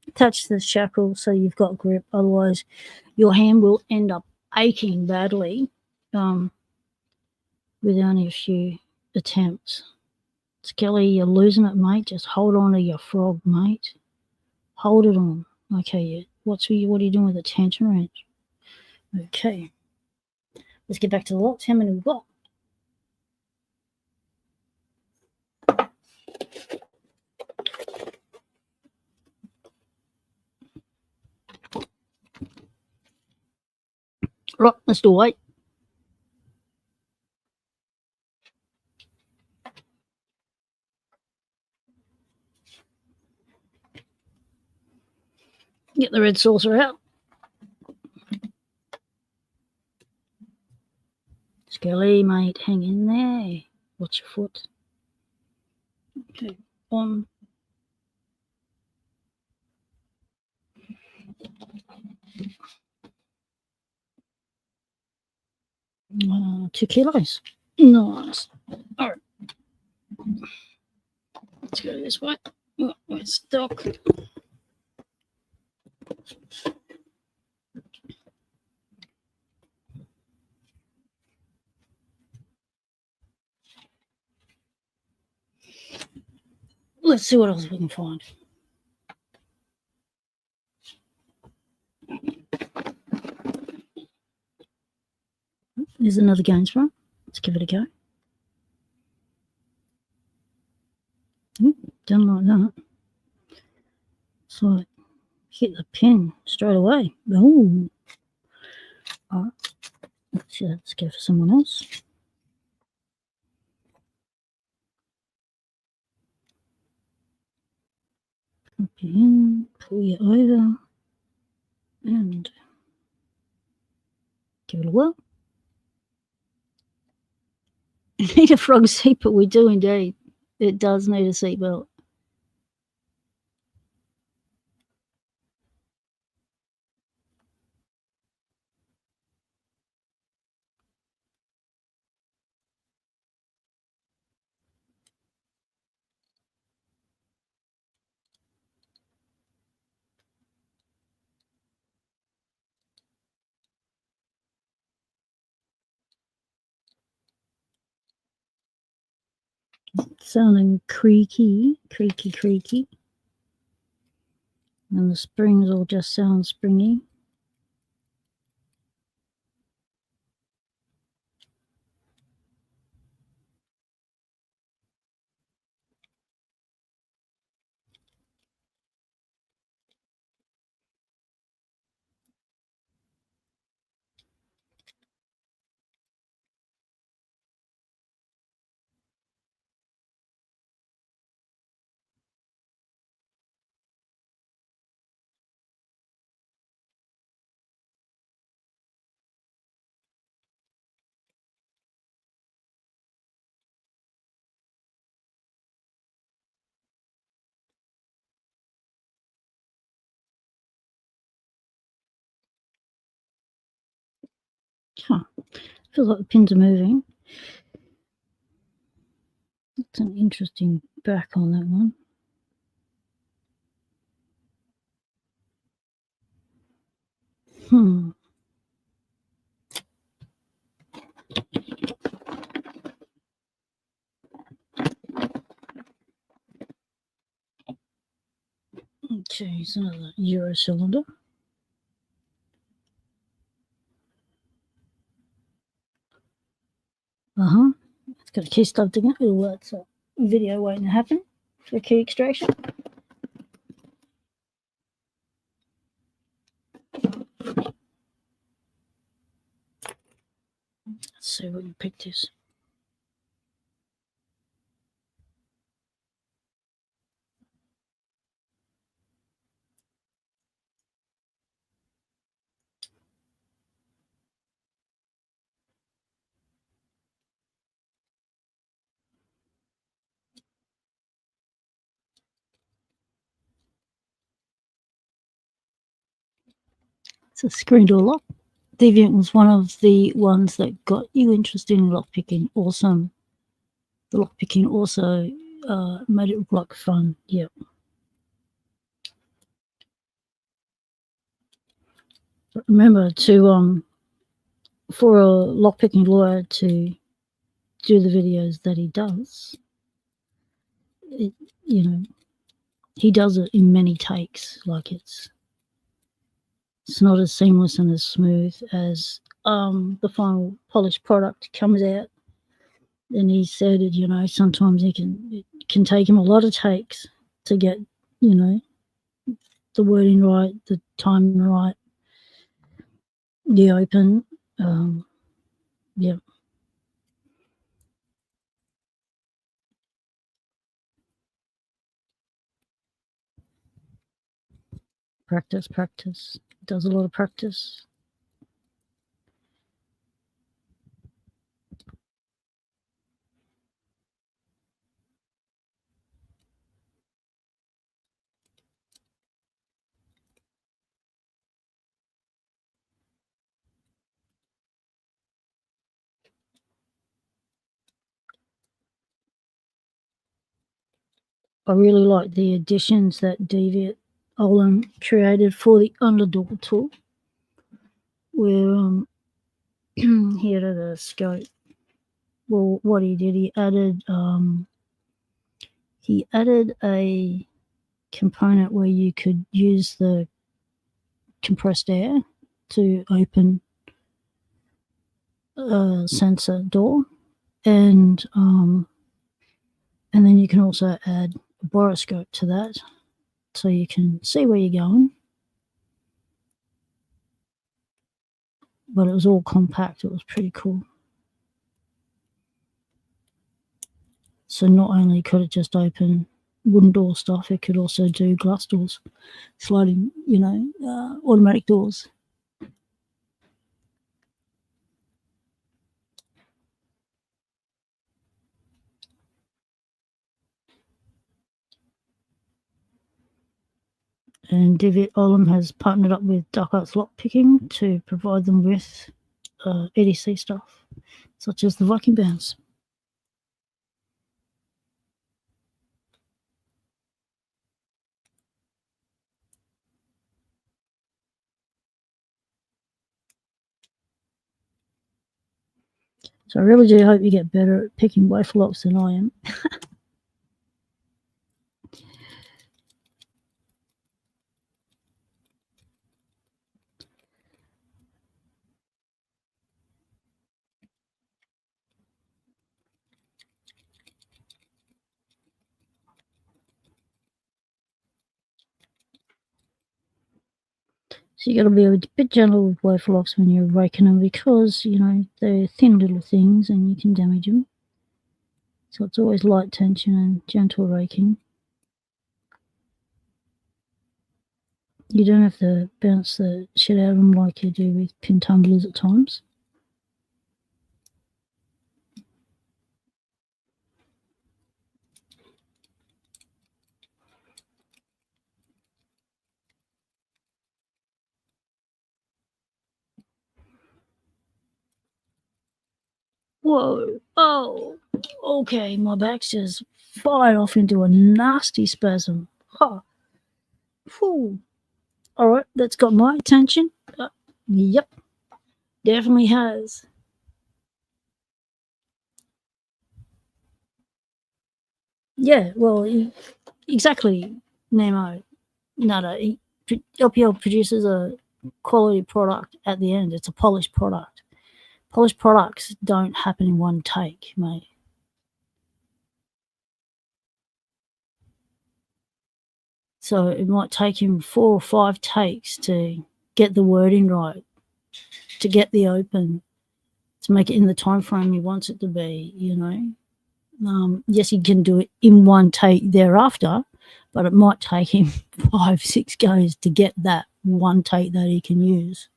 Attach the shackle so you've got grip. Otherwise, your hand will end up aching badly with only a few attempts. Skelly, you're losing it, mate. Just hold on to your frog, mate. Hold it on. Okay, what are you doing with the tension wrench? Okay. Let's get back to the locks. How many we've got? Right, let's do 8. Get the red saucer out. Skelly, mate, hang in there. Watch your foot. Okay, on. $2 kilos. Nice. All right. Let's go this way. Oh, we're stuck. Let's see what else we can find. There's another game spot. Let's give it a go. Done like that. So hit the pin straight away. Oh. All right. Let's go for someone else. Pop you in, pull you over, and give it a whirl. Need a frog seat, but we do indeed. It does need a seatbelt. Sounding creaky. And the springs all just sound springy. Huh. Feels like the pins are moving. It's an interesting back on that one. Okay, it's another Euro cylinder. It's got a key stubbed in it. It's a video waiting to happen for key extraction. Let's see what you picked this. It's a screen door lock. Deviant was one of the ones that got you interested in lockpicking. Awesome. The lockpicking also made it look like fun. Yep. But remember to for a lockpicking lawyer to do the videos that he does, he does it in many takes. Like it's not as seamless and as smooth as the final polished product comes out. And he said it, sometimes it can take him a lot of takes to get, the wording right, the timing right, the open. Yeah. Practice. Does a lot of practice. I really like the additions that Deviant Olin created for the Underdog tool, where he added a scope. Well, what he did, he added a component where you could use the compressed air to open a sensor door, and then you can also add a boroscope to that, so you can see where you're going. But it was all compact. It was pretty cool. So not only could it just open wooden door stuff, it could also do glass doors, sliding, automatic doors. And Deviant Olin has partnered up with Dark Arts Lockpicking to provide them with EDC stuff, such as the Viking bands. So I really do hope you get better at picking wafer locks than I am. So you got to be a bit gentle with wafer locks when you're raking them, because, they're thin little things and you can damage them. So it's always light tension and gentle raking. You don't have to bounce the shit out of them like you do with pin tumblers at times. Whoa, oh, okay, my back's just fired off into a nasty spasm. Huh. Whew. All right, that's got my attention. Yep, definitely has. Yeah, well, exactly, Nemo. No, LPL produces a quality product at the end. It's a polished product. Polished products don't happen in one take, mate. So it might take him 4 or 5 takes to get the wording right, to get the open, to make it in the time frame he wants it to be, Yes, he can do it in one take thereafter, but it might take him 5, 6 goes to get that one take that he can use.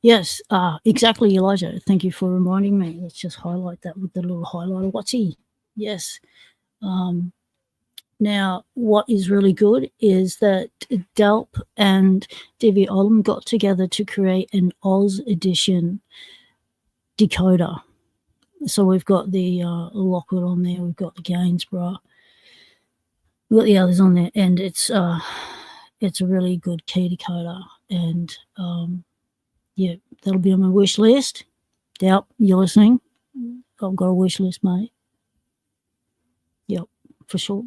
Yes, exactly, Elijah. Thank you for reminding me. Let's just highlight that with the little highlighter. What's he? Yes. Now, what is really good is that Delp and Divi Olam got together to create an Oz edition decoder. So we've got the Lockwood on there, we've got the Gainsborough, we've got the others on there, and it's a really good key decoder. And yeah, that'll be on my wish list. Delp, you're listening? I've got a wish list, mate. Yep, for sure.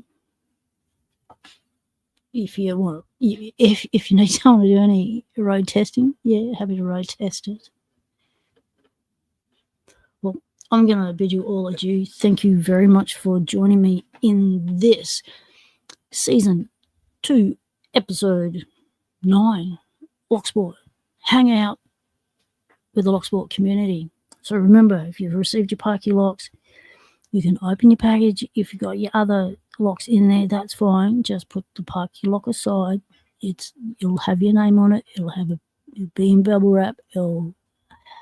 If you want, if you need someone to do any road testing, yeah, happy to road test it. Well, I'm going to bid you all adieu. Thank you very much for joining me in this season 2, episode 9, Locksport Hangout with the Locksport community. So remember, if you've received your parky locks, you can open your package. If you've got your other locks in there, that's fine. Just put the parky lock aside. It'll have your name on it. It'll be in bubble wrap. It'll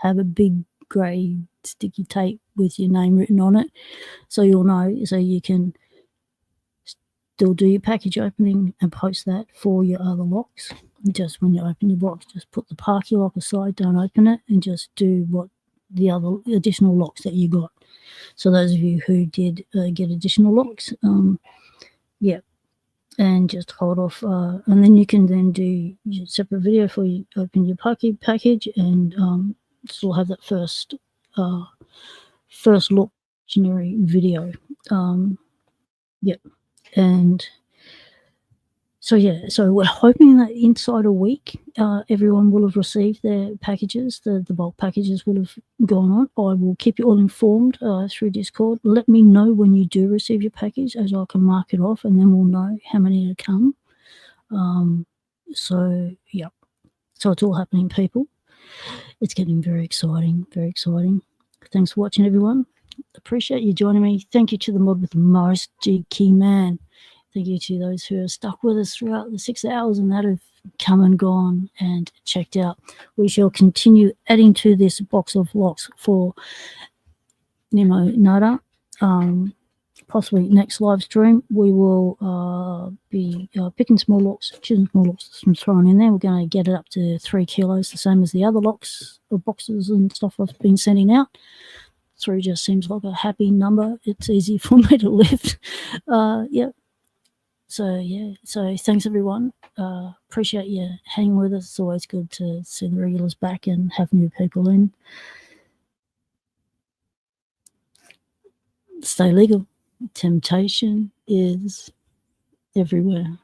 have a big grey sticky tape with your name written on it, so you'll know. So you can still do your package opening and post that for your other locks. Just when you open your box, just put the parky lock aside. Don't open it, and just do what the other additional locks that you got. So those of you who did get additional locks, yeah, and just hold off, and then you can then do your separate video for you open your package, and still have that first look generic video. Yep, and so yeah, so we're hoping that inside a week, everyone will have received their packages. The bulk packages will have gone on. I will keep you all informed through Discord. Let me know when you do receive your package, as I can mark it off, and then we'll know how many to come. So yeah, so it's all happening, people. It's getting very exciting, very exciting. Thanks for watching, everyone. Appreciate you joining me. Thank you to the mod with the most, G Key Man. Thank you to those who have stuck with us throughout the 6 hours and that have come and gone and checked out. We shall continue adding to this box of locks for Nemo Nada. Possibly next live stream, we will be picking small locks, choosing small locks and throwing in there. We're going to get it up to 3 kilos, the same as the other locks or boxes and stuff I've been sending out. 3 just seems like a happy number. It's easy for me to lift. Yeah. So yeah, so thanks everyone. Appreciate you hanging with us. It's always good to see the regulars back and have new people in. Stay legal. Temptation is everywhere.